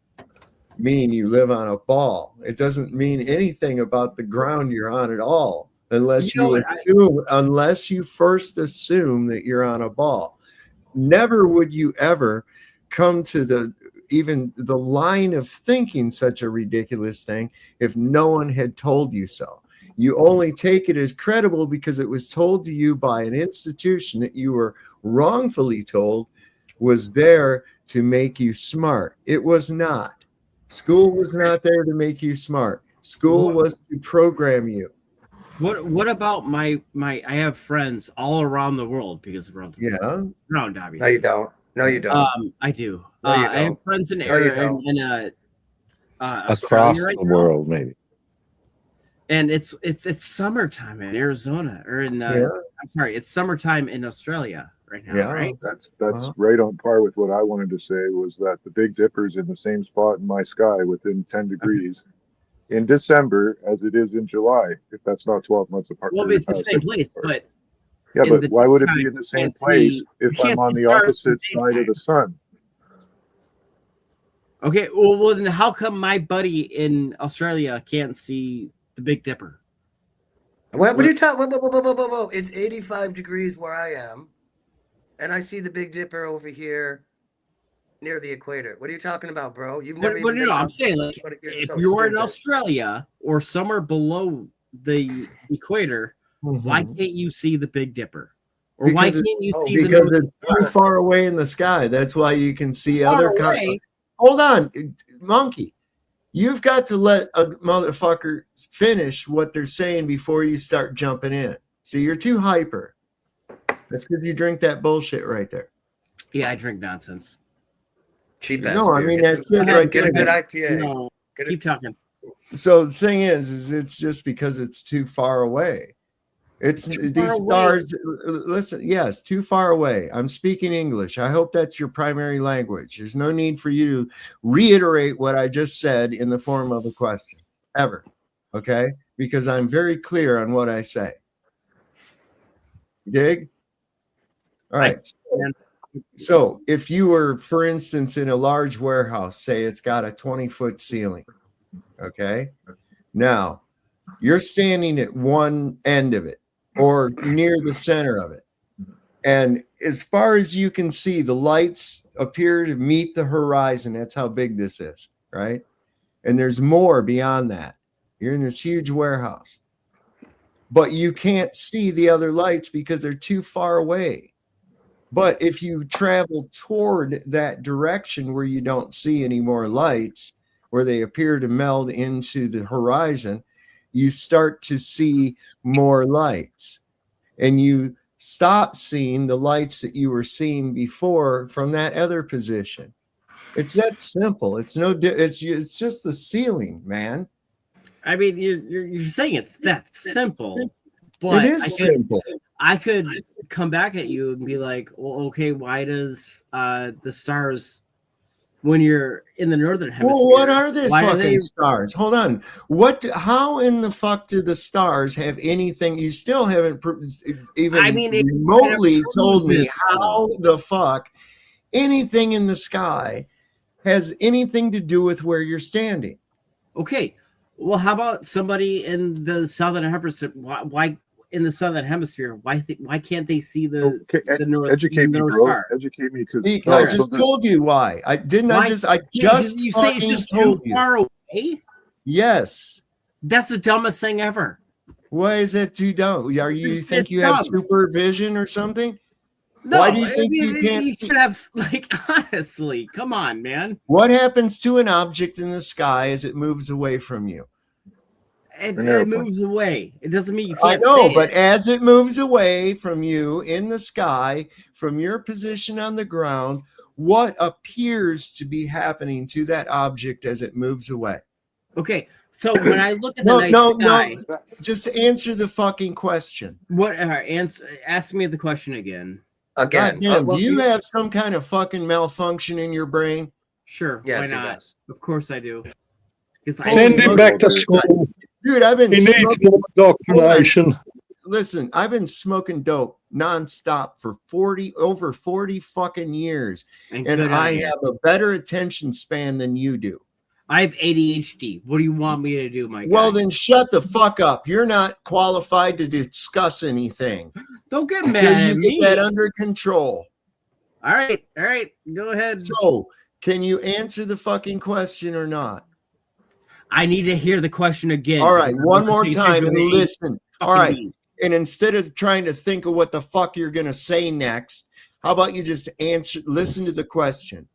mean you live on a ball. It doesn't mean anything about the ground you're on at all, unless unless you first assume that you're on a ball. Never would you ever come to even the line of thinking such a ridiculous thing if no one had told you so. You only take it as credible because it was told to you by an institution that you were wrongfully told was there to make you smart. It was not. School was not there to make you smart. School was to program you.
What about my I have friends all around the world because around around obviously.
No, you don't. No, you don't.
I do.
No, you
I have
don't.
friends in
No, you
area
don't.
in
Across
Australia right
the
now.
world, maybe.
And it's summertime in Arizona or in
Yeah.
I'm sorry, it's summertime in Australia right now, right?
That's right on par with what I wanted to say, was that the Big Dipper's in the same spot in my sky within 10 degrees in December as it is in July, if that's not 12 months apart.
Well, it's the same place, but
yeah,
in
but
the
why would it
daytime,
be in the
you
same
can't
place
see-
if
you
I'm
can't
on
see
the
stars in
opposite
the
side of the sun?
Okay, well then how come my buddy in Australia can't see the Big Dipper?
What are you talking? Whoa. It's 85 degrees where I am, and I see the Big Dipper over here near the equator. What are you talking about, bro? You've never even been
I'm
out-
saying like
What- you're
if
so
you were in
stupid.
Australia or somewhere below the equator, why can't you see the Big Dipper? Or why
Because
can't you see
because
the
it's too far away in the sky. That's why you can see other
away?
Hold on, monkey. You've got to let a motherfucker finish what they're saying before you start jumping in. So you're too hyper. That's because you drink that bullshit right there.
Yeah, I drink nonsense.
Cheap
No, I
beer.
mean
Get
that
some-
shit
get
right
get a
there.
good IPA.
No,
Get
keep talking.
So the thing is it's just because it's too far away. It's
Too
these
far away.
stars. Listen, yes, too far away. I'm speaking English. I hope that's your primary language. There's no need for you to reiterate what I just said in the form of a question ever. Okay, because I'm very clear on what I say. Dig? All right. So if you were, for instance, in a large warehouse, say it's got a 20-foot ceiling, okay? Now, you're standing at one end of it or near the center of it. And as far as you can see, the lights appear to meet the horizon. That's how big this is, right? And there's more beyond that. You're in this huge warehouse, but you can't see the other lights because they're too far away. But if you travel toward that direction where you don't see any more lights, where they appear to meld into the horizon, you start to see more lights. And you stop seeing the lights that you were seeing before from that other position. It's that simple. It's it's just the ceiling, man.
I mean, you're saying it's that simple, but
It is simple.
I could come back at you and be like, well, okay, why does the stars, when you're in the northern hemisphere,
Well, what are the
why
fucking stars? Hold on. How in the fuck do the stars have anything? You still haven't even remotely told me how the fuck anything in the sky has anything to do with where you're standing.
Okay, well, how about somebody in the southern hemisphere? Why in the southern hemisphere? Why can't they see the north?
Educate me,
north
bro.
star?
Educate me,
I just told you why. I just
You say it's just too far away.
Yes,
that's the dumbest thing ever.
Why is that too dumb? Are you think you have supervision or something?
No,
Why do you think you can't?
You should have, like, honestly, come on, man.
What happens to an object in the sky as it moves away from you?
It moves away. It doesn't mean you
I
can't.
know,
see
but
it.
as it moves away from you in the sky, from your position on the ground, what appears to be happening to that object as it moves away?
Okay, so when I look at the night sky,
no, just answer the fucking question.
What? Ask me the question again.
God damn, do you have some kind of fucking malfunction in your brain?
Sure,
Yes,
why
he
not?
does.
Of course I do.
Send him back to school.
Dude, I've been
He needs
smoking
more indoctrination.
Listen, I've been smoking dope nonstop for over 40 fucking years. And I have a better attention span than you do.
I have ADHD. What do you want me to do, my guy?
Well, then shut the fuck up. You're not qualified to discuss anything.
Don't get
until
mad at
you
me.
get that under control.
All right, go ahead.
So, can you answer the fucking question or not?
I need to hear the question again.
All right, one more time and listen. All right,
beat.
and instead of trying to think of what the fuck you're going to say next, how about you just listen to the question.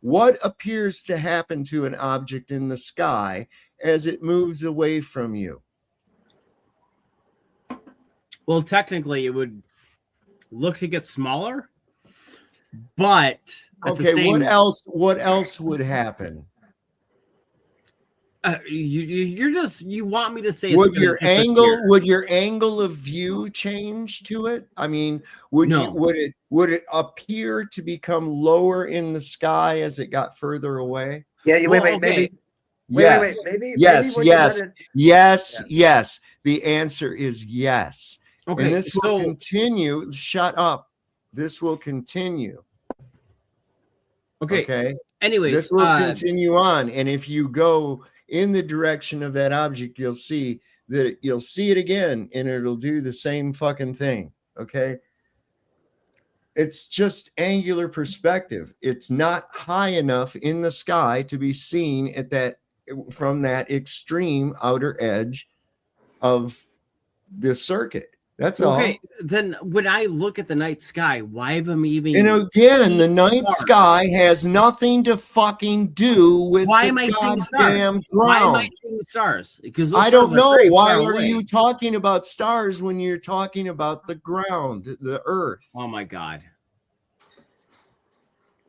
What appears to happen to an object in the sky as it moves away from you?
Well, technically, it would look to get smaller, but
okay. What else would happen?
You want me to say?
Would your angle of view change to it? I mean, would it appear to become lower in the sky as it got further away?
Yeah, maybe.
Yes.
Maybe.
Yes. The answer is yes.
Okay,
and this will continue. Shut up. This will continue.
Okay. Anyways,
this will continue on, and if you go in the direction of that object, you'll see it again, and it'll do the same fucking thing. Okay. It's just angular perspective. It's not high enough in the sky to be seen from that extreme outer edge of the circuit. That's all.
Okay, then when I look at the night sky, why am I even?
And again, the night sky has nothing to fucking do with
why
the
am I seeing
goddamn
stars? Why am I
ground.
seeing stars? Because
I don't know. Why are you talking about stars when you're talking about the ground, the earth?
Oh my God.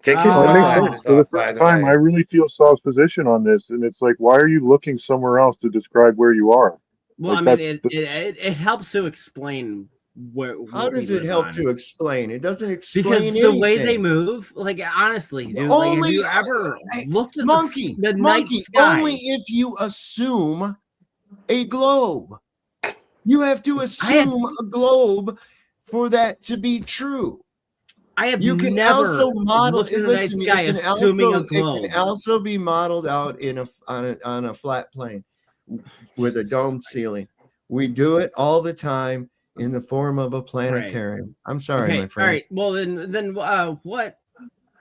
So for the first time, I really feel Saul's position on this, and it's like, why are you looking somewhere else to describe where you are?
Well,
like,
I mean, it helps to explain where.
How does it help to explain? It doesn't explain
because the way they move, like honestly, dude, like, have you ever looked at the night sky?
Only if you assume a globe. You have to assume a globe for that to be true.
I have
You can
never
also model.
looked at the night
Listen,
sky assuming a globe.
it can also be modeled out on a flat plane with a domed ceiling. We do it all the time in the form of a planetarium. I'm sorry,
Okay,
my friend.
all right. Well, then what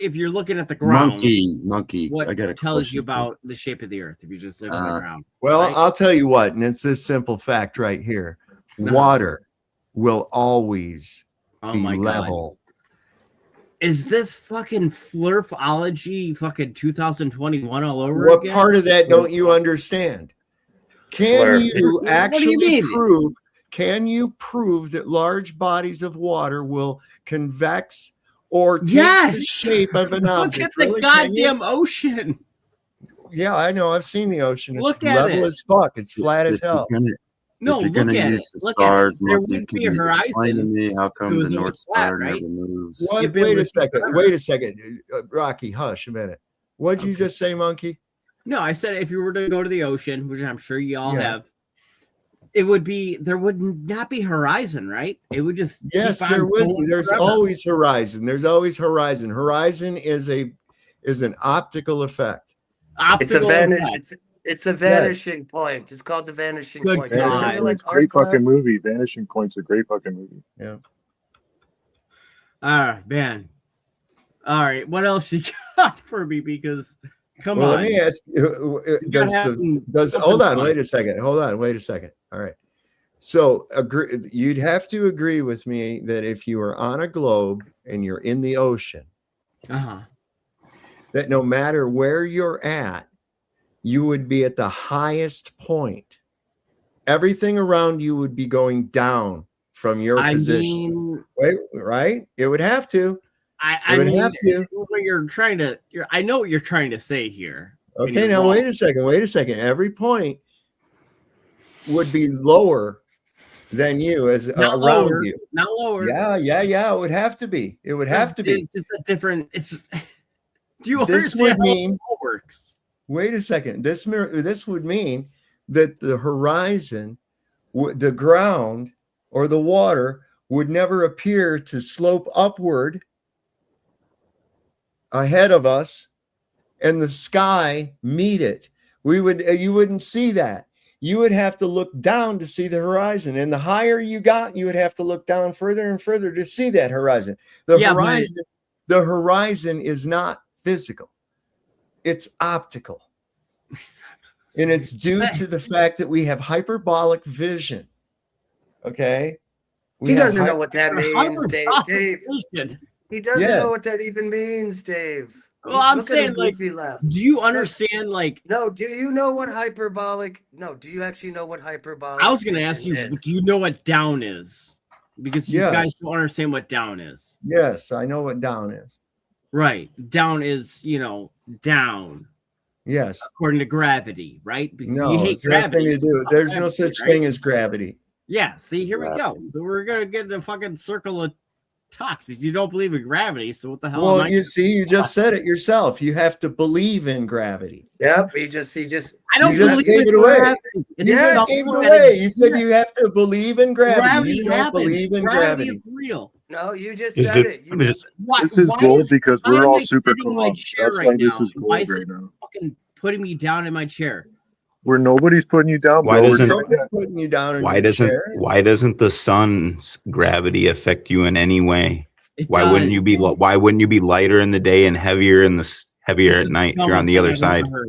if you're looking at the ground?
Monkey.
What
I got a
tells
question
you
for
about the shape of the Earth if you just live on the ground?
Well,
right?
I'll tell you what, and it's this simple fact right here: water will always
Oh
be
my God.
level.
Is this fucking flurfology fucking 2021 all over
What
again?
part of that don't you understand? Can
Flurf.
you
What do you
actually
mean?
prove? Can you prove that large bodies of water will convex or take
Yes!
the shape of an
Look
object?
at the
Really? Can you?
goddamn ocean.
Yeah, I know. I've seen the ocean. It's
Look at
level
it.
as fuck. It's flat as
If you're
hell.
gonna,
No,
if you're
look
gonna
at
use
it.
the
Look at it.
stars,
There
Monkey,
wouldn't
can
be a
you explain to
horizon
me how
if it
come
was
the
always
North
flat,
Star
right?
never moves?
What?
You'd be
Wait
able
a
to
second.
compare.
Wait a second. Rocky, hush a minute. What'd you just say, Monkey?
No, I said if you were to go to the ocean, which I'm sure you all
Yeah.
have, it would be there would not be horizon, right? It would just
Yes,
keep
there
on
would
going
be. There's
forever.
always horizon. There's always horizon. Horizon is an optical effect.
It's a
Optical effect.
it's a vanishing point. It's called the vanishing
Good
point. You guys
God.
remember like art
Great fucking
class?
movie. Vanishing Point's a great fucking movie.
Yeah.
Man. All right. What else you got for me? Because come
Well,
on.
let me ask you, hold on, wait a second. Hold on, wait a second. All right. So you'd have to agree with me that if you are on a globe and you're in the ocean, that no matter where you're at, you would be at the highest point. Everything around you would be going down from your position. Right? It would have to.
I mean, what you're trying to, I know what you're trying to say here. and
Okay,
you're
now
wrong.
wait a second. Every point would be lower than you as
Not
around
lower,
you.
not lower.
Yeah. It would have to be. It would have to be.
It's just a different. It's. Do you
This
understand
would
how
mean.
it all works?
Wait a second. This would mean that the horizon, the ground, or the water would never appear to slope upward ahead of us, and the sky meet it. You wouldn't see that. You would have to look down to see the horizon, and the higher you got, you would have to look down further and further to see that horizon. The horizon is not physical; it's optical, and it's due to the fact that we have hyperbolic vision. Okay,
He doesn't know what that means, Dave.
Vision.
He doesn't
Yeah.
know what that even means, Dave.
Well, I'm
Look at his
saying, like,
goofy laugh.
do you understand? Like,
No, do you know what hyperbolic? No, do you actually know what hyperbolic?
I was going to ask you,
is?
do you know what down is? Because you
Yes.
guys don't understand what down is.
Yes, I know what down is.
Right. Down is, down.
Yes.
According to gravity, right? Because
No,
you hate
it's nothing
gravity.
to do. There's no such
right?
thing as gravity.
Yeah, see, here we go. So we're going to get in a fucking circle of talks because you don't believe in gravity. So what the hell am
Well,
I?
you see, you just said it yourself. You have to believe in gravity.
Yep, he just.
I don't
You just
believe
gave
in
it away.
gravity.
You
It's
just
something
gave it
that
away.
is-
You said you have to believe in gravity.
Gravity
You don't
happens.
believe in
Gravity
gravity.
is real.
No, you just
Is
said
it-
it. You,
Why,
This is
why
gold
is,
because
why
we're
am
all
I
super
sitting in my
calm.
chair
That's
right
why this
now?
is
Why
gold
is
right
it
now.
fucking putting me down in my chair?
Where nobody's putting you down,
Why
bro. We're
doesn't-
trying to-
Nobody's putting you down in
Why
your
doesn't
chair.
why doesn't the sun's gravity affect you in any way?
It
Why
does.
wouldn't you be lighter in the day and heavier heavier
This
at
is
night
the
if you're on
dumbest
the
thing
other
I've
side?
ever heard.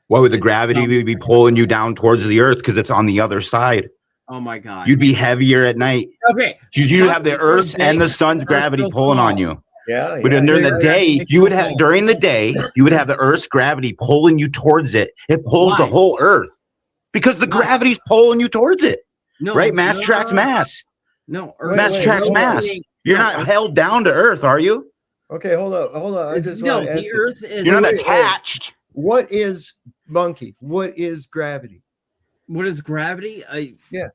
Why would the
It's
gravity
dumb.
be pulling you down towards the earth? Because it's on the other side.
Oh my god.
You'd be heavier at night.
Okay.
You have the
Sun-
Earth's and the
day,
sun's
Earth
gravity
feels
pulling on
small.
you.
Yeah,
But
yeah.
during the
yeah.
day, you would have during the day, you would have the Earth's gravity pulling you towards it. It pulls the
Why?
whole Earth because the
Why?
gravity's pulling you towards it.
No,
Right? Mass
no,
attracts mass.
No,
Mass attracts
hold on.
mass. You're
No,
not held down to Earth, are you?
Okay, hold on. I just
no,
want to ask
the
you.
Earth is.
You're not
Wait.
attached.
What is monkey? What is gravity?
What is gravity?
Yeah.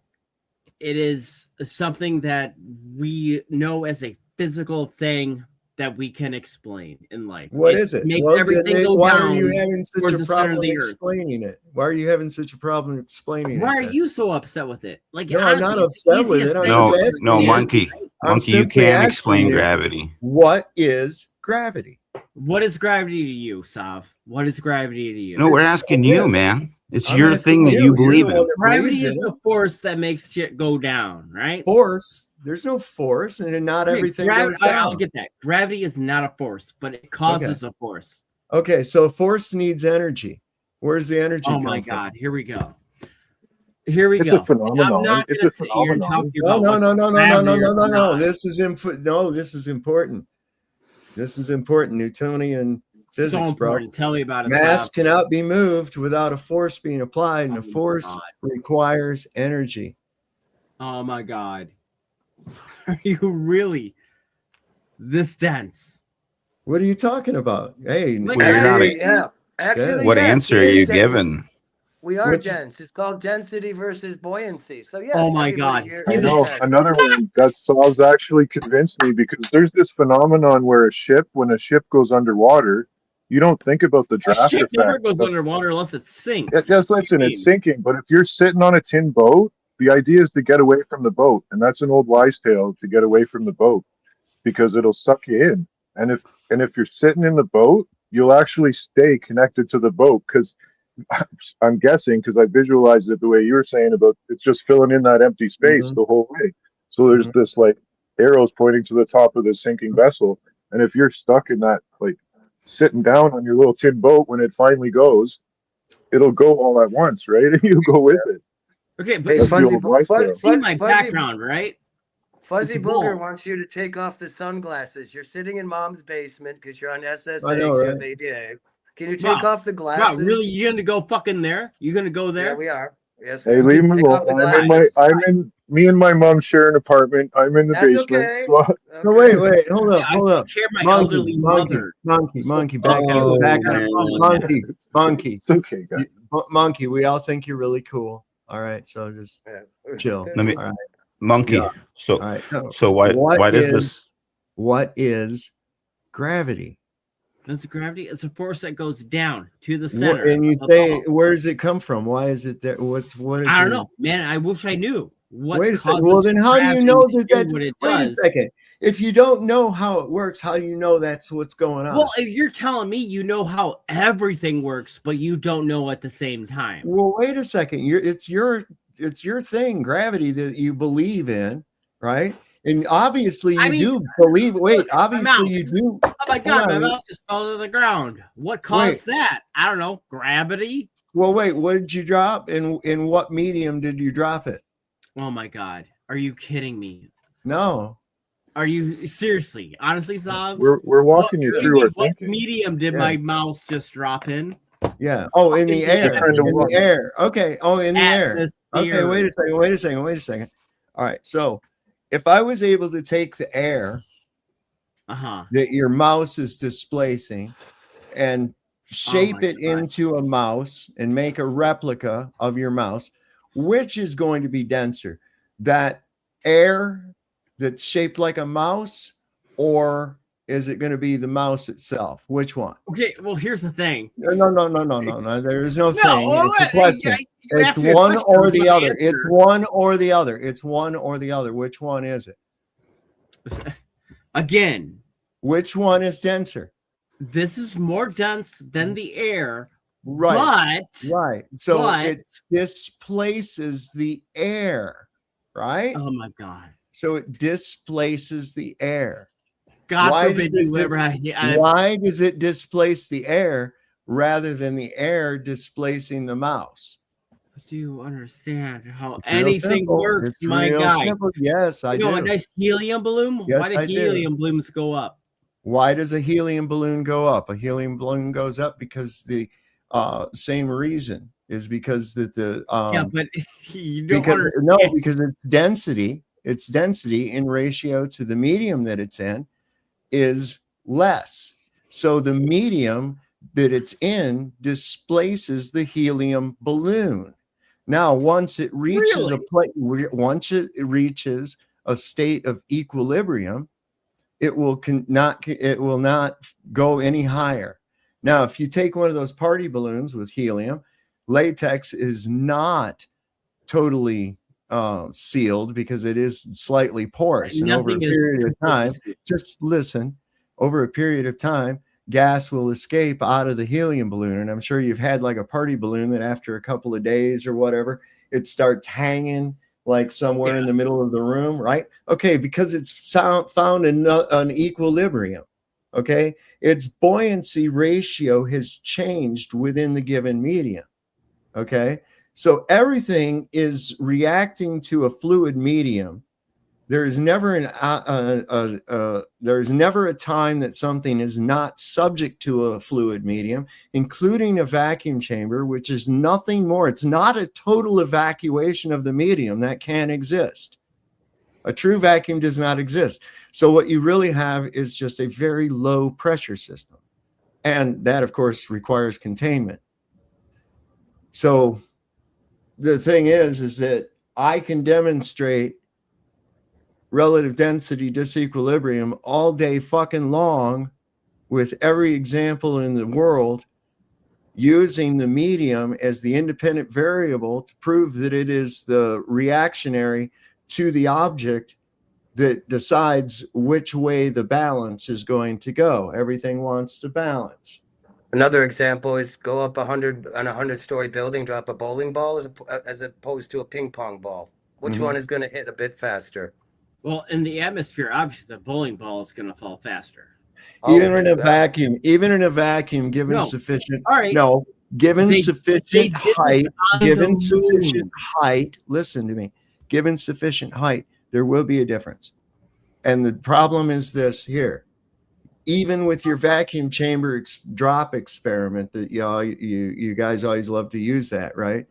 It is something that we know as a physical thing that we can explain in life.
What is it?
Makes
Well,
everything go
why
down
are you having such
towards
a
the center of
problem
the earth.
explaining it? Why are you having such a problem explaining
Why
it?
are
then?
you so upset with it? Like,
No, I'm not
honestly, it's the
upset with
easiest
it. I'm
thing
just
No,
to
asking
no,
you.
monkey.
I'm
Monkey, you
simply
can't
asking
explain
you,
gravity.
what is gravity?
What is gravity to you, Sav? What is gravity to you?
No, we're asking you, man. It's
I'm
your
asking
thing that you
you. You're
believe
the one
in.
that
Gravity
believes
is
in
the
it.
force that makes shit go down, right?
Force. There's no force, and not
Okay,
everything goes
I'll
down.
get that. Gravity is not a force, but it causes a force.
Okay, so force needs energy. Where's the energy
Oh
come
my
from?
God, here we go. Here we
It's
go.
a phenomenon.
I'm not
It's
going
a
to sit here and talk to
phenomenon.
you
No,
about
no,
what
no, no, no, no,
gravity
no,
is
no, no, no.
not.
This is No, this is important. This is important. Newtonian physics,
So important.
bro.
Tell me about it,
Mass
Sav.
cannot be moved without a force being applied, and a force
God.
requires energy.
Oh my God. Are you really this dense?
What are you talking about? Hey,
Like,
Well, you're not
Actually, yeah. Actually,
What
yes.
answer are you given?
We are
Which-
dense. It's called density versus buoyancy. So yes,
Oh my
everybody
God.
here
I
is
know
dense.
another one that Sav's actually convinced me, because there's this phenomenon where when a ship goes underwater, you don't think about the draft
Shit never
effect.
goes underwater unless it sinks.
Just
What do
listen,
you
it's
mean?
sinking. But if you're sitting on a tin boat, the idea is to get away from the boat, and that's an old wives' tale, to get away from the boat, because it'll suck you in. And if you're sitting in the boat, you'll actually stay connected to the boat, because I'm guessing, because I visualized it the way you were saying about it's just filling in that empty space the whole way. So there's this like arrows pointing to the top of the sinking vessel, and if you're stuck in that, like sitting down on your little tin boat, when it finally goes, it'll go all at once, right? And you go with it.
Okay, but
Hey,
That's the
Fuzzy,
old wife tale.
see my background, right?
Fuzzy
It's
Booger
wool.
wants you to take off the sunglasses. You're sitting in mom's basement because you're on SSH.
I know,
You have
right?
ADA. Can you take
Wow.
off the
Wow,
glasses?
really? You gonna go fucking there? You gonna go there?
Yeah, we are. Yes, we
Hey,
are.
leave me
Take off the
alone.
glasses.
Me and my mom share an apartment. I'm in the
That's
basement.
okay.
So
No, wait, hold
Yeah,
up,
I
hold up.
take care of my
Monkey,
elderly
monkey,
mother.
monkey, back
fuck
it
you
up,
if
back
you got
it
a
up.
problem with that.
Monkey,
it's okay, guys.
monkey, we all think you're really cool. All right, so just chill.
Let me,
All right.
monkey.
Yeah.
So,
All right. No.
so why does this?
What is gravity?
That's gravity. It's a force that goes down to the center.
And you
of the
say,
ball.
where does it come from? Why is it there? What is
I don't
it?
know, man. I wish I knew. What
Wait a second.
causes
Well, then how do you
gravity
know
to
that
do
that's,
what it
wait a
does?
second. If you don't know how it works, how do you know that's what's going on?
Well, if you're telling me you know how everything works, but you don't know at the same time.
Well, wait a second. It's your thing, gravity, that you believe in, right? And obviously you do believe. Wait, obviously you do.
Oh my God,
Hold
my
on.
mouse just fell to the ground. What caused that? I don't know. Gravity?
Well, wait, what did you drop? In what medium did you drop it?
Oh my God. Are you kidding me?
No.
Are you seriously? Honestly, Sav?
We're walking you through our
What
thinking.
medium did my mouse just drop in?
Yeah. Oh, in the air. In the air. Okay. Oh, in the air. Okay, wait a second. All right. So if I was able to take the air that your mouse is displacing and shape it into a mouse and make a replica of your mouse, which is going to be denser? That air that's shaped like a mouse, or is it going to be the mouse itself? Which one?
Okay, well, here's the thing.
No. There is no thing. It's a question.
You
It's
asked me a
one
question,
or
I'm
the
gonna
other. It's
answer.
one or the other. It's one or the other. Which one is it?
Again.
Which one is denser?
This is more dense than the air.
Right.
But
So it displaces the air, right?
Oh my God.
So it displaces the air.
God
Why
forbid
does it
you ever
why does it displace the air rather than the air displacing the mouse?
Do you understand how
It's real
anything
simple.
works,
It's
my
real
guy?
simple. Yes, I
You know,
do.
a nice helium balloon?
Yes,
Why do
I do.
helium balloons go up?
Why does a helium balloon go up? A helium balloon goes up because the same reason is because that the
Yeah, but you don't understand.
because its density in ratio to the medium that it's in is less. So the medium that it's in displaces the helium balloon. Now, once it reaches a state of equilibrium, it will not go any higher. Now, if you take one of those party balloons with helium, latex is not totally sealed because it is slightly porous. And over a period of time, just listen, over a period of time, gas will escape out of the helium balloon. And I'm sure you've had like a party balloon that after a couple of days or whatever, it starts hanging like somewhere in the middle of the room, right? Okay, because it's found in an equilibrium. Okay, its buoyancy ratio has changed within the given medium. Okay, so everything is reacting to a fluid medium. There is never there's never a time that something is not subject to a fluid medium, including a vacuum chamber, which is nothing more. It's not a total evacuation of the medium. That can't exist. A true vacuum does not exist. So what you really have is just a very low pressure system. And that, of course, requires containment. So the thing is that I can demonstrate relative density disequilibrium all day fucking long with every example in the world, using the medium as the independent variable to prove that it is the reactionary to the object that decides which way the balance is going to go. Everything wants to balance.
Another example is go up 100 on a 100-story building, drop a bowling ball as opposed to a ping pong ball. Which one is going to hit a bit faster?
Well, in the atmosphere, obviously, the bowling ball is going to fall faster.
Even in a vacuum, given sufficient, sufficient height, listen to me, given sufficient height, there will be a difference. And the problem is this here. Even with your vacuum chamber drop experiment that you guys always love to use that, right?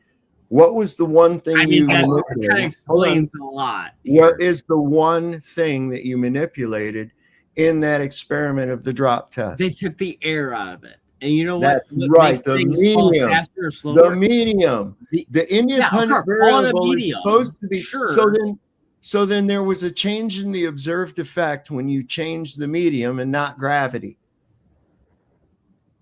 What was the one thing you manipulated?
That explains a lot.
What is the one thing that you manipulated in that experiment of the drop test?
They took the air out of it. And you know
That's
what?
Right. The medium. The medium. The independent variable is supposed to be. So then there was a change in the observed effect when you changed the medium and not gravity.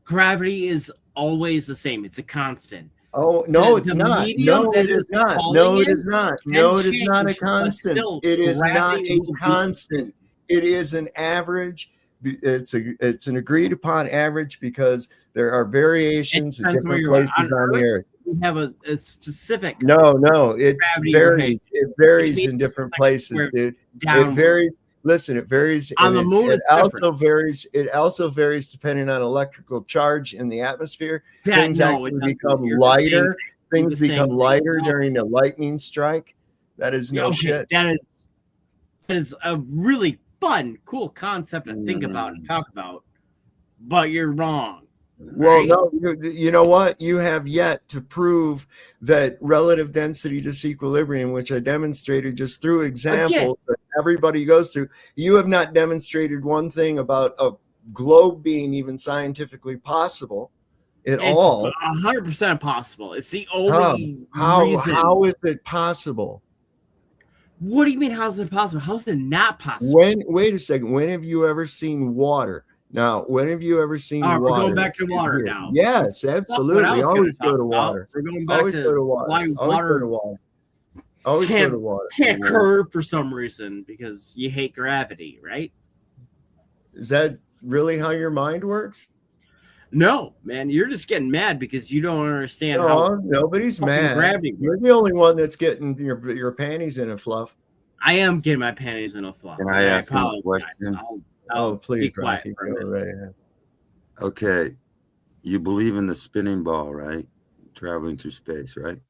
Gravity is always the same. It's a constant.
Oh, no, it's not. No, it is not. No, it is not. No, it is not a constant. It is not a constant. It is an average. It's an agreed upon average because there are variations at different places on the earth.
We have a specific.
No, it varies. It varies in different places, dude. It varies. Listen, it varies.
On the moon,
it also varies. It also varies depending on electrical charge in the atmosphere. Things actually become lighter. Things become lighter during a lightning strike. That is no shit.
That is a really fun, cool concept to think about and talk about. But you're wrong.
Well, right? No, you know what? You have yet to prove that relative density disequilibrium, which I demonstrated just through examples that everybody goes through. You have not demonstrated one thing about a globe being even scientifically possible at all.
It's 100% possible. It's the only reason.
How is it possible?
What do you mean? How is it possible? How is it not possible?
Wait a second. When have you ever seen water? Now, when have you ever seen water?
We're going back to water now.
Yes, absolutely. Always go to water.
We're going back to why water
always go to water.
Can't curve for some reason because you hate gravity, right?
Is that really how your mind works?
No, man, you're just getting mad because you don't understand how
nobody's mad.
Gravity
You're the only one that's getting your panties in a fluff.
I am getting my panties in a fluff.
Can I ask him a question?
Please,
Rocky, go right ahead. Okay, you believe in the spinning ball, right? Traveling through space, right?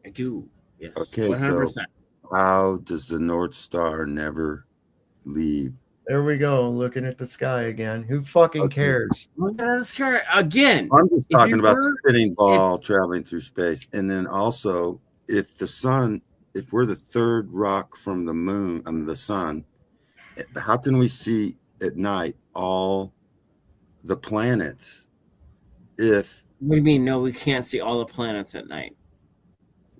I do. Yes.
Okay,
100%.
so how does the North Star never leave?
There we go. Looking at the sky again. Who fucking cares?
Look at the sky again.
I'm just talking about the spinning ball traveling through space, and then also if we're the third rock from the moon, the sun, how can we see at night all the planets?
What do you mean? No, we can't see all the planets at night.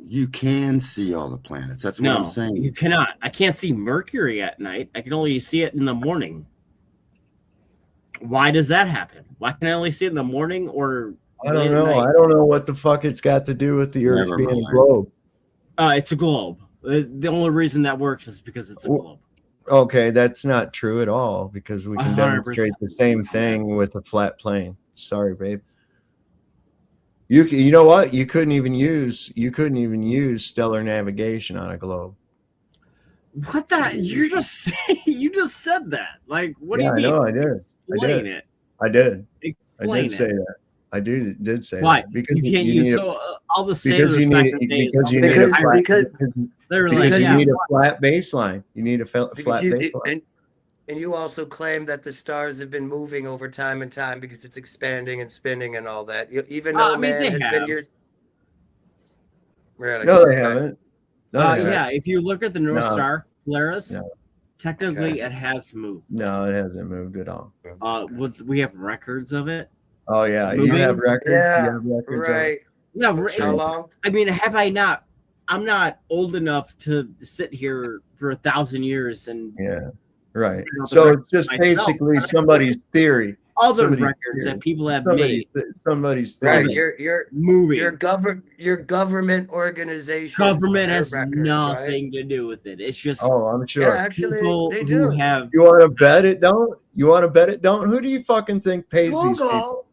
You can see all the planets. That's what I'm saying.
You cannot. I can't see Mercury at night. I can only see it in the morning. Why does that happen? Why can I only see it in the morning or
I don't
late at
know.
night?
I don't know what the fuck it's got to do with the Earth
Never
being a
mind.
globe.
It's a globe. The only reason that works is because it's a globe.
Okay, that's not true at all because we can
100%.
demonstrate the same thing with a flat plane. Sorry, babe. You know what? You couldn't even use stellar navigation on a globe.
What the? You just said that. Like, what do
Yeah,
you mean?
I know. I did.
Explain it.
I did.
Explain
I did say
it.
that. I did say
Why?
that because
You can't
you
use
need
so all the
because you need
they were
because
like,
you
yeah,
need a flat baseline. You need a flat baseline.
And you also claim that the stars have been moving over time and time because it's expanding and spinning and all that. Even though man has been years. Really?
No, they haven't. No, they
yeah,
haven't.
if you look at the North
No.
Star Polaris,
No.
technically it has moved.
No, it hasn't moved at all.
We have records of it.
Oh yeah, you
moving?
have records.
Yeah,
you have records of it?
right.
No,
How long?
I mean, have I not? I'm not old enough to sit here for 1,000 years and
Yeah, right.
figure out the
So
records
it's just
myself.
basically somebody's theory.
Other
Somebody's
records
theory.
that people have
Somebody-
made.
Somebody's
Right.
theory.
Your
moving.
your government organization.
Government
their
has
records,
nothing to do with it. It's just
Oh, I'm sure.
Yeah, actually,
people
they
who
do.
have.
You want to bet it don't? You want to bet it don't? Who do you fucking think pays these people?
Google.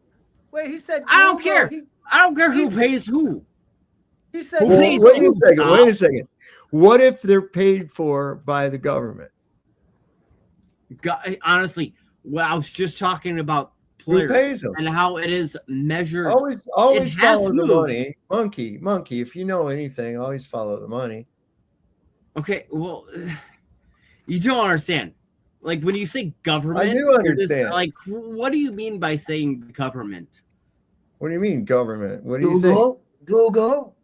Wait, he said.
I don't
Google.
care. I don't care who pays who.
He said.
Who
Well,
pays
wait
who?
a second.
Stop.
Wait a second. What if they're paid for by the government?
Honestly, well, I was just talking about
Who
players
pays them?
and how it is measured.
Always
It has
follow the
moved.
money. Monkey. If you know anything, always follow the money.
Okay, well, you don't understand. Like when you say government,
I do
you're just
understand.
like, what do you mean by saying government?
What do you mean government? What do you think?
Google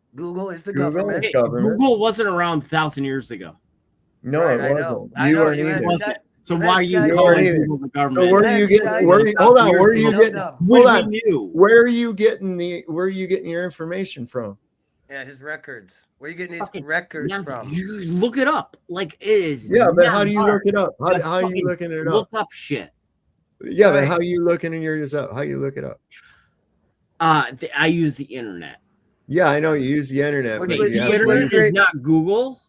is the
Google
government.
is government.
Google wasn't around 1,000 years ago.
No,
Right,
it
I
wasn't.
know.
You
I know,
weren't
you
either.
had
Wasn't. So
Red
why are you
Sky
calling
Neither.
Google the government?
So where are you getting? Where are you getting? Hold on. Where are you getting your information from?
Yeah, his records. Where are you getting his records from?
You look it up. Like it is.
Yeah, but how
not
do you
hard.
look it up? How
Just
are you
fucking
looking it up?
Look up shit.
Yeah, but how are you looking in yours up? How you look it up?
I use the internet.
Yeah, I know you use the internet, but
The
you have to
internet
use-
is not Google.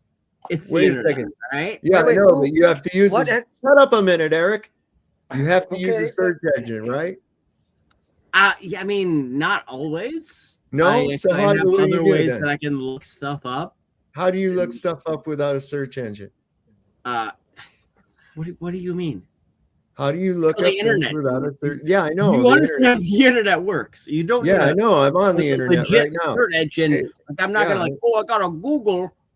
It's the
Wait a
internet,
second.
right?
Yeah, I know, but you have to use this.
what?
Shut up a minute, Eric. You have to use
Okay.
a search engine, right?
Yeah, I mean, not always.
No?
I
So
actually
how
have
do you
other
do
ways
then?
that I can look stuff up.
How do you look stuff up without a search engine?
What do you mean?
How do you look
On
up
the
things
internet.
without a search? Yeah, I know.
You
the
understand
internet.
how the internet works. You don't.
Yeah,
need
I
a-
know. I'm on the
a
internet
legit
right now.
search engine.
Hey,
Like, I'm not
yeah.
gonna like. Oh, I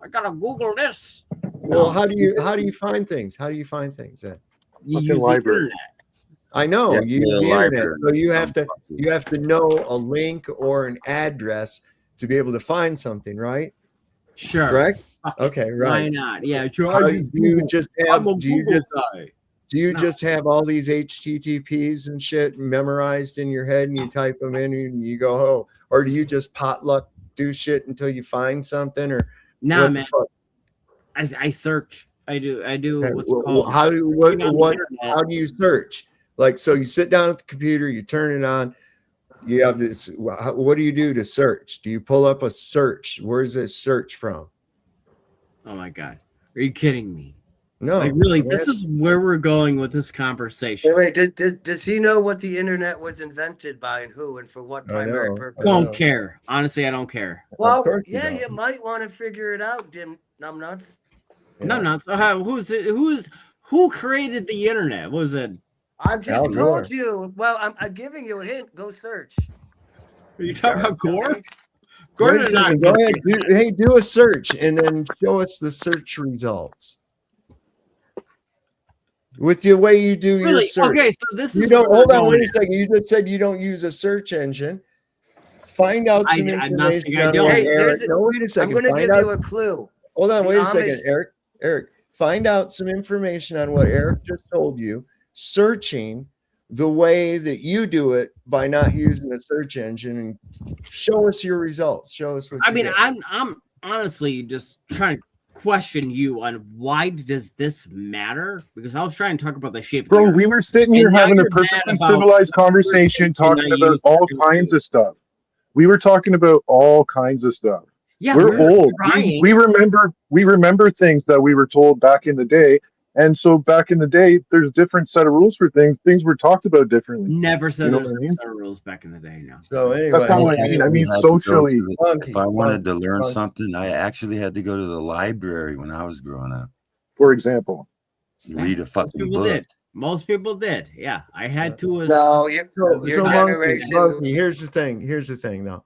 gotta Google this.
Well, how do you find things? How do you find things then?
You use the internet.
I know
Yeah,
you use
the
the internet,
library.
so you have to know a link or an address to be able to find something, right?
Sure.
Correct.
Fuck it.
Okay, right.
Why not? Yeah. Sure.
How
I
do
use
you
Google.
just
I'm
have?
a
Do you
Google
just
guy.
do you
No.
just have all these HTTPs and shit memorized in your head and you type them in and you go, oh, or do you just potluck do shit until you find something or
Nah,
what the
man.
fuck?
I search. I do
Okay,
what's
well,
called.
how do what,
looking on the
what
internet.
how do you search? Like, so you sit down at the computer, you turn it on, you have this. What do you do to search? Do you pull up a search? Where's this search from?
Oh my god. Are you kidding me?
No,
Like really,
man.
this is where we're going with this conversation.
Wait, does he know what the internet was invented by and who and for what primary
know,
purpose?
Don't care. Honestly, I don't care.
Well,
course you
yeah,
don't.
you might want to figure it out, Dim Numbnuts.
No, no. Who created the internet? What was it?
I've
Al
just
Gore.
told you. Well, I'm giving you a hint. Go search.
Are you talking about Gore?
Wait
Gore
a
did not.
second, go ahead. Do a search and then show us the search results. With the way you do your
Really?
search.
Okay, so this
You
is
don't
where
hold
we're
on,
going
wait a second. You just said you don't use a search engine. Find out some
I'm not
information
saying I
on
don't.
what
Hey,
Eric. No, wait a
I'm
second.
going to
Find
give
out,
you a clue.
hold on,
the
wait a second,
Amish-
Eric. Find out some information on what Eric just told you. Searching the way that you do it by not using a search engine, and show us your results. Show us what.
I
you
mean,
get.
I'm honestly just trying to question you on why does this matter? Because I was trying to talk about the shape of
Bro,
the Earth.
we were sitting here
And now
having a
you're mad
perfectly
about
civilized
what search
conversation
engine
talking
I
about
use
all
to
kinds
do.
of stuff. We were talking about all kinds of stuff.
Yeah,
We're
we're
old.
trying.
We remember things that we were told back in the day. And so back in the day, there's different set of rules for things. Things were talked about differently.
Never said
You know
there's
what I
a
mean?
set of rules back in the day. No.
So
That's
anyway,
not
I
what I mean. I
actually
mean
had to go to
socially.
the, if I wanted to learn something, I actually had to go to the library when I was growing up.
For example,
read a
Most
fucking
people
book.
did. Most people did. Yeah, I had to.
No, your
So
generation.
Monkey, here's the thing, though.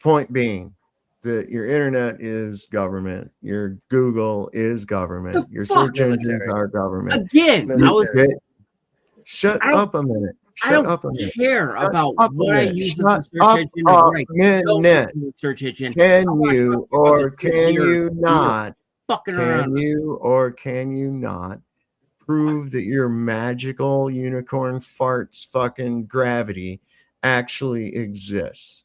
Point being that your internet is government, your Google is government, your search engines are government.
Again, I was.
Shut up a minute.
I don't
Shut up a minute.
care
Shut
about
up a
what I
minute.
use
Shut
as a search
up
engine.
a
Right.
minute.
Search engine.
Can
I'm not
you
talking about
or
the things
can
you're
you not?
fucking
Can
around with.
you or can you not prove that your magical unicorn farts fucking gravity actually exists?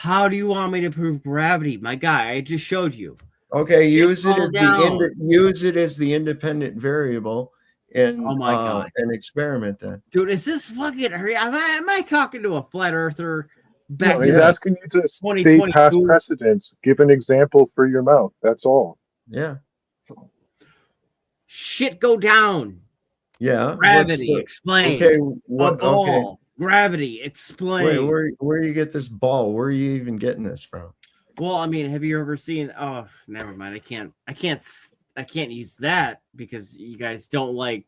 How do you want me to prove gravity? My guy, I just showed you.
Okay, use it
fall
as
down.
use it as the independent variable in
Oh my God.
an experiment then.
Dude, is this fucking am I talking to a flat earther back
no, he's
in
asking you to state past
2022?
precedents. Give an example for your mouth. That's all.
Yeah.
Shit go down.
Yeah.
Gravity, explain.
Okay,
A
what
ball.
okay.
Gravity,
Wait,
explain.
where do you get this ball? Where are you even getting this from?
Well, I mean, have you ever seen? Oh, never mind. I can't use that because you guys don't like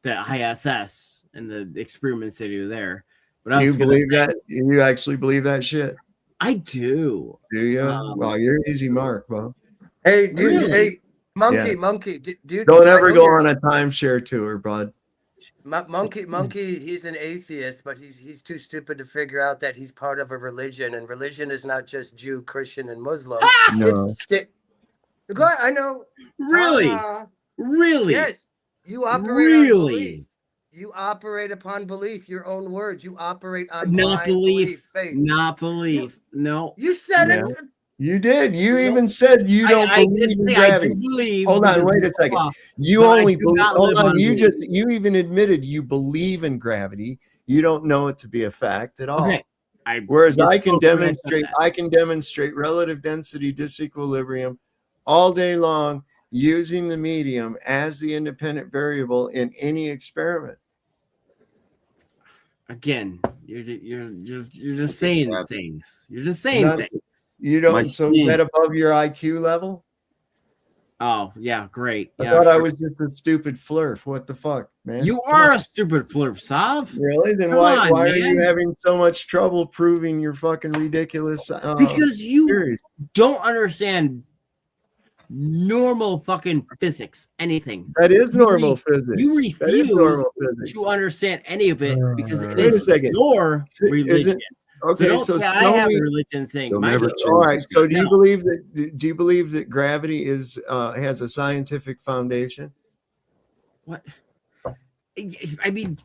the ISS and the experiments they do there. But I
Do you
was gonna
believe
say,
that? You actually believe that shit?
I do.
Do you? Well, you're an easy mark, Bo.
Hey, dude.
Really?
Hey, monkey,
Yeah.
monkey, dude.
Don't
I
ever
know
go
you're-
on a timeshare tour, bud.
Monkey. He's an atheist, but he's too stupid to figure out that he's part of a religion, and religion is not just Jew, Christian, and Muslim.
No.
I know.
Really? Really?
Yes. You operate on
Really?
belief. You operate upon belief. Your own words. You operate on
Not
blind
belief.
faith.
Not belief. No.
You said
Yeah.
it.
You did. You even said you don't
I
believe
did
in
say I
gravity.
do believe.
Hold on,
because
wait a
of
second.
law,
You
but I
only
do
believe.
not
Hold
live
on. You
belief.
even admitted you believe in gravity. You don't know it to be a fact at all.
Okay.
Whereas I
misspoke
can
when I said
demonstrate,
that.
relative density disequilibrium all day long using the medium as the independent variable in any experiment.
Again, you're just saying things. You're just saying
Not-
things.
You don't. So is that above your IQ level?
Oh yeah, great.
I
Yeah,
thought I
sure.
was just a stupid flurf. What the fuck, man?
You
Come
are
on.
a stupid flurp, Sav.
Really? Then
Come
why
on,
are you
man.
having so much trouble proving your fucking ridiculous?
Because you
theories?
don't understand normal fucking physics, anything.
That is normal physics.
You
That is
refuse
normal physics.
to understand any of it because it
Wait a
is
second.
your
Is
religion.
it- Okay,
don't
so
say I
tell
have
me-
a religion saying
You'll
my
never
religion.
All right. So do you
No.
believe that? Do you believe that gravity is has a scientific foundation?
What? I mean,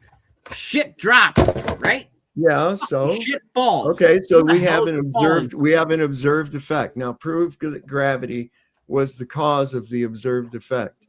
shit drops, right?
Yeah. So
Shit falls.
okay. So
What the
we
hell
have
is
an
falling?
observed. We have an observed effect. Now prove that gravity was the cause of the observed effect.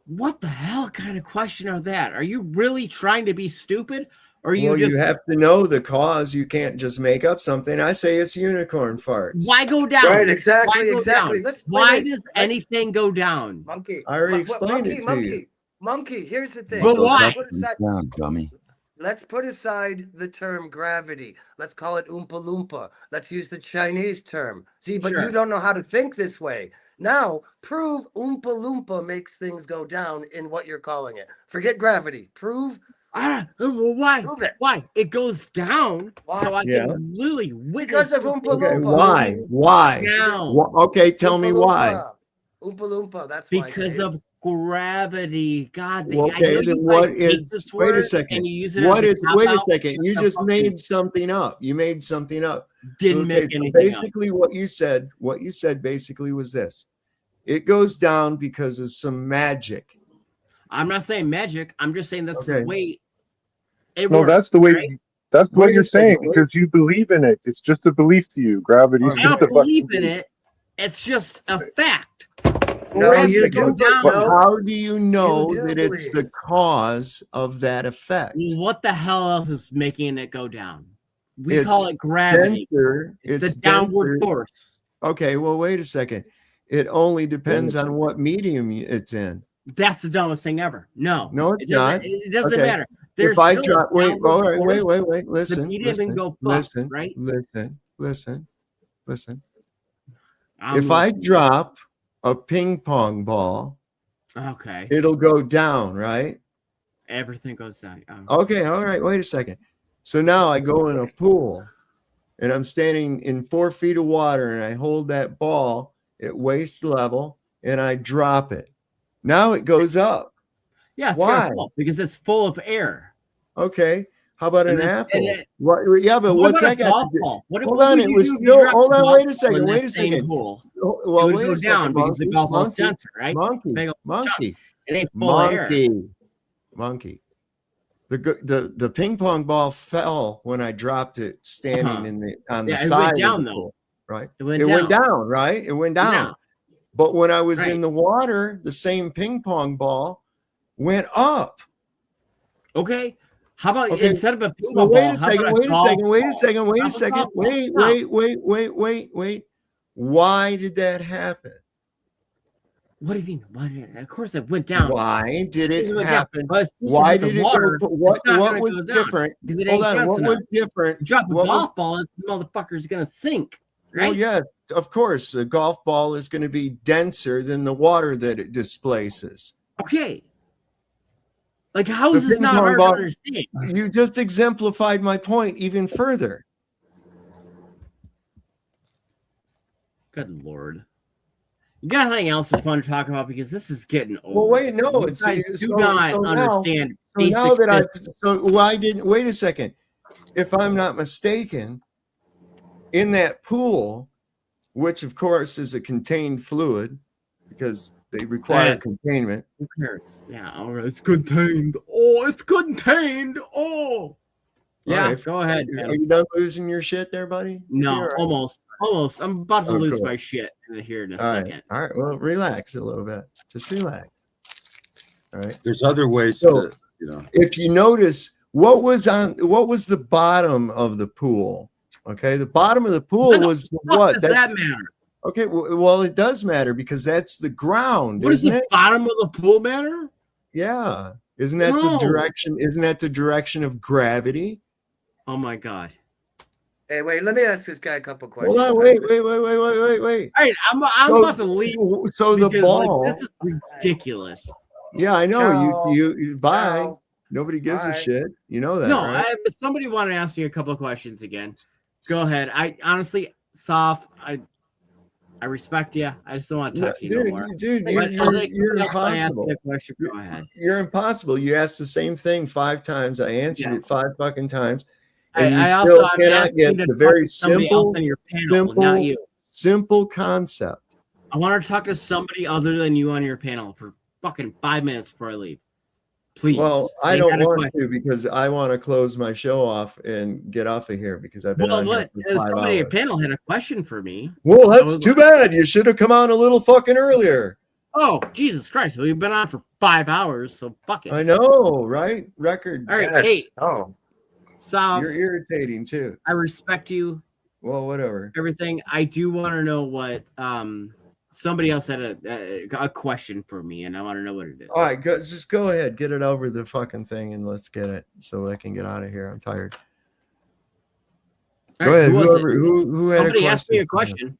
What the hell kind of question are that? Are you really trying to be stupid? Or you
Well,
just
you have to know the cause. You can't just make up something. I say it's unicorn farts.
why go down?
Right, exactly,
Why go
exactly.
down?
Let's
Why
finish.
does anything go down?
Monkey.
I already explained it to you.
Monkey. Here's the thing.
But
Goes
why?
up and down, dummy.
Let's put aside the term gravity. Let's call it Oompa Loompa. Let's use the Chinese term. See, but
Sure.
you don't know how to think this way. Now, prove Oompa Loompa makes things go down in what you're calling it. Forget gravity. Prove.
Why?
Prove it.
Why? It goes down
Why?
so I
Yeah.
can literally witness
Because of
something
Oompa
Okay.
Loompa.
Why? Why?
down.
Okay. Tell me
Oompa
why.
Loompa. Oompa Loompa. That's why.
Because
Dave.
of gravity. God, I
Okay,
know
then
you
what
guys hate
is?
this
Wait a
word
second.
and you use it
What
as
is?
a
Wait a
cop-out.
second. You
Shut the
just
fuck
made
up.
something up. You made something up.
Didn't make
Okay, so
anything up.
basically, what you said basically was this: it goes down because of some magic.
I'm not saying magic. I'm just saying that's
Okay.
the way it
No,
works.
that's the way.
right?
That's what
Wait a
you're
second,
saying
wait.
because you believe in it. It's just a belief to you. Gravity's
I
I
just
don't
a fucking
believe in
belief.
it. It's just a fact.
No,
As
you
we
do,
go down,
But how do you know
do
that it's the cause of that effect?
what the hell else is making it go down? We
It's
call it gravity.
denser.
It's
It's
the downward
denser.
force.
Okay, well, wait a second. It only depends on what medium it's in.
That's the dumbest thing ever. No,
No, it's not.
It doesn't
Okay.
matter. There's
If I
still a
drop, wait,
downward
all right,
force.
wait.
The
Listen,
medium can go fuck, right?
listen.
I'm
If I drop a ping pong ball,
okay,
it'll go down, right?
everything goes down. Oh.
Okay, all right, wait a second. So now I go in a pool and I'm standing in 4 feet of water and I hold that ball at waist level and I drop it. Now it goes up.
Yeah, it's
Why?
gonna fall because it's full of air.
Okay. How about an apple? Yeah, but
What
what's
about
that
a
got
golf
to do?
ball? What
Hold
would
on,
you
it
do
was
if you
still.
dropped
Hold
a
on,
golf
wait a
ball
second.
in
Wait
that
a
same
second.
pool?
Well,
It would
wait
go
a second.
down because the golf ball's denser, right? Big old chunk. It ain't full of air.
Monkey. The ping pong ball fell when I dropped it standing on the
Yeah, it
side
went down
of the
though.
pool, right?
It went
went
down.
down, right? It went down.
Yeah.
But when I was
Right.
in the water, the same ping pong ball went up.
Okay. How about
Okay.
instead of a ping
So
pong
wait
ball,
a
how about
second.
a
Wait a
golf
second. Wait a
ball?
second. Wait a
How about
second.
golf ball?
Wait. Why did that happen?
What do you mean? Why did it? Of course it went down.
Why did it
went down.
happen?
Well, it's supposed to
Why
hit the
did it
water.
go? What
It's not gonna
was
go down
different?
because it
Hold
ain't
on.
dense
What
enough.
was different?
You drop a
What was-
golf ball, the motherfucker's gonna sink, right?
Well, yes, of course. A golf ball is going to be denser than the water that it displaces.
Okay. Like, how
The
is this
ping
not
pong
hard
ball-
to understand?
You just exemplified my point even further.
Good Lord. You got anything else that's fun to talk about? Because this is getting old.
Well, wait, no,
You
it's
guys do
so
not
now-
understand
So now
basic
that
physics.
why didn't wait a second? If I'm not mistaken, in that pool, which of course is a contained fluid, because they require containment.
Who cares? Yeah, all right, it's contained. Oh, it's contained. Oh. Yeah,
All right.
go ahead.
Are you done losing your shit there, buddy?
No,
You're all right.
almost. I'm about to lose
cool.
my shit here in a
All right.
second.
All right. Well, relax a little bit. Just relax. All right.
There's other ways
So,
to,
if you notice, what was the bottom of the pool? Okay, the bottom of the pool was what?
Does that matter?
Okay, well, it does matter because that's the ground.
What does
isn't
the
it?
bottom of the pool matter?
Yeah. Isn't that the
No.
direction? Isn't that the direction of gravity?
Oh my god.
Hey, wait, let me ask this guy a couple questions.
Hold on, wait.
All right, I'm about to leave.
So the
because,
ball.
this is ridiculous.
Yeah, I know.
Ciao.
You buy.
Ciao.
Nobody gives a
Bye.
shit. You know that,
No,
right?
somebody wanted to ask you a couple of questions again. Go ahead. I honestly, Soph, I respect you. I just don't want to talk to you no more.
Dude,
But
you're
if somebody else wanna ask
impossible.
me a question, go ahead.
You're impossible. You asked the same thing 5 times. I answered it 5 fucking times. And you
I
still
also I'm
cannot
asking
get
you to
the
talk
very
to somebody else
simple,
on your panel, not you.
simple concept.
I want to talk to somebody other than you on your panel for fucking 5 minutes before I leave. Please.
Well, I
ain't
don't
got a
want
question.
to because I want to close my show off and get off of here because I've been
Well,
on here
what?
for 5
Somebody on your
hours.
panel had a question for me.
Well,
I
that's
was
too
like,
bad. You should have come on a little fucking earlier.
Oh, Jesus Christ. We've been on for 5 hours, so fuck it.
I know, right? Record.
All right,
Yes.
hey.
Oh.
Soph,
You're irritating too.
I respect you.
Well, whatever.
Everything. I do want to know what somebody else had a question for me, and I want to know what it is.
All right, just go ahead, get it over the fucking thing, and let's get it so I can get out of here. I'm tired.
All
Go
right,
ahead.
who was
Whoever
it?
who had
Somebody
a
asked me a
question.
question.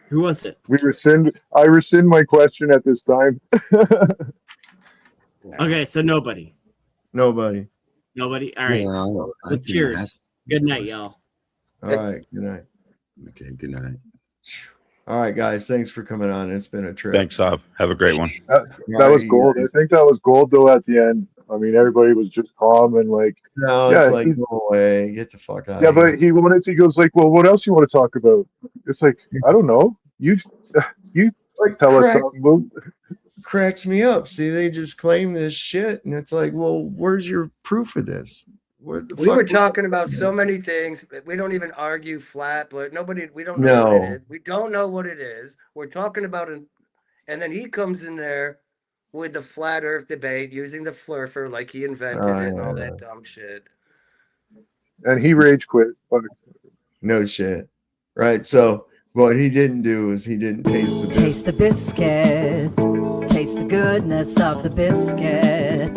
Who was it?
I rescind my question at this time.
Okay, so nobody.
Nobody.
Nobody. All right.
Yeah, I
Well,
can
cheers.
ask
Good night, y'all.
All right. Good night.
Okay, good night.
All right, guys. Thanks for coming on. It's been a trip.
Thanks, Sob. Have a great one.
That was gold. I think that was gold though at the end. I mean, everybody was just calm and like,
No,
yeah,
it's like
he's-
go away, get the fuck out.
yeah,
of here.
but he goes like, well, what else you want to talk about? It's like, I don't know. You
Like,
tell us
cracks,
something.
cracks me up. See, they just claim this shit, and it's like, well, where's your proof of this? What the
We
fuck?
were talking about so many things. We don't even argue flat, but we don't know what it
No.
is. We don't know what it is. We're talking about it. And then he comes in there with the flat earth debate using the flurfer like he invented it and all that dumb shit.
And he rage quit. But
No shit. Right. So what he didn't do is he didn't taste the biscuit.
Taste the biscuit. Taste the goodness of the biscuit.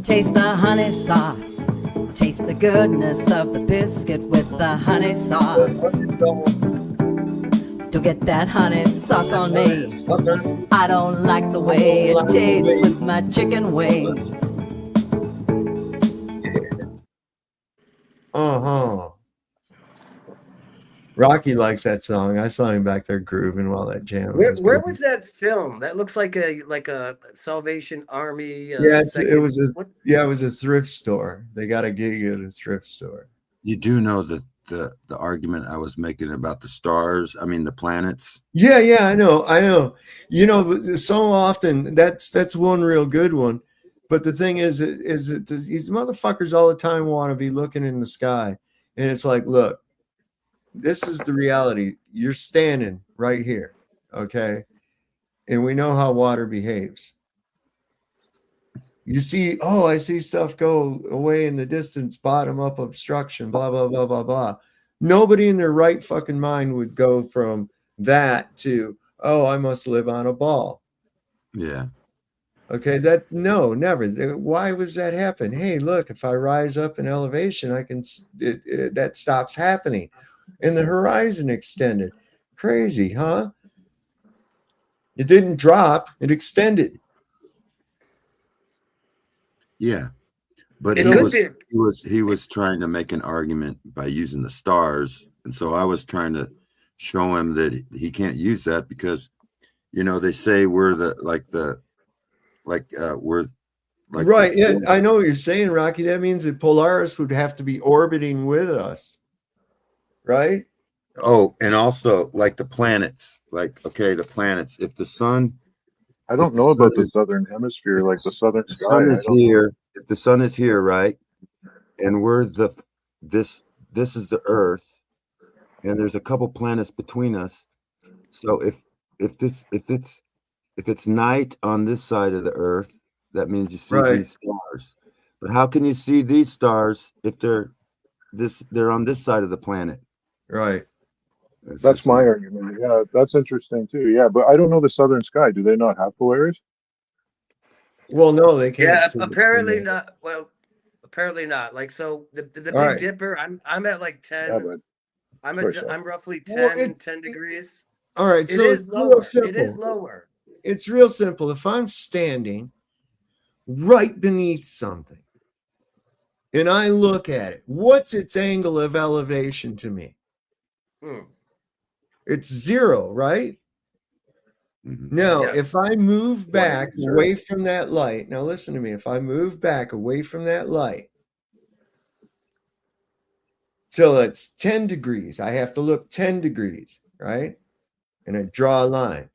Taste the honey sauce. Taste the goodness of the biscuit with the honey sauce. Don't get that honey sauce on me. I don't like the way it tastes with my chicken wings.
Uh-huh. Rocky likes that song. I saw him back there grooving while that jam was
Where
going.
was that film? That looks like a Salvation Army.
Yeah, it was a thrift store. They got a gig at a thrift store.
You do know that the argument I was making about the stars, I mean the planets.
Yeah, I know. You know, so often that's one real good one. But the thing is that these motherfuckers all the time want to be looking in the sky. And it's like, look, this is the reality. You're standing right here, okay? And we know how water behaves. You see, I see stuff go away in the distance, bottom up obstruction, blah, blah, blah, blah, blah. Nobody in their right fucking mind would go from that to, I must live on a ball.
Yeah.
Okay, no, never. Why was that happen? Hey, look, if I rise up in elevation, that stops happening. And the horizon extended. Crazy, huh? It didn't drop, it extended.
Yeah. But he was trying to make an argument by using the stars. And so I was trying to show him that he can't use that because, they say we're
right. Yeah, I know what you're saying, Rocky. That means that Polaris would have to be orbiting with us. Right?
Oh, and also like the planets. The planets. If the sun
I don't know about the southern hemisphere, like the southern sky.
Sun is here. If the sun is here, right? And we're this is the Earth, and there's a couple planets between us. So if it's night on this side of the Earth, that means you see these stars. But how can you see these stars if they're on this side of the planet?
Right.
That's my argument. Yeah, that's interesting too. Yeah, but I don't know the southern sky. Do they not have Polaris?
Well, no, they can't.
Yeah, apparently not. Well, apparently not. Like, so the Big Dipper, I'm at like 10. I'm roughly 10 degrees.
All right,
It
so
is lower.
simple.
It is lower.
It's real simple. If I'm standing right beneath something and I look at it, what's its angle of elevation to me? It's 0, right? Now, if I move back away from that light, now listen to me. If I move back away from that light till it's 10 degrees, I have to look 10 degrees, right? And I draw a line.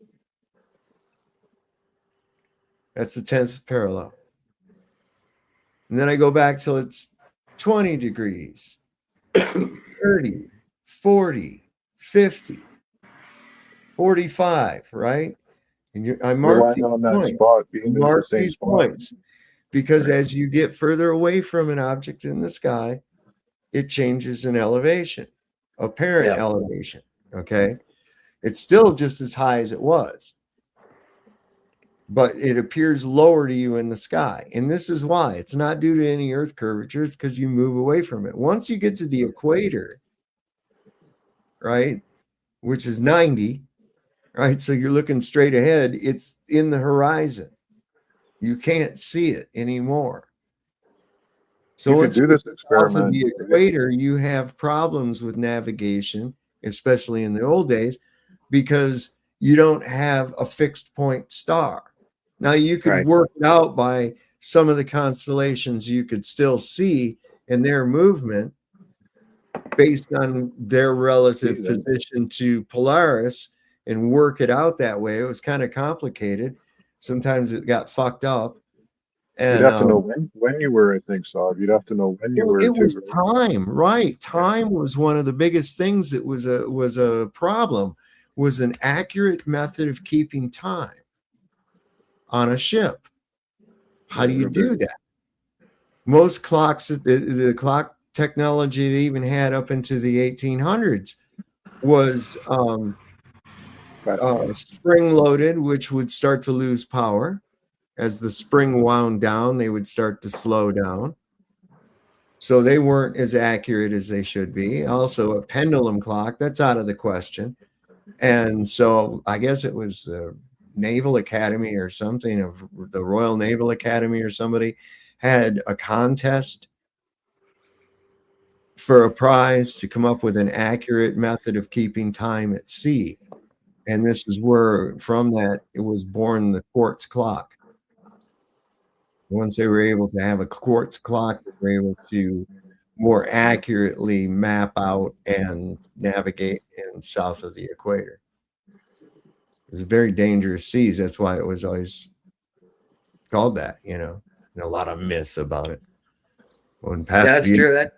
That's the 10th parallel. And then I go back till it's 20 degrees, 30, 40, 50, 45, right? And I mark these points. Because as you get further away from an object in the sky, it changes in elevation, apparent elevation, okay? It's still just as high as it was, but it appears lower to you in the sky. And this is why. It's not due to any Earth curvature. It's because you move away from it. Once you get to the equator, right, which is 90, right, so you're looking straight ahead, it's in the horizon. You can't see it anymore. So once you get off of the equator, you have problems with navigation, especially in the old days, because you don't have a fixed point star. Now you could work it out by some of the constellations you could still see in their movement based on their relative position to Polaris and work it out that way. It was kind of complicated. Sometimes it got fucked up.
You'd
And
have to know when you were, I think, Saab. You'd have to know when you were
it was
too, right?
time, right? Time was one of the biggest things that was a problem, was an accurate method of keeping time on a ship. How do you do that? Most clocks, the clock technology they even had up into the 1800s was spring loaded, which would start to lose power. As the spring wound down, they would start to slow down. So they weren't as accurate as they should be. Also, a pendulum clock, that's out of the question. And so I guess it was the Naval Academy or something, of the Royal Naval Academy or somebody had a contest for a prize to come up with an accurate method of keeping time at sea. And this is where, from that, it was born the quartz clock. Once they were able to have a quartz clock, they were able to more accurately map out and navigate in south of the equator. It was very dangerous seas. That's why it was always called that, you know, and a lot of myth about it. When past
That's
the,
true.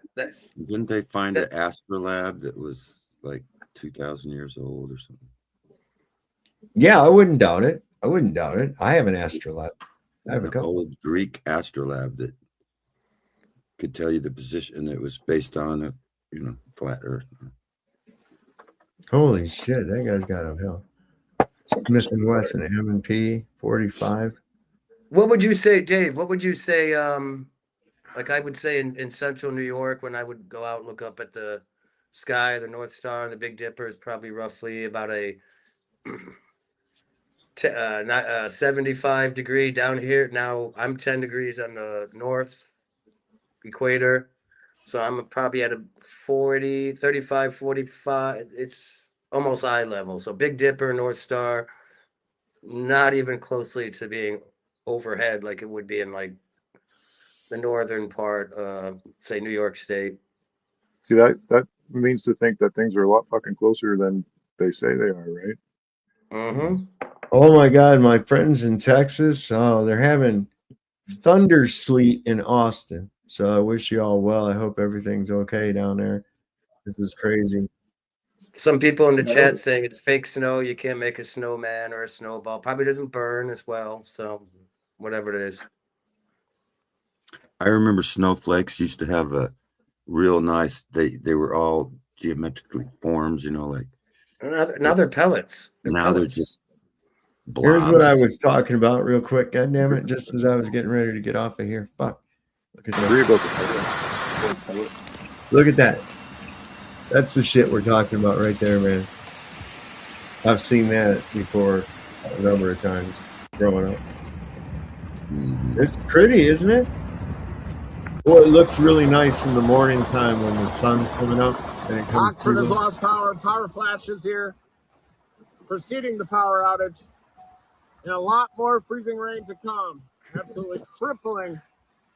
Didn't they find an astrolabe that was like 2,000 years old or something?
Yeah, I wouldn't doubt it. I wouldn't doubt it. I have an astrolabe. I have a couple.
Old Greek astrolabe that could tell you the position. It was based on a, flat Earth.
Holy shit, that guy's got a hell. Smith and Wesson M&P 45.
What would you say, Dave? What would you say? Like I would say in central New York, when I would go out and look up at the sky, the North Star, the Big Dipper is probably roughly about a 75 degree down here. Now I'm 10 degrees on the north equator. So I'm probably at a 35, 45. It's almost eye level. So Big Dipper, North Star, not even closely to being overhead like it would be in like the northern part of, say, New York State.
See, that means to think that things are a lot fucking closer than they say they are, right?
Mm-hmm.
Oh my God, my friends in Texas, they're having thunder sleet in Austin. So I wish you all well. I hope everything's okay down there. This is crazy.
Some people in the chat saying it's fake snow. You can't make a snowman or a snowball. Probably doesn't burn as well. So whatever it is.
I remember snowflakes used to have a real nice, they were all geometrically formed, like.
Now they're pellets.
They're just blobs.
Here's what I was talking about real quick. God damn it. Just as I was getting ready to get off of here. Fuck. Look at that. Look at that. That's the shit we're talking about right there, man. I've seen that before a number of times growing up. It's pretty, isn't it? Well, it looks really nice in the morning time when the sun's coming up and it comes
Oxford has
through.
lost power. Power flashes here, preceding the power outage, and a lot more freezing rain to come. Absolutely crippling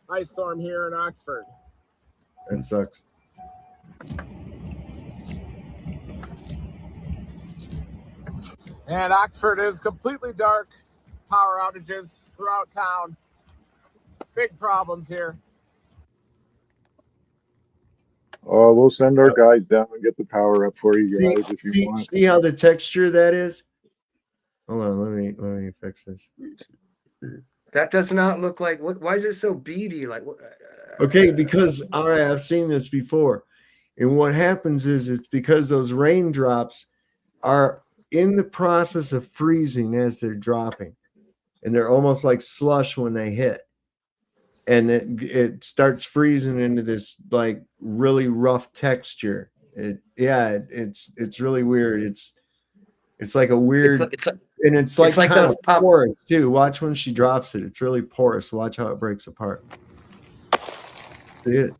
ice storm here in Oxford.
That sucks.
And Oxford is completely dark. Power outages throughout town. Big problems here.
We'll send our guys down and get the power up for you guys if you want.
See how the texture that is? Hold on, let me fix this.
That does not look like. Why is it so beady? Like,
Okay, because all right, I've seen this before, and what happens is it's because those raindrops are in the process of freezing as they're dropping, and they're almost like slush when they hit, and it starts freezing into this like really rough texture. It's really weird. It's like a weird, and it's like kind of porous too. Watch when she drops it. It's really porous. Watch how it breaks apart. See it?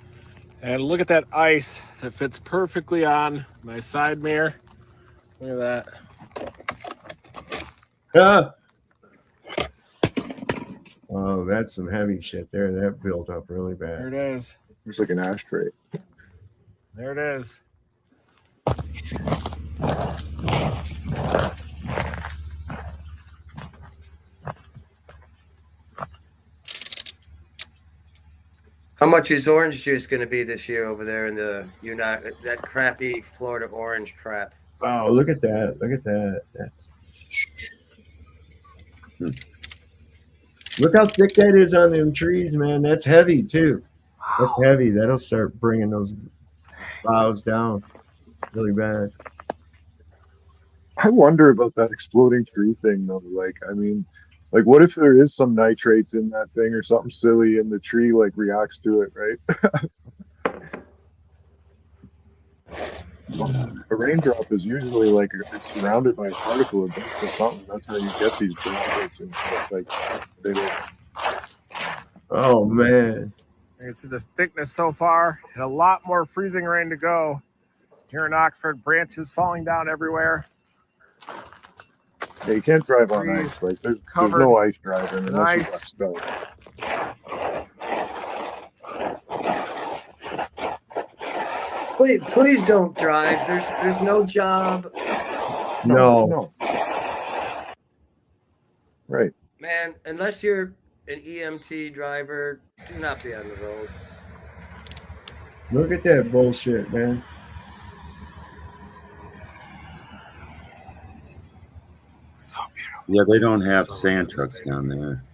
And look at that ice that fits perfectly on my side mirror. Look at that.
Oh, that's some heavy shit there. That built up really bad.
There it is.
It's like an ashtray.
There it is.
How much is orange juice going to be this year over there in the that crappy Florida orange crap?
Wow, look at that. Look at that. That's look how thick that is on them trees, man. That's heavy too. That's heavy. That'll start bringing those boughs down really bad.
I wonder about that exploding tree thing though. Like, I mean, like, what if there is some nitrates in that thing or something silly, and the tree like reacts to it, right? A raindrop is usually like it's surrounded by a particle of dust or something. That's how you get these droplets and stuff. Like, they don't.
Oh man.
You can see the thickness so far, and a lot more freezing rain to go. Here in Oxford, branches falling down everywhere.
Yeah, you can't drive on
Trees
ice. Like, there's
covered
no ice driving
in
unless you
ice.
got spells.
Please don't drive. There's no job.
No.
Right.
Man, unless you're an EMT driver, do not be on the road.
Look at that bullshit, man.
Yeah, they don't have sand trucks down there.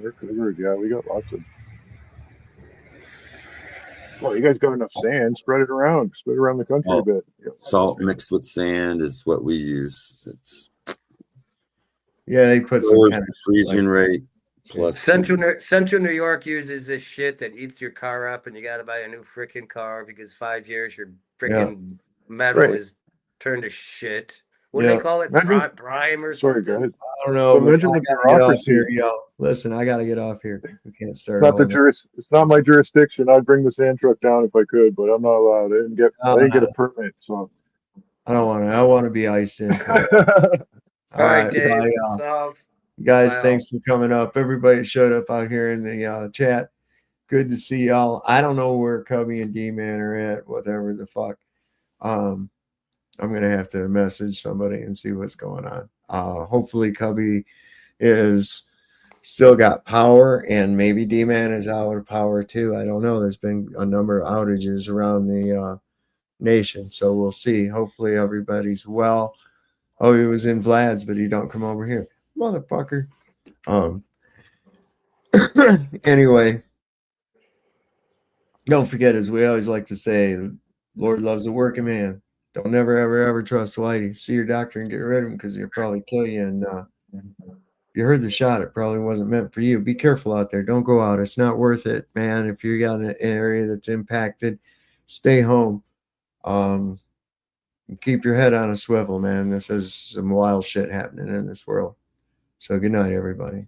We're covered. Yeah, we got lots of. Well, you guys got enough sand. Spread it around. Spread it around the country a bit. Yeah.
Salt mixed with sand is what we use. It's
yeah, they put some kind of
freezing rate plus
Central New York uses this shit that eats your car up, and you got to buy a new freaking car because 5 years your freaking metal is turned to shit. What do they call it? Prime or something?
Sorry, guys.
I don't know.
So
But
imagine
I
the
gotta get off
bureaucracy.
here, yo. Listen, I gotta get off here. We can't start.
It's not my jurisdiction. I'd bring the sand truck down if I could, but I'm not allowed. I didn't get a permit, so
I don't want to. I want to be iced in.
All right, Dave.
Bye, guys, thanks for coming up. Everybody showed up out here in the chat. Good to see y'all. I don't know where Cubby and D-Man are at, whatever the fuck. I'm going to have to message somebody and see what's going on. Hopefully Cubby is still got power, and maybe D-Man is out of power too. I don't know. There's been a number of outages around the nation, so we'll see. Hopefully everybody's well. Oh, he was in Vlad's, but he don't come over here. Motherfucker. Anyway, don't forget, as we always like to say, the Lord loves a working man. Don't never, ever trust Whitey. See your doctor and get rid of him because he'll probably kill you. And you heard the shot. It probably wasn't meant for you. Be careful out there. Don't go out. It's not worth it, man. If you got an area that's impacted, stay home. Keep your head on a swivel, man. This is some wild shit happening in this world. So good night, everybody.